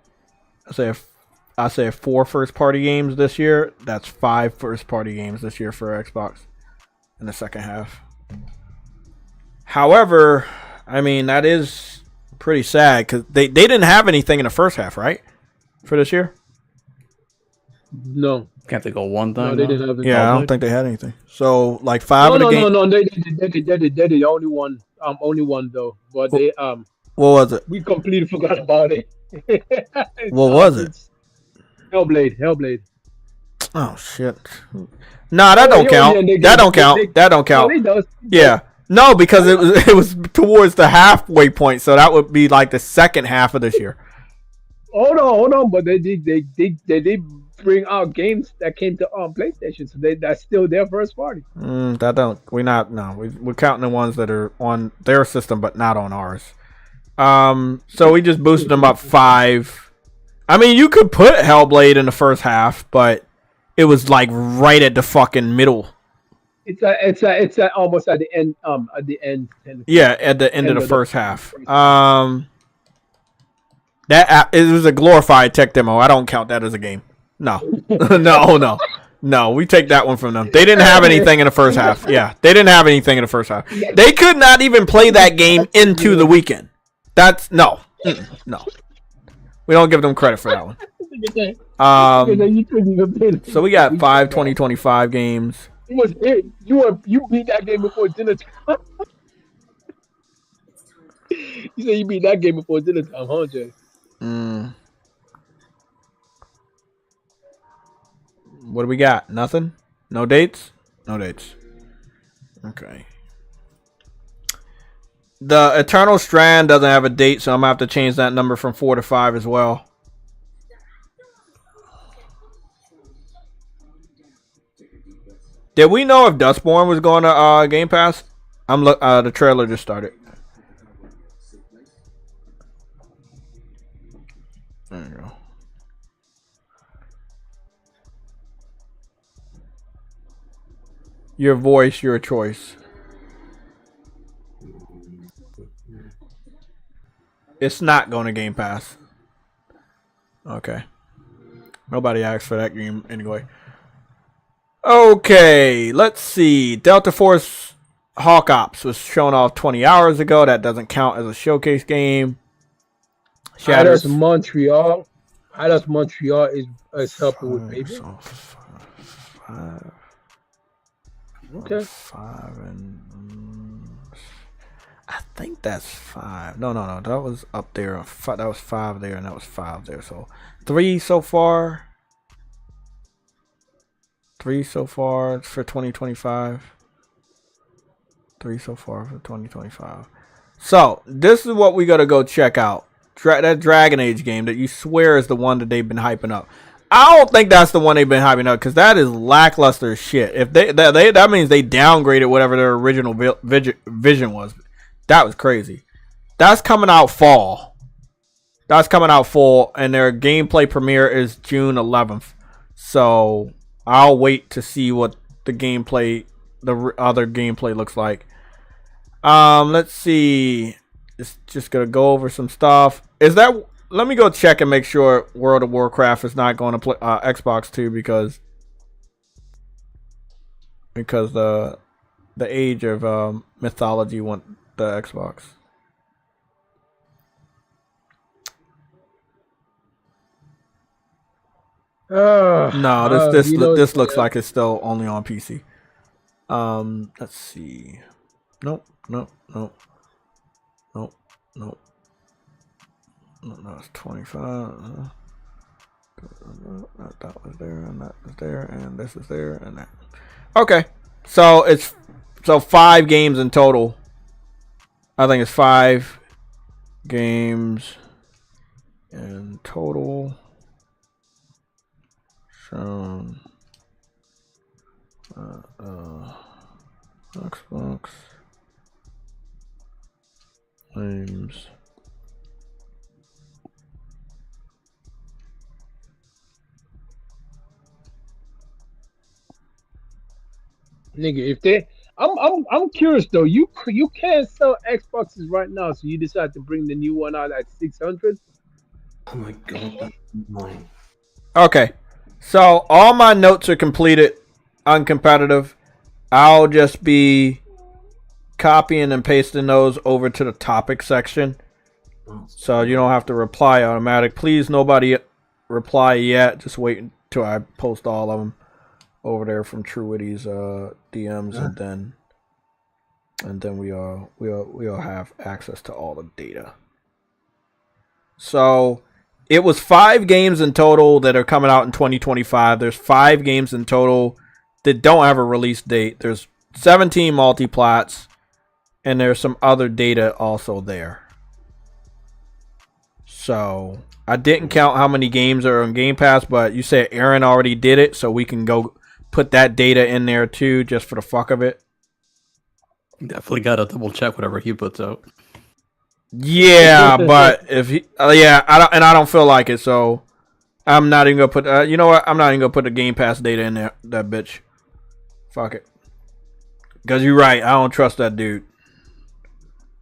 I say 4 first-party games this year. That's 5 first-party games this year for Xbox in the second half. However, I mean, that is pretty sad because they didn't have anything in the first half, right? For this year? No. Can't they go one thing? No, they didn't have anything. Yeah, I don't think they had anything. So, like 5 of the games. No, they did only one though. But they What was it? we completely forgot about it. What was it? Hellblade. Oh shit! Nah, that don't count. That don't count. That don't count. Yeah, no, because it was towards the halfway point, so that would be like the second half of this year. Hold on, but they did bring out games that came to PlayStation, so that's still their first party. That don't. We're counting the ones that are on their system, but not on ours. So we just boosted them up 5. I mean, you could put Hellblade in the first half, but it was like right at the fucking middle. It's almost at the end. At the end. Yeah, at the end of the first half. That it was a glorified tech demo. I don't count that as a game. No, no. We take that one from them. They didn't have anything in the first half. Yeah, they didn't have anything in the first half. They could not even play that game into the weekend. That's no. We don't give them credit for that one. So we got 5 2025 games. You beat that game before dinner time. You said you beat that game before dinner time, huh, Jay? What do we got? Nothing? No dates? No dates. Okay. The Eternal Strand doesn't have a date, so I'm going to have to change that number from 4 to 5 as well. Did we know if Dustborn was going to Game Pass? The trailer just started. There you go. Your voice, your choice. It's not going to Game Pass. Okay. Nobody asked for that game anyway. Okay, let's see. Delta Force Hawk Ops was shown off 20 hours ago. That doesn't count as a showcase game. Shatters Montreal. Shatters Montreal is helping with paper. So 5. Okay. 5 and I think that's 5. No. That was up there. That was 5 there, and that was 5 there. So 3 so far. 3 so far for 2025. 3 so far for 2025. So this is what we gotta go check out. That Dragon Age game that you swear is the one that they've been hyping up. I don't think that's the one they've been hyping up because that is lackluster shit. If that means they downgraded whatever their original vision was. That was crazy. That's coming out fall. And their gameplay premiere is June 11th. So I'll wait to see what the other gameplay looks like. Let's see. Just gonna go over some stuff. Let me go check and make sure World of Warcraft is not going to play Xbox too because the age of mythology went the Xbox. No, this looks like it's still only on PC. Let's see. Nope. No, it's 25. That was there, and that was there, and this is there, and that. Okay, so it's 5 games in total. I think it's 5 games in total. Shown. Xbox games. Nigga, if they, I'm curious though. You can't sell Xboxes right now, so you decide to bring the new one out at 600. Oh my god, that's annoying. Okay, so all my notes are completed, uncompetitive. I'll just be copying and pasting those over to the topic section, so you don't have to reply automatic. Please, nobody reply yet. Just wait until I post all of them over there from TrueWitty's DMs, and then we all have access to all the data. So it was 5 games in total that are coming out in 2025. There's 5 games in total that don't have a release date. There's 17 multiplats, and there's some other data also there. So I didn't count how many games are on Game Pass, but you said Aaron already did it, so we can go put that data in there too, just for the fuck of it. Definitely gotta double check whatever he puts out. Yeah, but if he, I don't feel like it, so I'm not even gonna put. You know what? I'm not even gonna put the Game Pass data in there. That bitch. Fuck it. Because you're right. I don't trust that dude.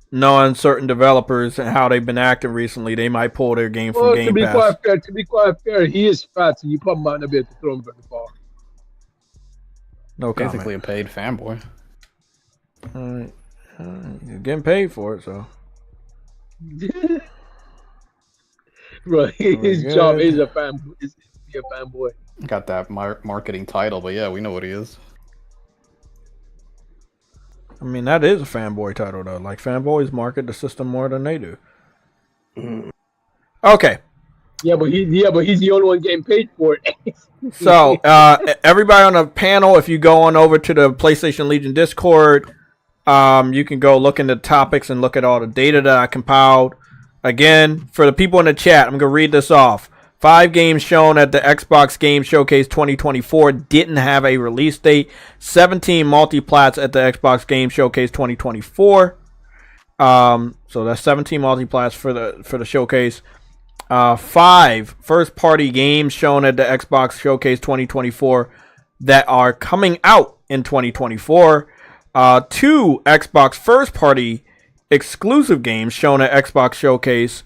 Knowing certain developers and how they've been acting recently, they might pull their game from Game Pass. To be quite fair, he is fat, so you probably might not be able to throw him very far. No comment. Basically a paid fanboy. You're getting paid for it, so. Right, his job is a fanboy. Is to be a fanboy. Got that marketing title, but yeah, we know what he is. I mean, that is a fanboy title, though. Like, fanboys market the system more than they do. Okay. Yeah, but he's the only one getting paid for it. So, everybody on the panel, if you go on over to the PlayStation Legion Discord, you can go look into topics and look at all the data that I compiled. Again, for the people in the chat, I'm going to read this off. 5 games shown at the Xbox Game Showcase 2024 didn't have a release date. 17 multiplats at the Xbox Game Showcase 2024. So that's 17 multiplats for the showcase. 5 first-party games shown at the Xbox Showcase 2024 that are coming out in 2024. 2 Xbox first-party exclusive games shown at Xbox Showcase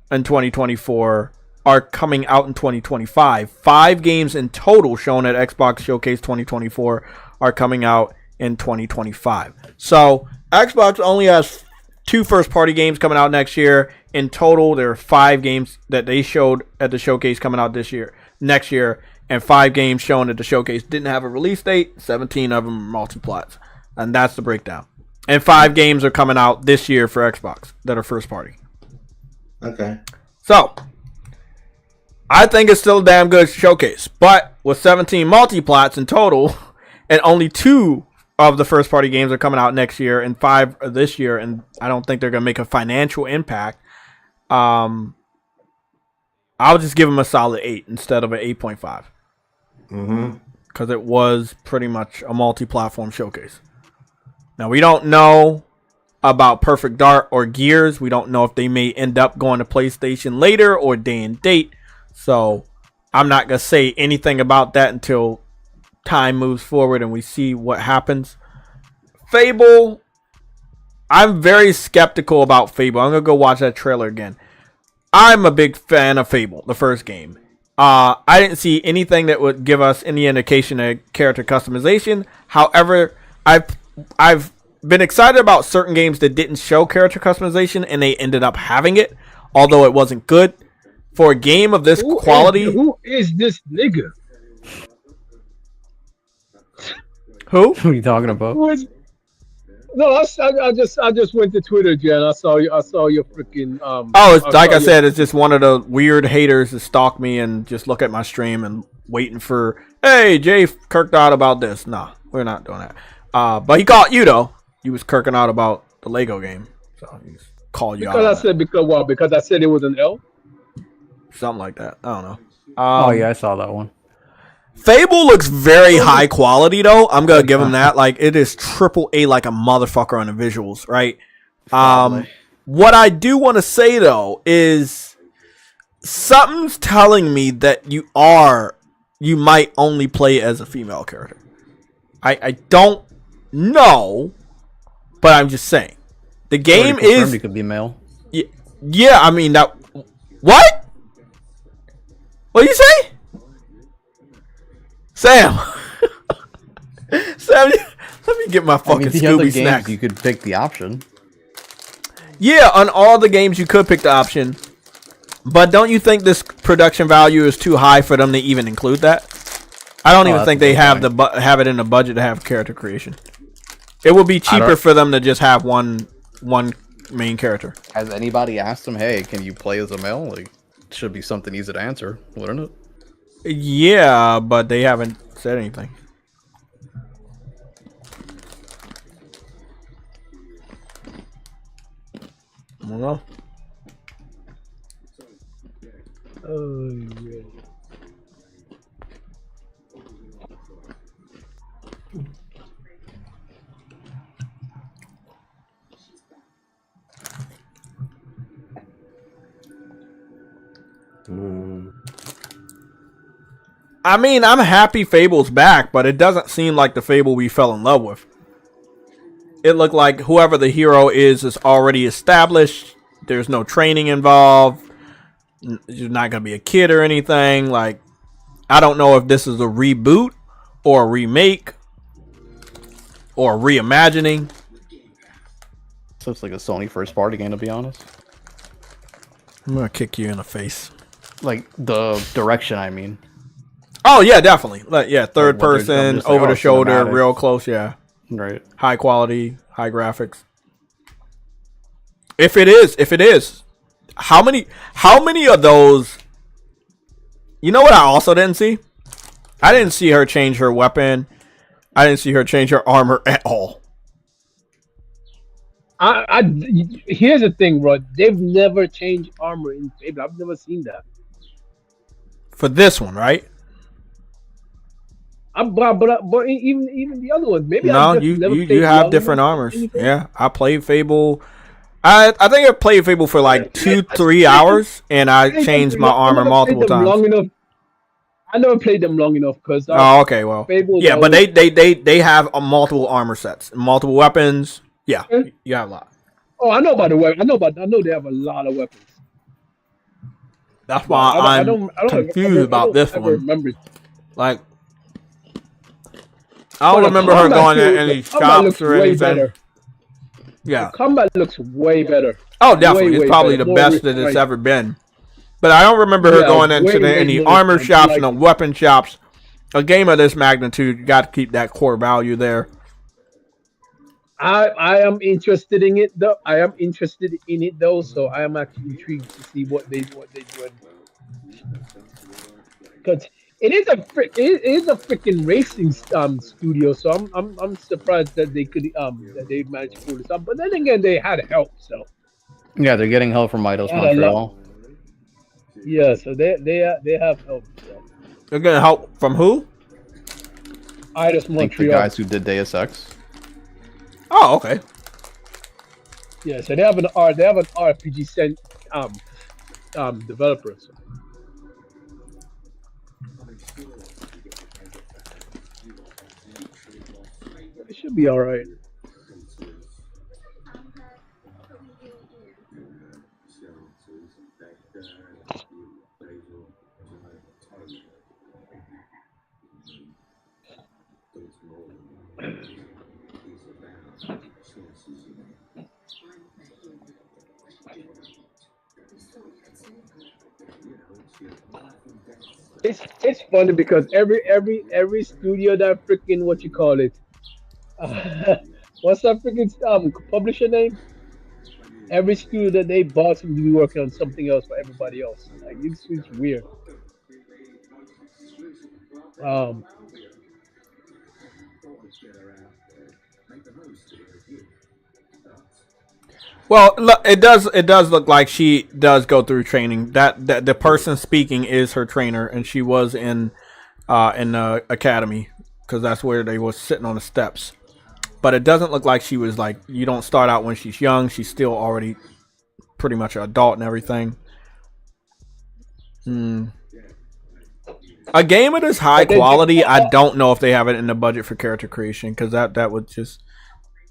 in 2024 are coming out in 2025. 5 games in total shown at Xbox Showcase 2024 are coming out in 2025. So Xbox only has 2 first-party games coming out next year. In total, there are 5 games that they showed at the showcase coming out next year, and 5 games shown at the showcase didn't have a release date. 17 of them are multiplats, and that's the breakdown. And 5 games are coming out this year for Xbox that are first-party. Okay. So I think it's still a damn good showcase, but with 17 multiplats in total, and only 2 of the first party games are coming out next year and 5 this year, and I don't think they're going to make a financial impact. I'll just give him a solid 8 instead of an 8.5. Because it was pretty much a multi-platform showcase. Now, we don't know about Perfect Dark or Gears. We don't know if they may end up going to PlayStation later or day and date. So, I'm not going to say anything about that until time moves forward and we see what happens. Fable, I'm very skeptical about Fable. I'm going to go watch that trailer again. I'm a big fan of Fable, the first game. I didn't see anything that would give us any indication of character customization. However, I've been excited about certain games that didn't show character customization and they ended up having it, although it wasn't good. For a game of this quality, who is this nigga? Who? What are you talking about? Who is? No, I just went to Twitter, Jen. I saw your freaking Oh, it's like I said, it's just one of the weird haters that stalk me and just look at my stream and waiting for, hey, Jay kirked out about this. Nah, we're not doing that. But he caught you though. He was kirking out about the Lego game, so he's called you because out. Because I said it was an L. Something like that. I don't know. Oh yeah, I saw that one. Fable looks very high quality though. I'm gonna give him that. Like it is AAA like a motherfucker on the visuals, right? What I do want to say though is something's telling me that you might only play as a female character. I don't know, but I'm just saying. The game is you could be male. Yeah, I mean that. What? What do you say? Sam. Sam, let me get my fucking Scooby snack. You could pick the option. Yeah, on all the games you could pick the option. But don't you think this production value is too high for them to even include that? I don't even think they have have it in the budget to have character creation. It would be cheaper for them to just have one main character. Has anybody asked them, hey, can you play as a male? Like, it should be something easy to answer, wouldn't it? Yeah, but they haven't said anything. I don't know. Oh, yeah. I mean, I'm happy Fable's back, but it doesn't seem like the Fable we fell in love with. It looked like whoever the hero is already established. There's no training involved. You're not going to be a kid or anything. Like, I don't know if this is a reboot or a remake or a reimagining. So it's like a Sony first party game, to be honest. I'm going to kick you in the face. Like, the direction, I mean. Oh, yeah, definitely. Like, yeah, third person, over the shoulder, real close, yeah. Right. High quality, high graphics. If it is, how many of those? You know what I also didn't see? I didn't see her change her weapon. I didn't see her change her armor at all. Here's the thing, Rod. They've never changed armor in Fable. I've never seen that. For this one, right? But even the other ones, maybe no, you have different armors. Yeah, I played Fable. I think I played Fable for like 2-3 hours, and I changed my armor multiple times. Long enough. I never played them long enough because. Oh, okay, well, yeah, but they have multiple armor sets, multiple weapons. Yeah, you have a lot. Oh, I know about the weapon. I know they have a lot of weapons. That's why I'm confused about this one. Remember. Like, I don't remember her going to any shops or anything. Better. Yeah, the combat looks way better. Oh, definitely, it's probably the best that it's ever been. But I don't remember her going into any armor shops, no weapon shops. A game of this magnitude, you got to keep that core value there. I am interested in it though. So I am actually intrigued to see what they do. Because it is a freaking racing studio. So I'm surprised that they could that they managed to pull this up. But then again, they had help. So yeah, they're getting help from Eidos Montreal. Yeah, so they have help. Yeah. They're getting help from who? Iris I think the Montreal. guys who did Deus Ex. Oh, okay. Yeah, so they have an RPG developer. So. It should be all right. It's funny because every studio that freaking what you call it, what's that freaking publisher name? Every studio that they bought seems to be working on something else for everybody else. Like it's weird. Um, Well, look, it does look like she does go through training. That the person speaking is her trainer, and she was in the academy because that's where they was sitting on the steps. But it doesn't look like she was like, you don't start out when she's young. She's still already pretty much an adult and everything. A game of this high quality, I don't know if they have it in the budget for character creation because that would just,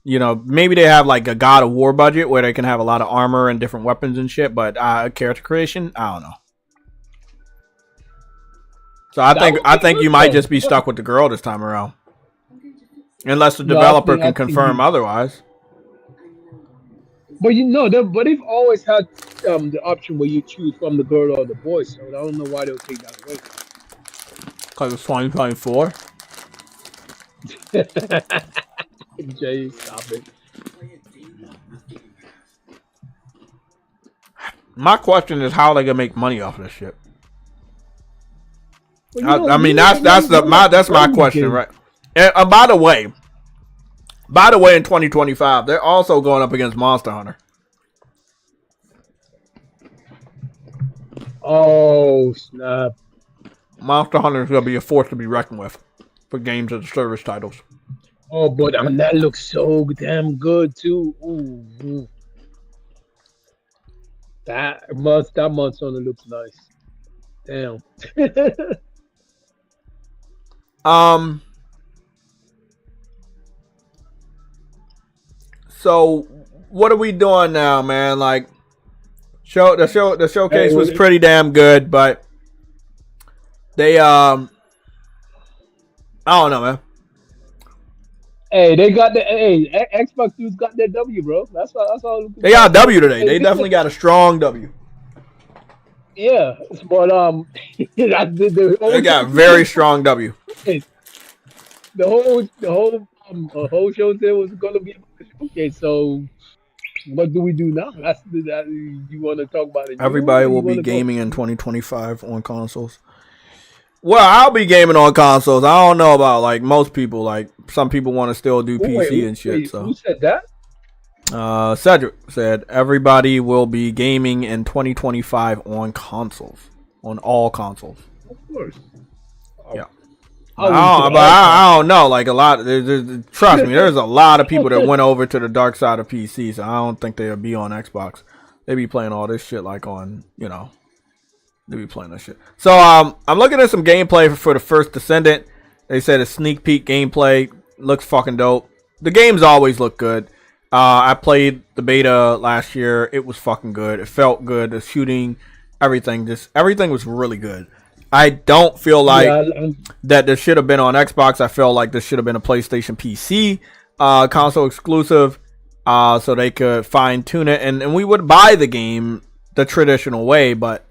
you know, maybe they have like a God of War budget where they can have a lot of armor and different weapons and shit, but character creation, I don't know. So I think you might just be stuck with the girl this time around. Unless the developer can confirm otherwise. But but they've always had the option where you choose from the girl or the boy. So I don't know why they'll take that away. Because it's 2024. Jay, stop it. My question is how are they gonna make money off of this shit? Well, I mean that's my question, right? And by the way, in 2025, they're also going up against Monster Hunter. Oh snap! Monster Hunter is gonna be a force to be reckoned with for games as service titles. Oh, but that looks so damn good too. Ooh. That Monster Hunter looks nice. Damn. So what are we doing now, man? Like, the showcase was pretty damn good, but they I don't know, man. Hey, they got Xbox dudes got their W, bro. That's all. They got a W today. They definitely got a strong W. Yeah, but they got very strong W. The whole show there was gonna be okay. So, what do we do now? That you want to talk about it? Everybody will be gaming in 2025 on consoles. Well, I'll be gaming on consoles. I don't know about like most people. Like some people want to still do PC and shit. So who said that? Cedric said everybody will be gaming in 2025 on consoles, on all consoles. Of course. Yeah. I don't know. Like a lot. Trust me, there's a lot of people that went over to the dark side of PC. So I don't think they'll be on Xbox. They be playing all this shit like on, you know. They be playing that shit. So I'm looking at some gameplay for the first Descendant. They said a sneak peek gameplay looks fucking dope. The games always look good. I played the beta last year. It was fucking good. It felt good. The shooting, everything was really good. I don't feel like that this should have been on Xbox. I feel like this should have been a PlayStation PC console exclusive, so they could fine tune it and we would buy the game the traditional way, but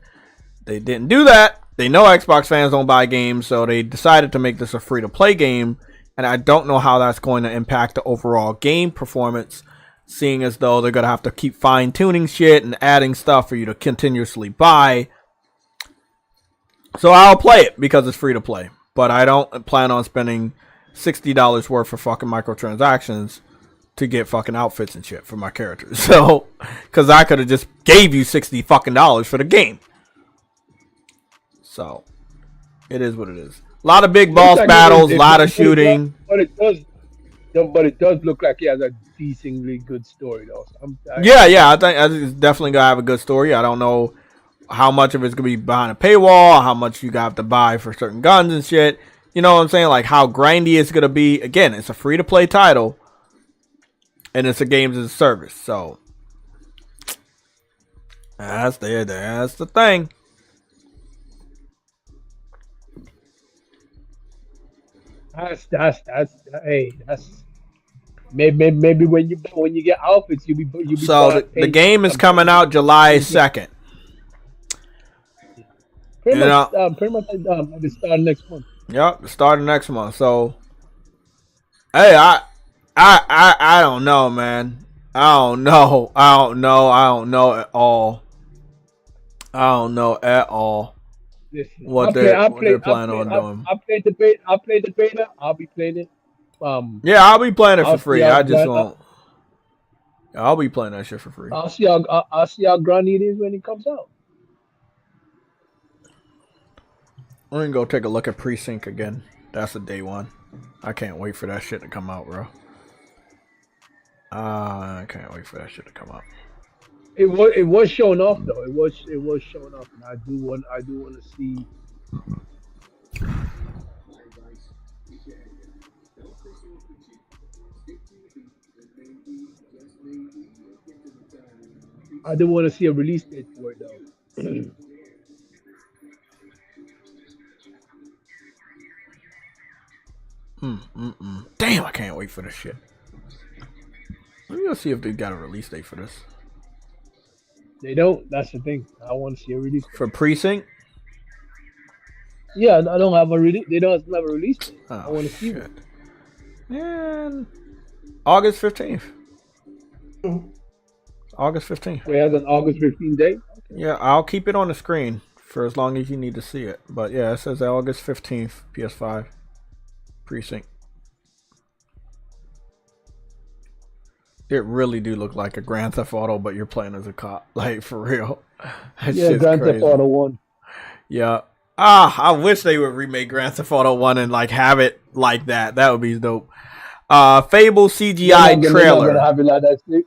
they didn't do that. They know Xbox fans don't buy games, so they decided to make this a free-to-play game, and I don't know how that's going to impact the overall game performance, seeing as though they're going to have to keep fine-tuning shit and adding stuff for you to continuously buy. So I'll play it because it's free-to-play, but I don't plan on spending $60 worth for fucking microtransactions to get fucking outfits and shit for my characters. So, because I could have just gave you $60 fucking for the game. So it is what it is. A lot of big boss Looks like battles, a lot of shooting. but it does look like he has a decently good story though. So Yeah. I think it's definitely gonna have a good story. I don't know how much of it's gonna be behind a paywall, how much you have to buy for certain guns and shit. You know what I'm saying? Like how grindy it's gonna be. Again, it's a free to play title, and it's a games as a service. So that's the thing. That's maybe when you get outfits you be So the game is coming out July 2nd. pretty much at the start of next month. Yep, starting next month. So hey, I don't know, man. I don't know at all. I don't know at all what they're planning on doing. I played the beta. I'll be playing it. Yeah, I'll be playing it for free. I just won't. I'll be playing that shit for free. I'll see how grindy it is when it comes out. I'm gonna go take a look at Precinct again. That's the day one. I can't wait for that shit to come out, bro. I can't wait for that shit to come out. It was showing off though. It was showing off, and I do want to see. I do want to see a release date for it though. Damn, I can't wait for this shit. Let me go see if they got a release date for this. They don't. That's the thing. I want to see a release date. For Precinct? Yeah, I don't have a release. They don't have a release date. Oh, I want to see it. Man, August 15th. August 15th. We have an August 15th date. Okay. Yeah, I'll keep it on the screen for as long as you need to see it. But yeah, it says August 15th, PS5. Precinct. It really do look like a Grand Theft Auto, but you're playing as a cop. Like, for real. That Yeah, shit's Grand crazy. Theft Auto 1. Yeah. I wish they would remake Grand Theft Auto 1 and like have it like that. That would be dope. Fable CGI trailer. Have it like that, Steve.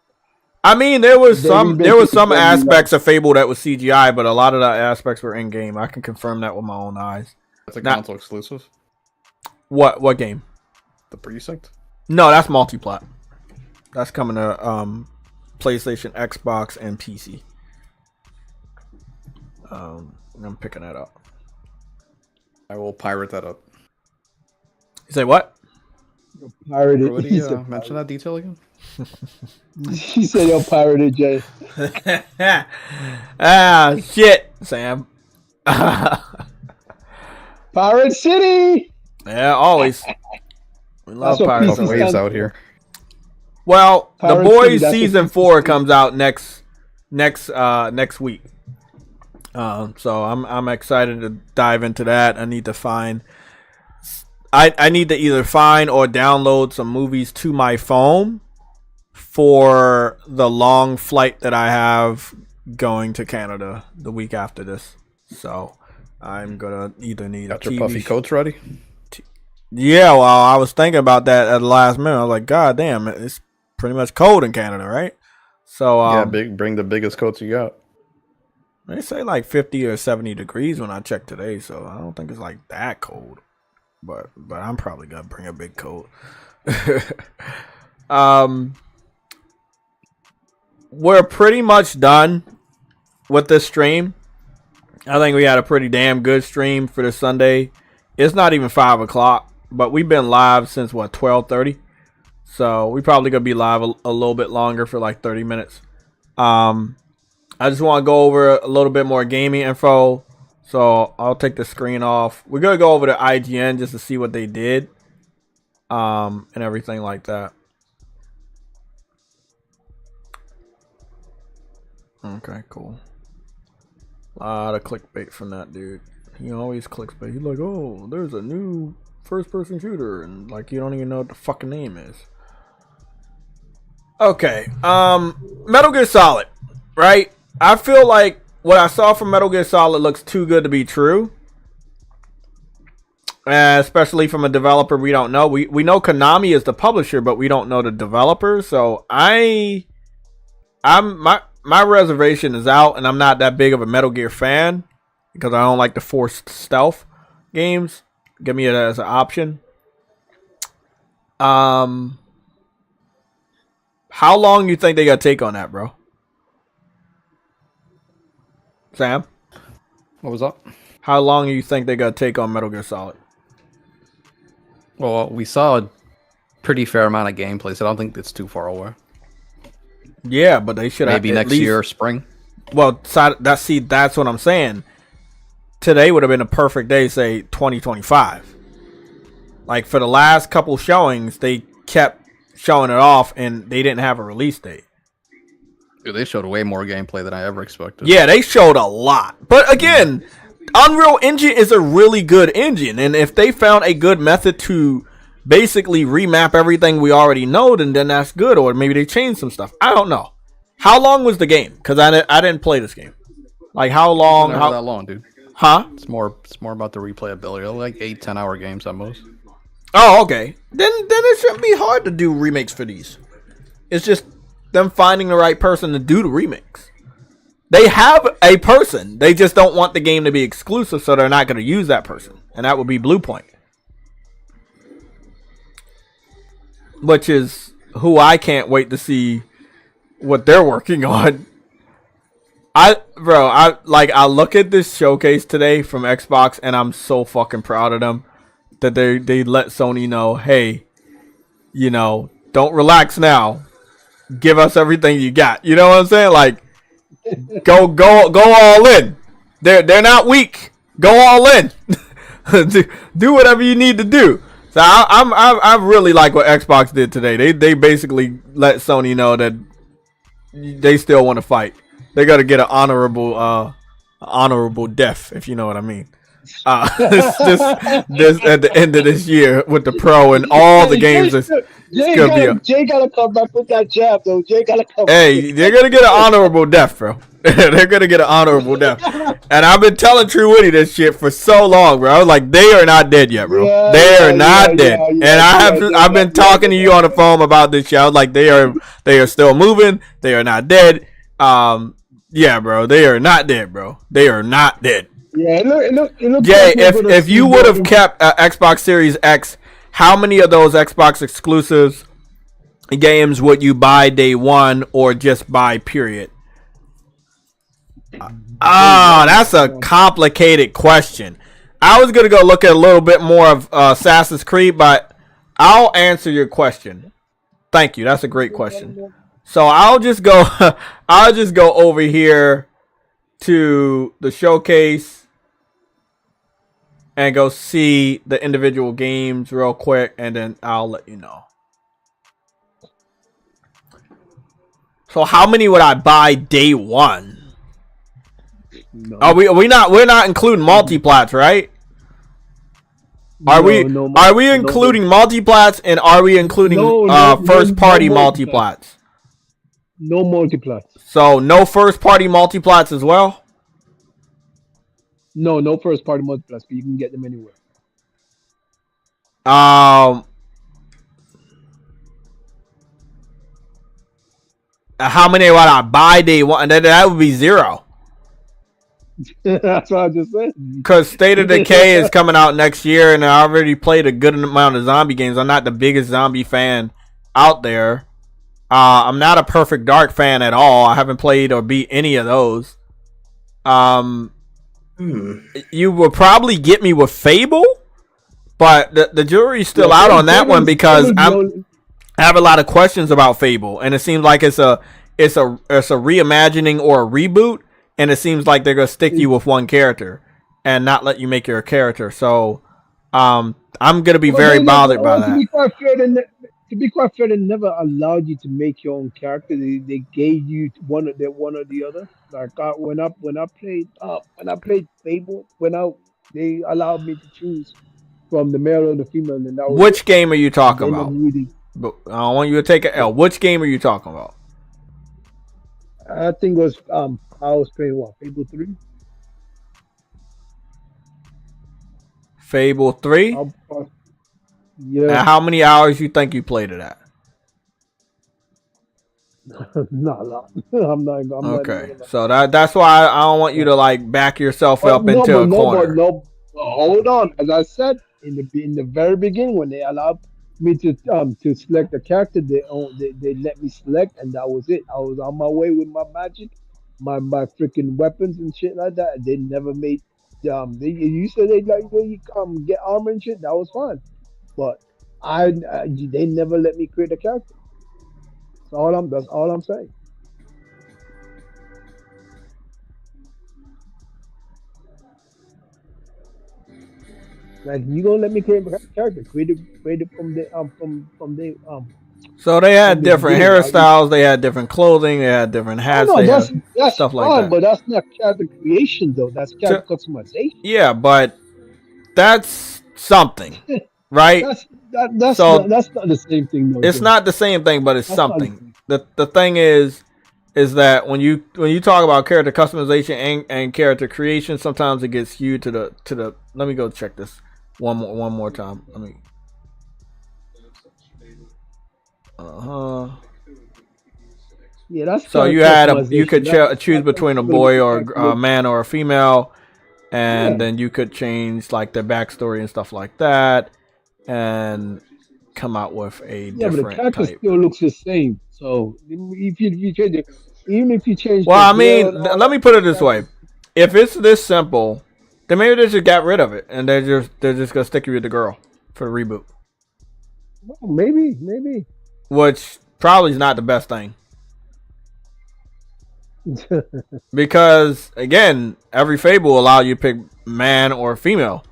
I mean, there was some aspects of Fable that was CGI, but a lot of the aspects were in game. I can confirm that with my own eyes. That's a console exclusive. What game? The Precinct? No, that's multiplat. That's coming to PlayStation, Xbox, and PC. I'm picking that up. I will pirate that up. You say what? Pirate it. Would you mention that detail again? He said you'll pirate it, Jay. Shit, Sam. Pirate City. Yeah, always. We love Pirate City. Waves out here. Well, Pirate The Boys City, season 4 comes out next week. So I'm excited to dive into that. I need to find. I need to either find or download some movies to my phone for the long flight that I have going to Canada the week after this. So I'm gonna either need Got a your TV puffy coats ready? Yeah, well, I was thinking about that at the last minute. I was like, God damn, it's pretty much cold in Canada, right? So yeah, bring the biggest coats you got. They say like 50 or 70 degrees when I checked today, so I don't think it's like that cold. But I'm probably gonna bring a big coat. We're pretty much done with this stream. I think we had a pretty damn good stream for this Sunday. It's not even 5 o'clock, but we've been live since 12:30. So we probably gonna be live a little bit longer for like 30 minutes. I just want to go over a little bit more gaming info. So I'll take the screen off. We're going to go over to IGN just to see what they did. And everything like that. Okay, cool. A lot of clickbait from that dude. He always clickbait. He's like, oh, there's a new first-person shooter. And like, you don't even know what the fucking name is. Okay. Metal Gear Solid. Right? I feel like what I saw from Metal Gear Solid looks too good to be true. especially from a developer we don't know. We know Konami is the publisher, but we don't know the developer. So my reservation is out, and I'm not that big of a Metal Gear fan because I don't like the forced stealth games. Give me it as an option. How long you think they gotta take on that, bro? Sam? What was up? How long do you think they gotta take on Metal Gear Solid? Well, we saw a pretty fair amount of gameplay, so I don't think it's too far away. Yeah, but they should have maybe next year, spring. Well, that's what I'm saying. Today would have been a perfect day, say 2025. Like for the last couple showings, they kept showing it off, and they didn't have a release date. Dude, they showed way more gameplay than I ever expected. Yeah, they showed a lot, but again, Unreal Engine is a really good engine, and if they found a good method to basically remap everything we already know, then that's good. Or maybe they changed some stuff. I don't know. How long was the game? Because I didn't play this game. Like how long? Not that long, dude. Huh? It's more about the replayability. They're like 8-10 hour games at most. Oh, okay. Then it shouldn't be hard to do remakes for these. It's just them finding the right person to do the remakes. They have a person. They just don't want the game to be exclusive, so they're not going to use that person. And that would be Bluepoint. Which is who I can't wait to see what they're working on. I look at this showcase today from Xbox, and I'm so fucking proud of them that they let Sony know, hey, you know, don't relax now. Give us everything you got. You know what I'm saying? Like, go all in. They're not weak. Go all in. do whatever you need to do. So I really like what Xbox did today. They basically let Sony know that they still want to fight. They got to get an honorable death, if you know what I mean. This at the end of this year with the Pro and all the games. Jay gotta come back with that jab, though. Jay gotta come. Hey, they're gonna get an honorable death, bro. They're gonna get an honorable death. And I've been telling True Woody this shit for so long, bro. I was like, they are not dead yet, bro. Yeah, they are not dead. Yeah, and I've been talking to you on the phone about this shit. I was like, they are still moving. They are not dead. Yeah, bro. They are not dead, bro. They are not dead. Yeah, it look Jay, if you would have kept Xbox Series X, how many of those Xbox exclusives games would you buy day one or just buy period? That's a complicated question. I was going to go look at a little bit more of Assassin's Creed, but I'll answer your question. Thank you. That's a great question. So I'll just go over here to the showcase and go see the individual games real quick, and then I'll let you know. So how many would I buy day one? No. We're not including multiplats, right? Are we including multiplats, and are we including first party multiplats? No multiplats. So no first party multiplats as well? No first party multiplats, but you can get them anywhere. How many would I buy day one? That would be 0. That's what I just said. Because State of Decay is coming out next year, and I already played a good amount of zombie games. I'm not the biggest zombie fan out there. I'm not a Perfect Dark fan at all. I haven't played or beat any of those. You will probably get me with Fable, but the jury's still out on that one because I have a lot of questions about Fable, and it seems like it's a reimagining or a reboot, and it seems like they're gonna stick you with one character and not let you make your character. So I'm gonna be very bothered by that. To be quite fair, they never allowed you to make your own character. They gave you one or the other. Like when I played Fable, they allowed me to choose from the male or the female. And that was which game are you talking about? But I want you to take an L. Which game are you talking about? I think it was I was playing Fable 3. Fable 3? Yeah. And how many hours you think you played it at? Not a lot. I'm not even Okay, gonna. so that's why I don't want you to like back yourself But up into a corner. Hold on. As I said in the very beginning, when they allowed me to select a character, they let me select, and that was it. I was on my way with my magic, my freaking weapons and shit like that. They never made you said they like you get armor and shit. That was fine, but they never let me create a character. That's all I'm saying. Like you gonna let me create a character, create it from So they from had the different beginning. hairstyles, they had different clothing, they had different Oh hats, no, they had that's stuff like fine, that. but that's not character creation though. That's So, character customization. yeah, but that's something, right? So That's not the same thing though, it's Joe. not the same thing, but it's That's not the something. same. The thing is that when you talk about character customization and character creation, sometimes it gets skewed to the. Let me go check this one more time. Let me. Yeah, that's So character you had you customization. could choose between a That's really boy or a calculation. man or a female, and Yeah, then you could change like their backstory and stuff like that, and come out with a yeah, but the different character type. still looks the same. So if you change it, even if you change Well, the I hair mean, and all let me that, put the it this way: character, if it's this simple, then maybe they just got rid of it, and they're just gonna stick you with the girl for the reboot, well, maybe. which probably is not the best thing because again, every Fable will allow you to pick man or female.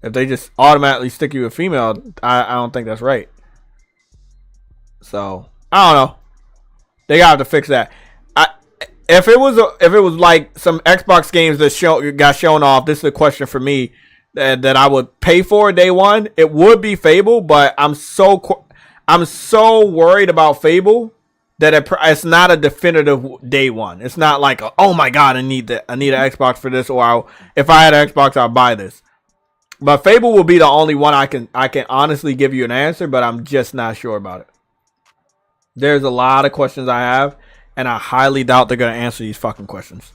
If they just automatically stick you with female, I don't think that's right. So I don't know. They got to fix that. If it was like some Xbox games that got shown off, this is a question for me that I would pay for day one. It would be Fable, but I'm so worried about Fable that it's not a definitive day one. It's not like oh my god, I need an Xbox for this, or if I had an Xbox, I'll buy this. But Fable will be the only one I can honestly give you an answer, but I'm just not sure about it. There's a lot of questions I have, and I highly doubt they're gonna answer these fucking questions.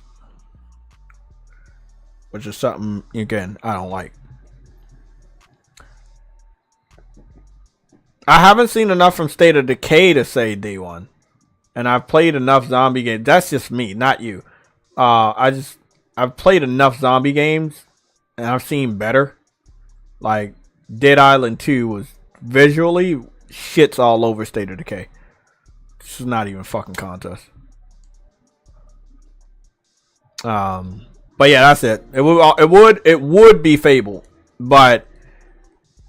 Which is something again I don't like. I haven't seen enough from State of Decay to say day one. And I've played enough zombie games. That's just me, not you. I've played enough zombie games and I've seen better. Like Dead Island 2 was visually shits all over State of Decay. This is not even a fucking contest. But yeah, that's it. It would be Fable, but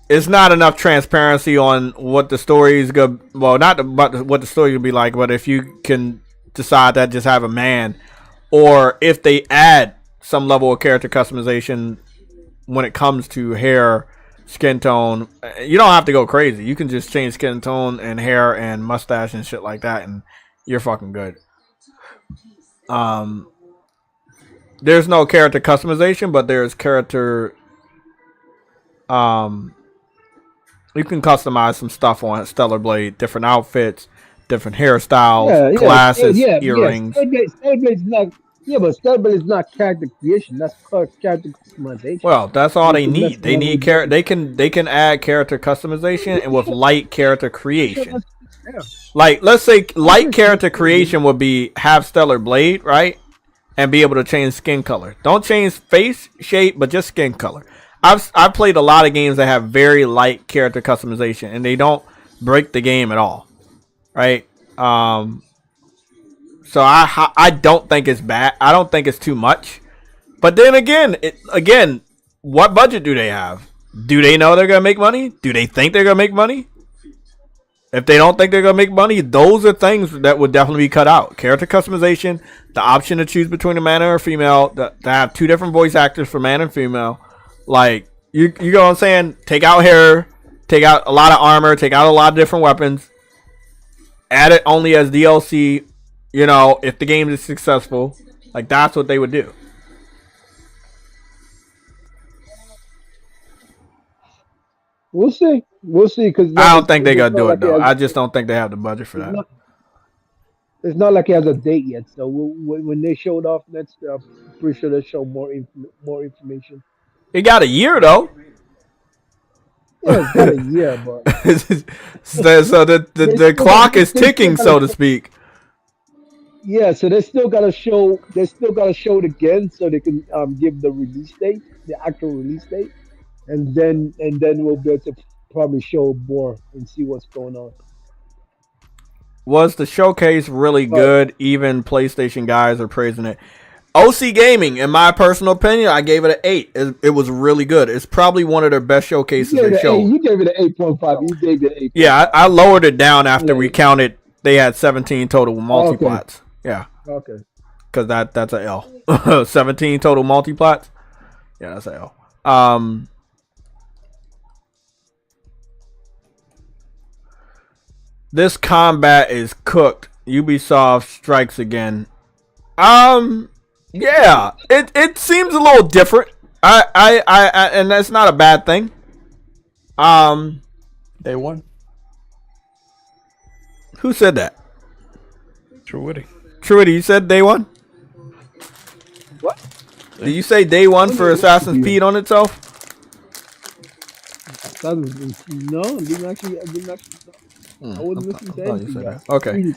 it's not enough transparency on what the story is going. Well, not about what the story will be like, but if you can decide that just have a man, or if they add some level of character customization when it comes to hair, skin tone, you don't have to go crazy. You can just change skin tone and hair and mustache and shit like that, and you're fucking good. There's no character customization, but there's character. You can customize some stuff on Stellar Blade, different outfits, different hairstyles, glasses, earrings. Stellarblade's not. Yeah, but Stellarblade is not character creation. That's character customization. Well, that's all they can mess need. They around need with They can add character customization and with light character creation. Yeah. Like let's say light character creation would be have Stellar Blade, right? And be able to change skin color. Don't change face shape, but just skin color. I've played a lot of games that have very light character customization, and they don't break the game at all, right? So I don't think it's bad. I don't think it's too much. But then again, what budget do they have? Do they know they're gonna make money? Do they think they're gonna make money? If they don't think they're gonna make money, those are things that would definitely be cut out. Character customization, the option to choose between a man and a female, to have two different voice actors for man and female. Like you know what I'm saying? Take out hair, take out a lot of armor, take out a lot of different weapons. Add it only as DLC. You know, if the game is successful, like that's what they would do. We'll see. We'll see. Because I don't think they're gonna do it though. I just don't think they have the budget for that. It's not like it has a date yet. So when they show it off next, pretty sure they'll show more information. It got a year though. Yeah, it's got a year, but so the clock is ticking, so to speak. Yeah, so they still gotta show. They still gotta show it again, so they can give the release date, the actual release date, and then we'll be able to probably show more and see what's going on. Was the showcase really good? Even PlayStation guys are praising it. OC Gaming, in my personal opinion, I gave it an 8. It was really good. It's probably one of their best showcases they showed. You gave it an 8.5. You gave it an 8. Yeah, I lowered it down after we counted. They had 17 total multiplats. Okay. Yeah. Okay. Because that's a L. 17 total multiplats. Yeah, that's a L. This combat is cooked. Ubisoft strikes again. Yeah, it seems a little different. I and that's not a bad thing. Day one. Who said that? Truity. Truity, you said day one? What? Did you say day one for Assassin's Creed on itself? No, I didn't actually. I wouldn't listen to anything. Okay.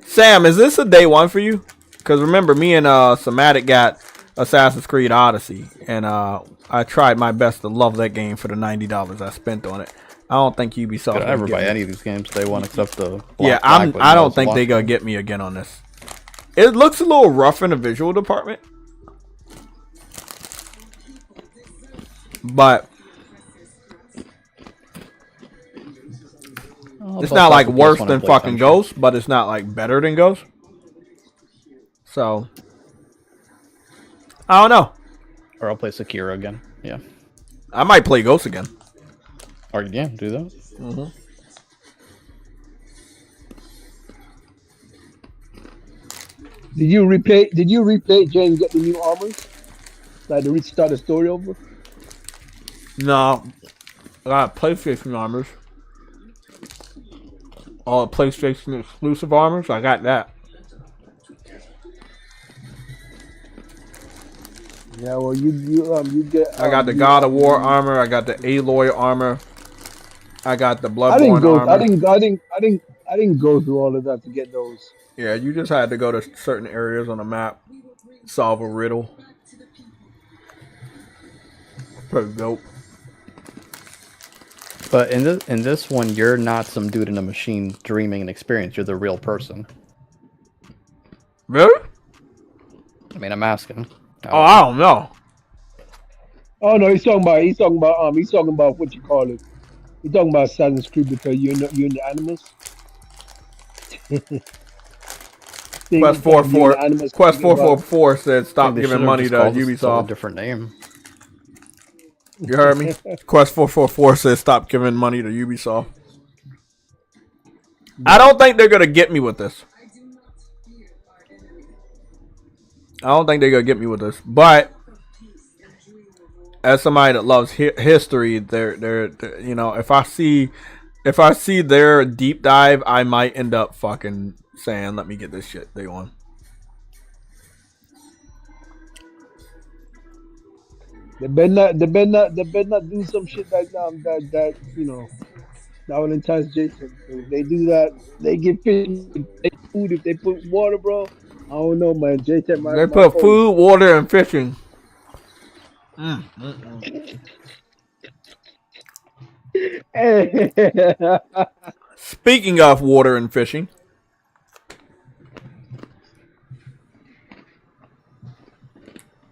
Sam, is this a day one for you? Because remember, me and Somatic got Assassin's Creed Odyssey, and I tried my best to love that game for the $90 I spent on it. I don't think Ubisoft could ever buy any of these games day one except the I don't think they're gonna get me again on this. It looks a little rough in the visual department, but it's not like worse than fucking Ghost, but it's not like better than Ghost. So I don't know. Or I'll play Sekiro again. Yeah, I might play Ghost again. Or yeah, do that. Mm-hmm. Did you replay Jay and get the new armors? Like to restart the story over? No, I got PlayStation armors. All PlayStation exclusive armors. I got that. Yeah, well, you get. I got the God of War armor. I got the Aloy armor. I got the Bloodborne armor. I didn't go through all of that to get those. Yeah, you just had to go to certain areas on the map, solve a riddle. Pretty dope. But in this one, you're not some dude in a machine dreaming an experience. You're the real person. Really? I mean, I'm asking. Oh, I don't know. Oh no, he's talking about what you call it. He's talking about Assassin's Creed because you're in the animals. Quest 444 said stop giving money to Ubisoft. A different name. You heard me? Quest 444 says stop giving money to Ubisoft. I don't think they're gonna get me with this. But as somebody that loves history, they're you know, if I see their deep dive, I might end up fucking saying, "Let me get this shit." Day one. They better not do some shit that you know that will entice Jason. If they do that, they get fish, they food. If they put water, bro, I don't know, man. JTech might. They put food, water, and fishing. Speaking of water and fishing,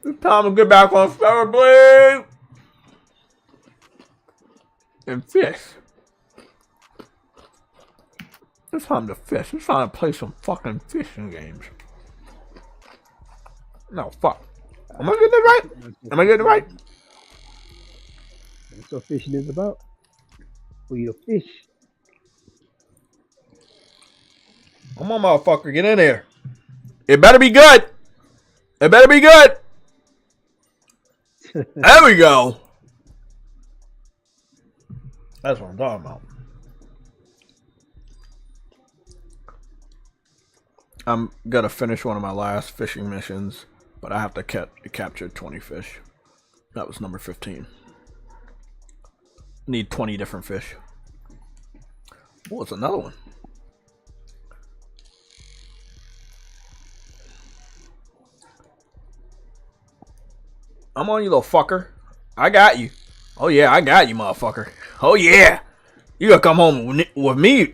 it's time to get back on Star Blade and fish. It's time to fish. It's time to play some fucking fishing games. No, fuck. Am I getting it right? That's what fishing is about. For you to fish. Come on, motherfucker. Get in here. It better be good. There we go. That's what I'm talking about. I'm gonna finish one of my last fishing missions, but I have to capture 20 fish. That was number 15. Need 20 different fish. Oh, it's another one. I'm on you, little fucker. I got you. Oh yeah, I got you, motherfucker. Oh yeah. You gotta come home with me.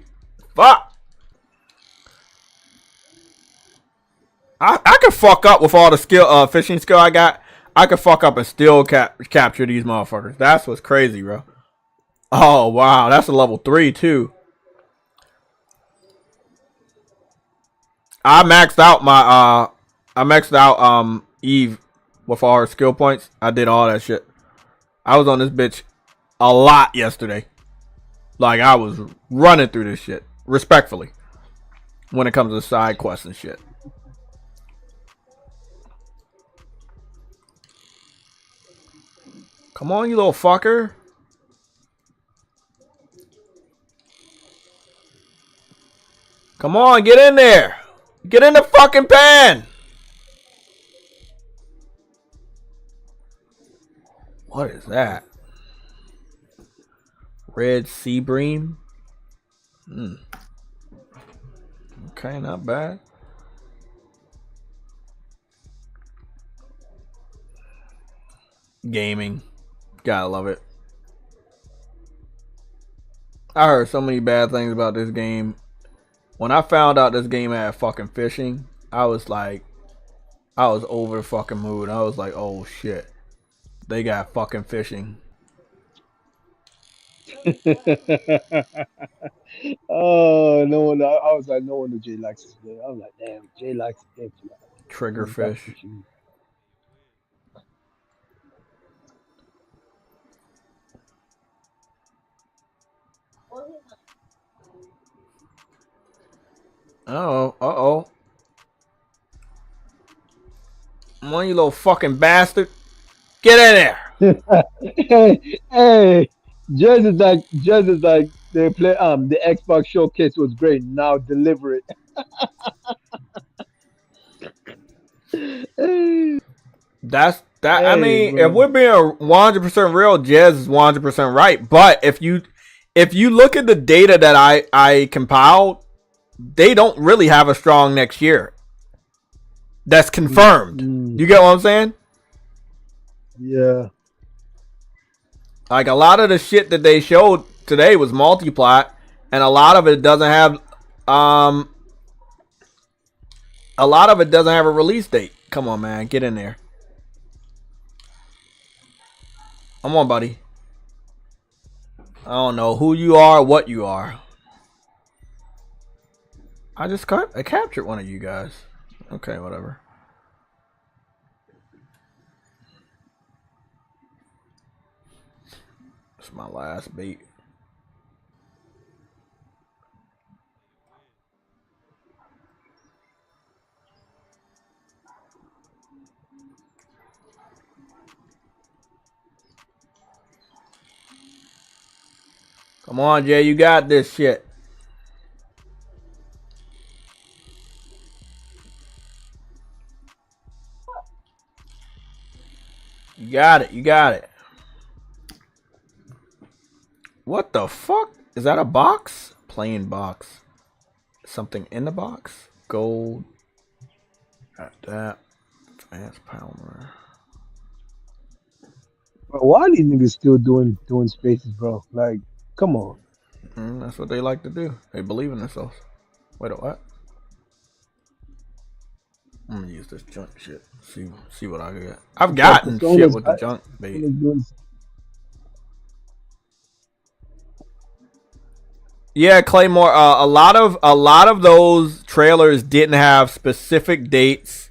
Fuck. I could fuck up with all the skill, fishing skill I got. I could fuck up and still capture these motherfuckers. That's what's crazy, bro. Oh wow, that's a level 3 too. I maxed out my Eve with all her skill points. I did all that shit. I was on this bitch a lot yesterday. Like I was running through this shit respectfully when it comes to side quests and shit. Come on, you little fucker. Come on, get in there. Get in the fucking pan. What is that? Red sea bream. Okay, not bad. Gaming. Gotta love it. I heard so many bad things about this game. When I found out this game had fucking fishing, I was like, I was over the fucking mood. I was like, oh shit. They got fucking fishing. Oh, no one. I was like, no wonder Jay likes this game. I was like, damn, Jay likes the game too. He's got Triggerfish. fishing. Uh oh. Come on, you little fucking bastard. Get in there. Hey, just as like they play the Xbox showcase was great. Now deliver it. Hey, That's that. I hey, mean, if bro. we're being 100% real, Jez is 100% right. But if you look at the data that I compiled, they don't really have a strong next year. That's confirmed. Mm, You get what I'm saying? yeah. Like a lot of the shit that they showed today was multi-plot, and a lot of it doesn't have a release date. Come on, man, get in there. Come on, buddy. I don't know who you are, what you are. I captured one of you guys. Okay, whatever. It's my last bait. Come on, Jay, you got this shit. You got it. You got it. What the fuck? Is that a box? Plain box. Something in the box? Gold. Got that. Advanced Palmer. But why are these niggas still doing spaces, bro? Like, come on. That's what they like to do. They believe in themselves. Wait, what? I'm gonna use this junk shit. See what I get. I've gotten shit with the junk bait. Yeah, Claymore. A lot of those trailers didn't have specific dates.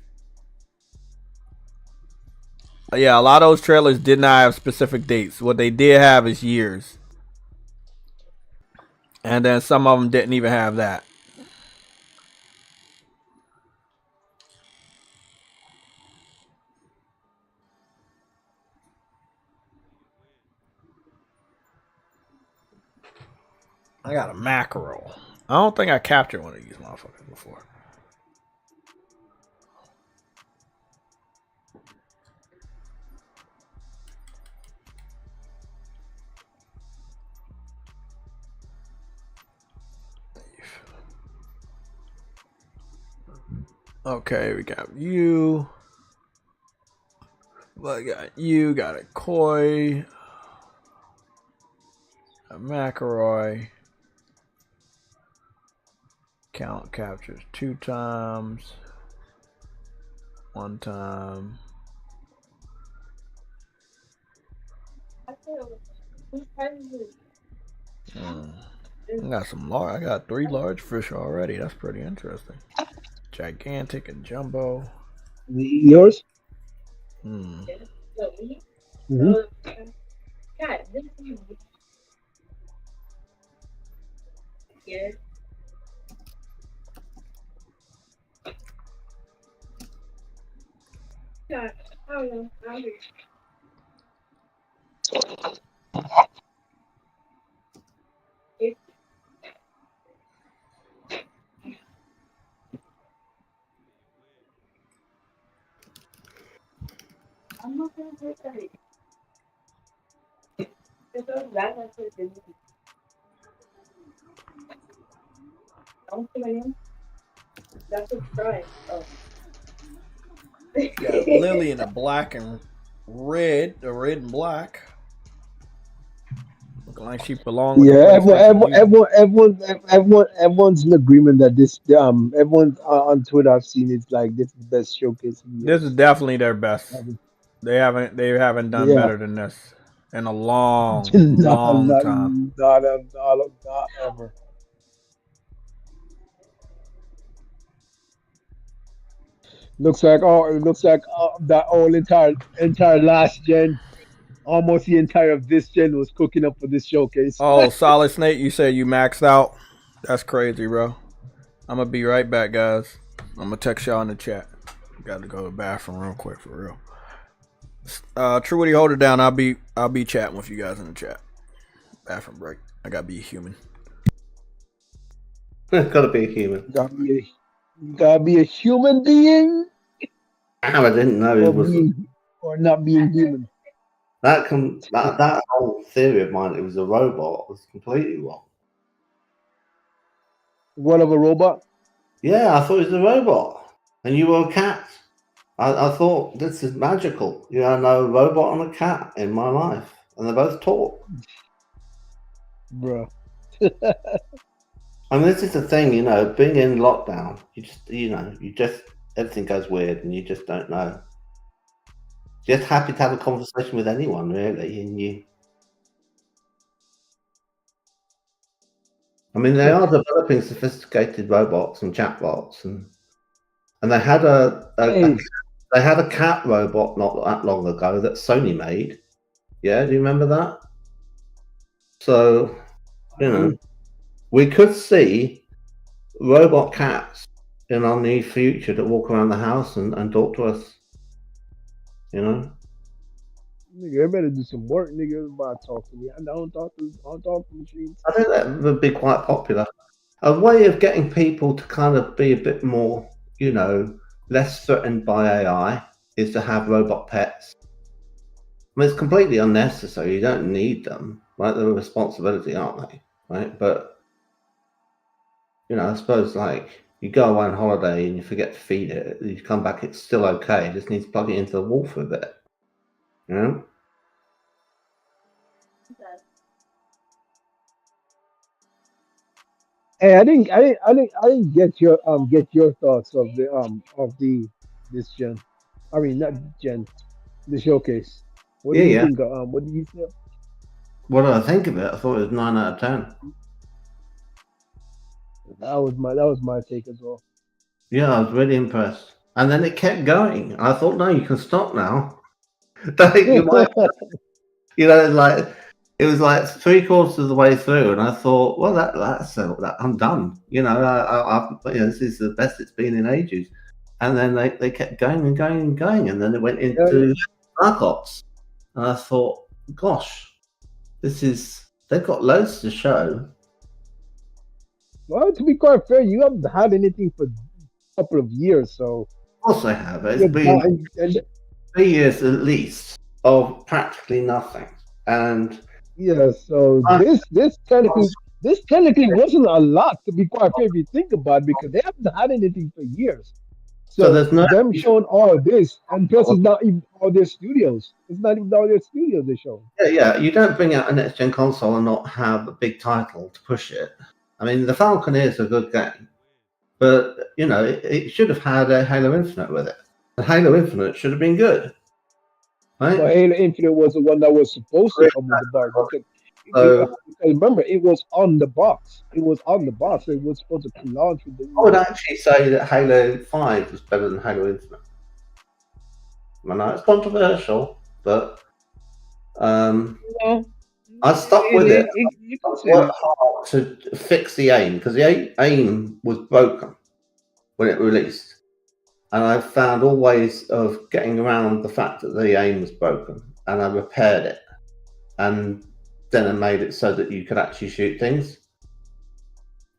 Yeah, a lot of those trailers did not have specific dates. What they did have is years, and then some of them didn't even have that. I got a mackerel. I don't think I captured one of these motherfuckers before. Okay, we got you. I got you. Got a koi. A mackerel. Count captures 2 times. 1 time. I got some large. I got 3 large fish already. That's pretty interesting. Gigantic and jumbo. Yours? Hmm. Mm-hmm. I'm not gonna take that. It's so bad that's what it is. Don't say my name. That's what's right. Oh. Got Lily in a black and red, the red and black. Looking like she belonged with Yeah, the PlayStation. everyone's in agreement that this everyone on Twitter I've seen it's like this is the best showcase in This is years. definitely their best. They haven't done Yeah, better than this in a long, not, long time. not ever. It looks like that whole entire last gen, almost the entire of this gen was cooking up for this showcase. Oh, Solid Snake, you said you maxed out? That's crazy, bro. I'm gonna be right back, guys. I'm gonna text y'all in the chat. Got to go to the bathroom real quick for real. True Woody, hold it down. I'll be chatting with you guys in the chat. Bathroom break. I gotta be a human. Gotta be a human. Gotta be a human being I didn't know it was or not being human. that whole theory of mine. It was a robot. Was completely wrong. What of a robot? Yeah, I thought it was a robot, and you were a cat. I thought this is magical. You know, I know a robot and a cat in my life, and they both talk. Bruh. I mean, this is the thing, you know, being in lockdown, you just everything goes weird, and you just don't know. Just happy to have a conversation with anyone, really, and I mean, they are developing sophisticated robots and chatbots, and they had they had a cat robot not that long ago that Sony made. Yeah, do you remember that? So, you know, we could see robot cats in our near future that walk around the house and talk to us. You know, Nigga, I better do some work, nigga. About to talk to me. I don't talk to machines. I think that would be quite popular. A way of getting people to kind of be a bit more, you know, less threatened by AI is to have robot pets. I mean, it's completely unnecessary. You don't need them, right? They're a responsibility, aren't they? Right? But, you know, I suppose like you go away on holiday and you forget to feed it, you come back, it's still okay. You just need to plug it into the wall for a bit. You know? Hey, I didn't get your thoughts of this gen. I mean, not gen, the showcase. What do you Yeah. think? What do you think? What did I think of it? I thought it was 9 out of 10. That was my take as well. Yeah, I was really impressed. And then it kept going. I thought, no, you can stop now. You might, you know, like it was like 3/4 of the way through, and I thought, well, I'm done. You know, this is the best it's been in ages. And then they kept going and going and going, and then it went into Narcots, and I thought, gosh, they've got loads to show. Well, to be quite fair, you haven't had anything for a couple of years, so Of course they have. It's yeah, been and 3 years at least of practically nothing. And yeah, so I, this technically wasn't a lot, to be quite fair if you think about it, because they haven't had anything for years. so So there's no them showing all of this, and plus it's not even all their studios. It's not even all their studios they show. yeah. You don't bring out a next gen console and not have a big title to push it. I mean, the Falcon is a good game, but you know it should have had a Halo Infinite with it. The Halo Infinite should have been good, right? But Halo Infinite was the one that was supposed to come with the box So because remember it was on the box. It was on the box. So it was supposed to launch with the. I would actually say that Halo 5 was better than Halo Infinite. I know it's controversial, but Yeah, I stuck with it. You I can say worked that. hard to fix the aim because the aim was broken when it released, and I found all ways of getting around the fact that the aim was broken, and I repaired it, and then I made it so that you could actually shoot things.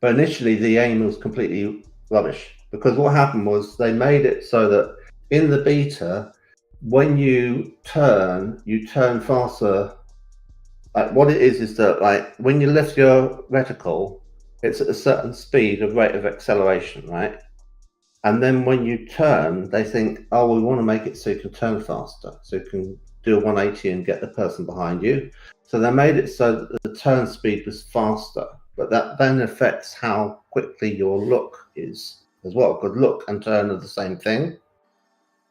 But initially, the aim was completely rubbish because what happened was they made it so that in the beta, when you turn faster. Like what it is that like when you lift your reticle, it's at a certain speed of rate of acceleration, right? And then when you turn, they think, oh, we want to make it so you can turn faster, so you can do a 180 and get the person behind you. So they made it so that the turn speed was faster, but that then affects how quickly your look is as well. Because look and turn are the same thing,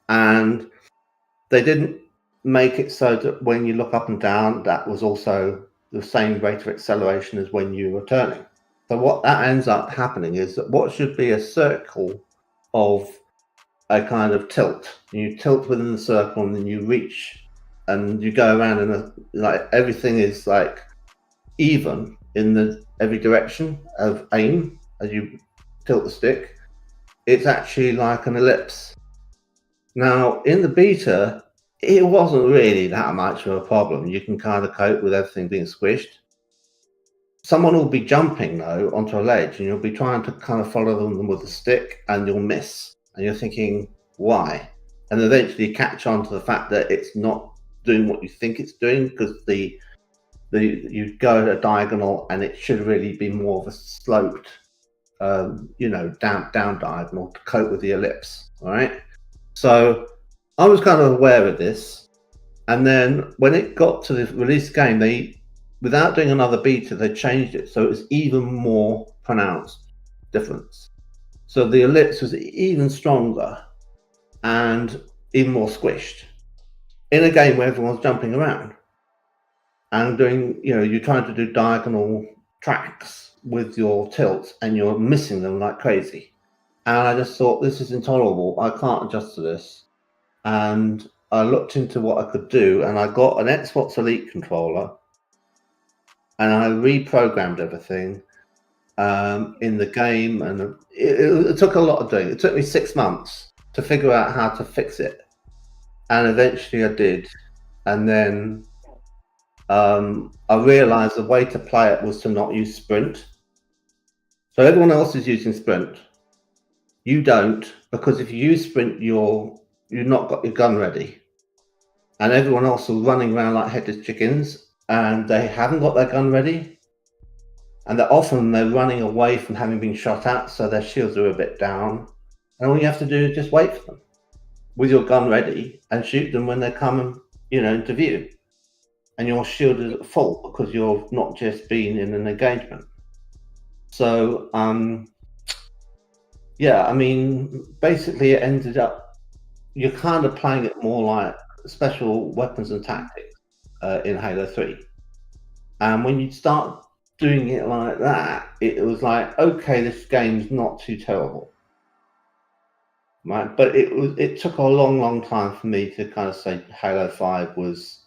and they didn't make it so that when you look up and down, that was also the same rate of acceleration as when you were turning. So what that ends up happening is that what should be a circle of a kind of tilt, you tilt within the circle and then you reach and you go around in like everything is like even in the every direction of aim as you tilt the stick. It's actually like an ellipse. Now in the beta, it wasn't really that much of a problem. You can kind of cope with everything being squished. Someone will be jumping though onto a ledge and you'll be trying to kind of follow them with a stick and you'll miss. And you're thinking, why? And eventually you catch on to the fact that it's not doing what you think it's doing because you go at a diagonal and it should really be more of a sloped, down diagonal to cope with the ellipse. All right. So I was kind of aware of this, and then when it got to the release game, they, without doing another beta, they changed it so it was even more pronounced difference. So the ellipse was even stronger and even more squished in a game where everyone's jumping around and doing, you're trying to do diagonal tracks with your tilts and you're missing them like crazy. And I just thought, this is intolerable. I can't adjust to this. And I looked into what I could do, and I got an Xbox Elite controller, and I reprogrammed everything in the game, and it took a lot of doing. It took me 6 months to figure out how to fix it, and eventually I did. And then I realized the way to play it was to not use sprint. So everyone else is using sprint. You don't, because if you use sprint, you've not got your gun ready. And everyone else is running around like headless chickens and they haven't got their gun ready. And often they're running away from having been shot at, so their shields are a bit down. And all you have to do is just wait for them with your gun ready and shoot them when they come, into view. And your shield is at full because you've not just been in an engagement. So, basically it ended up, you're kind of playing it more like special weapons and tactics in Halo 3. And when you start doing it like that, it was like, okay, this game's not too terrible. Right? But it took a long time for me to kind of say Halo 5 was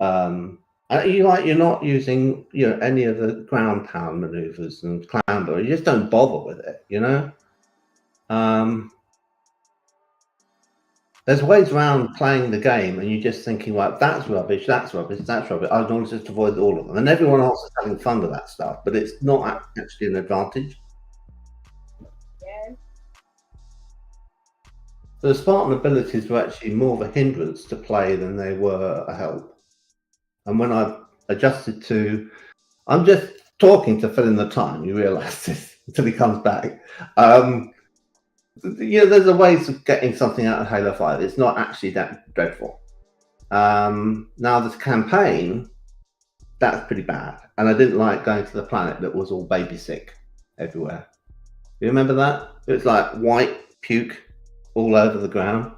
you're not using any of the ground pound maneuvers and clamber. You just don't bother with it, There's ways around playing the game, and you're just thinking, like, that's rubbish, that's rubbish, that's rubbish. I want to just avoid all of them, and everyone else is having fun with that stuff, but it's not actually an advantage. Yeah. So the Spartan abilities were actually more of a hindrance to play than they were a help. And when I adjusted to, I'm just talking to fill in the time. You realise this until he comes back. There's a ways of getting something out of Halo 5. It's not actually that dreadful. Now this campaign, that's pretty bad. And I didn't like going to the planet that was all baby sick everywhere. You remember that? It was like white puke all over the ground.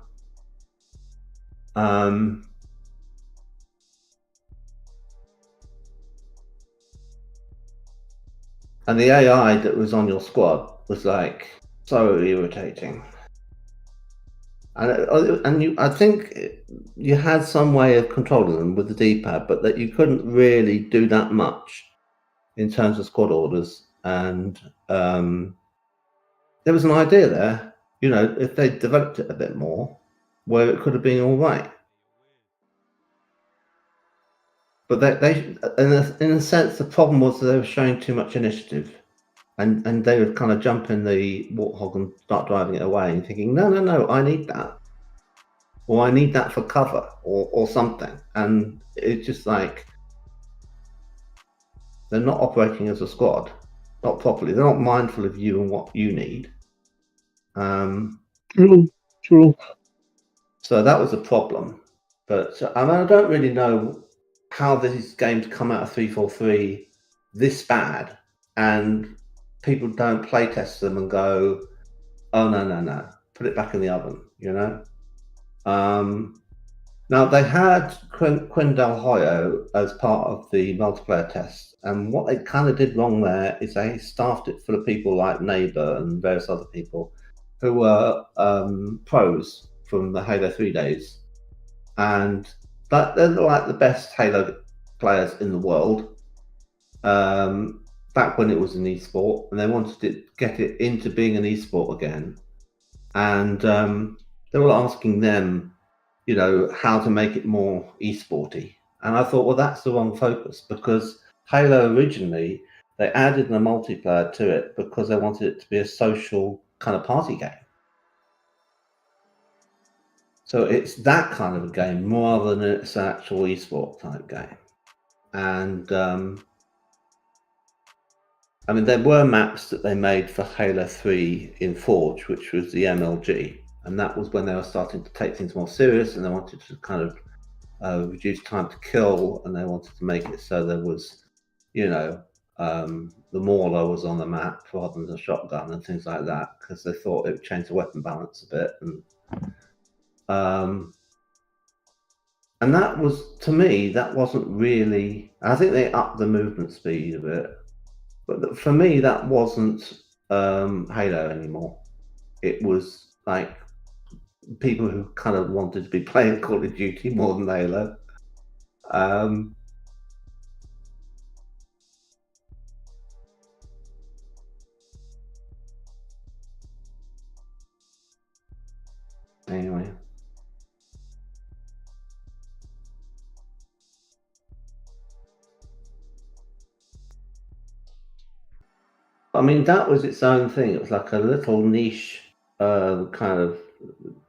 And the AI that was on your squad was like so irritating. And I think you had some way of controlling them with the D-pad, but that you couldn't really do that much in terms of squad orders. And there was an idea there, if they developed it a bit more, where it could have been all right. But they in a sense, the problem was that they were showing too much initiative. And they would kind of jump in the Warthog and start driving it away and thinking, no, I need that. Or I need that for cover or something. And it's just like, they're not operating as a squad, not properly. They're not mindful of you and what you need. True. So that was a problem. But I don't really know how these games come out of 343 this bad and people don't play test them and go, oh no, put it back in the oven, Now they had Quinn Del Hoyo as part of the multiplayer test, and what they kind of did wrong there is they staffed it full of people like Neighbor and various other people who were pros from the Halo 3 days, and they're like the best Halo players in the world. Back when it was an esport, and they wanted to get it into being an esport again, and they were asking them, how to make it more esporty. And I thought, well, that's the wrong focus, because Halo originally, they added the multiplayer to it because they wanted it to be a social kind of party game. So it's that kind of a game more than it's an actual esport type game. And there were maps that they made for Halo 3 in Forge, which was the MLG. And that was when they were starting to take things more serious, and they wanted to kind of reduce time to kill, and they wanted to make it so there was, the Mauler was on the map rather than the shotgun and things like that, because they thought it would change the weapon balance a bit. And that was, to me, that wasn't really. I think they upped the movement speed a bit, but for me, that wasn't Halo anymore. It was like people who kind of wanted to be playing Call of Duty more than Halo. Anyway. That was its own thing. It was like a little niche kind of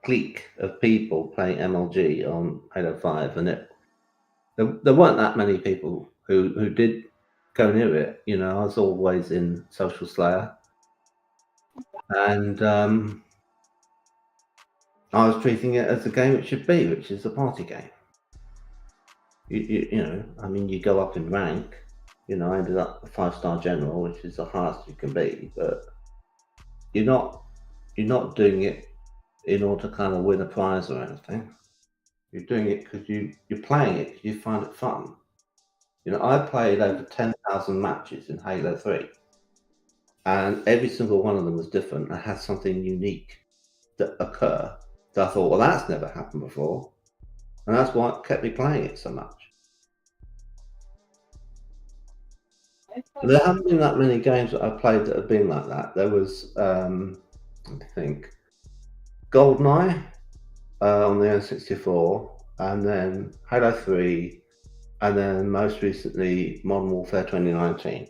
clique of people playing MLG on Halo 5, and there weren't that many people who did go near it. I was always in Social Slayer, and I was treating it as the game it should be, which is a party game. You go up in rank. I ended up a 5-star general, which is the highest you can be, but you're not doing it in order to kind of win a prize or anything. You're doing it because you're playing it because you find it fun. I played over 10,000 matches in Halo 3, and every single one of them was different and had something unique that occur. So I thought, well, that's never happened before, and that's why it kept me playing it so much. There haven't been that many games that I've played that have been like that. There was, I think, GoldenEye on the N64, and then Halo 3, and then most recently Modern Warfare 2019.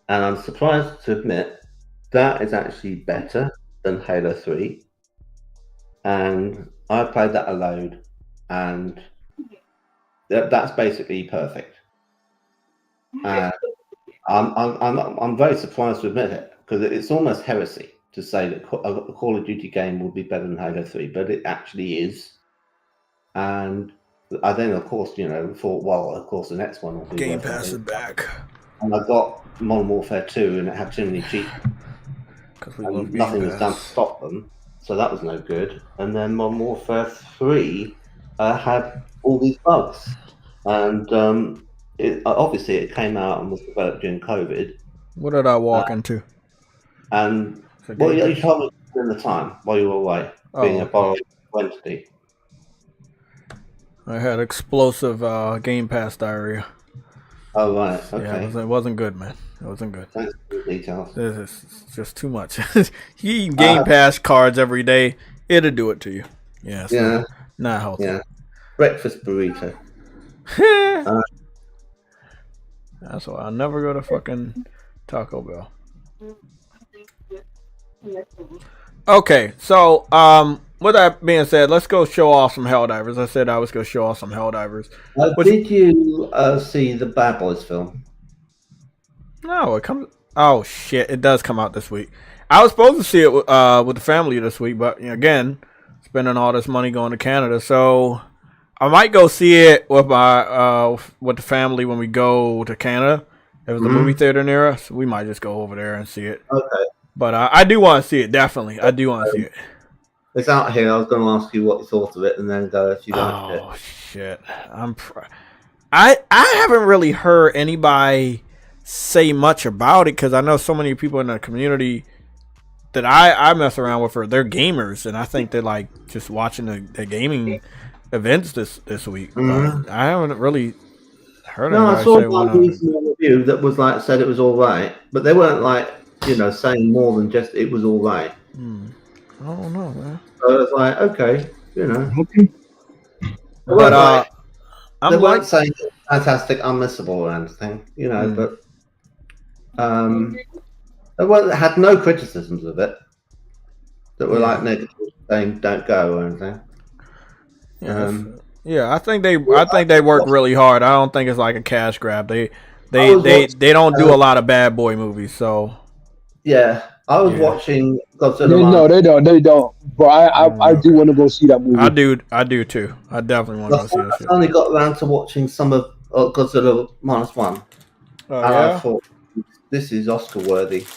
And I'm surprised to admit that is actually better than Halo 3. And I played that a load, and that's basically perfect. And I'm very surprised to admit it, because it's almost heresy to say that a Call of Duty game would be better than Halo 3, but it actually is. And I then, of course, thought, well, of course, the next one will be Game Pass is back. And I got Modern Warfare 2, and it had too many cheats. Because we And love nothing Game was done to Pass. stop them, so that was no good. And then Modern Warfare 3 had all these bugs, and obviously it came out and was developed during COVID. What did I walk into? And well, you told me in the time while you were away, being a borrowed entity. I had explosive Game Pass diarrhea. Oh right, okay. Yeah, it wasn't good, man. It wasn't good. Thanks for the details. It's just too much. You eat Game Pass cards every day, it'll do it to you. Yeah, so not healthy. Yeah, breakfast burrito. That's why I'll never go to fucking Taco Bell. Okay, so with that being said, let's go show off some Helldivers. I said I was going to show off some Helldivers. Did you see the Bad Boys film? No, it comes. Oh shit! It does come out this week. I was supposed to see it with the family this week, but again, spending all this money going to Canada, so I might go see it with my with the family when we go to Canada. There was a movie theater near us. We might just go over there and see it. Okay. But I do want to see it. Definitely, I do want to see it. It's out here. I was going to ask you what you thought of it, and then go if you liked it. Oh shit! I haven't really heard anybody say much about it, because I know so many people in the community that I mess around with they're gamers, and I think they're like just watching the gaming events this week. Mm-hmm. I haven't really heard I anybody saw say one reasonable review that was like said it was all right, but they weren't like saying more than just it was all right. I don't know, man. So I was like, okay, Okay. But they weren't saying it was fantastic, unmissable or anything, but they had no criticisms of it that were like negative, saying don't go or anything. I think they work really hard. I don't think it's like a cash grab. They don't do a lot of bad boy movies, so yeah. I was watching Godzilla. No, they don't. But I do want to go see that movie. I do too. I definitely want to go see that shit. I only got around to watching some of Godzilla -1. I thought, this is Oscar worthy.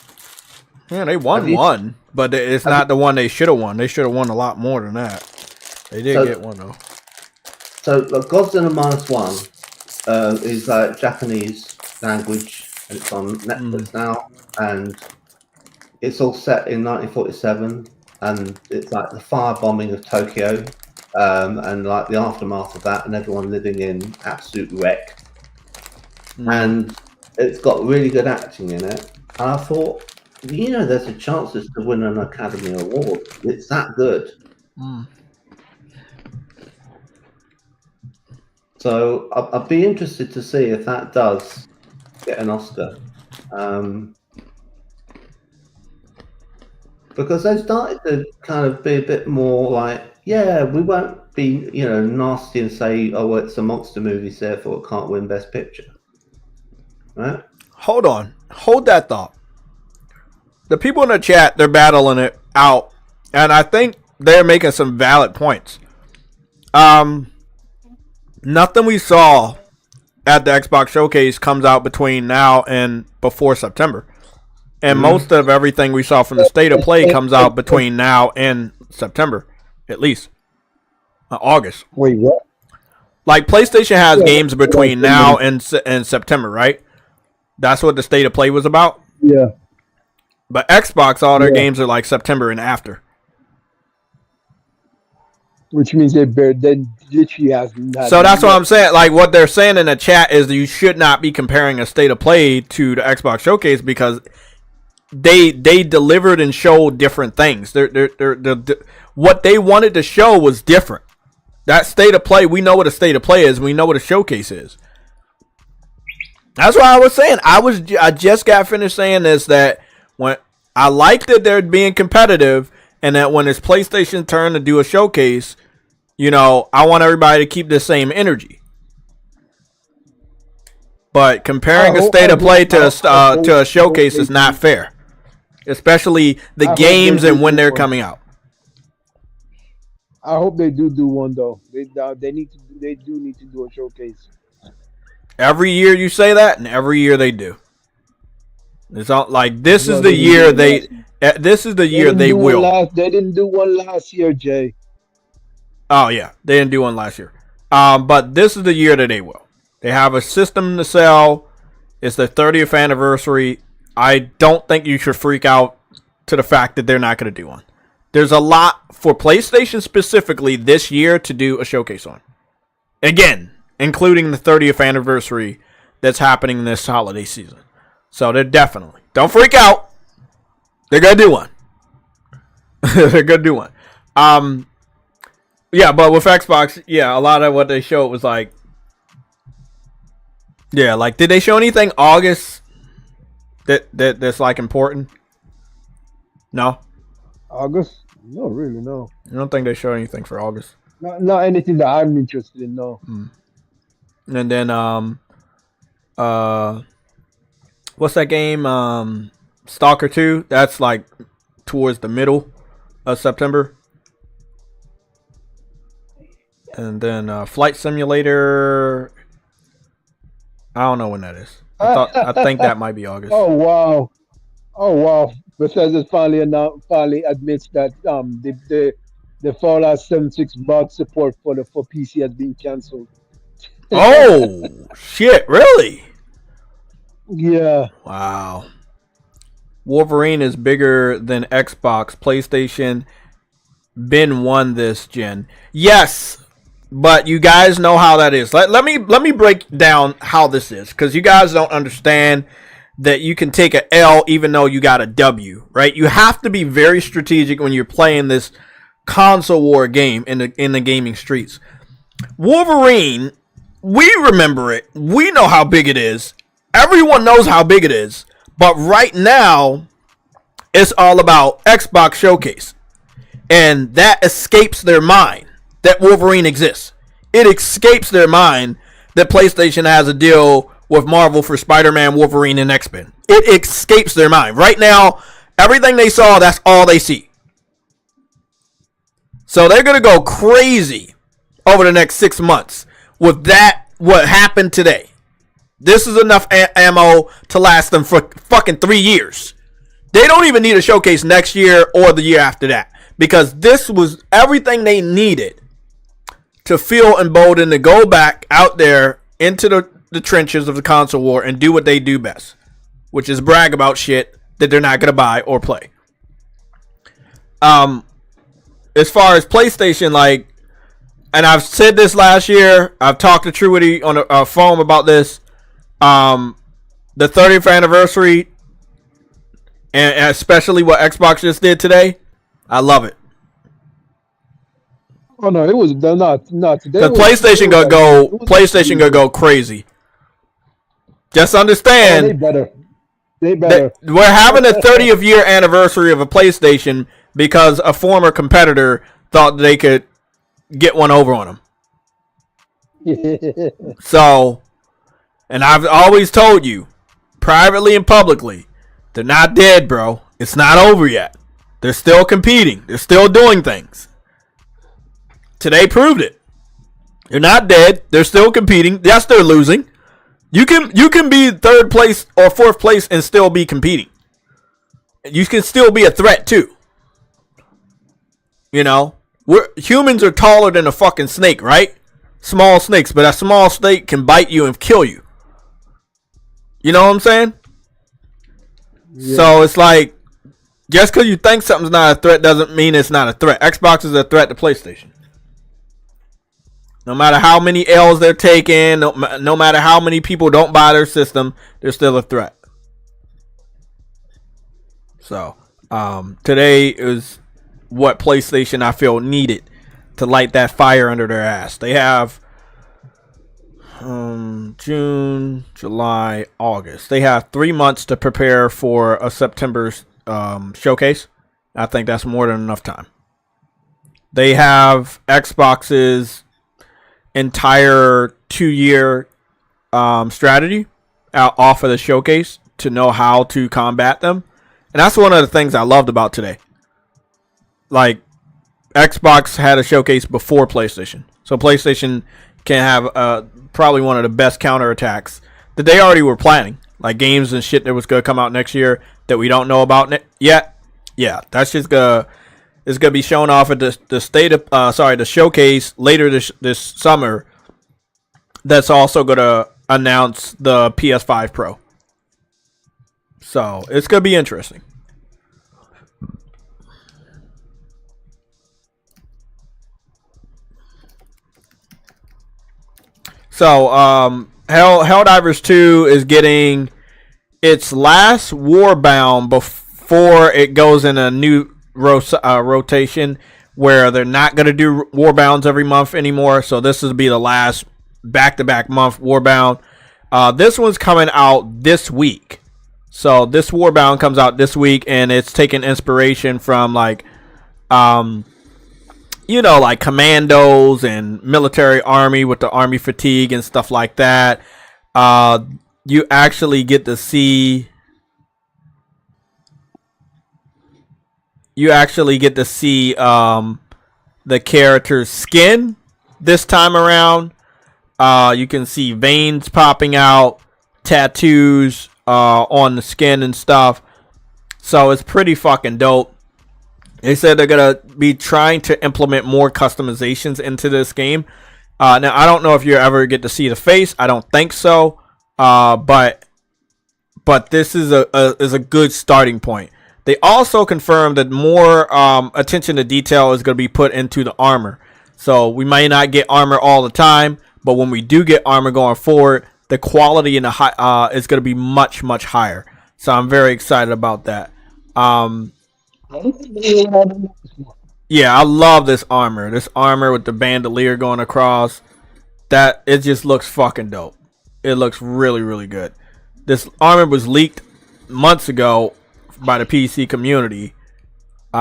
Yeah, they won one, but it's not the one they should have won. They should have won a lot more than that. They did get one though. So Godzilla -1 is Japanese language, and it's on Netflix now, and it's all set in 1947, and it's like the firebombing of Tokyo, and like the aftermath of that, and everyone living in absolute wreck. And it's got really good acting in it. And I thought, there's a chance this could win an Academy Award. It's that good. So I'd be interested to see if that does get an Oscar. Because they started to kind of be a bit more like, we won't be, nasty and say, oh, well, it's a monster movie, so therefore it can't win Best Picture. Right? Hold on. Hold that thought. The people in the chat, they're battling it out, and I think they're making some valid points. Nothing we saw at the Xbox Showcase comes out between now and before September. And most of everything we saw from the State of Play comes out between now and September, at least. August. Wait, what? Like, PlayStation has games between now and September, right? That's what the State of Play was about? Yeah. But Xbox, all their games are like September and after. Which means they literally has. So that's what I'm saying. Like, what they're saying in the chat is that you should not be comparing a State of Play to the Xbox Showcase, because they delivered and showed different things. What they wanted to show was different. That state of play, we know what a state of play is. We know what a showcase is. That's why I was saying. I just got finished saying this, that when I like that they're being competitive, and that when it's PlayStation turn to do a showcase, you know, I want everybody to keep the same energy. But comparing a state of play to a showcase is not fair, especially the games and when they're coming out. I hope they do one though. They do need to do a showcase. Every year you say that, and every year they do. It's not like this is the year they. This is the year they will. They didn't do one last year, Jay. Oh yeah, they didn't do one last year. But this is the year that they will. They have a system to sell. It's the 30th anniversary. I don't think you should freak out to the fact that they're not going to do one. There's a lot for PlayStation specifically this year to do a showcase on. Again, including the 30th anniversary that's happening this holiday season. So they're definitely. Don't freak out. They're going to do one. They're going to do one. Yeah, but with Xbox, yeah, a lot of what they showed was like, yeah, like, did they show anything August that's like important? No. August? No, really, no. I don't think they showed anything for August. Not anything that I'm interested in, no. And then what's that game? Stalker 2. That's like towards the middle of September. And then Flight Simulator. I don't know when that is. I think that might be August. Oh wow! Bethesda finally admits that the Fallout 76 bug support for PC has been cancelled. Oh shit! Really? Yeah. Wow. Wolverine is bigger than Xbox, PlayStation. Been won this gen. Yes. But you guys know how that is. Let me break down how this is, because you guys don't understand that you can take an L even though you got a W, right? You have to be very strategic when you're playing this console war game in the gaming streets. Wolverine, we remember it. We know how big it is. Everyone knows how big it is. But right now, it's all about Xbox Showcase. And that escapes their mind that Wolverine exists. It escapes their mind that PlayStation has a deal with Marvel for Spider-Man, Wolverine, and X-Men. It escapes their mind. Right now, everything they saw, that's all they see. So they're going to go crazy over the next 6 months with that, what happened today. This is enough ammo to last them for fucking 3 years. They don't even need a showcase next year or the year after that, because this was everything they needed to feel emboldened to go back out there into the trenches of the console war and do what they do best, which is brag about shit that they're not going to buy or play. As far as PlayStation, like, and I've said this last year, I've talked to Truity on a phone about this, the 30th anniversary, and especially what Xbox just did today, I love it. Oh no, it was not today. The PlayStation gonna go crazy. Just understand. Oh, they better. We're having a 30th year anniversary of a PlayStation because a former competitor thought they could get one over on them. So, and I've always told you, privately and publicly, they're not dead, bro. It's not over yet. They're still competing. They're still doing things. Today proved it. They're not dead. They're still competing. Yes, they're losing. You can be third place or fourth place and still be competing. You can still be a threat too. You know, humans are taller than a fucking snake, right? Small snakes, but a small snake can bite you and kill you. You know what I'm saying? Yeah. So it's like, just because you think something's not a threat doesn't mean it's not a threat. Xbox is a threat to PlayStation. No matter how many L's they're taking, no matter how many people don't buy their system, they're still a threat. So today is what PlayStation I feel needed to light that fire under their ass. They have June, July, August. They have 3 months to prepare for a September's showcase. I think that's more than enough time. They have Xbox's entire 2-year strategy out off of the showcase to know how to combat them. And that's one of the things I loved about today. Like, Xbox had a showcase before PlayStation. So PlayStation can have probably one of the best counterattacks that they already were planning. Like games and shit that was going to come out next year that we don't know about yet. Yeah, that's just it's gonna be shown off at the showcase later this summer. That's also gonna announce the PS5 Pro. So it's gonna be interesting. So Helldivers 2 is getting its last Warbound before it goes in a new rotation where they're not going to do Warbounds every month anymore. So this will be the last back-to-back month Warbound. This one's coming out this week. So this Warbound comes out this week, and it's taking inspiration from like like commandos and military army with the army fatigue and stuff like that. You actually get to see the character's skin this time around. You can see veins popping out, tattoos on the skin and stuff. So it's pretty fucking dope. They said they're going to be trying to implement more customizations into this game. Now, I don't know if you ever get to see the face. I don't think so. But this is a good starting point. They also confirmed that more attention to detail is going to be put into the armor. So we may not get armor all the time, but when we do get armor going forward, the quality in the is going to be much, much higher. So I'm very excited about that. Yeah, I love this armor. This armor with the bandolier going across. That it just looks fucking dope. It looks really, really good. This armor was leaked months ago by the PC community. They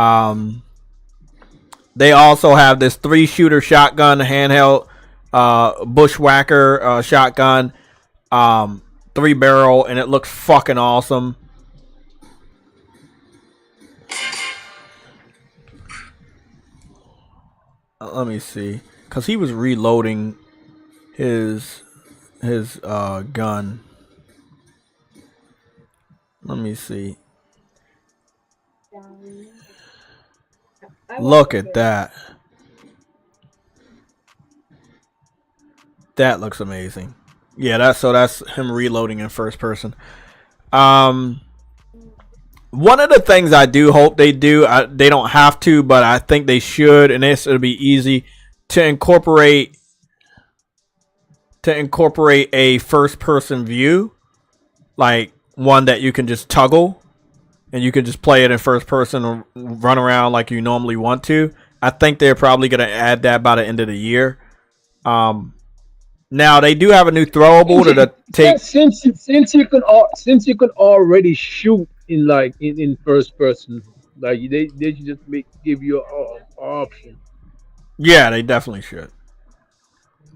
also have this 3-shooter shotgun, handheld bushwhacker shotgun, 3-barrel, and it looks fucking awesome. Let me see, cause he was reloading his gun. Let me see. Look at that. That looks amazing. Yeah, that's him reloading in first person. One of the things I do hope they do, they don't have to, but I think they should, and it'll be easy to incorporate a first person view, like one that you can just toggle and you can just play it in first person and run around like you normally want to. I think they're probably going to add that by the end of the year. Now they do have a new throwable to take. Since you can already shoot in first person, like they should just give you an option. Yeah, they definitely should.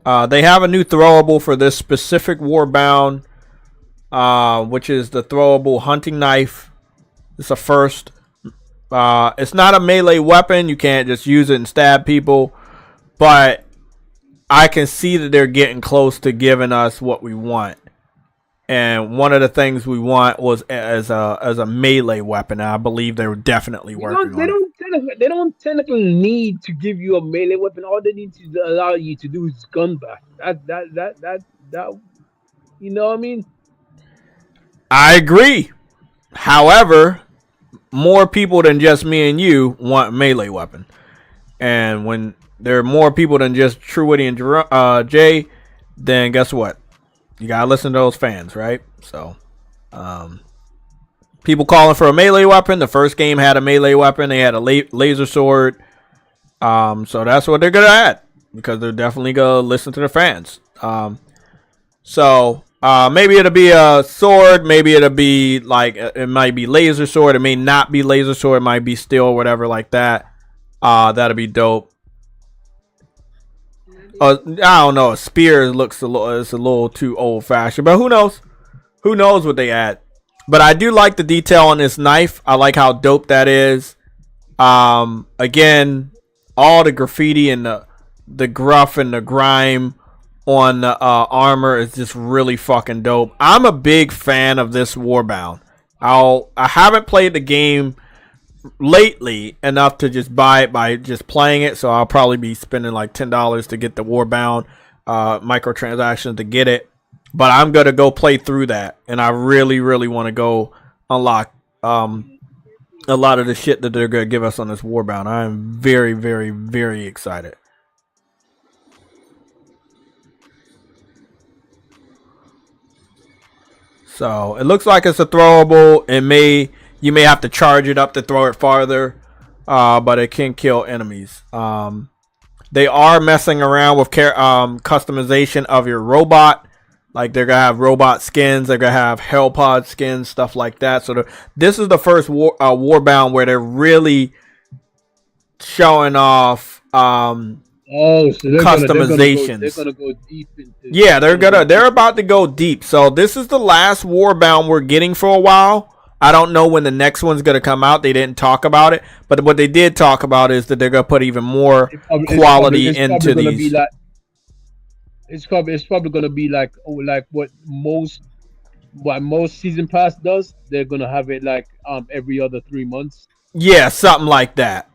They have a new throwable for this specific Warbound, which is the throwable hunting knife. It's a first. It's not a melee weapon. You can't just use it and stab people, but I can see that they're getting close to giving us what we want. And one of the things we want was as a melee weapon. And I believe they were definitely working on it. They don't technically need to give you a melee weapon. All they need to allow you to do is gun back. That you know what I mean? I agree. However, more people than just me and you want a melee weapon. And when there are more people than just Truity and Jay, then guess what? You gotta listen to those fans, right? So, People calling for a melee weapon. The first game had a melee weapon. They had a laser sword. So that's what they're gonna add because they're definitely gonna listen to their fans. So maybe it'll be a sword. Maybe it'll be like it might be laser sword. It may not be laser sword. It might be steel or whatever like that. That'll be dope. I don't know. A spear looks it's a little too old fashioned, but who knows? Who knows what they add? But I do like the detail on this knife. I like how dope that is. Again, all the graffiti and the gruff and the grime on the armor is just really fucking dope. I'm a big fan of this Warbound. I haven't played the game lately enough to just buy it by just playing it, so I'll probably be spending like $10 to get the Warbound microtransactions to get it. But I'm gonna go play through that, and I really want to go unlock a lot of the shit that they're gonna give us on this Warbound. I'm very excited. So it looks like it's a throwable. You may have to charge it up to throw it farther, but it can kill enemies. They are messing around with customization of your robot. Like they're gonna have robot skins, they're gonna have Hellpod skins, stuff like that. So this is the first Warbound where they're really showing off customizations. They're gonna go deep into. Yeah, they're about to go deep. So this is the last Warbound we're getting for a while. I don't know when the next one's gonna come out. They didn't talk about it, but what they did talk about is that they're gonna put even more quality into these. It's probably gonna be like what most season pass does. They're gonna have it like every other 3 months. Yeah, something like that.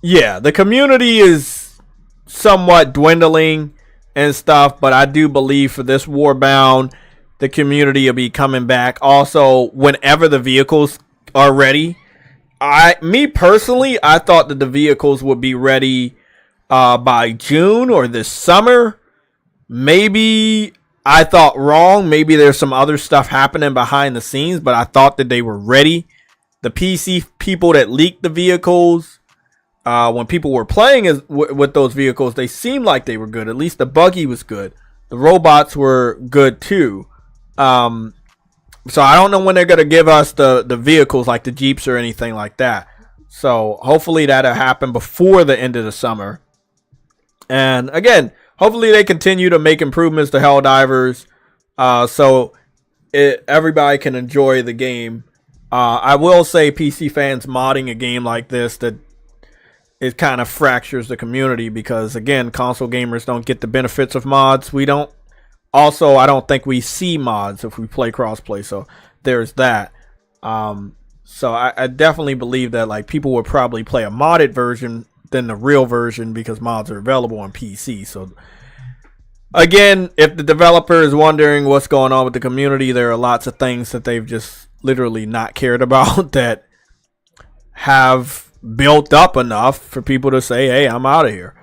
Yeah, the community is somewhat dwindling and stuff, but I do believe for this Warbound, the community will be coming back. Also, whenever the vehicles are ready, me personally, I thought that the vehicles would be ready by June or this summer. Maybe I thought wrong. Maybe there's some other stuff happening behind the scenes, but I thought that they were ready. The PC people that leaked the vehicles, when people were playing with those vehicles, they seemed like they were good. At least the buggy was good. The robots were good too. So I don't know when they're going to give us the vehicles like the Jeeps or anything like that. So hopefully that'll happen before the end of the summer. And again, hopefully they continue to make improvements to Helldivers so everybody can enjoy the game. I will say PC fans modding a game like this, that it kind of fractures the community because, again, console gamers don't get the benefits of mods. We don't. Also, I don't think we see mods if we play crossplay, so there's that. So I definitely believe that like people would probably play a modded version than the real version because mods are available on PC. So again, if the developer is wondering what's going on with the community, there are lots of things that they've just literally not cared about that have built up enough for people to say, hey, I'm out of here.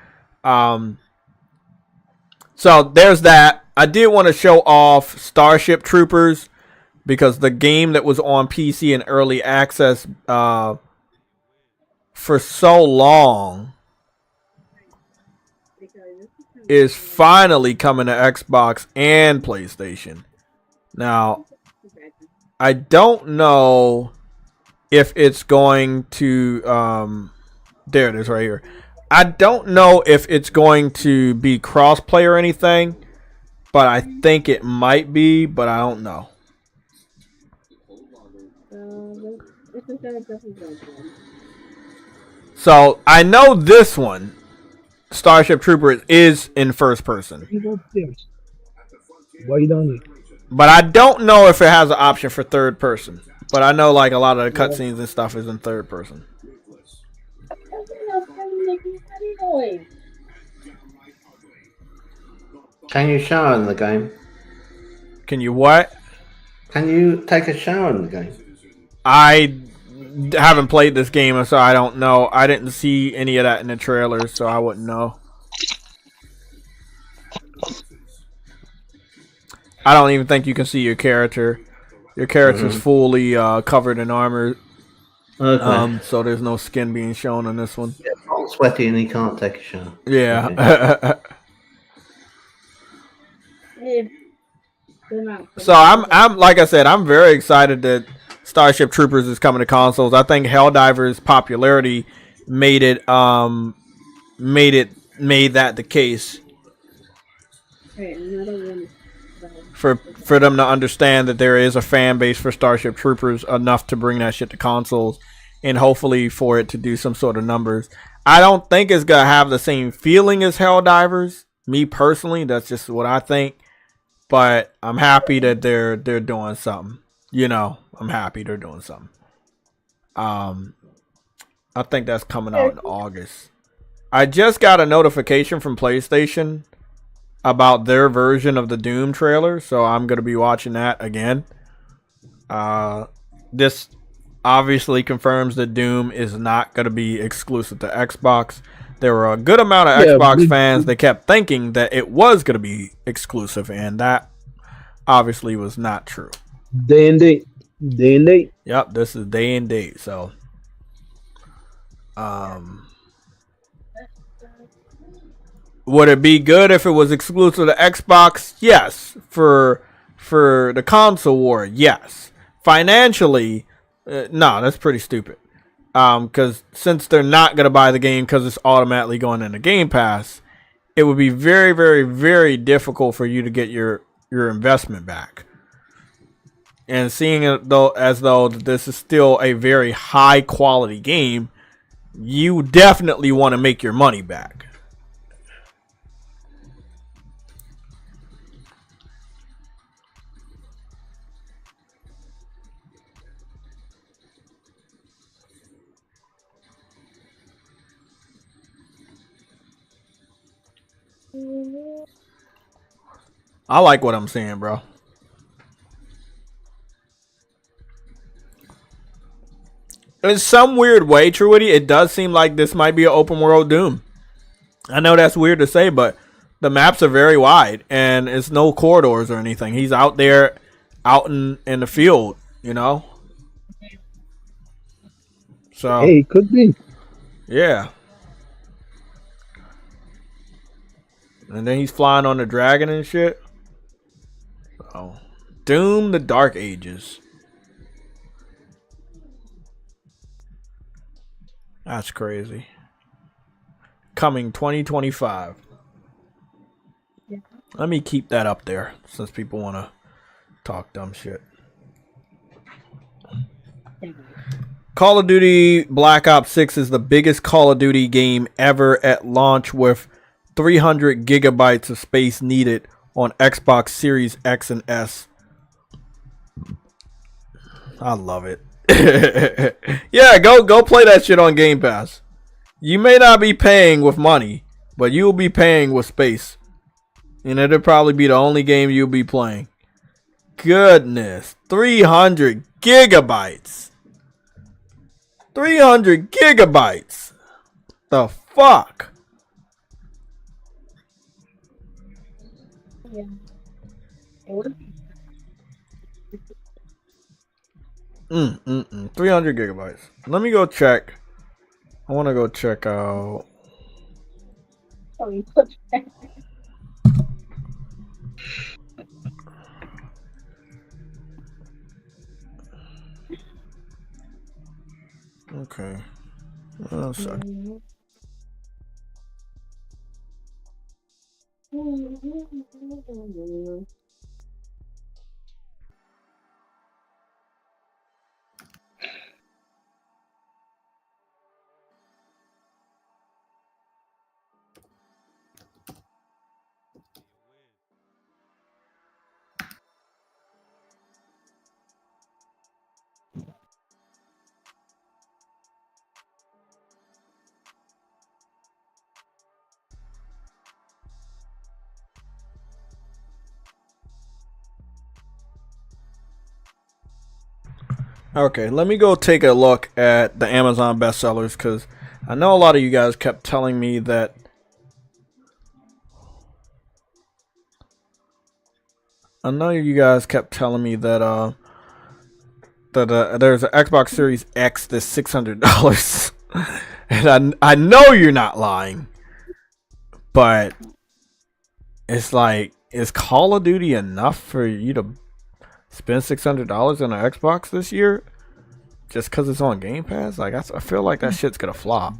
So there's that. I did want to show off Starship Troopers because the game that was on PC in early access for so long is finally coming to Xbox and PlayStation. Now, I don't know if it's going to there it is right here. I don't know if it's going to be crossplay or anything, but I think it might be, but I don't know. So I know this one, Starship Troopers, is in first person. Why you doing it? But I don't know if it has an option for third person. But I know like a lot of the cutscenes and stuff is in third person. Can you shower in the game? Can you what? Can you take a shower in the game? I haven't played this game, so I don't know. I didn't see any of that in the trailers, so I wouldn't know. I don't even think you can see your character. Your character's fully covered in armor. Okay. So there's no skin being shown on this one. Yeah, not sweaty and he can't take a shower. Yeah. Okay. So I'm like I said, I'm very excited that Starship Troopers is coming to consoles. I think Helldivers' popularity made that the case. For them to understand that there is a fan base for Starship Troopers enough to bring that shit to consoles, and hopefully for it to do some sort of numbers. I don't think it's gonna have the same feeling as Helldivers. Me personally, that's just what I think. But I'm happy that they're doing something. You know, I'm happy they're doing something. I think that's coming out in August. I just got a notification from PlayStation about their version of the Doom trailer, so I'm going to be watching that again. This obviously confirms that Doom is not going to be exclusive to Xbox. There were a good amount of Xbox fans that kept thinking that it was going to be exclusive, and that obviously was not true. Day and date. Yep, this is day and date. So, would it be good if it was exclusive to Xbox? Yes. For the console war, yes. Financially, no, that's pretty stupid. Because since they're not going to buy the game because it's automatically going into Game Pass, it would be very, very, very difficult for you to get your investment back. And seeing it as though this is still a very high quality game, you definitely want to make your money back. I like what I'm seeing, bro. In some weird way, Truity, it does seem like this might be an open world Doom. I know that's weird to say, but the maps are very wide and it's no corridors or anything. He's out there, out in the field, you know? So, hey, could be. Yeah. And then he's flying on the dragon and shit. Oh. Doom the Dark Ages. That's crazy. Coming 2025. Yeah. Let me keep that up there since people want to talk dumb shit. Call of Duty Black Ops 6 is the biggest Call of Duty game ever at launch with 300 gigabytes of space needed on Xbox Series X and S. I love it. Yeah, go play that shit on Game Pass. You may not be paying with money, but you'll be paying with space. And it'll probably be the only game you'll be playing. Goodness. 300 gigabytes. 300 gigabytes. The fuck? Yeah. 300 gigabytes. Let me go check. I want to go check out. Okay. One second. Okay, let me go take a look at the Amazon bestsellers because I know a lot of you guys kept telling me that there's an Xbox Series X that's $600, and I know you're not lying, but it's like, is Call of Duty enough for you to spend $600 on an Xbox this year just because it's on Game Pass? Like, I feel like that shit's gonna flop.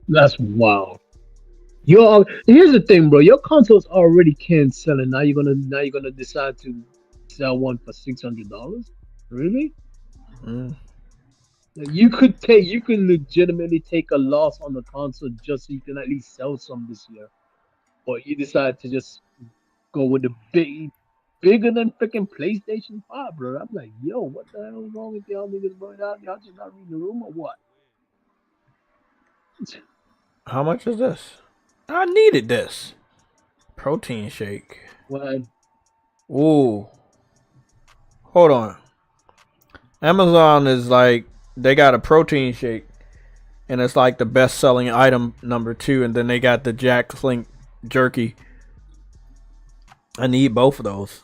That's wild. Here's the thing, bro. Your console's already can't sell, and now you're gonna decide to sell one for $600. Really? Mm. You can legitimately take a loss on the console just so you can at least sell some this year, but you decide to just go with the bigger than freaking PlayStation 5, bro. I'm like, yo, what the hell is wrong with y'all niggas, bro? Y'all just not reading the room or what? How much is this? I needed this protein shake. Well, Ooh, hold on. Amazon is like, they got a protein shake, and it's like the best selling item #2, and then they got the Jack Link jerky. I need both of those.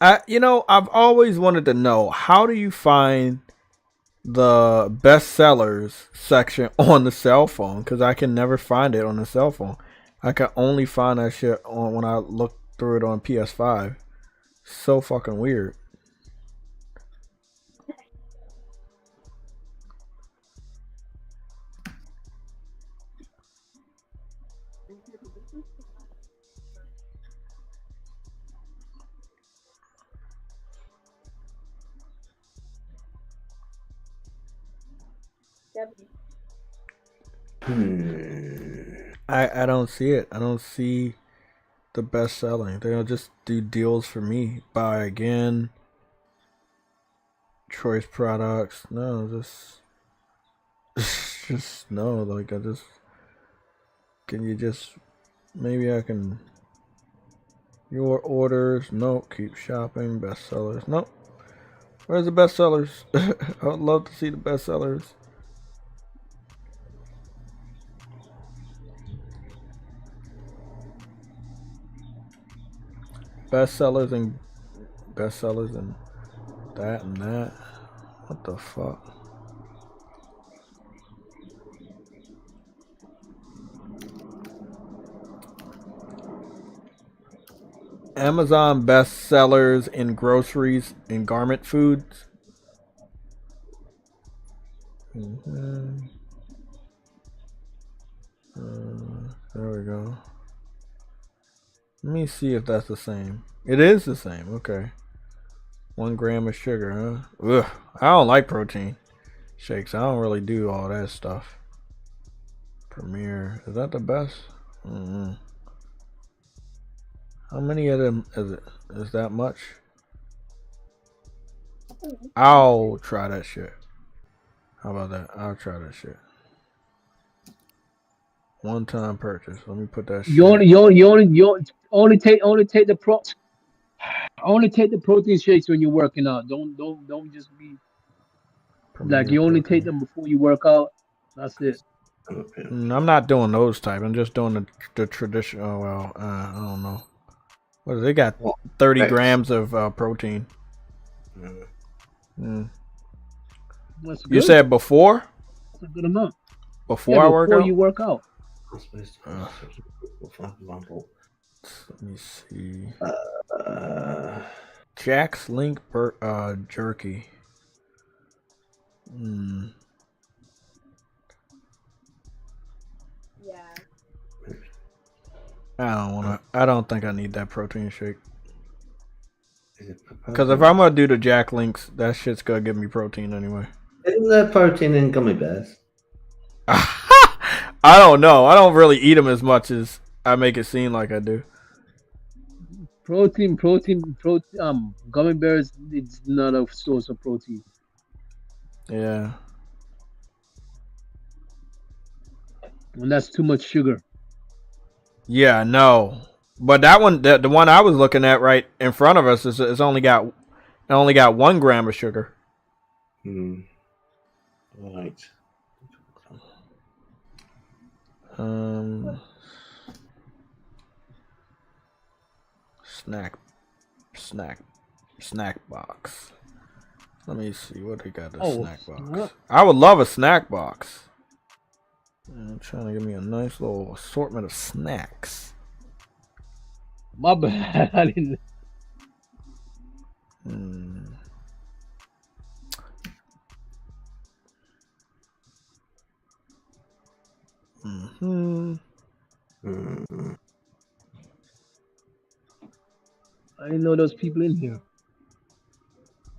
I've always wanted to know, how do you find the bestsellers section on the cell phone? Because I can never find it on the cell phone. I can only find that shit on when I look through it on PS5. So fucking weird. I don't see it. I don't see the best selling. They'll just do deals for me. Buy again. Choice products. No, just no. Like, can you just, maybe I can, your orders. Nope. Keep shopping. Bestsellers. Nope. Where's the bestsellers? I would love to see the bestsellers. Bestsellers and that and that. What the fuck? Amazon bestsellers in groceries and garment foods. There we go. Let me see if that's the same. It is the same. Okay. 1 gram of sugar, huh? Ugh. I don't like protein shakes. I don't really do all that stuff. Premier. Is that the best? How many of them is it? Is that much? I'll try that shit. How about that? I'll try that shit. One-time purchase. Let me put that shit. You only take the protein shakes when you're working out. Don't just be Premier like, you only protein. take them before you work out. That's it. I'm not doing those type. I'm just doing the traditional. Oh, well, I don't know. What do they got? 30 grams of protein. That's good. You said before? That's a good amount. Before I work out? Before you work out. Let me see. Jack's Link jerky. I don't think I need that protein shake. Because if I'm gonna do the Jack Links, that shit's gonna give me protein anyway. Isn't there protein in gummy bears? I don't know. I don't really eat them as much as I make it seem like I do. Protein. Gummy bears, it's not a source of protein. Yeah. And that's too much sugar. Yeah, no. But that one, the one I was looking at right in front of us, is only got 1 gram of sugar. Right. Snack box. Let me see what they got. Snack box. Snap. I would love a snack box. I'm trying to give me a nice little assortment of snacks. My bad. I didn't. I didn't know those people in here.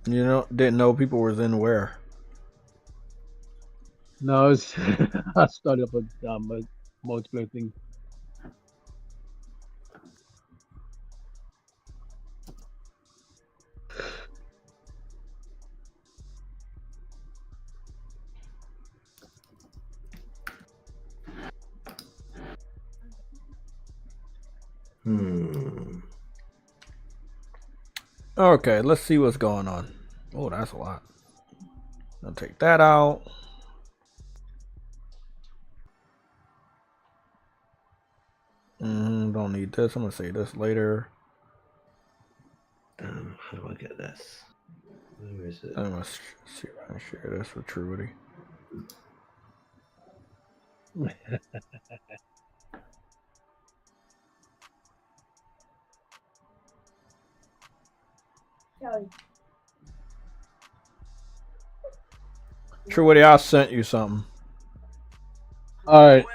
You know, didn't know people was in where. No, it's I started up a multiplayer thing. Okay, let's see what's going on. Oh, that's a lot. I'll take that out. Don't need this. I'm gonna say this later. How do I get this? Where is it? I'm gonna see if I can share this with Truity. Truity, I sent you something. All right.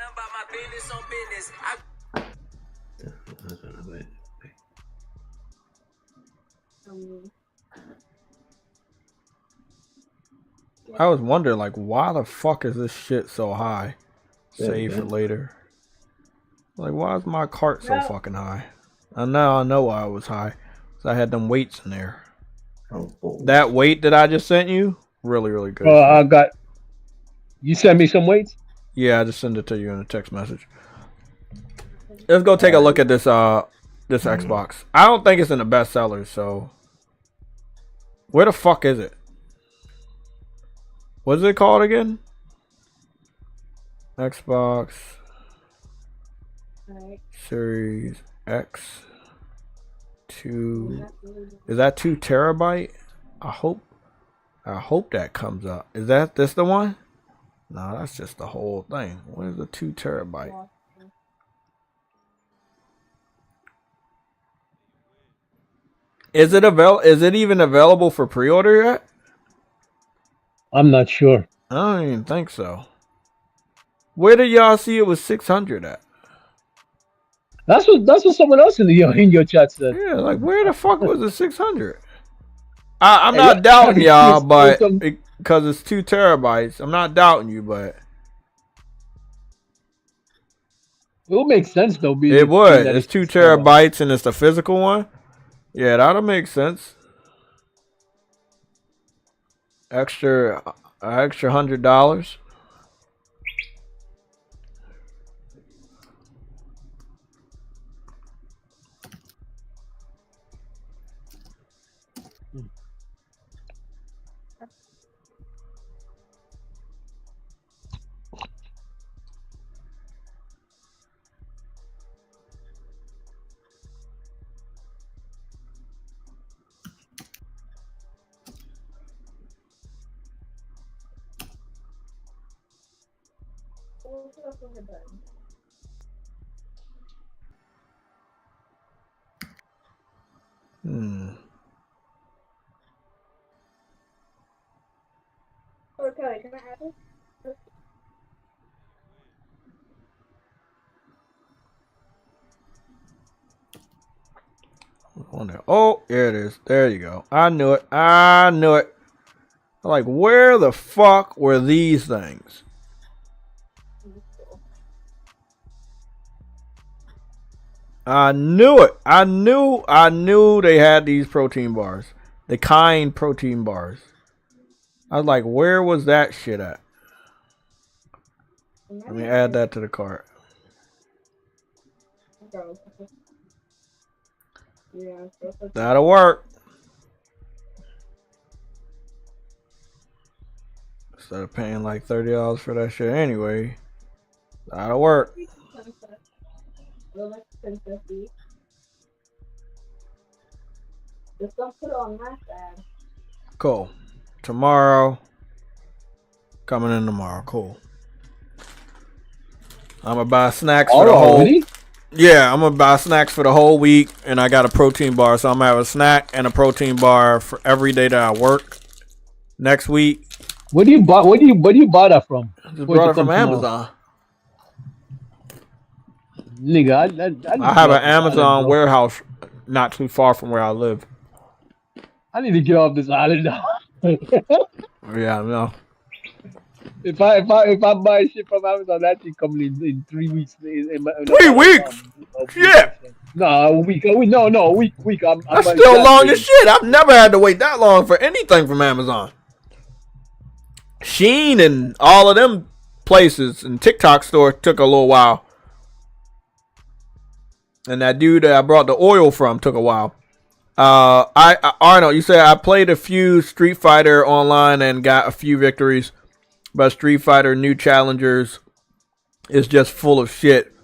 I was wondering, like, why the fuck is this shit so high? Save for later. Like, why is my cart so fucking high? I know why it was high. So I had them weights in there. That weight that I just sent you, really, really good. I got. You sent me some weights? Yeah, I just sent it to you in a text message. Let's go take a look at this this Xbox. I don't think it's in the bestsellers, so where the fuck is it? What's it called again? Xbox Series X 2. Is that 2 terabyte? I hope that comes up. Is this the one? No, that's just the whole thing. Where's the 2 terabyte? Is it even available for pre-order yet? I'm not sure. I don't even think so. Where did y'all see it was 600 at? That's what someone else in your chat said. Yeah, like where the fuck was the 600? I'm not doubting y'all, but because it's 2 terabytes, I'm not doubting you, but it would make sense though. It would. It's 2 terabytes and it's the physical one. Yeah, that'll make sense. Extra $100. Okay, can I have it? Oh, there it is. There you go. I knew it. Like, where the fuck were these things? I knew it. I knew they had these protein bars. The kind protein bars. I was like, where was that shit at? Let me add that to the cart. That'll work. Instead of paying like $30 for that shit anyway. That'll work. Just don't put it on my side. Cool. Tomorrow. Coming in tomorrow. Cool. I'm gonna buy snacks for the whole. Already? Yeah, I'm gonna buy snacks for the whole week, and I got a protein bar, so I'm gonna have a snack and a protein bar for every day that I work. Next week. Where do you buy? Where do you buy that from? Just brought it from Amazon. Nigga, I have an Amazon warehouse not too far from where I live. I need to get off this island now. Yeah, I know. If I buy shit from Amazon, that shit coming in 3 weeks. 3 weeks? Shit. No, a week. No, a week. That's still long as shit. I've never had to wait that long for anything from Amazon. Shein and all of them places and TikTok store took a little while. And that dude that I brought the oil from took a while. Arnold, you said I played a few Street Fighter online and got a few victories. But Street Fighter New Challengers is just full of shit.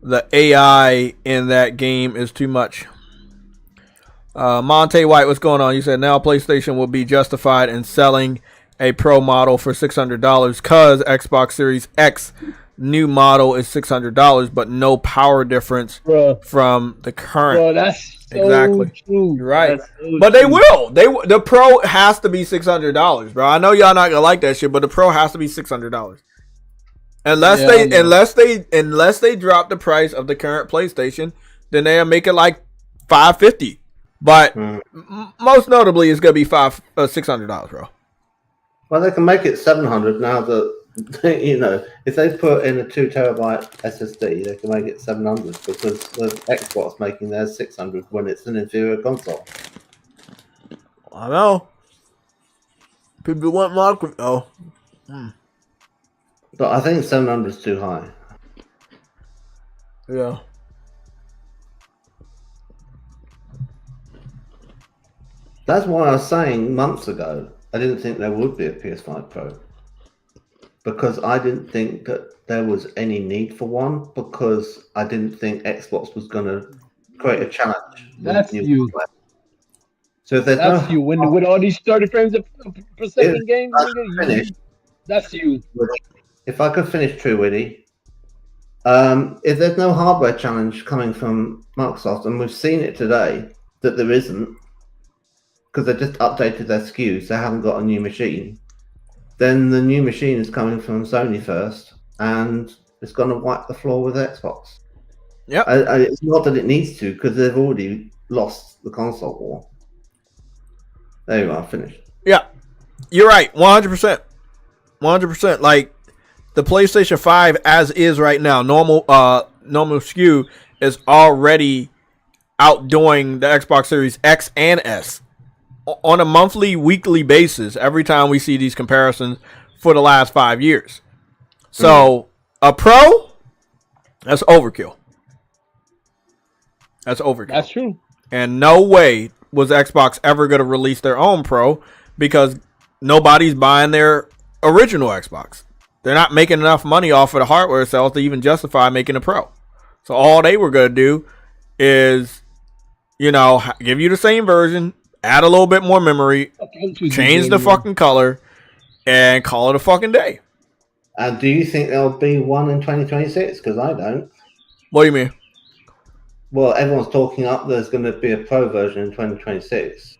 The AI in that game is too much. Monte White, what's going on? You said now PlayStation will be justified in selling a Pro model for $600 because Xbox Series X new model is $600, but no power difference from the current. Bro, that's so exactly true. You're right. So but they will. The Pro has to be $600, bro. I know y'all not gonna like that shit, but the Pro has to be $600. Unless they drop the price of the current PlayStation, then they'll make it like $550. But most notably, it's gonna be $600, bro. Well, they can make it $700 now that if they put in a 2 terabyte SSD, they can make it $700 because the Xbox making theirs $600 when it's an inferior console. I know. People want market though. But I think 700 is too high. Yeah. That's why I was saying months ago I didn't think there would be a PS5 Pro. Because I didn't think that there was any need for one, because I didn't think Xbox was going to create a challenge. That's you. So if there's that's you. With all these 30 frames per second games, that's you. If I could finish True Witty, if there's no hardware challenge coming from Microsoft, and we've seen it today that there isn't, because they just updated their SKUs, they haven't got a new machine. Then the new machine is coming from Sony first, and it's going to wipe the floor with Xbox. Yeah, it's not that it needs to, because they've already lost the console war. There you are, finished. Yeah, you're right, 100%. 100%. Like the PlayStation 5 as is right now, normal SKU is already outdoing the Xbox Series X and S. On a monthly, weekly basis, every time we see these comparisons for the last 5 years. So, a Pro, that's overkill. That's overkill. That's true. And no way was Xbox ever going to release their own Pro because nobody's buying their original Xbox. They're not making enough money off of the hardware sales to even justify making a Pro. So, all they were going to do is, give you the same version, add a little bit more memory, change the fucking color, and call it a fucking day. And do you think there'll be one in 2026? Because I don't. What do you mean? Well, everyone's talking up there's going to be a Pro version in 2026.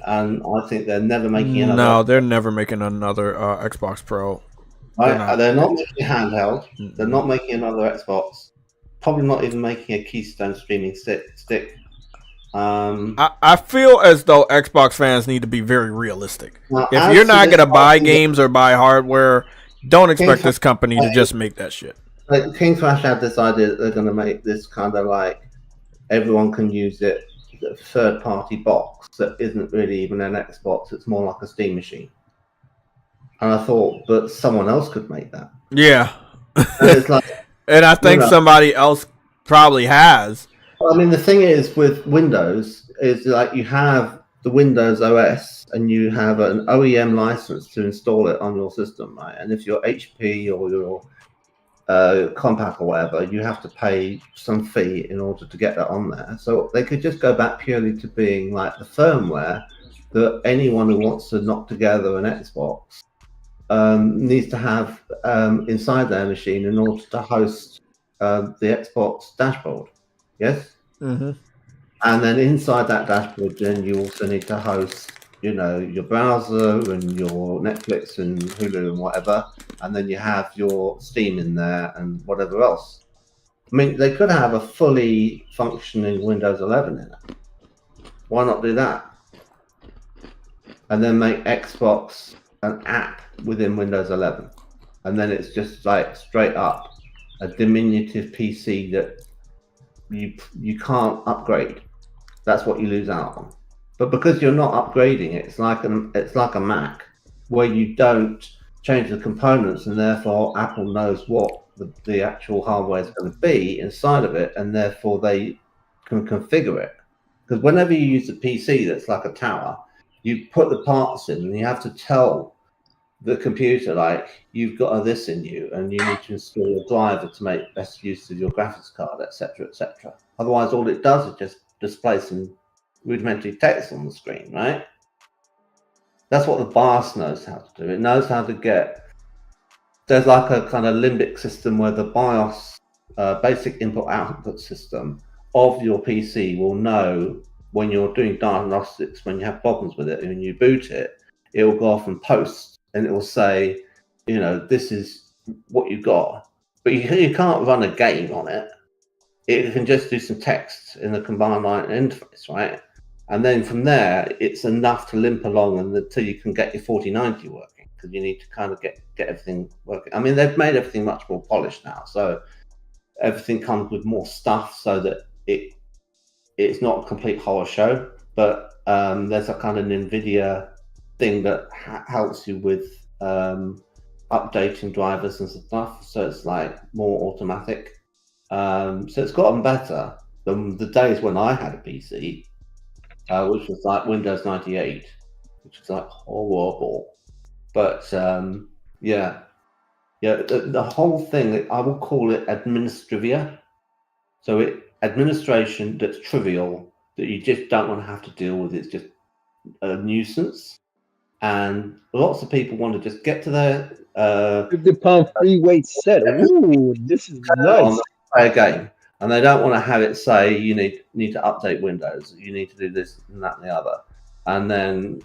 And I think they're never making another. No, they're never making another Xbox Pro. They're not making handheld. They're not making another Xbox. Probably not even making a Keystone streaming stick. I feel as though Xbox fans need to be very realistic. Now, if you're not going to buy games or buy hardware, don't expect this company to just make that shit. Like King Thrash had this idea that they're going to make this kind of like everyone can use it, a third-party box that isn't really even an Xbox. It's more like a Steam machine. And I thought, but someone else could make that. Yeah. And it's like, and I think somebody else probably has. I mean, the thing is with Windows is like you have the Windows OS and you have an OEM license to install it on your system, right? And if you're HP or you're compact or whatever, you have to pay some fee in order to get that on there. So they could just go back purely to being like the firmware that anyone who wants to knock together an Xbox needs to have inside their machine in order to host the Xbox dashboard. Yes? Mm-hmm. And then inside that dashboard, then you also need to host, you know, your browser and your Netflix and Hulu and whatever. And then you have your Steam in there and whatever else. I mean, they could have a fully functioning Windows 11 in it. Why not do that? And then make Xbox an app within Windows 11. And then it's just like straight up a diminutive PC that you can't upgrade. That's what you lose out on. But because you're not upgrading it, it's like a Mac where you don't change the components, and therefore Apple knows what the actual hardware is going to be inside of it, and therefore they can configure it. Because whenever you use a PC that's like a tower, you put the parts in and you have to tell the computer, like, you've got this in you and you need to install a driver to make best use of your graphics card, etc., etc. Otherwise, all it does is just display some rudimentary text on the screen, right? That's what the BIOS knows how to do. It knows how to get... There's like a kind of limbic system where the BIOS, basic input-output system of your PC will know when you're doing diagnostics, when you have problems with it, and when you boot it, it will go off and post, and it will say, you know, this is what you've got. But you can't run a game on it. It can just do some text in the combined line interface, right? And then from there, it's enough to limp along until you can get your 4090 working, because you need to kind of get everything working. I mean, they've made everything much more polished now, so everything comes with more stuff so that it's not a complete horror show. But there's a kind of NVIDIA thing that helps you with updating drivers and stuff, so it's like more automatic. So it's gotten better than the days when I had a PC, which was like Windows 98, which was like horrible. But the whole thing, I will call it administrivia. So administration that's trivial, that you just don't want to have to deal with. It's just a nuisance. And lots of people want to just get to their £50 free weight set. Ooh, this is nice. Play a game, and they don't want to have it say you need to update Windows, you need to do this and that and the other, and then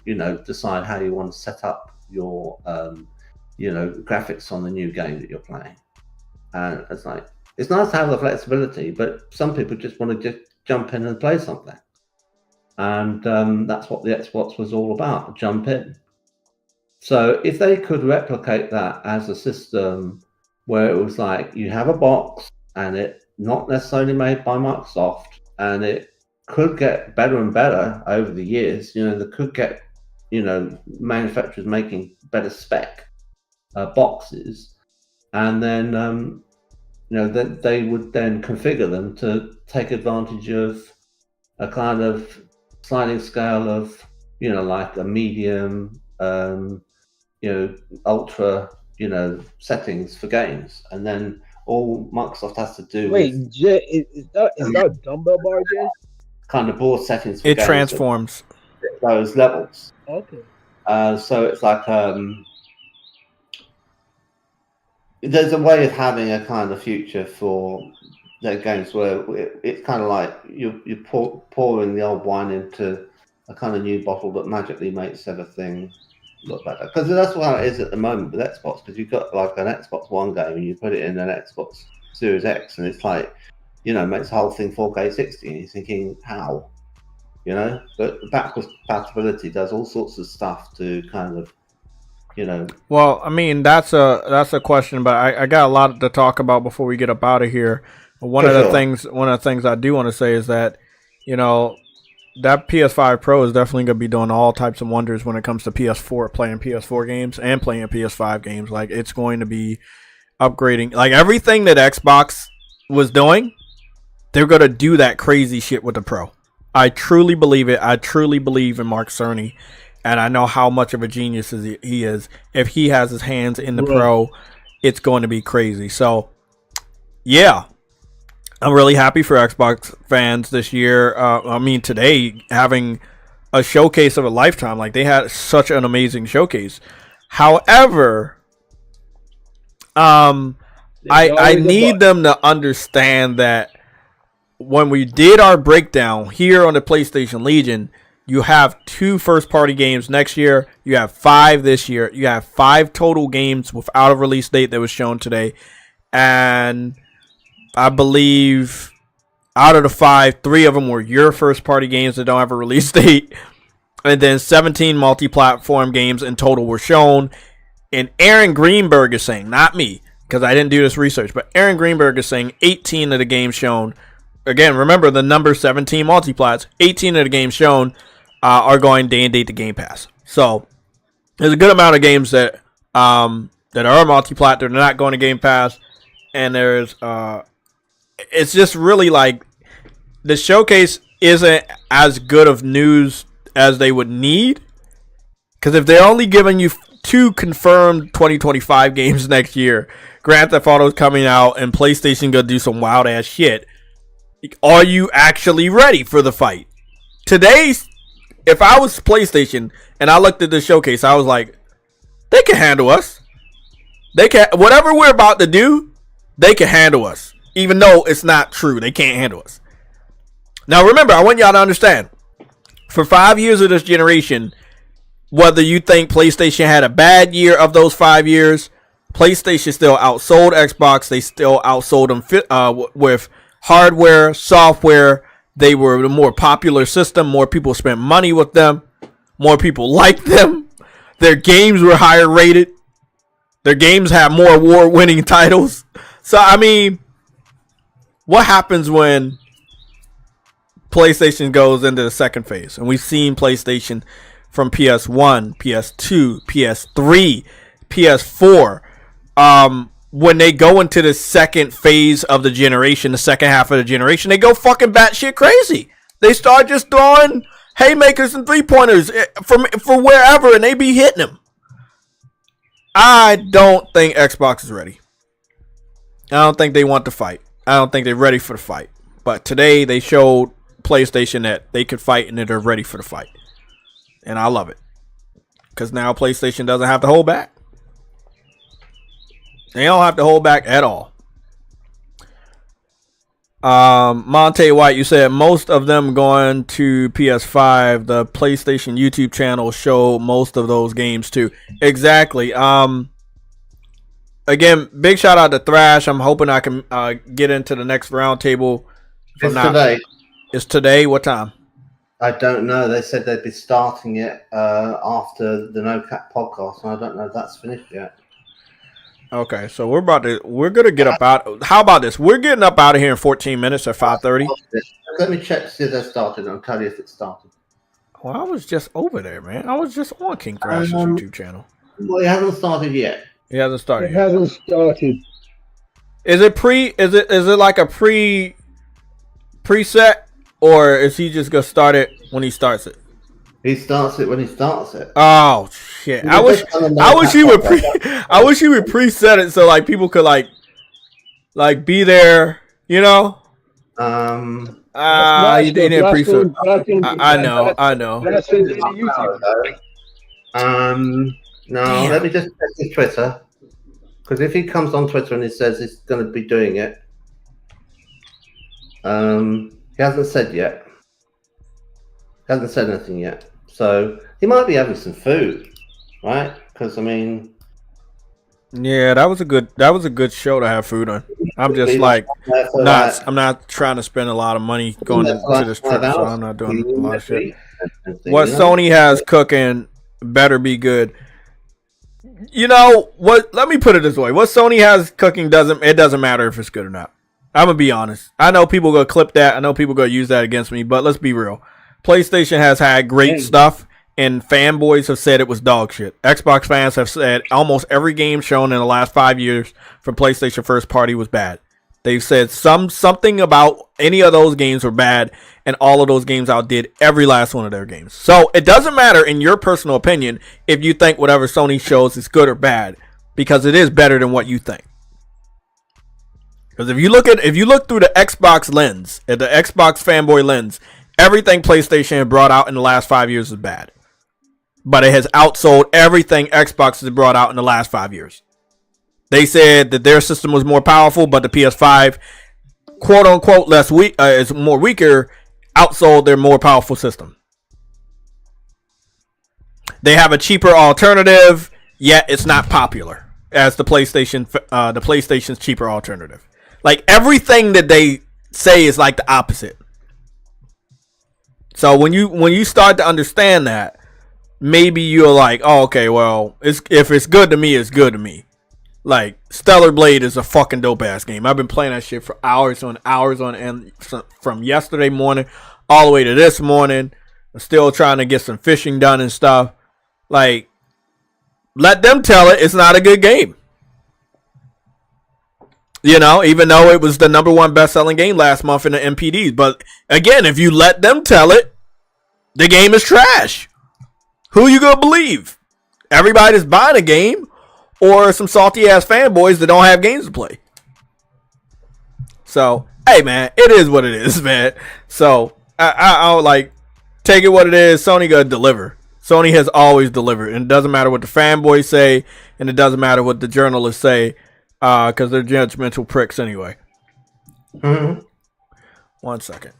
decide how you want to set up your graphics on the new game that you're playing. And it's like, it's nice to have the flexibility, but some people just want to just jump in and play something, and that's what the Xbox was all about, jump in. So if they could replicate that as a system where it was like you have a box and it not necessarily made by Microsoft, and it could get better and better over the years, they could get manufacturers making better spec boxes, and then they would then configure them to take advantage of a kind of sliding scale of like a medium, ultra, settings for games, and then all Microsoft has to do. Wait, Jay, is that dumbbell bar, Jay? Kind of board settings for it games transforms those levels. Okay. So it's like there's a way of having a kind of future for their games where it's kind of like you're pouring the old wine into a kind of new bottle that magically makes everything look better. Because that's how it is at the moment with Xbox, because you've got like an Xbox One game and you put it in an Xbox Series X, and it's like, makes the whole thing 4K 60, and you're thinking, how? But the backwards compatibility does all sorts of stuff to kind of, Well, I mean, that's a question, but I got a lot to talk about before we get up out of here. One of the things I do want to say is that, that PS5 Pro is definitely going to be doing all types of wonders when it comes to PS4, playing PS4 games and playing PS5 games. Like, it's going to be upgrading. Like, everything that Xbox was doing, they're going to do that crazy shit with the Pro. I truly believe it. I truly believe in Mark Cerny, and I know how much of a genius he is. If he has his hands in the Pro, it's going to be crazy. So yeah, I'm really happy for Xbox fans this year. I mean, today having a showcase of a lifetime, like they had such an amazing showcase. However, I need them to understand that when we did our breakdown here on the PlayStation Legion, you have 2 first-party games next year. You have 5 this year. You have 5 total games without a release date that was shown today. And I believe out of the 5, 3 of them were your first-party games that don't have a release date. And then 17 multi-platform games in total were shown. And Aaron Greenberg is saying, not me, because I didn't do this research, but Aaron Greenberg is saying 18 of the games shown. Again, remember the number 17 multiplats. 18 of the games shown are going day and date to Game Pass. So there's a good amount of games that that are multiplat. They're not going to Game Pass, and there's it's just really like the showcase isn't as good of news as they would need, because if they're only giving you 2 confirmed 2025 games next year, Grand Theft Auto is coming out and PlayStation gonna do some wild ass shit. Are you actually ready for the fight? Today's, if I was PlayStation and I looked at the showcase, I was like, they can handle us. They can, whatever we're about to do, they can handle us. Even though it's not true, they can't handle us. Now remember, I want y'all to understand, for 5 years of this generation, whether you think PlayStation had a bad year of those 5 years, PlayStation still outsold Xbox. They still outsold them with hardware, software. They were the more popular system. More people spent money with them. More people liked them. Their games were higher rated. Their games have more award-winning titles. So, I mean, what happens when PlayStation goes into the second phase? And we've seen PlayStation from PS1, PS2, PS3, PS4. When they go into the second phase of the generation, the second half of the generation, they go fucking batshit crazy. They start just throwing haymakers and 3-pointers for wherever, and they be hitting them. I don't think Xbox is ready. I don't think they want to fight. I don't think they're ready for the fight. But today they showed PlayStation that they could fight and that they're ready for the fight. And I love it. Because now PlayStation doesn't have to hold back. They don't have to hold back at all. Monte White, you said most of them going to PS5. The PlayStation YouTube channel show most of those games too. Exactly. Again, big shout out to Thrash. I'm hoping I can get into the next roundtable. It's today. It's today. What time? I don't know. They said they'd be starting it after the No Cap podcast, and I don't know if that's finished yet. Okay, so we're gonna get up out. How about this? We're getting up out of here in 14 minutes at 5:30. Let me check to see if they started. I'll tell you if it started. Well, I was just over there, man. I was just on King Thrash's YouTube channel. Well, it hasn't started yet. It hasn't started. It hasn't started. Is it like a preset, or is he just gonna start it when he starts it? He starts it when he starts it. Oh shit! I wish he would preset it so like people could like be there, you know. He didn't preset. I know. No. Damn. Let me just check his Twitter, because if he comes on Twitter and he says he's going to be doing it, he hasn't said yet. He hasn't said anything yet. So he might be having some food, right? Because I mean, yeah, that was a good show to have food on. I'm just like I'm not trying to spend a lot of money going to this trip, so I'm not doing a lot of shit. What Sony has cooking better be good. You know what? Let me put it this way: what Sony has cooking doesn't matter if it's good or not. I'm gonna be honest. I know people gonna clip that. I know people gonna use that against me, but let's be real. PlayStation has had great stuff, and fanboys have said it was dog shit. Xbox fans have said almost every game shown in the last 5 years from PlayStation first party was bad. They've said something about any of those games were bad, and all of those games outdid every last one of their games. So it doesn't matter in your personal opinion if you think whatever Sony shows is good or bad, because it is better than what you think. Because if you look through the Xbox lens, at the Xbox fanboy lens, everything PlayStation brought out in the last 5 years is bad. But it has outsold everything Xbox has brought out in the last 5 years. They said that their system was more powerful, but the PS5, quote unquote, is more weaker, outsold their more powerful system. They have a cheaper alternative, yet it's not popular as the PlayStation's cheaper alternative. Like everything that they say is like the opposite. So when you start to understand that, maybe you're like, oh, okay, well, if it's good to me, it's good to me. Like, Stellar Blade is a fucking dope-ass game. I've been playing that shit for hours on end from yesterday morning all the way to this morning. I'm still trying to get some fishing done and stuff. Like, let them tell it it's not a good game. You know, even though it was the #1 best-selling game last month in the MPDs. But, again, if you let them tell it, the game is trash. Who you gonna believe? Everybody that's buying a game or some salty-ass fanboys that don't have games to play? So, hey, man, it is what it is, man. So, I'll like, take it what it is. Sony gonna deliver. Sony has always delivered. And it doesn't matter what the fanboys say, and it doesn't matter what the journalists say, because they're judgmental pricks anyway. Mm-hmm. 1 second.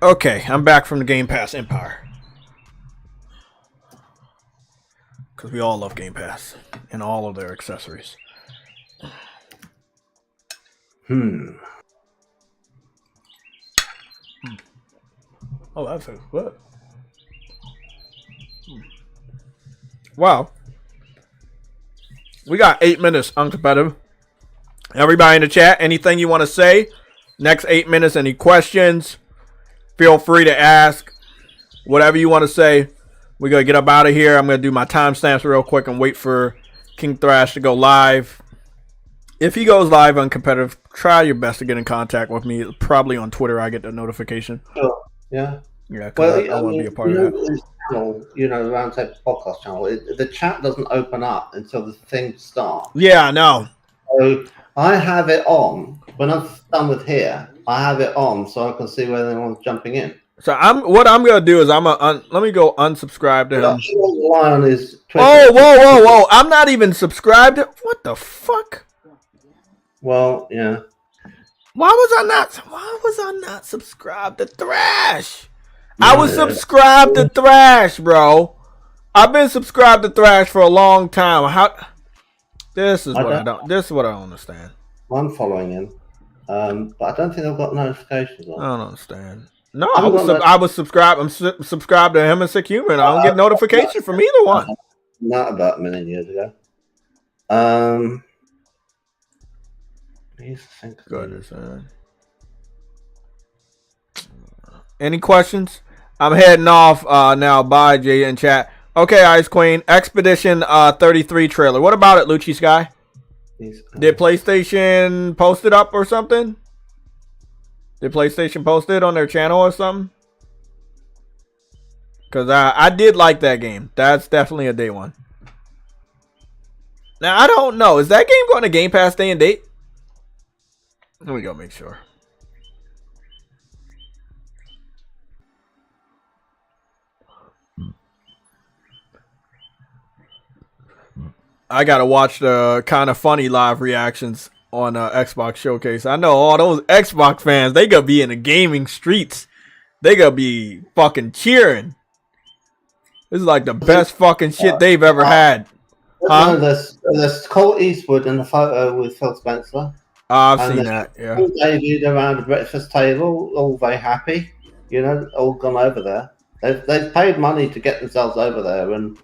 Okay, I'm back from the Game Pass Empire. Because we all love Game Pass and all of their accessories. Oh, that's it. What? Wow. We got 8 minutes uncompetitive. Everybody in the chat, anything you want to say? Next 8 minutes, any questions? Feel free to ask. Whatever you want to say. We're going to get up out of here. I'm going to do my timestamps real quick and wait for King Thrash to go live. If he goes live on competitive, try your best to get in contact with me. Probably on Twitter, I get the notification. Sure. Yeah. Yeah, because I want to be a part of that. This channel, the Roundtable Podcast channel, the chat doesn't open up until the thing starts. Yeah, I know. So I have it on. When I'm done with here, I have it on so I can see whether anyone's jumping in. So what I'm gonna do is let me go unsubscribe to him. Rely on his Twitter. Oh, whoa! I'm not even subscribed to. What the fuck? Well, yeah. Why was I not subscribed to Thrash? I was subscribed to Thrash, bro. I've been subscribed to Thrash for a long time. This is what I don't understand. I'm following him, but I don't think I've got notifications on. I don't understand. No, I was subscribed. I'm subscribed to him and Sick Human. I don't get notification from either one. Not about a million years ago. Goodness, man. Any questions? I'm heading off now. Bye, Jay in chat. Okay, Ice Queen. Expedition 33 trailer. What about it, Lucci Sky? Did PlayStation post it up or something? Did PlayStation post it on their channel or something? Because I did like that game. That's definitely a day one. Now, I don't know. Is that game going to Game Pass day and date? Let me go make sure. I gotta watch the kind of funny live reactions on Xbox Showcase. I know all those Xbox fans, they gonna be in the gaming streets. They gonna be fucking cheering. This is like the best fucking shit they've ever had. Huh? No, there's Colt Eastwood in the photo with Phil Spencer. I've seen that, yeah. David around the breakfast table, all very happy. You know, all gone over there. They've paid money to get themselves over there, and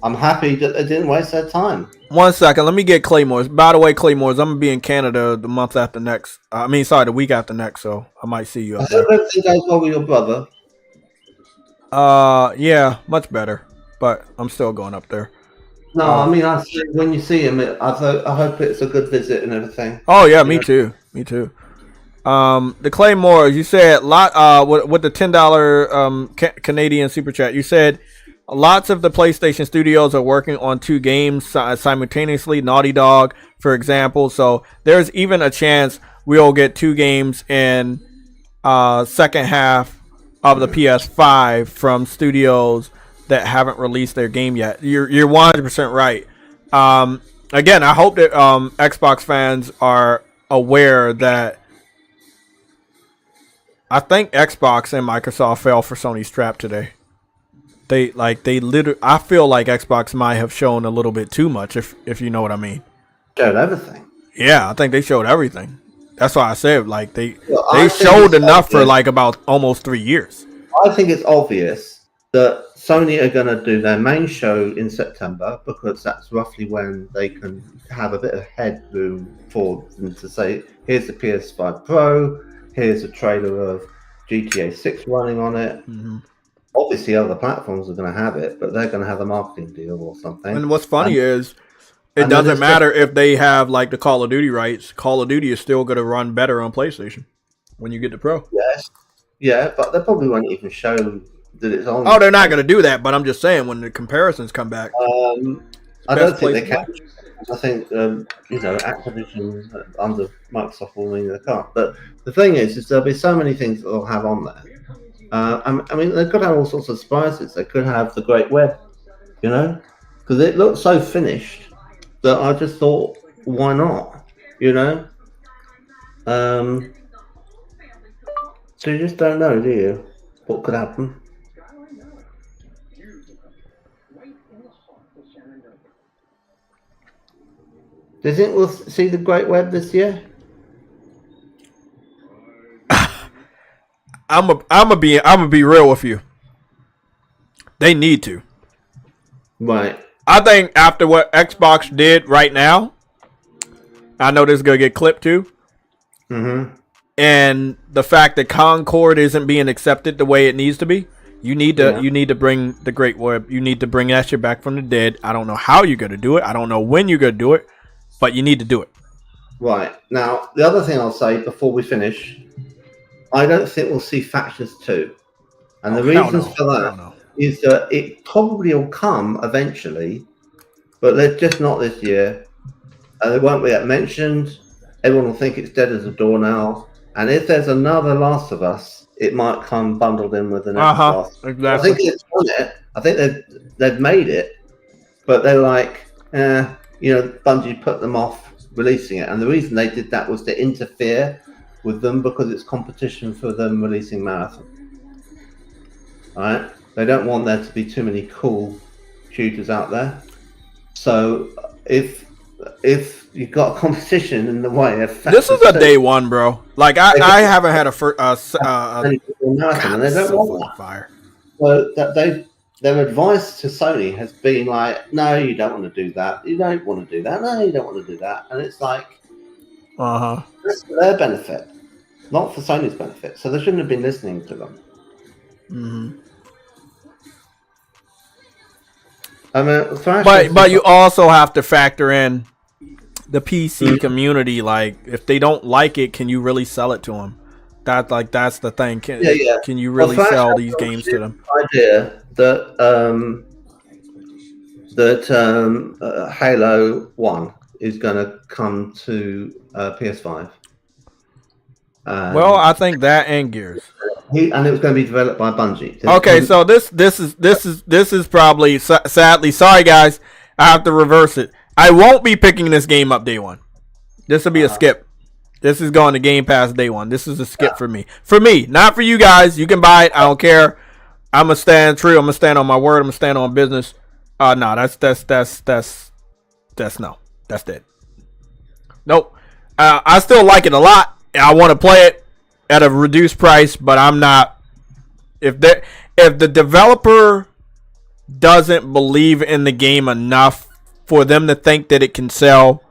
I'm happy that they didn't waste their time. 1 second, let me get Claymore's. By the way, Claymore's, I'm gonna be in Canada the month after next. The week after next, so I might see you up there. I think I told your brother. Yeah, much better, but I'm still going up there. No, I mean, when you see him, I hope it's a good visit and everything. Oh yeah, me too. The Claymores, you said with the $10 Canadian super chat. You said lots of the PlayStation studios are working on 2 games simultaneously. Naughty Dog, for example. So there's even a chance we'll get 2 games in second half of the PS5 from studios that haven't released their game yet. You're 100% right. Again, I hope that Xbox fans are aware that I think Xbox and Microsoft fell for Sony's trap today. They literally, I feel like Xbox might have shown a little bit too much, if you know what I mean. Showed everything. Yeah, I think they showed everything. That's why I said they showed enough for like about almost 3 years. I think it's obvious that Sony are going to do their main show in September because that's roughly when they can have a bit of headroom for them to say, here's the PS5 Pro, here's a trailer of GTA 6 running on it. Mm-hmm. Obviously, other platforms are going to have it, but they're going to have a marketing deal or something. And what's funny is it doesn't matter if they have like the Call of Duty rights. Call of Duty is still going to run better on PlayStation when you get the Pro. Yes. Yeah, but they probably won't even show that it's on. Oh, they're not going to do that, but I'm just saying when the comparisons come back. I don't think they can. I think, Activision under Microsoft will mean they can't. But the thing is there'll be so many things that they'll have on there. I mean, they could have all sorts of surprises. They could have the Great Web, because it looked so finished that I just thought, why not, So you just don't know, do you, what could happen? Do you think we'll see the Great Web this year? I'm gonna be real with you. They need to. Right. I think after what Xbox did right now, I know this is gonna get clipped too. Mm-hmm. And the fact that Concord isn't being accepted the way it needs to be, you need to bring the Great Web. You need to bring that shit back from the dead. I don't know how you're gonna do it. I don't know when you're gonna do it, but you need to do it. Right. Now, the other thing I'll say before we finish, I don't think we'll see Factions 2. And the reasons for that is that it probably will come eventually, but they're just not this year. They won't get mentioned. Everyone will think it's dead as a doornail. And if there's another Last of Us, it might come bundled in with the next Last. Exactly. I think it's on it. I think they've made it, but they're like, Bungie put them off releasing it. And the reason they did that was to interfere with them because it's competition for them releasing Marathon. Alright? They don't want there to be too many cool shooters out there. So if you've got a competition in the way of this is a day one, bro. Like I haven't had a and they don't want that. Fire. So their advice to Sony has been like, no, you don't want to do that. You don't want to do that. No, you don't want to do that. And it's like, that's for their benefit, not for Sony's benefit. So they shouldn't have been listening to them. Mm-hmm. I mean, but you also have to factor in the PC community. Like, if they don't like it, can you really sell it to them? That's the thing. Can you really sell these games to them? Idea that Halo 1 is going to come to PS5. Well, I think that and Gears. And it was going to be developed by Bungie. Okay, so this is probably, sadly, sorry guys, I have to reverse it. I won't be picking this game up day one. This will be a skip. This is going to Game Pass day one. This is a skip for me. For me, not for you guys. You can buy it. I don't care. I'm gonna stand true. I'm gonna stand on my word. I'm gonna stand on business. No, that's no. That's dead. Nope. I still like it a lot. I want to play it at a reduced price, but I'm not. If the developer doesn't believe in the game enough for them to think that it can sell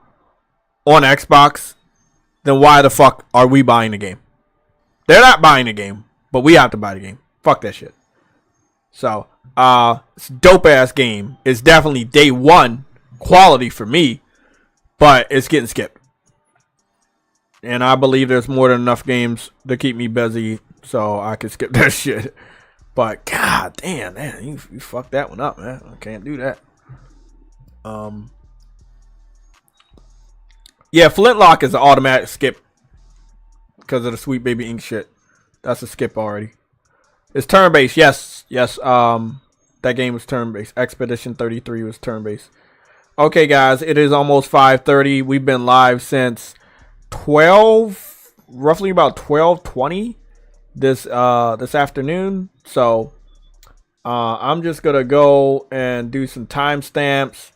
on Xbox, then why the fuck are we buying the game? They're not buying the game, but we have to buy the game. Fuck that shit. So, it's a dope ass game. It's definitely day one quality for me, but it's getting skipped. And I believe there's more than enough games to keep me busy so I can skip that shit. But god damn, man, you fucked that one up, man. I can't do that. Yeah, Flintlock is an automatic skip because of the Sweet Baby Ink shit. That's a skip already. It's turn-based, yes. That game was turn-based. Expedition 33 was turn-based. Okay, guys, it is almost 5:30. We've been live since roughly about 12:20 this afternoon. So I'm just gonna go and do some timestamps.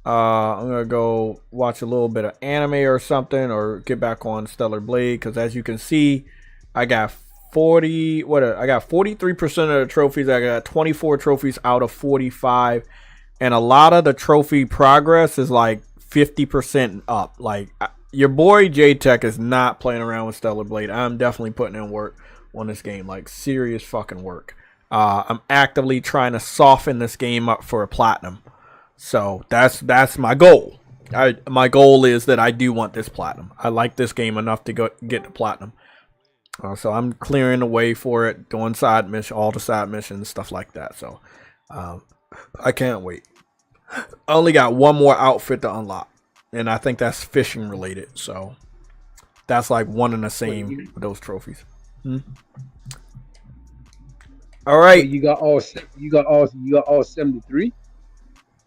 I'm gonna go watch a little bit of anime or something, or get back on Stellar Blade, because as you can see, I got 43% of the trophies. I got 24 trophies out of 45, and a lot of the trophy progress is like 50% up. Like, your boy JayTech is not playing around with Stellar Blade. I'm definitely putting in work on this game, like serious fucking work. I'm actively trying to soften this game up for a platinum. So that's my goal. My goal is that I do want this platinum. I like this game enough to get the platinum. So I'm clearing the way for it, doing all the side missions, stuff like that. So I can't wait. I only got one more outfit to unlock, and I think that's fishing related. So that's like one and the same with those trophies. All right. So you got all 73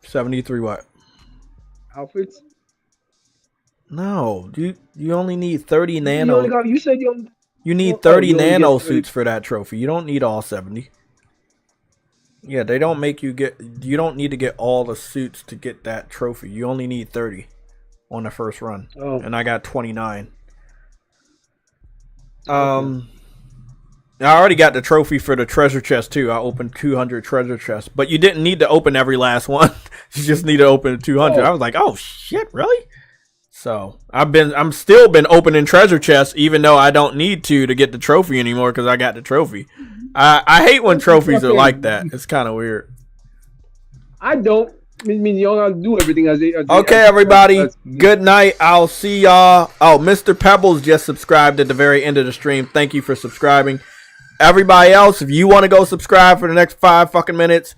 73 what? outfits? No, you only need 30 nano. You said you only. You need 30 nano suits for that trophy. You don't need all 70. Yeah, they don't make you get. You don't need to get all the suits to get that trophy. You only need 30 on the first run. Oh. And I got 29. I already got the trophy for the treasure chest too. I opened 200 treasure chests, but you didn't need to open every last one. You just need to open 200. I was like, oh shit, really? So I'm still been opening treasure chests, even though I don't need to get the trophy anymore because I got the trophy. I hate when trophies are like that. It's kind of weird. I don't. I mean, you don't have to do everything as they. Okay, everybody. Good night. I'll see y'all. Oh, Mr. Pebbles just subscribed at the very end of the stream. Thank you for subscribing. Everybody else, if you want to go subscribe for the next 5 fucking minutes,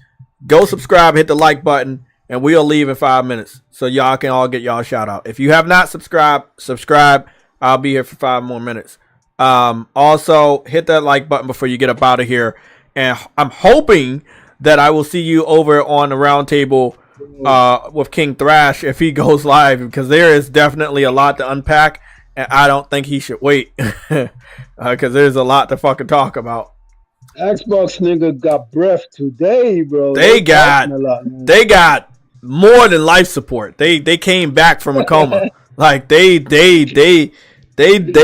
go subscribe, hit the like button, and we'll leave in 5 minutes so y'all can all get y'all shout out. If you have not subscribed, subscribe. I'll be here for 5 more minutes. Also, hit that like button before you get up out of here. And I'm hoping that I will see you over on the round table with King Thrash if he goes live, because there is definitely a lot to unpack. And I don't think he should wait because there's a lot to fucking talk about. Xbox nigga got breath today, bro. They got more than life support. They came back from a coma. Like they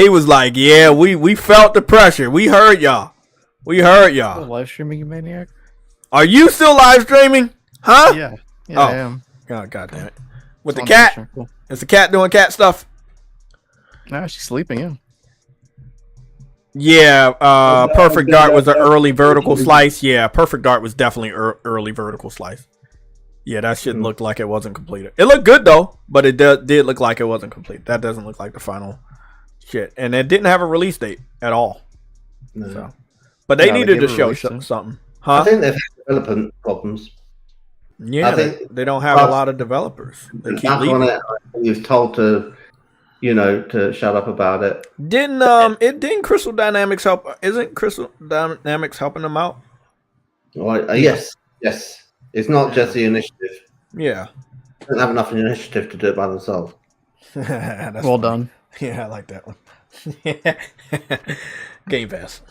was like, yeah, we felt the pressure. We heard y'all. Live streaming, you maniac. Are you still live streaming? Huh? Yeah, I am. God damn it. With the cat? Cool. Is the cat doing cat stuff? No, she's sleeping, yeah. Yeah, Perfect Dart was an early vertical slice. Yeah, Perfect Dart was definitely early vertical slice. Yeah, that shit looked like it wasn't completed. It looked good, though, but it did look like it wasn't complete. That doesn't look like the final shit. And it didn't have a release date at all. No. So. But they needed to show something. Huh? I think they've had development problems. Yeah, they don't have a lot of developers. They keep leaving. He was told to shut up about it. Didn't Crystal Dynamics help? Isn't Crystal Dynamics helping them out? Yes. It's not just the initiative. Yeah. don't have enough initiative to do it by themselves. That's Well funny. done. Yeah, I like that one. Game Pass.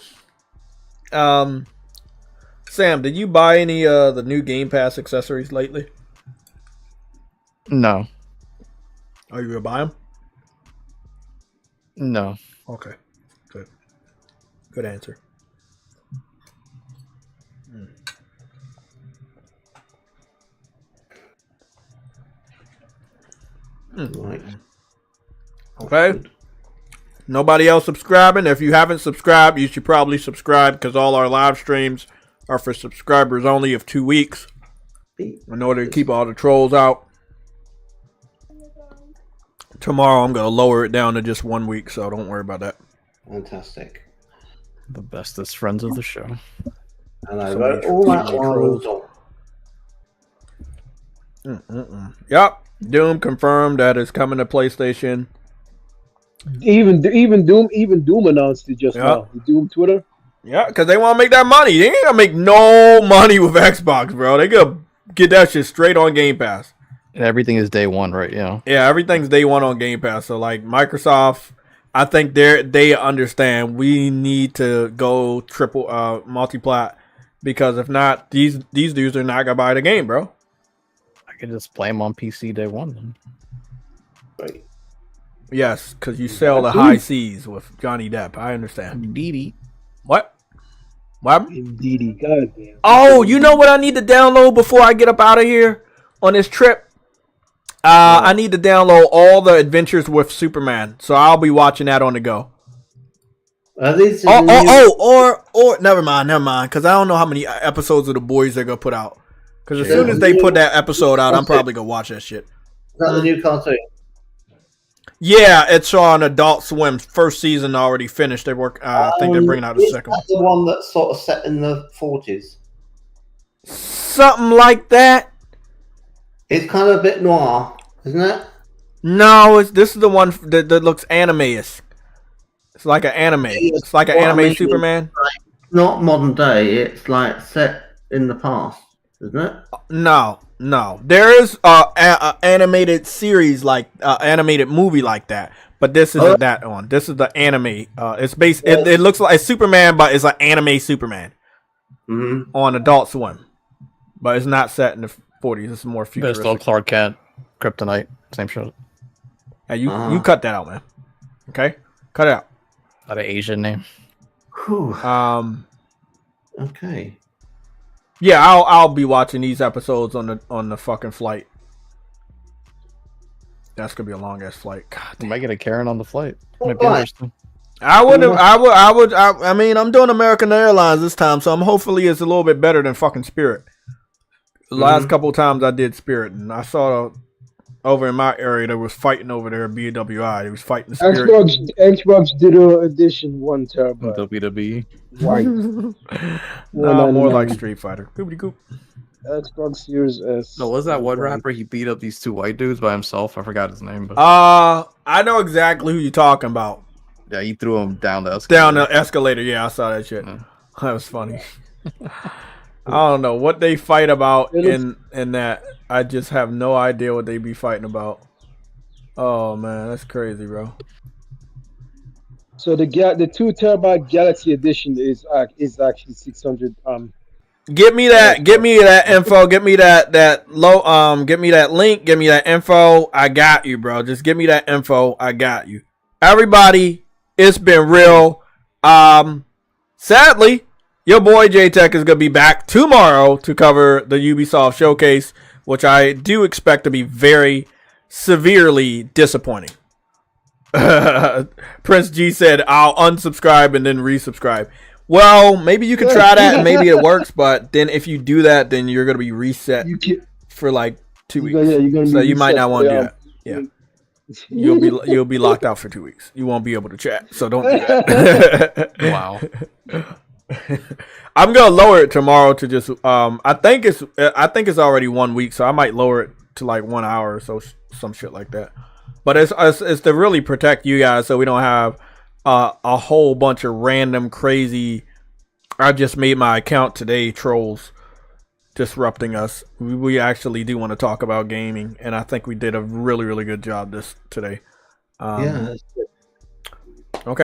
Sam, did you buy any the new Game Pass accessories lately? No. Are you gonna buy them? No. Okay, good. Good answer. Right. Okay. Nobody else subscribing. If you haven't subscribed, you should probably subscribe because all our live streams are for subscribers only of 2 weeks in order to keep all the trolls out. Tomorrow I'm going to lower it down to just 1 week, so don't worry about that. Fantastic. The bestest friends of the show. And I So wrote many all that trolls. while Yep. Doom confirmed that it's coming to PlayStation. Even Doom announced it just now. The Doom Twitter. Yeah, because they want to make that money. They ain't going to make no money with Xbox, bro. They going to get that shit straight on Game Pass. And everything is day one, right? Yeah. Yeah, everything's day one on Game Pass. So, like, Microsoft, I think they understand we need to go triple multi-plat because if not, these dudes are not going to buy the game, bro. I could just play them on PC day one. Then. Right. Yes, because you sell the high seas with Johnny Depp. I understand. Indeedy. What? What? Indeedy, goddamn. Oh, you know what I need to download before I get up out of here on this trip? I need to download all the Adventures with Superman, so I'll be watching that on the go. Are these Or never mind, because I don't know how many episodes of The Boys they're gonna put out. Because as soon as they put that episode out, I'm probably gonna watch that shit. Is that the new cartoon? Yeah, it's on Adult Swim. First season already finished. They work. I think they're bringing out a second one. Is that the one that's sort of set in the 40s? Something like that. It's kind of a bit noir, isn't it? No, this is the one that looks anime-esque. It's like an anime. It's like an anime Superman. Not modern day. It's like set in the past, isn't it? No. There is a animated series like animated movie like that, but this isn't that one. This is the anime. It's based. It looks like Superman, but it's an anime Superman on Adult Swim, but it's not set in the 40s. It's more futuristic. There's still Clark Kent, Kryptonite, same show. Hey, you cut that out, man. Okay, cut it out. Not an Asian name. Whew. Okay. Yeah, I'll be watching these episodes on the fucking flight. That's gonna be a long ass flight. God, You might get a Karen on the flight. Might be Why? interesting. I mean, I'm doing American Airlines this time, so hopefully it's a little bit better than fucking Spirit. The last couple of times I did Spirit, and I saw over in my area there was fighting over there at BWI. They was fighting Spirit. Xbox Digital Edition 1 terabyte. WWE. White. No, more like Street Fighter. Goopity goop. Xbox Series S. No, was that one rapper? He beat up these two white dudes by himself. I forgot his name, but I know exactly who you're talking about. yeah, he threw him down the escalator. Down the escalator. Yeah, I saw that shit. Yeah. That was funny. I don't know what they fight about in that. I just have no idea what they be fighting about. Oh man, that's crazy, bro. So the 2 terabyte Galaxy Edition is actually 600. Get me that info. Get me that get me that link. Give me that info. I got you, bro. Just give me that info. I got you. Everybody, it's been real. Sadly, your boy JTech is gonna be back tomorrow to cover the Ubisoft showcase, which I do expect to be very severely disappointing. Prince G said, I'll unsubscribe and then resubscribe. Well, maybe you can try that and maybe it works, but then if you do that, then you're going to be reset for like 2 weeks. So you might not want to do that. Yeah. You'll be locked out for 2 weeks. You won't be able to chat. So don't do that. Wow. I'm going to lower it tomorrow to just I think it's already 1 week, so I might lower it to like 1 hour or so, some shit like that. But it's to really protect you guys so we don't have a whole bunch of random crazy I just made my account today trolls disrupting us. We actually do want to talk about gaming, and I think we did a really, really good job today. Yeah,